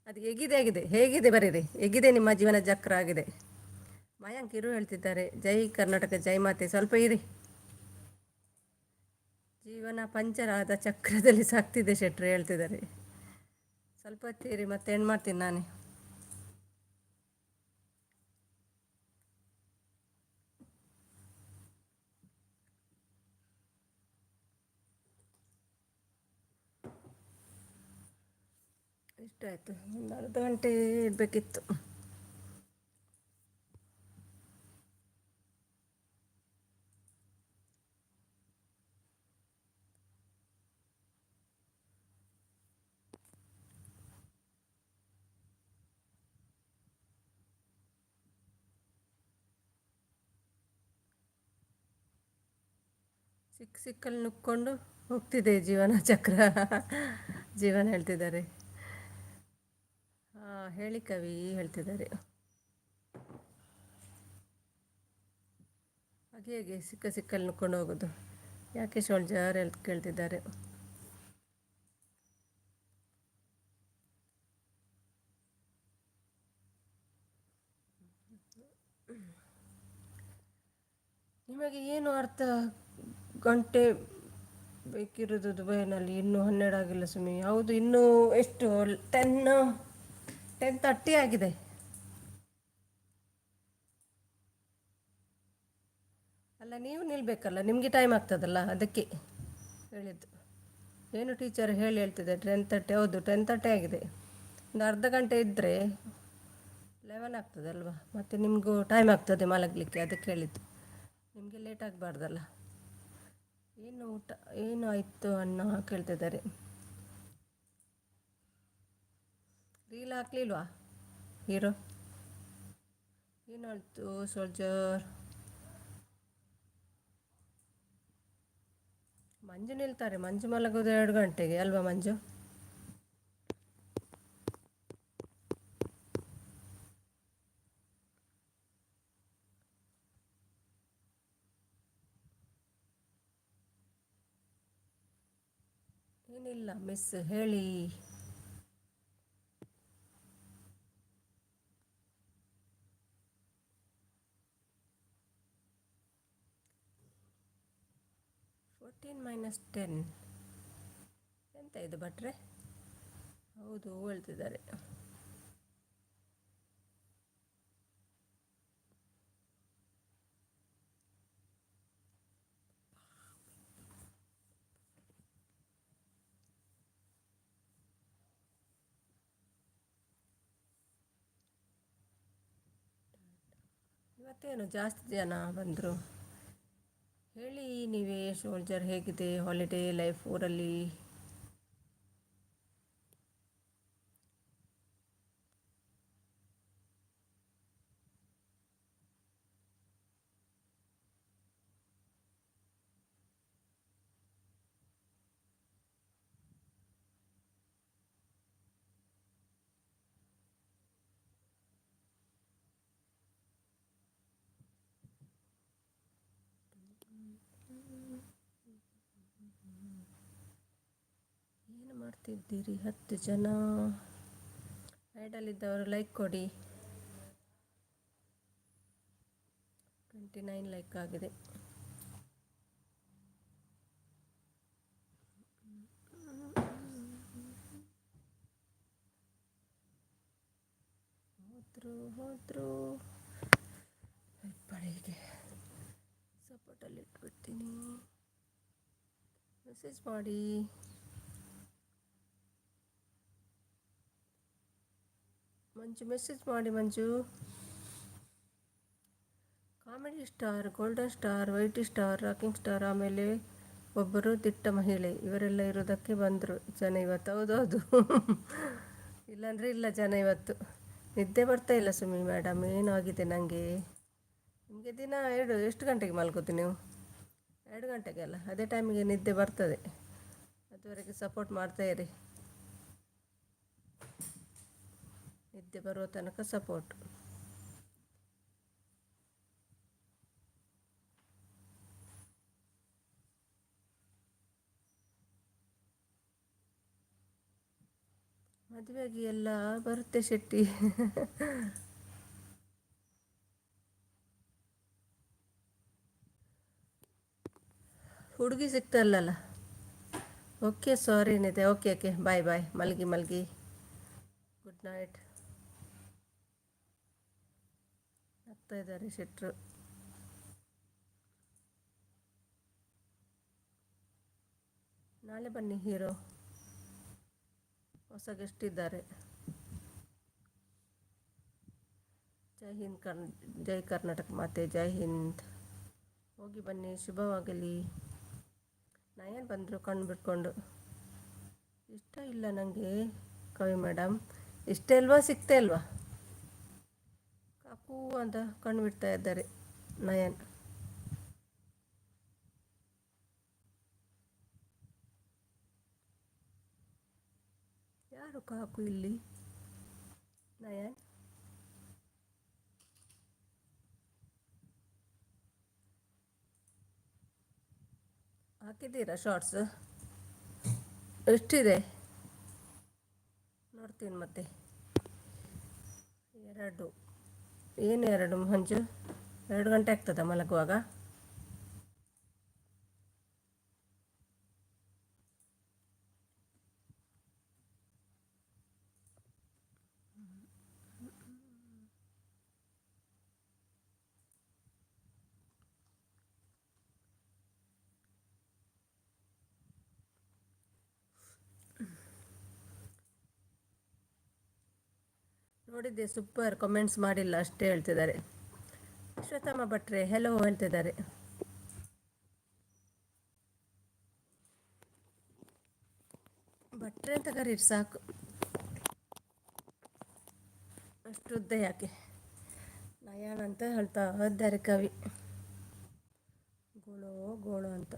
ಅದು ಹೇಗಿದೆ ಬರೀರಿ. ಹೇಗಿದೆ ನಿಮ್ಮ ಜೀವನ ಚಕ್ರ ಆಗಿದೆ. ಮಯಾಂಕ್ ಇರು ಹೇಳ್ತಿದ್ದಾರೆ. ಜೈ ಕರ್ನಾಟಕ, ಜೈ ಮಾತೆ. ಸ್ವಲ್ಪ ಇರಿ. ಜೀವನ ಪಂಚರ್ ಆದ ಚಕ್ರದಲ್ಲಿ ಸಾಕ್ತಿದೆ ಶೆಟ್ರು ಹೇಳ್ತಿದ್ದಾರೆ. ಸ್ವಲ್ಪ ಹೊತ್ತಿರಿ, ಮತ್ತೆ ಏನು ಮಾಡ್ತೀನಿ ನಾನೇ. ಇಷ್ಟಾಯಿತು, ಒಂದು ಅರ್ಧ ಗಂಟೆ ಇರಬೇಕಿತ್ತು. ಸಿಕ್ಕಲ್ಲಿ ನುಕ್ಕೊಂಡು ಹೋಗ್ತಿದೆ ಜೀವನ ಚಕ್ರ. ಜೀವನ ಹೇಳ್ತಿದ್ದಾರೆ. ಹೇಳಿ ಕವಿ ಹೇಳ್ತಿದ್ದಾರೆ. ಹೇಗೆ ಸಿಕ್ಕಲ್ಲಿ ನುಕ್ಕೊಂಡು ಹೋಗೋದು? ಯಾಕೆ ಸೋಲ್ಜರ್ ಕೇಳ್ತಿದ್ದಾರೆ. ನಿಮಗೆ ಏನು ಅರ್ಥ? ಗಂಟೆ ಬೇಕಿರೋದು ದುಬೈನಲ್ಲಿ ಇನ್ನೂ 12 ಆಗಿಲ್ಲ ಸುಮಿ. ಹೌದು, ಇನ್ನೂ ಎಷ್ಟು 10:30 ಆಗಿದೆ. ಅಲ್ಲ, ನೀವು ನಿಲ್ಬೇಕಲ್ಲ, ನಿಮಗೆ ಟೈಮ್ ಆಗ್ತದಲ್ಲ, ಅದಕ್ಕೆ ಹೇಳಿದ್ದು. ಏನು ಟೀಚರ್ ಹೇಳ್ತಿದೆ 10:30. ಹೌದು, 10:30 ಆಗಿದೆ. ಒಂದು ಅರ್ಧ ಗಂಟೆ ಇದ್ದರೆ 11 ಆಗ್ತದೆ ಅಲ್ವಾ, ಮತ್ತು ನಿಮಗೂ ಟೈಮ್ ಆಗ್ತದೆ ಮಲಗಲಿಕ್ಕೆ, ಅದಕ್ಕೆ ಹೇಳಿದ್ದು. ನಿಮಗೆ ಲೇಟ್ ಆಗಬಾರ್ದಲ್ಲ. ಏನು ಊಟ ಏನು ಆಯಿತು ಅನ್ನ ಕೇಳ್ತಿದ್ದಾರೆ. ರೀಲ್ ಹಾಕ್ಲಿಲ್ವಾ ಹೀರೋ? ಏನಾಯ್ತು ಸೋಲ್ಜರ್? ಮಂಜು ನಿಲ್ತಾರೆ. ಮಂಜು ಮಲಗೋದು 2 ಗಂಟೆಗೆ ಅಲ್ವಾ ಮಂಜು? ಏನಿಲ್ಲ ಮಿಸ್, ಹೇಳಿ. -10 ಎಂತ ಇದು ಭಟ್ರೆ? ಹೌದು ಹೇಳ್ತಿದ್ದಾರೆ. ಇವತ್ತೇನು ಜಾಸ್ತಿ ಜನ ಬಂದರು? ಹೇಳಿ ನೀವೇ. ಸೋಲ್ಜರ್ ಹೇಗಿದೆ ಹಾಲಿಡೇ ಲೈಫ್ ಊರಲ್ಲಿ? ಏನು ಮಾಡ್ತಿದ್ದೀರಿ? 10 ಜನ ಐಡಲ್ಲಿದ್ದವರು ಲೈಕ್ ಕೊಡಿ. 29 ಲೈಕ್ ಆಗಿದೆ. ಹೋದ್ರು ಬಳಿಗೆ ಸಪೋರ್ಟಲ್ಲಿ ಇಟ್ಬಿಡ್ತೀನಿ. ಮೆಸೇಜ್ ಮಾಡಿ. ಮಂಜು ಮೆಸೇಜ್ ಮಾಡಿ Manju. Comedy star, golden star, white star, rocking star, ಆಮೇಲೆ ಒಬ್ಬರು ದಿಟ್ಟ ಮಹಿಳೆ, ಇವರೆಲ್ಲ ಇರೋದಕ್ಕೆ ಬಂದರು ಜನ ಇವತ್ತು. ಹೌದೌದು. ಇಲ್ಲಾಂದರೆ ಇಲ್ಲ ಜನ ಇವತ್ತು. ನಿದ್ದೆ ಬರ್ತಾ ಇಲ್ಲ ಸುಮಿ ಮೇಡಮ್, ಏನಾಗಿದೆ ನನಗೆ. ನಿಮಗೆ ದಿನ ಎಷ್ಟು ಗಂಟೆಗೆ ಮಲ್ಗೋದು ನೀವು? 2 ಗಂಟೆಗೆ ಅಲ್ಲ, ಅದೇ ಟೈಮಿಗೆ ನಿದ್ದೆ ಬರ್ತದೆ. ಅದುವರೆಗೆ ಸಪೋರ್ಟ್ ಮಾಡ್ತಾಯಿರಿ. ನಿದ್ದೆ ಬರುವ ತನಕ ಸಪೋರ್ಟ್. ಮದುವೆಗೆ ಎಲ್ಲ ಬರುತ್ತೆ ಶೆಟ್ಟಿ. ಹುಡುಗಿ ಸಿಗ್ತಲ್ಲಲ್ಲ. ಓಕೆ, ಸಾರಿ ಏನಿದೆ. ಓಕೆ ಓಕೆ, ಬಾಯ್ ಬಾಯ್. ಮಲಗಿ. Good night. ಆಗ್ತಾ ಇದ್ದಾರೆ ಶೆಟ್ರು. ನಾಳೆ ಬನ್ನಿ ಹೀರೋ, ಹೊಸ ಗೆಸ್ಟ್ ಇದ್ದಾರೆ. ಜೈ ಹಿಂದ್ ಜೈ ಕರ್ನಾಟಕ ಮಾತೆ, ಜೈ ಹಿಂದ್. ಹೋಗಿ ಬನ್ನಿ, ಶುಭವಾಗಲಿ. ನಯನ್ ಬಂದರು ಕಣ್ಣು ಬಿಟ್ಕೊಂಡು. ಇಷ್ಟ ಇಲ್ಲ ನನಗೆ ಕವಿ ಮೇಡಮ್. ಇಷ್ಟ ಇಲ್ವಾ, ಸಿಗ್ತಾ ಇಲ್ವಾ? ಕಾಕು ಅಂತ ಕಣ್ಣು ಬಿಡ್ತಾ ಇದ್ದಾರೆ ನಯನ್. ಯಾರು ಕಾಕು ಇಲ್ಲಿ? ನಯನ್ ಹಾಕಿದ್ದೀರಾ ಶಾರ್ಟ್ಸ್? ಎಷ್ಟಿದೆ ನೋಡ್ತೀನಿ ಮತ್ತೆ. 2. ಏನು 2 ಮಂಜು? 2 ಗಂಟೆ ಆಗ್ತದ ಮಲಗುವಾಗ? ನೋಡಿದ್ದೆ, ಸೂಪರ್, ಕಮೆಂಟ್ಸ್ ಮಾಡಿಲ್ಲ ಅಷ್ಟೇ ಹೇಳ್ತಿದ್ದಾರೆ. ಅಶ್ವತ್ಥಮ್ಮ ಭಟ್ರೆ ಹೆಲೋ ಹೇಳ್ತಿದ್ದಾರೆ. ಭಟ್ರೆ ಅಂತ ಕರೀರಿ ಸಾಕು, ಅಷ್ಟು ಉದ್ದ ಯಾಕೆ. ನಯನ ಅಂತ ಹೇಳ್ತಾ ಇದ್ದಾರೆ ಕವಿ. ಗೋಳೋ ಗೋಳೋ ಅಂತ.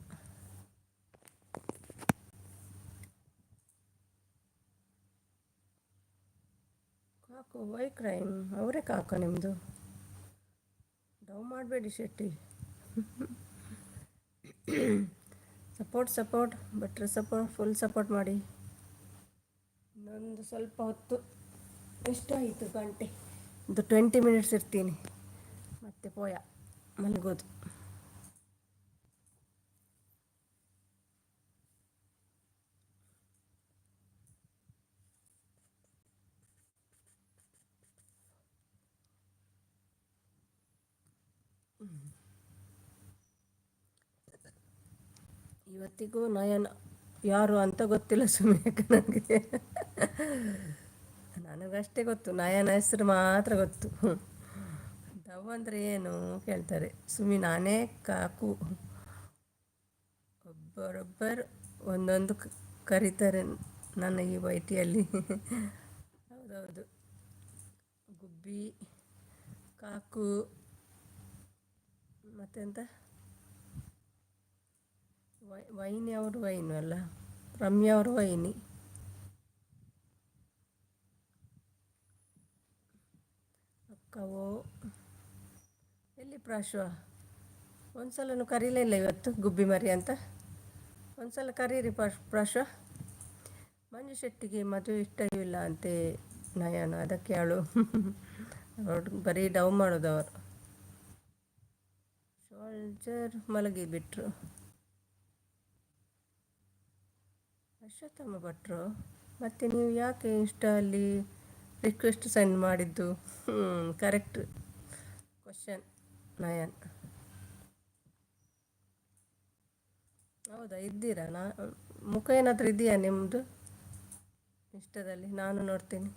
ಕಾಕು ವೈ ಕ್ರೈಮ್, ಅವರೇ ಕಾಕ ನಿಮ್ಮದು. ಡವ್ ಮಾಡಬೇಡಿ ಶೆಟ್ಟಿ. ಸಪೋರ್ಟ್ ಭಟ್ರೆ, ಫುಲ್ ಸಪೋರ್ಟ್ ಮಾಡಿ. ಇನ್ನೊಂದು ಸ್ವಲ್ಪ ಹೊತ್ತು, ಎಷ್ಟಾಯಿತು ಗಂಟೆ, ಒಂದು 20 ಮಿನಿಟ್ಸ್ ಇರ್ತೀನಿ, ಮತ್ತೆ ಪೋಯ ಮಲಗೋದು. ಇವತ್ತಿಗೂ ನಯನ ಯಾರು ಅಂತ ಗೊತ್ತಿಲ್ಲ ಸುಮ್ಮನೆ ನನಗೆ. ನನಗಷ್ಟೇ ಗೊತ್ತು, ನಯನ ಹೆಸರು ಮಾತ್ರ ಗೊತ್ತು. ಡವ್ ಅಂದರೆ ಏನು ಕೇಳ್ತಾರೆ ಸುಮ್ಮನೆ. ನಾನೇ ಕಾಕು, ಒಬ್ಬರೊಬ್ಬರು ಒಂದೊಂದು ಕರೀತಾರೆ ನನ್ನ ಈ ವೈಟಿಯಲ್ಲಿ. ಹೌದೌದು, ಗುಬ್ಬಿ, ಕಾಕು, ಮತ್ತೆಂತ ವೈನಿ ಅವರು ವೈನು ಅಲ್ಲ, ರಮ್ಯಾ ಅವರು ವೈನಿ. ಅಕ್ಕವೋ ಎಲ್ಲಿ ಪ್ರಾಶ್ವ, ಒಂದ್ಸಲನೂ ಕರೀಲೇ ಇಲ್ಲ ಇವತ್ತು ಗುಬ್ಬಿ ಮರಿ ಅಂತ. ಒಂದ್ಸಲ ಕರೀರಿ ಪ್ರಾಶ್ವ. ಮಂಜು ಶೆಟ್ಟಿಗೆ ಮದುವೆ ಇಷ್ಟವಿಲ್ಲ ಅಂತೆ ನಯನ, ಅದಕ್ಕೆ ಅವಳು ಬರೀ ಡವ್ ಮಾಡೋದವರು. ಶೋಲ್ಜರ್ ಮಲಗಿಬಿಟ್ರು. ಅಶ್ವತ್ಥಮ್ಮ ಭಟ್ರು, ಮತ್ತು ನೀವು ಯಾಕೆ ಇನ್ಸ್ಟಾಲ್ಲಿ ರಿಕ್ವೆಸ್ಟ್ ಸೆಂಡ್ ಮಾಡಿದ್ದು? Correct question Nayan. ಹೌದಾ, ಇದ್ದೀರಾ? ಮುಖ ಏನಾದರೂ ಇದೆಯಾ ನಿಮ್ಮದು ಇನ್ಸ್ಟಾದಲ್ಲಿ? ನಾನು ನೋಡ್ತೀನಿ.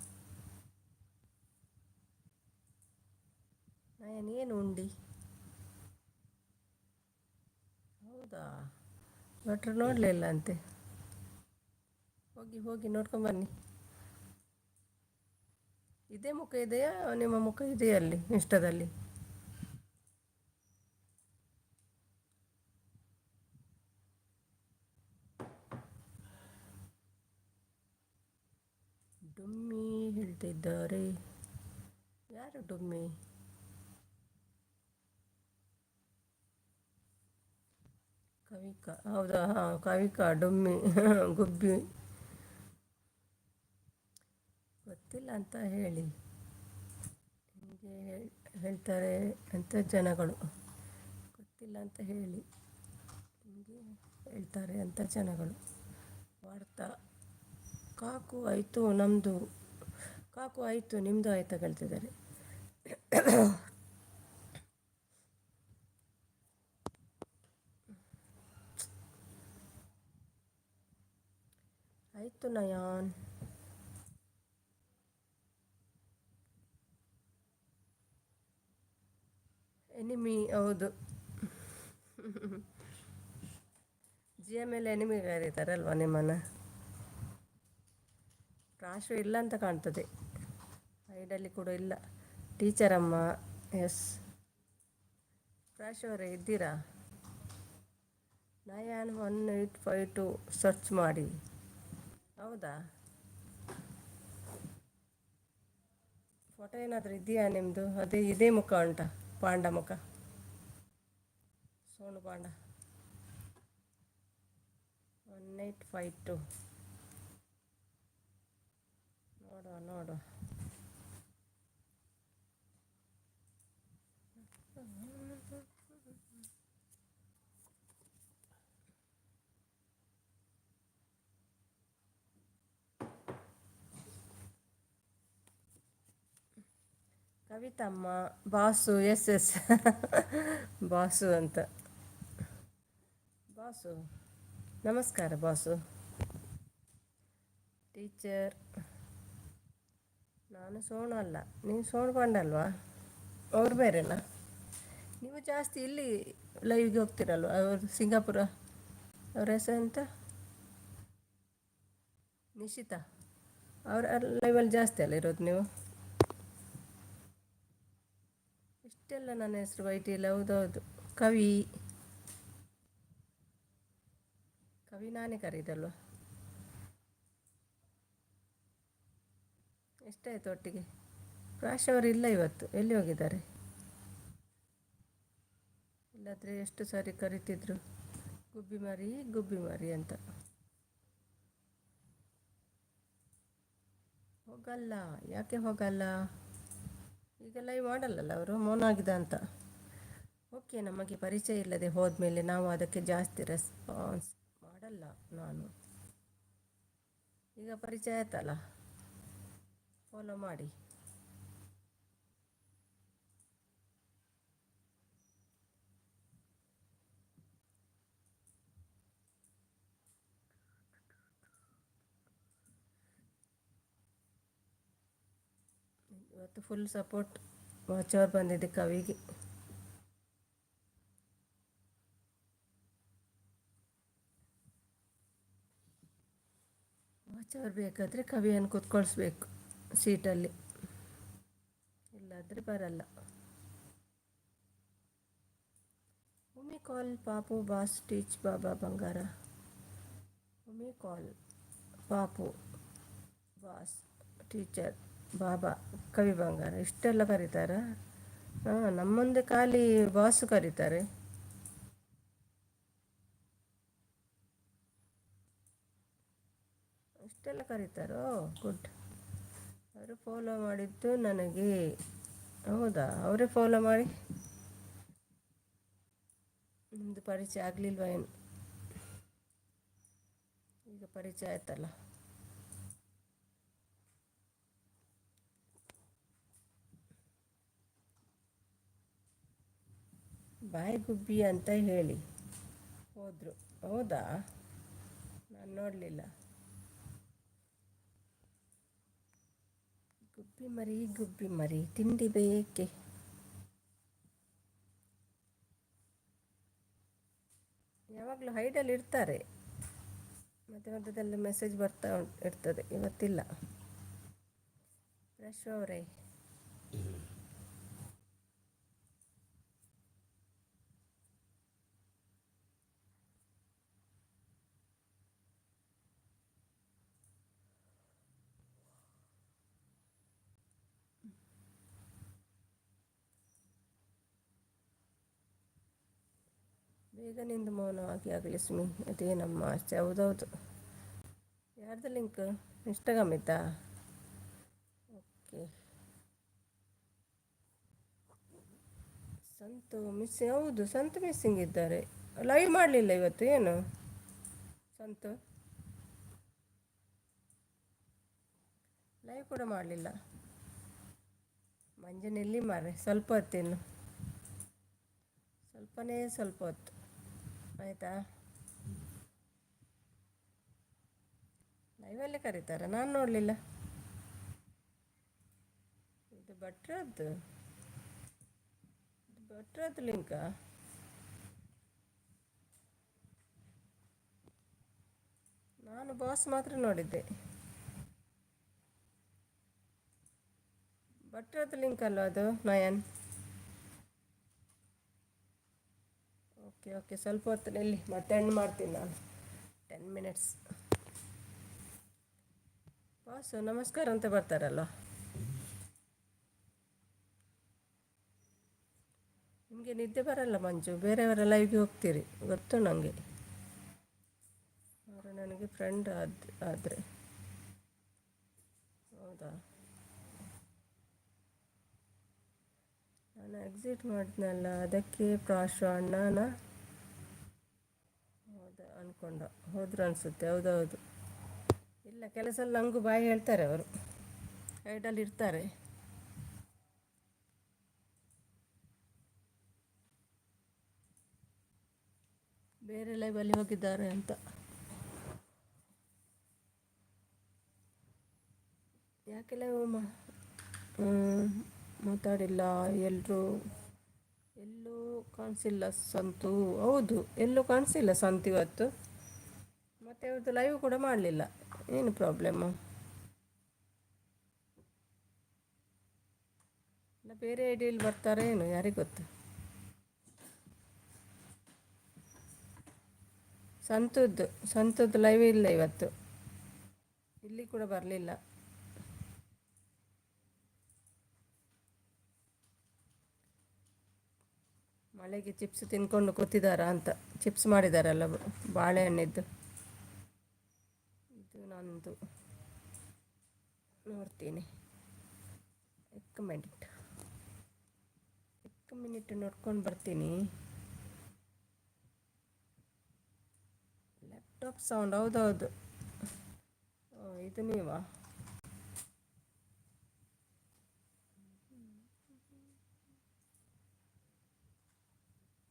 ನಯನ್ ಏನು ಉಂಡಿ? ಹೌದಾ, ಭಟ್ರು ನೋಡಲಿಲ್ಲ ಅಂತೆ. ಹೋಗಿ ನೋಡ್ಕೊಂಬನ್ನಿ. ಇದೇ ಮುಖ ಇದೆಯಾ, ನಿಮ್ಮ ಮುಖ ಇದೆಯಾ ಅಲ್ಲಿ ಇನ್ಸ್ಟಾದಲ್ಲಿ? ಡುಮ್ಮಿ ಹೇಳ್ತಿದ್ದಾರೆ. ಯಾರು ಡುಮ್ಮಿ? ಕವಿಕಾ, ಹೌದಾ? ಹಾಂ, ಕವಿಕಾ ಡುಮ್ಮಿ. ಗುಬ್ಬಿ ಗೊತ್ತಿಲ್ಲ ಅಂತ ಹೇಳಿ, ಹೀಗೆ ಹೇಳ್ತಾರೆ ಅಂತ ಜನಗಳು. ಗೊತ್ತಿಲ್ಲ ಅಂತ ಹೇಳಿ ಹೀಗೆ ಹೇಳ್ತಾರೆ ಅಂತ ಜನಗಳು. ವಾರ್ತಾ ಕಾಕು ಆಯಿತು ನಮ್ಮದು, ಕಾಕು ಆಯಿತು ನಿಮ್ಮದು ಆಯಿತಾ ಕೇಳ್ತಿದ್ದಾರೆ. ಆಯಿತು ನಯಾನ್. ಎನಿಮಿ, ಹೌದು. GML ಎನಿಮಿ ಕರೀತಾರಲ್ವ ನಿಮ್ಮನ್ನು? ಪ್ರಾಶು ಇಲ್ಲ ಅಂತ ಕಾಣ್ತದೆ, ಸೈಡಲ್ಲಿ ಕೂಡ ಇಲ್ಲ. ಟೀಚರ್ ಅಮ್ಮ, ಎಸ್. ಪ್ರಾಶು ಅವರೇ ಇದ್ದೀರಾ? ನಯಾನ್ 1852 ಸರ್ಚ್ ಮಾಡಿ. ಹೌದಾ, ಫೋಟೋ ಏನಾದರೂ ಇದೆಯಾ ನಿಮ್ಮದು? ಇದೇ ಮುಖ ಉಂಟಾ? ಪಾಂಡ ಮುಖ, ಸೋನು ಪಾಂಡ. 1852 ನೋಡುವ. ಕವಿತಮ್ಮ, ಬಾಸು, ಎಸ್. ಬಾಸು ಅಂತ. ಬಾಸು ನಮಸ್ಕಾರ ಬಾಸು. ಟೀಚರ್ ನಾನು ಸೋಣು ಅಲ್ಲ, ನೀವು ಸೋಣು ಪಂಡಲ್ವಾ? ಅವ್ರು ಬೇರೆನಾ? ನೀವು ಜಾಸ್ತಿ ಇಲ್ಲಿ ಲೈವ್ಗೆ ಹೋಗ್ತಿರಲ್ವ? ಅವರು ಸಿಂಗಾಪುರ, ಅವ್ರ ಹೆಸರೆಂತ? ನಿಶಿತಾ. ಅವ್ರ ಲೈವಲ್ಲಿ ಜಾಸ್ತಿ ಅಲ್ಲ ಇರೋದು ನೀವು? ಇಷ್ಟೆಲ್ಲ ನನ್ನ ಹೆಸರು ವೈಟಿ ಇಲ್ಲ. ಹೌದೌದು. ಕವಿ ನಾನೇ ಕರೀದಲ್ವ? ಎಷ್ಟಾಯಿತು ಒಟ್ಟಿಗೆ? ಪ್ರಾಶ್ ಅವರು ಇಲ್ಲ ಇವತ್ತು, ಎಲ್ಲಿ ಹೋಗಿದ್ದಾರೆ? ಇಲ್ಲಾದರೆ ಎಷ್ಟು ಸಾರಿ ಕರಿತಿದ್ರು, ಗುಬ್ಬಿ ಮರಿ ಅಂತ. ಹೋಗಲ್ಲ. ಯಾಕೆ ಹೋಗಲ್ಲ? ಈಗ ಲೈವ್ ಮಾಡಲ್ಲಲ್ಲ ಅವರು, ಮೌನ ಆಗಿದ ಅಂತ. ಓಕೆ, ನಮಗೆ ಪರಿಚಯ ಇಲ್ಲದೆ ಹೋದ್ಮೇಲೆ ನಾವು ಅದಕ್ಕೆ ಜಾಸ್ತಿ ರೆಸ್ಪಾನ್ಸ್ ಮಾಡಲ್ಲ. ನಾನು ಈಗ ಪರಿಚಯ ಆಯ್ತಲ್ಲ, ಫಾಲೋ ಮಾಡಿ. ಇವತ್ತು ಫುಲ್ ಸಪೋರ್ಟ್. ವಾಚ್ ಅವರ್ ಬಂದಿದೆ ಕವಿಗೆ. ವಾಚ್ ಅವರ್ ಬೇಕಾದರೆ ಕವಿಯನ್ನು ಕೂತ್ಕೊಳಿಸ್ಬೇಕು ಸೀಟಲ್ಲಿ, ಇಲ್ಲಾದರೆ ಬರಲ್ಲ. ಉಮಿ ಕಾಲ್ ಪಾಪು ಬಾಸ್ ಟೀಚ್ ಬಾಬಾ ಬಂಗಾರ. ಉಮಿ ಕಾಲ್ ಪಾಪು ಬಾಸ್ ಟೀಚರ್ ಬಾಬಾ ಕವಿ ಬಂಗಾರ. ಇಷ್ಟೆಲ್ಲ ಕರೀತಾರ? ಹಾಂ, ನಮ್ಮ ಮುಂದೆ ಖಾಲಿ ಬಾಸು ಕರೀತಾರೆ. ಇಷ್ಟೆಲ್ಲ ಕರೀತಾರೋ? ಗುಡ್. ಅವರು ಫಾಲೋ ಮಾಡಿದ್ದು ನನಗೆ. ಹೌದಾ? ಅವರೇ ಫಾಲೋ ಮಾಡಿ. ನಿಮ್ಮದು ಪರಿಚಯ ಆಗಲಿಲ್ವ ಏನು? ಈಗ ಪರಿಚಯ ಆಯ್ತಲ್ಲ. ಬಾಯ್ ಗುಬ್ಬಿ ಅಂತ ಹೇಳಿ ಹೋದರು. ಹೌದಾ? ನಾನು ನೋಡಲಿಲ್ಲ. ಗುಬ್ಬಿ ಮರಿ ತಿಂಡಿ ಬೇಕೆ? ಯಾವಾಗಲೂ ಹೈಡಲ್ಲಿ ಇರ್ತಾರೆ, ಮಧ್ಯದಲ್ಲಿ ಮೆಸೇಜ್ ಬರ್ತಾ ಇರ್ತದೆ. ಇವತ್ತಿಲ್ಲ. ಫ್ರೆಶ್ ಅವರೇ. ಬೇಗ ನಿಂದು ಮೌನವಾಗಿ ಆಗಲಿ ಸುಮಿ, ಅದೇ ನಮ್ಮ ಆಸೆ. ಹೌದೌದು. ಯಾರ್ದು ಲಿಂಕ್? ಇನ್ಸ್ಟಾಗ್ರಾಮ್ ಇತ್ತಾ? ಓಕೆ. ಸಂತು ಮಿಸ್ಸಿಂಗ್. ಹೌದು, ಸಂತು ಮಿಸ್ಸಿಂಗ್ ಇದ್ದಾರೆ. ಲೈವ್ ಮಾಡಲಿಲ್ಲ ಇವತ್ತು. ಏನು ಸಂತು ಲೈವ್ ಕೂಡ ಮಾಡಲಿಲ್ಲ? ಮಂಜನೆಲ್ಲಿ ಮಾರೆ, ಸ್ವಲ್ಪ ಹೊತ್ತೇನು, ಸ್ವಲ್ಪ ಹೊತ್ತು ಆಯಿತಾ? ಲೈವಲ್ಲೇ ಕರೀತಾರೆ, ನಾನು ನೋಡಲಿಲ್ಲ. ಇದು ಭಟ್ರದ್ದು ಲಿಂಕಾ? ನಾನು ಬಾಸ್ ಮಾತ್ರ ನೋಡಿದ್ದೆ. ಭಟ್ರದ್ದು ಲಿಂಕ್ ಅಲ್ಲ ಅದು, ನಯನ್? ಓಕೆ, ಸ್ವಲ್ಪ ಹೊತ್ತಿನಲ್ಲಿ ಮತ್ತೆ ಎಂಡ್ ಮಾಡ್ತೀನಿ ನಾನು. 10 ಮಿನಿಟ್ಸ್. ಬಾಸು ನಮಸ್ಕಾರ ಅಂತ ಬರ್ತಾರಲ್ವ? ನಿಮಗೆ ನಿದ್ದೆ ಬರಲ್ಲ ಮಂಜು, ಬೇರೆಯವರ ಲೈವ್ಗೆ ಹೋಗ್ತೀರಿ ಗೊತ್ತು ನನಗೆ. ಅವರು ನನಗೆ ಫ್ರೆಂಡ್ ಆದರೆ. ಹೌದಾ? ನಾನು ಎಕ್ಸಿಟ್ ಮಾಡಿದ್ನಲ್ಲ, ಅದಕ್ಕೆ ಪ್ರಾಶು ಅಣ್ಣನ ಹೌದಾ ಹೋದ್ರು ಅನಿಸುತ್ತೆ. ಹೌದೌದು. ಇಲ್ಲ, ಕೆಲಸ ನನಗೂ ಬಾಯಿ ಹೇಳ್ತಾರೆ ಅವರು, ಸೈಡಲ್ಲಿ ಇರ್ತಾರೆ. ಬೇರೆ ಲೈವಲ್ಲಿ ಹೋಗಿದ್ದಾರೆ ಅಂತ. ಯಾಕೆ ಲೈವ್ ಮಾತಾಡಿಲ್ಲ. ಎಲ್ಲರೂ ಎಲ್ಲೂ ಕಾಣಿಸಿಲ್ಲ ಸಂತು. ಹೌದು, ಎಲ್ಲೂ ಕಾಣಿಸಿಲ್ಲ ಸಂತು ಇವತ್ತು. ಮತ್ತು ಇವತ್ತು ಲೈವ್ ಕೂಡ ಮಾಡಲಿಲ್ಲ. ಏನು ಪ್ರಾಬ್ಲಮ್ಮು? ಇಲ್ಲ ಬೇರೆ ಐಡಿಯಲ್ಲಿ ಬರ್ತಾರೆ ಏನು, ಯಾರಿಗೆ ಗೊತ್ತು. ಸಂತದ್ದು ಲೈವ್ ಇಲ್ಲ ಇವತ್ತು, ಇಲ್ಲಿ ಕೂಡ ಬರಲಿಲ್ಲ. ಮಳೆಗೆ ಚಿಪ್ಸ್ ತಿನ್ಕೊಂಡು ಕೂತಿದ್ದಾರಾ ಅಂತ. ಚಿಪ್ಸ್ ಮಾಡಿದ್ದಾರಲ್ಲ ಬಾಳೆಹಣ್ಣಿದ್ದು. ಇದು ನಂದು ನೋಡ್ತೀನಿ. ಮಿನಿಟ್ ನೋಡ್ಕೊಂಡು ಬರ್ತೀನಿ. ಲ್ಯಾಪ್ಟಾಪ್ ಸೌಂಡ್, ಹೌದೌದು. ಇದು ನೀವಾ?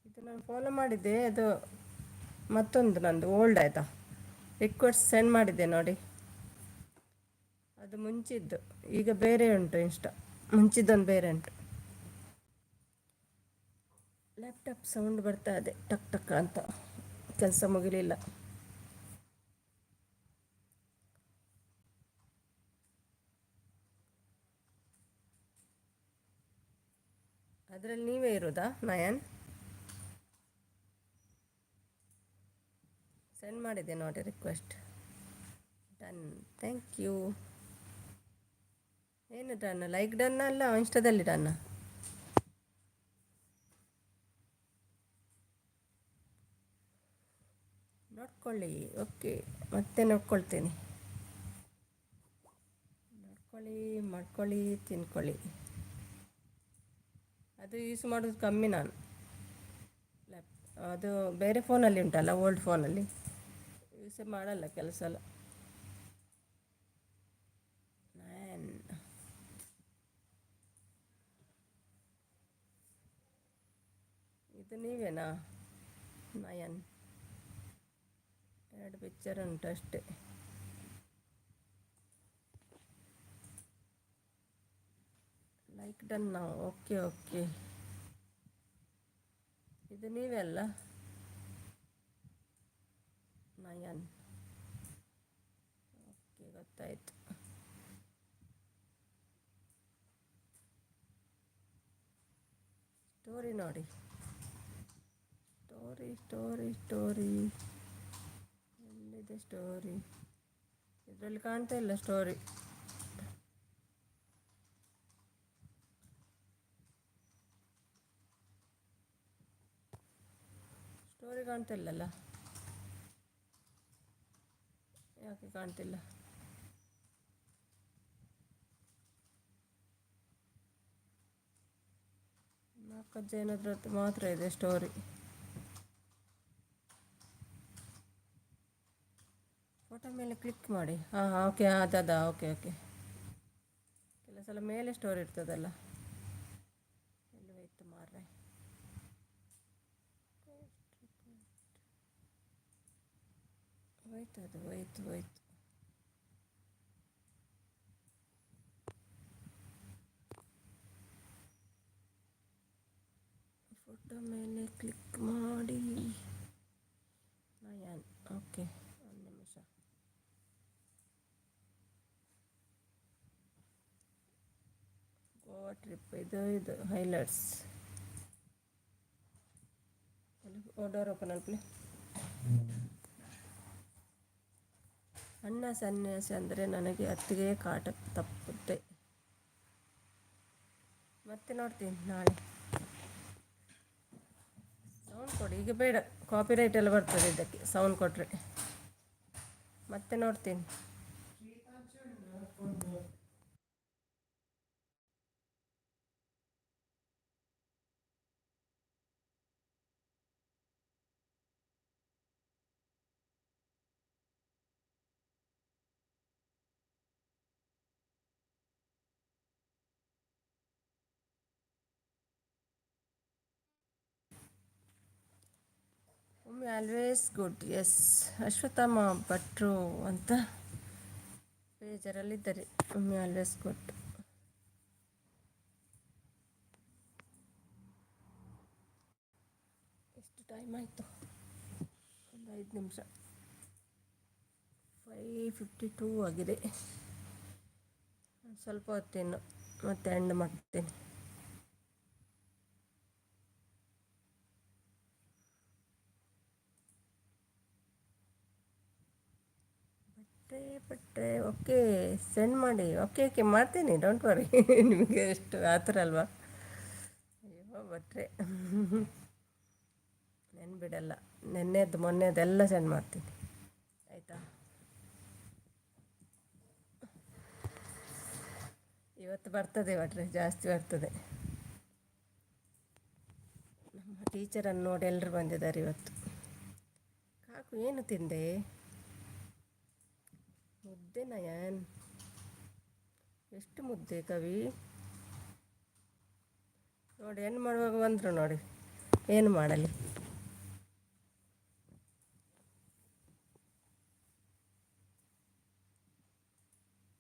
ಇದು ನಾನು ಫಾಲೋ ಮಾಡಿದ್ದೆ, ಅದು ಮತ್ತೊಂದು ನಂದು ಓಲ್ಡ್ ಆಯಿತಾ. ರಿಕ್ವೆಸ್ಟ್ ಸೆಂಡ್ ಮಾಡಿದ್ದೆ ನೋಡಿ, ಅದು ಮುಂಚಿದ್ದು. ಈಗ ಬೇರೆ ಉಂಟು ಇನ್ಸ್ಟಾ, ಮುಂಚಿದ್ದೊಂದು ಬೇರೆ ಉಂಟು. ಲ್ಯಾಪ್ಟಾಪ್ ಸೌಂಡ್ ಬರ್ತಾ ಇದೆ, ಟಕ್ ಟಕ್ ಅಂತ. ಕೆಲಸ ಮುಗಿಲಿಲ್ಲ. ಅದರಲ್ಲಿ ನೀವೇ ಇರೋದಾ ನಯನ್? ಸೆಂಡ್ ಮಾಡಿದೆ ನೋಡಿ ರಿಕ್ವೆಸ್ಟ್. Done, thank you. ಏನು ಡನ್? ಲೈಕ್ ಡನ್ ಅಲ್ಲ, ಇನ್ಸ್ಟಾದಲ್ಲಿ ಡನ್ನ? ನೋಡ್ಕೊಳ್ಳಿ. ಓಕೆ, ಮತ್ತೆ ನೋಡ್ಕೊಳ್ತೀನಿ. ನೋಡ್ಕೊಳ್ಳಿ, ಮಾಡ್ಕೊಳ್ಳಿ, ತಿನ್ಕೊಳ್ಳಿ. ಅದು ಯೂಸ್ ಮಾಡೋದು ಕಮ್ಮಿ ನಾನು. ಅದು ಬೇರೆ ಫೋನಲ್ಲಿ ಉಂಟಲ್ಲ, ಓಲ್ಡ್ ಫೋನಲ್ಲಿ ಯೂಸೇ ಮಾಡಲ್ಲ ಕೆಲಸ ಎಲ್ಲ. ಇದು ನೀವೇನಾ ನಯನ್? 2 ಪಿಕ್ಚರ್ ಉಂಟು ಅಷ್ಟೇ. ಲೈಕ್ ಡನ್ ನಾವು. ಓಕೆ ಓಕೆ, ಇದು ನೀವೇ ಅಲ್ಲ ನಯನ್? ಓಕೆ, ಗೊತ್ತಾಯಿತು. ಸ್ಟೋರಿ ನೋಡಿ, ಸ್ಟೋರಿ ಎಲ್ಲಿದೆ ಸ್ಟೋರಿ? ಇದರಲ್ಲಿ ಕಾಣ್ತಾ ಇಲ್ಲ ಸ್ಟೋರಿ. ಸ್ಟೋರಿ ಕಾಣ್ತಿಲ್ಲಲ್ಲ, ಯಾಕೆ ಕಾಣ್ತಿಲ್ಲ? ನಾಲ್ಕಜ್ಜ ಏನಾದ್ರದ್ದು ಮಾತ್ರ ಇದೆ ಸ್ಟೋರಿ. ಫೋಟೋ ಮೇಲೆ ಕ್ಲಿಕ್ ಮಾಡಿ. ಹಾಂ ಓಕೆ, ಅದಾ, ಓಕೆ ಓಕೆ. ಕೆಲವು ಸಲ ಮೇಲೆ ಸ್ಟೋರಿ ಇರ್ತದಲ್ಲ. ಎಲ್ಲಿ ಹೋಯ್ತು ಮಾರ್ರೆ? ಹೋಯ್ತು. ಫೋಟೋ ಮೇಲೆ ಕ್ಲಿಕ್ ಮಾಡಿ ನಯನ್. ಓಕೆ, ಒಂದು ನಿಮಿಷ. ಗೋವಾ ಟ್ರಿಪ್, ಇದು ಹೈಲೈಟ್ಸ್. ಡೋರ್ ಓಪನ್ ಅಲ್ಪ್ಲೆ. ಅಣ್ಣ ಸನ್ಯಾಸಿ ಅಂದರೆ ನನಗೆ ಅತ್ತಿಗೆ ಕಾಟ ತಪ್ಪುತ್ತೆ. ಮತ್ತೆ ನೋಡ್ತೀನಿ ನಾಳೆ. ಸೌಂಡ್ ಕೊಡಿ, ಈಗ ಬೇಡ, ಕಾಪಿರೈಟ್ ಎಲ್ಲ ಬರ್ತದೆ ಇದಕ್ಕೆ ಸೌಂಡ್ ಕೊಟ್ಟರೆ. ಮತ್ತೆ ನೋಡ್ತೀನಿ. ಒಮ್ಮೆ ಆಲ್ವೇಸ್ ಗುಡ್. ಎಸ್, ಅಶ್ವತ್ಥಮ್ಮ ಭಟ್ರು ಅಂತ ಬೇಜಾರಲ್ಲಿದ್ದಾರೆ. ಒಮ್ಮೆ ಆಲ್ವೇಸ್ ಗುಡ್. ಟೈಮ್ ಆಯಿತು, ಒಂದು 5 ನಿಮಿಷ. 5:52 ಆಗಿದೆ. ಸ್ವಲ್ಪ ಹೊತ್ತಿನ್ನು ಮತ್ತೆ ಎಂಡ್ ಮಾಡ್ತೀನಿ. ಬಟ್ಟೆ ಓಕೆ, ಸೆಂಡ್ ಮಾಡಿ. ಓಕೆ ಮಾಡ್ತೀನಿ, ಡೋಂಟ್ ವರಿ. ನಿಮಗೆ ಎಷ್ಟು ಆ ಥರ ಅಲ್ವಾ? ಅಯ್ಯೋ ಬಟ್ಟೆ ನೆನ್ಬಿಡಲ್ಲ. ನೆನ್ನೆದ್ದು ಮೊನ್ನೆದೆಲ್ಲ ಸೆಂಡ್ ಮಾಡ್ತೀನಿ, ಆಯಿತಾ? ಇವತ್ತು ಬರ್ತದೆ ಬಟ್ರೆ, ಜಾಸ್ತಿ ಬರ್ತದೆ. ನಮ್ಮ ಟೀಚರನ್ನು ನೋಡಿ ಎಲ್ಲರೂ ಬಂದಿದ್ದಾರೆ ಇವತ್ತು. ಕಾಕು ಏನು ತಿಂದೆ? ಮುದ್ದೆ ನಯನ್. ಎಷ್ಟು ಮುದ್ದೆ ಕವಿ ನೋಡಿ. ಏನು ಮಾಡುವಾಗ ಬಂದರು ನೋಡಿ, ಏನು ಮಾಡಲಿ.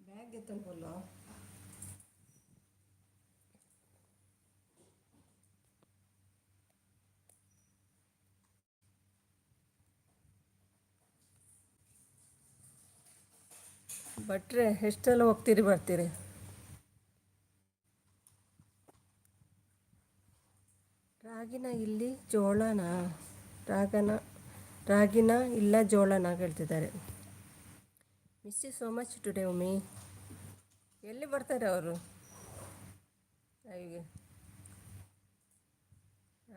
ಬ್ಯಾಗ್ ಎತ್ತನ್ಕೊಲ್ಲ. ಭಟ್ರೆ ಎಷ್ಟೆಲ್ಲ ಹೋಗ್ತೀರಿ ಬರ್ತೀರಿ? ರಾಗಿನ ಇಲ್ಲಿ ಜೋಳನ? ರಾಗಿನ ಇಲ್ಲ ಜೋಳನ ಕೇಳ್ತಿದ್ದಾರೆ. Miss you so much today Umi. ಎಲ್ಲಿ ಬರ್ತಾರೆ ಅವರು? ಅಯ್ಯೋ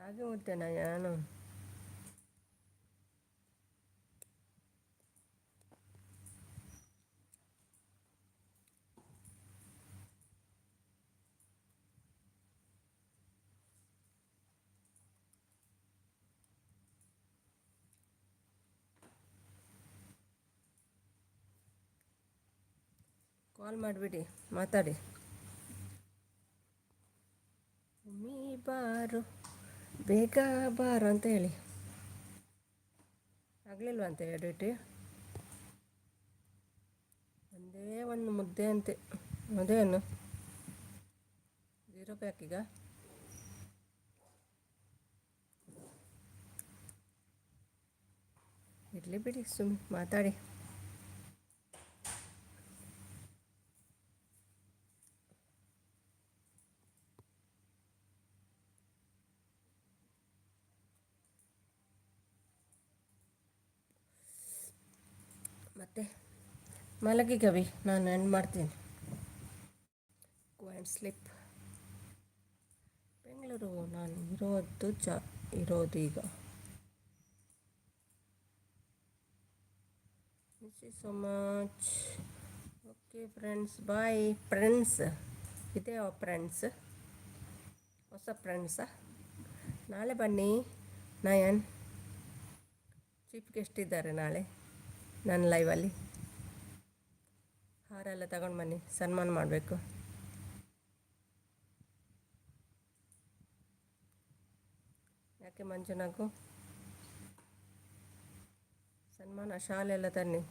ರಾಗಿ ಮುದ್ದೆನಾ? ನಾನು ಕಾಲ್ ಮಾಡಿಬಿಡಿ, ಮಾತಾಡಿ. ಉಮ್ಮಿ ಬಾರು, ಬೇಗ ಬಾರು ಅಂತ ಹೇಳಿ. ಆಗಲಿಲ್ವಂತೆ ಡ್ಯೂಟಿ? ಒಂದೇ ಒಂದು ಮುದ್ದೆ ಅಂತೆ. ಅದೇನು 0 ಪ್ಯಾಕೀಗ? ಇರಲಿ ಬಿಡಿ, ಸುಮ್ಮನೆ ಮಾತಾಡಿ. ಮತ್ತೆ ಮಲಗಿ ಕವಿ, ನಾನು ಎಂಡ್ ಮಾಡ್ತೀನಿ. Go and slip. ಬೆಂಗಳೂರು ನಾನು ಇರೋದು ಈಗ. Miss you so much. Okay friends, bye friends. ಇದೇ ಫ್ರೆಂಡ್ಸ್, ಹೊಸ ಫ್ರೆಂಡ್ಸಾ? ನಾಳೆ ಬನ್ನಿ ನಯನ್. ಚೀಫ್ ಗೆಸ್ಟ್ ಇದ್ದಾರೆ ನಾಳೆ ನನ್ನ ಲೈವಲ್ಲಿ. ಹಾರೆಲ್ಲ ತಗೊಂಡು ಬನ್ನಿ, ಸನ್ಮಾನ ಮಾಡಬೇಕು. ಯಾಕೆ ಮಂಜುನಾಗು? ಸನ್ಮಾನ ಶಾಲೆಲ್ಲ ತನ್ನಿ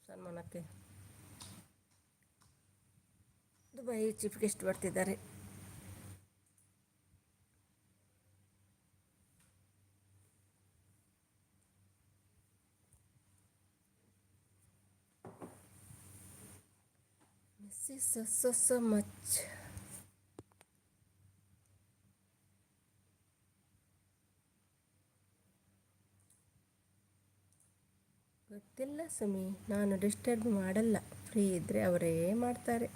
ಸನ್ಮಾನಕ್ಕೆ. ದುಬೈ ಚೀಫ್ ಗೆಸ್ಟ್ ಬರ್ತಿದ್ದಾರೆ. Miss you so much. ಗೊತ್ತಿಲ್ಲ ಸುಮಿ, ನಾನು ಡಿಸ್ಟರ್ಬ್ ಮಾಡಲ್ಲ. ಫ್ರೀ ಇದ್ದರೆ ಅವರೇ ಮಾಡ್ತಾರೆ.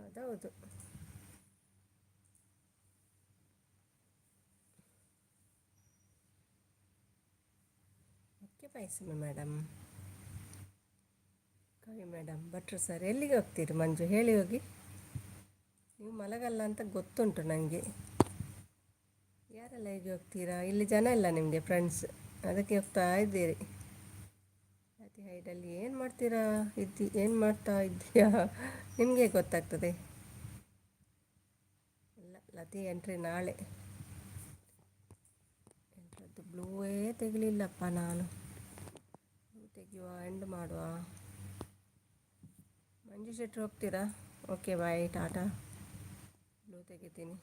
ಅದೌದು. Okay bye Sumi madam. Kavi madam. ಭಟ್ರು ಸರ್ ಎಲ್ಲಿಗೆ ಹೋಗ್ತೀರಿ? ಮಂಜು ಹೇಳಿ ಹೋಗಿ. ನೀವು ಮಲಗಲ್ಲ ಅಂತ ಗೊತ್ತುಂಟು ನನಗೆ. ಯಾರೆಲ್ಲ ಹೇಗೆ ಹೋಗ್ತೀರಾ? ಇಲ್ಲಿ ಜನ ಇಲ್ಲ ನಿಮಗೆ ಫ್ರೆಂಡ್ಸ್, ಅದಕ್ಕೆ ಹೋಗ್ತಾ ಇದ್ದೀರಿ. ಅತಿ ಹೈಡಲ್ಲಿ ಏನು ಮಾಡ್ತೀರಾ? ಏನು ಮಾಡ್ತಾ ಇದ್ದೀಯಾ ನಿಮಗೆ ಗೊತ್ತಾಗ್ತದೆ. ಇಲ್ಲ, ಲತಿ ಎಂಟ್ರಿ ನಾಳೆ. ಎಂಟ್ರದ್ದು ಬ್ಲೂವೇ ತೆಗಲಿಲ್ಲಪ್ಪ ನಾನು. ಬ್ಲೂ ತೆಗೆಯುವ, ಎಂಡ್ ಮಾಡುವ. ಮಂಜು ಶೆಟ್ರು ಹೋಗ್ತೀರಾ? Okay bye, Tata. ಬ್ಲೂ ತೆಗಿತೀನಿ.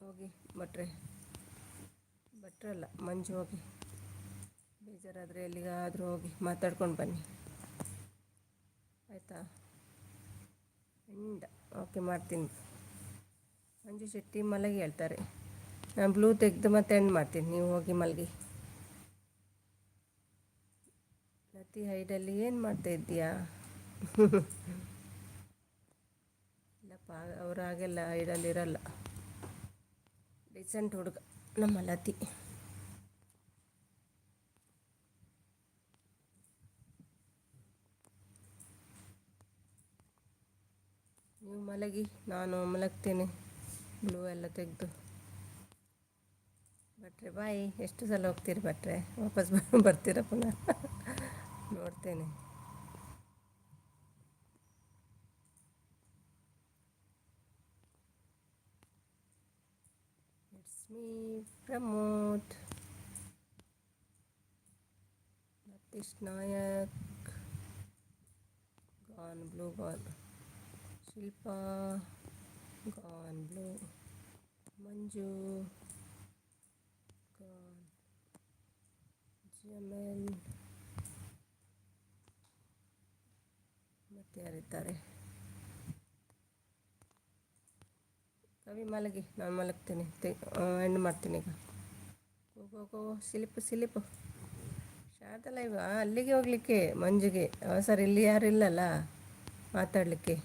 ಹೋಗಿ ಭಟ್ರಲ್ಲ ಮಂಜು ಹೋಗಿ, ಬೇಜಾರಾದರೆ ಎಲ್ಲಿಗಾದರೂ ಹೋಗಿ ಮಾತಾಡ್ಕೊಂಡು ಬನ್ನಿ ಆಯಿತಾ. ಓಕೆ ಮಾಡ್ತೀನಿ. ಮಂಜು ಶೆಟ್ಟಿ ಮಲಗಿ ಹೇಳ್ತಾರೆ. ನಾನು ಬ್ಲೂ ತೆಗೆದು ಮತ್ತೆ ಎಂಡ್ ಮಾಡ್ತೀನಿ, ನೀವು ಹೋಗಿ ಮಲಗಿ. ಲತಿ ಹೈಡಲ್ಲಿ ಏನು ಮಾಡ್ತಾ ಇದ್ದೀಯಾ? ಇಲ್ಲಪ್ಪ, ಅವರು ಹಾಗೆಲ್ಲ ಹೈಡಲ್ಲಿ ಇರಲ್ಲ. ಡಿಸೆಂಟ್ ಹುಡುಗ ನಮ್ಮ ಲತಿ. ನೀವು ಮಲಗಿ, ನಾನು ಮಲಗ್ತೇನೆ ಬ್ಲೂ ಎಲ್ಲ ತೆಗೆದು. ಭಟ್ರೆ ಬಾಯ್. ಎಷ್ಟು ಸಲ ಹೋಗ್ತೀರಿ ಭಟ್ರೆ? ವಾಪಸ್ ಬರ್ತೀರ ಪುನಃ? ನೋಡ್ತೇನೆ. It's me Pramod, Natish Nayak, gone blue gone, Shilpa gone blue, Manju gone, ಜಮೆಲ್, ಮತ್ತೆ ಯಾರಿದ್ದಾರೆ? ಕವಿ ಮಲಗಿ, ನಾನು ಮಲಗ್ತೀನಿ. ಎಂಡ್ ಮಾಡ್ತೀನಿ ಈಗ. ಹೋಗೋ ಸಿಲಿಪು ಶಾರದಲ್ಲ ಇವ ಅಲ್ಲಿಗೆ ಹೋಗಲಿಕ್ಕೆ ಮಂಜುಗೆ. ಸರ್ ಇಲ್ಲಿ ಯಾರು ಇಲ್ಲಲ್ಲ ಮಾತಾಡಲಿಕ್ಕೆ,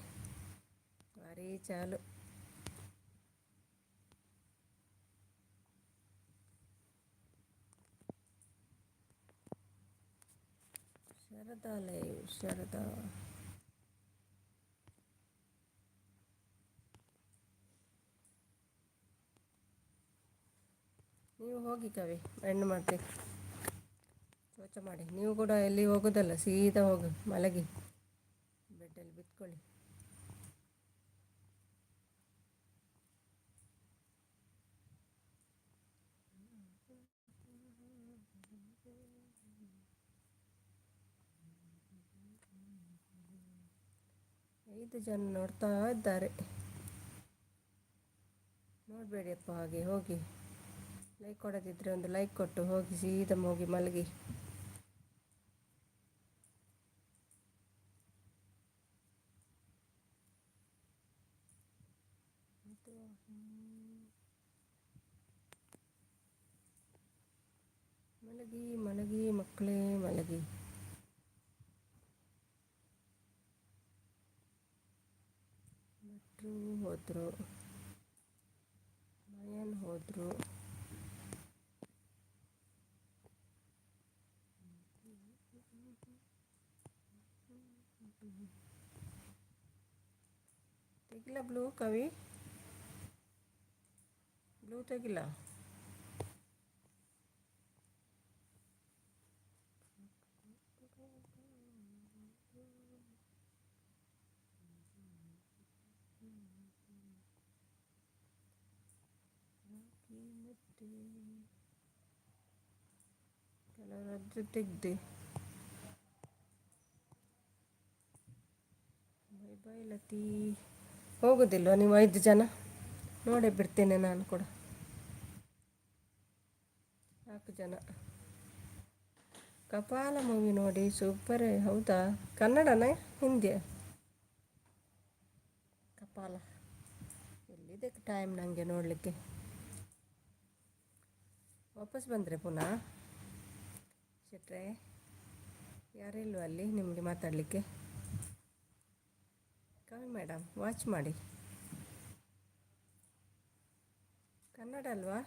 ಭಾರಿ ಚಾಲು. ಶಾರದಾ ಲೈವ್, ಶಾರದಾ. ನೀವು ಹೋಗಿ ಕವಿ, ಎಂಡ್ ಮಾಡ್ತೀವಿ. ಶೌಚ ಮಾಡಿ. ನೀವು ಕೂಡ ಎಲ್ಲಿ ಹೋಗೋದಲ್ಲ, ಸೀದಾ ಹೋಗು ಮಲಗಿ, ಬೆಡ್ಡಲ್ಲಿ ಬಿತ್ಕೊಳ್ಳಿ. ಐದು ಜನ ನೋಡ್ತಾ ಇದ್ದಾರೆ. ನೋಡಬೇಡಿಯಪ್ಪ ಹಾಗೆ, ಹೋಗಿ ಲೈಕ್ ಕೊಡೋದಿದ್ರೆ ಒಂದು ಲೈಕ್ ಕೊಟ್ಟು ಹೋಗಿ, ಸೀದಾ ಹೋಗಿ ಮಲಗಿ. ಮಲಗಿ ಮಲಗಿ ಮಕ್ಕಳೇ ಮಲಗಿ. ಭಟ್ರು ಹೋದರು, ಮಯನ್ ಹೋದರು. ತೆಗಿಲ್ಲ ಬ್ಲೂ ಕವಿ, ಬ್ಲೂ ತೆಗಿಲ್ಲ. ಕೆಲವರದ್ದು ತೆಗ್ದೆ. Bye bye Lathi. ಹೋಗೋದಿಲ್ವ ನೀವು 5 ಜನ? ನೋಡೇ ಬಿಡ್ತೇನೆ ನಾನು ಕೂಡ. 4 ಜನ. ಕಪಾಲ ಮೂವಿ ನೋಡಿ, ಸೂಪರೇ. ಹೌದಾ? ಕನ್ನಡನೇ ಹಿಂದಿಯ? ಕಪಾಲ ಎಲ್ಲಿದೆ ಟೈಮ್ ನನಗೆ ನೋಡಲಿಕ್ಕೆ. ವಾಪಸ್ ಬಂದರೆ ಪುನಃ ಶೆಟ್ರೆ? ಯಾರಿಲ್ವ ಅಲ್ಲಿ ನಿಮಗೆ ಮಾತಾಡಲಿಕ್ಕೆ? ಕವಿ ಮೇಡಮ್ ವಾಚ್ ಮಾಡಿ. ಕನ್ನಡ ಅಲ್ವಾ?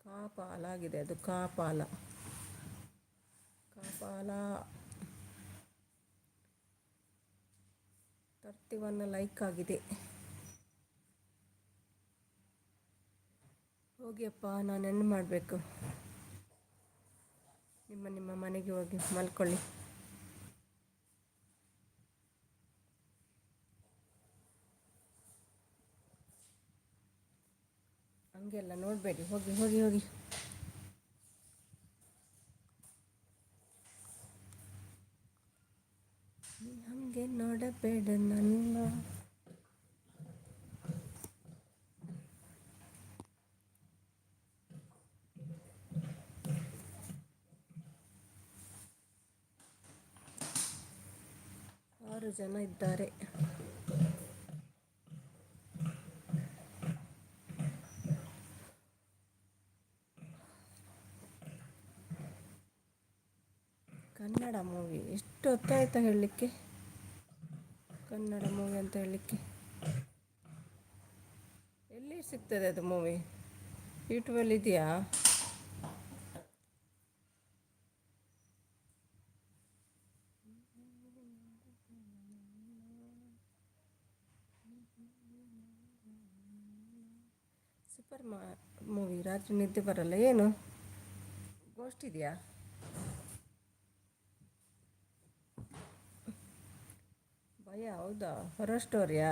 ಕಾಪಾಲ ಆಗಿದೆ ಅದು, ಕಾಪಾಲ. 31 ಲೈಕ್ ಆಗಿದೆ. ಹೋಗಿಯಪ್ಪ, ನಾನು ಎಂಡ್ ಮಾಡಬೇಕು. ನಿಮ್ಮ ಮನೆಗೆ ಹೋಗಿ ಮಲ್ಕೊಳ್ಳಿ. ಹಂಗೆಲ್ಲ ನೋಡಬೇಡಿ, ಹೋಗಿ ಹೋಗಿ ಹೋಗಿ. ಹಾಗೆ ನೋಡಬೇಡ ನನ್ನ. 6 ಜನ ಇದ್ದಾರೆ. ಕನ್ನಡ ಮೂವಿ ಎಷ್ಟು ಹೊತ್ತಾಯ್ತಾ ಹೇಳಲಿಕ್ಕೆ, ಕನ್ನಡ ಮೂವಿ ಅಂತ ಹೇಳಲಿಕ್ಕೆ. ಎಲ್ಲಿ ಸಿಗ್ತದೆ ಅದು ಮೂವಿ? ಯೂಟ್ಯೂಬಲ್ಲಿ ಇದೆಯಾ? Super movie. ರಾತ್ರಿ ನಿದ್ದೆ ಬರಲ್ಲ. ಏನು ಗೋಸ್ಟ್ ಇದೆಯಾ? ಭಯ? ಹೌದಾ? ಹೊರರ್ ಸ್ಟೋರಿಯಾ?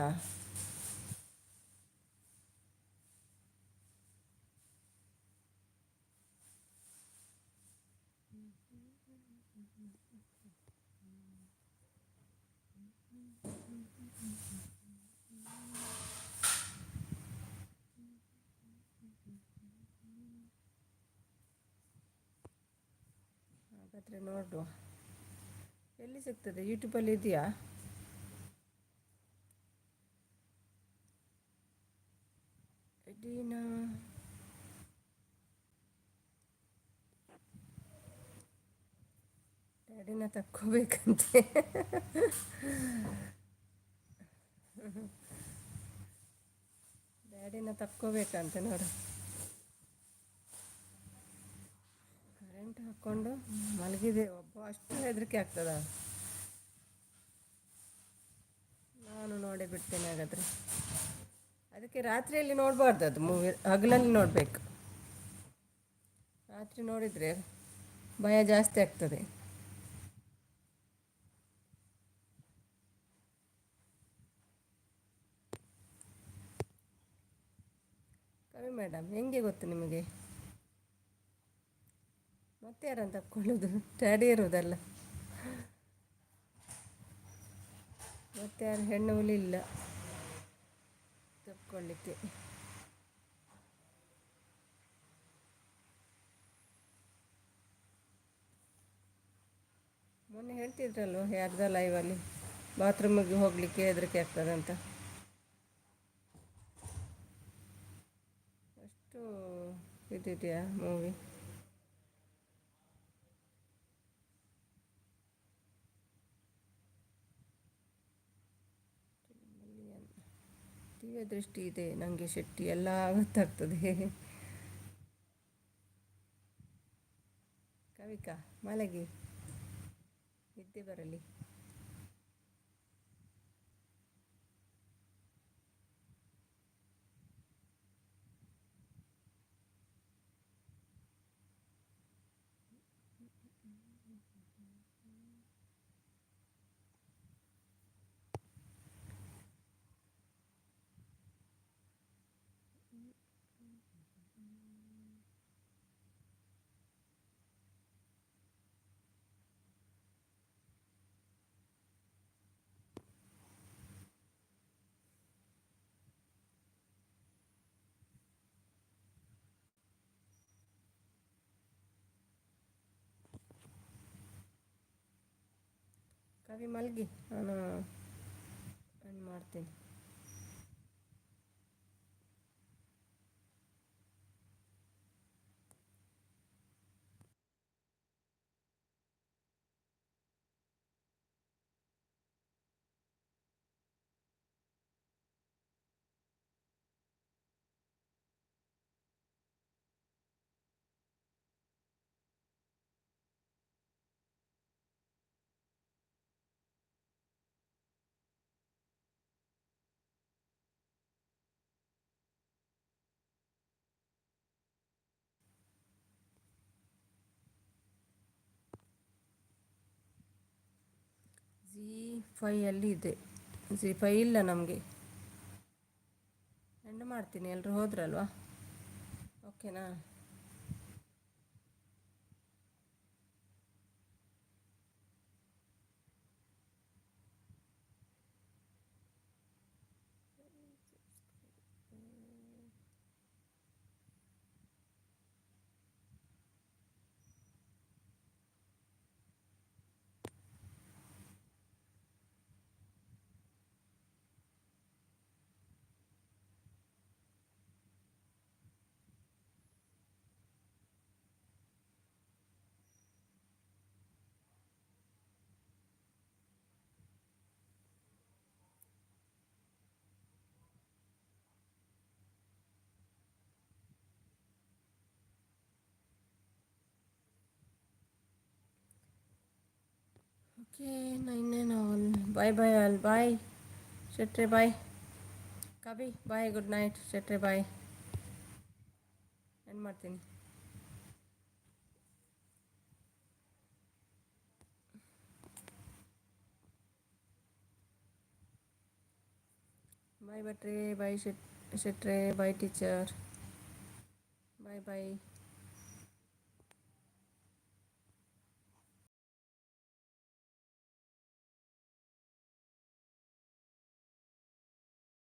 ಹಾಗಾದರೆ ನೋಡುವ. ಎಲ್ಲಿ ಸಿಗ್ತದೆ? ಯೂಟ್ಯೂಬಲ್ಲಿ ಇದೆಯಾ? ಎಡೀನಾ ಡ್ಯಾಡಿನ ತಕ್ಕೋಬೇಕಂತೆ. ಡ್ಯಾಡಿನ ತಕ್ಕೋಬೇಕಂತೆ ನೋಡು. ಕರೆಂಟ್ ಹಾಕ್ಕೊಂಡು ಮಲಗಿದೆ ಒಬ್ಬ. ಅಷ್ಟು ಹೆದರಿಕೆ ಆಗ್ತದ? ನಾನು ನೋಡೇ ಬಿಡ್ತೇನೆ ಹಾಗಾದರೆ. ಅದಕ್ಕೆ ರಾತ್ರಿಯಲ್ಲಿ ನೋಡಬಾರ್ದು ಅದು ಮೂವಿ, ಹಗಲಲ್ಲಿ ನೋಡಬೇಕು. ರಾತ್ರಿ ನೋಡಿದರೆ ಭಯ ಜಾಸ್ತಿ ಆಗ್ತದೆ. ಕವಿ ಮೇಡಮ್, ಹೆಂಗೆ ಗೊತ್ತು ನಿಮಗೆ? ಮತ್ತೆ ಯಾರನ್ನು ತಕ್ಕೊಳ್ಳೋದು? ಡ್ಯಾಡಿ ಇರೋದಲ್ಲ. ಮತ್ತೆ ಯಾರು ಹೆಣ್ಣು ಹುಲಿ ಇಲ್ಲ ತಕ್ಕೊಳ್ಳಿಕ್ಕೆ. ಮೊನ್ನೆ ಹೇಳ್ತಿದ್ರಲ್ವ ಯಾರ್ದ ಲೈವಲ್ಲಿ, ಬಾತ್ರೂಮಿಗೆ ಹೋಗಲಿಕ್ಕೆ ಹೆದರಿಕೆ ಆಗ್ತದಂತ. ಅಷ್ಟು ಇದಿದೆಯಾ ಮೂವಿ? ದಿವ್ಯ ದೃಷ್ಟಿ ಇದೆ ನನಗೆ. ಶೆಟ್ಟಿ ಎಲ್ಲ ಗೊತ್ತಾಗ್ತದೆ. ಕವಿಕಾ ಮಲಗಿ, ನಿದ್ದೆ ಬರಲಿ. ಕವಿ ಮಲಗಿ, ನಾನು ಮಾಡ್ತೀನಿ. Zee 5 ಇದೆ. Zee 5 ಇಲ್ಲ ನಮಗೆ. ಎಂಡ್ ಮಾಡ್ತೀನಿ. ಎಲ್ಲರೂ ಹೋದ್ರಲ್ವಾ? ಓಕೆನಾ? ಓಕೆ ಇನ್ನೇನು ಬಾಯ್ ಬಾಯ್ ಆಲ್ ಬಾಯ್ ಶೆಟ್ರೆ ಬಾಯ್ ಕವಿ ಬಾಯ್ ಗುಡ್ ನೈಟ್ ಶೆಟ್ರೆ ಬಾಯ್ ಏನು ಮಾಡ್ತೀನಿ ಬಾಯ್ ಭಟ್ರೆ ಬಾಯ್ ಶೆಟ್ರೆ ಬಾಯ್ ಟೀಚರ್ ಬಾಯ್ ಬಾಯ್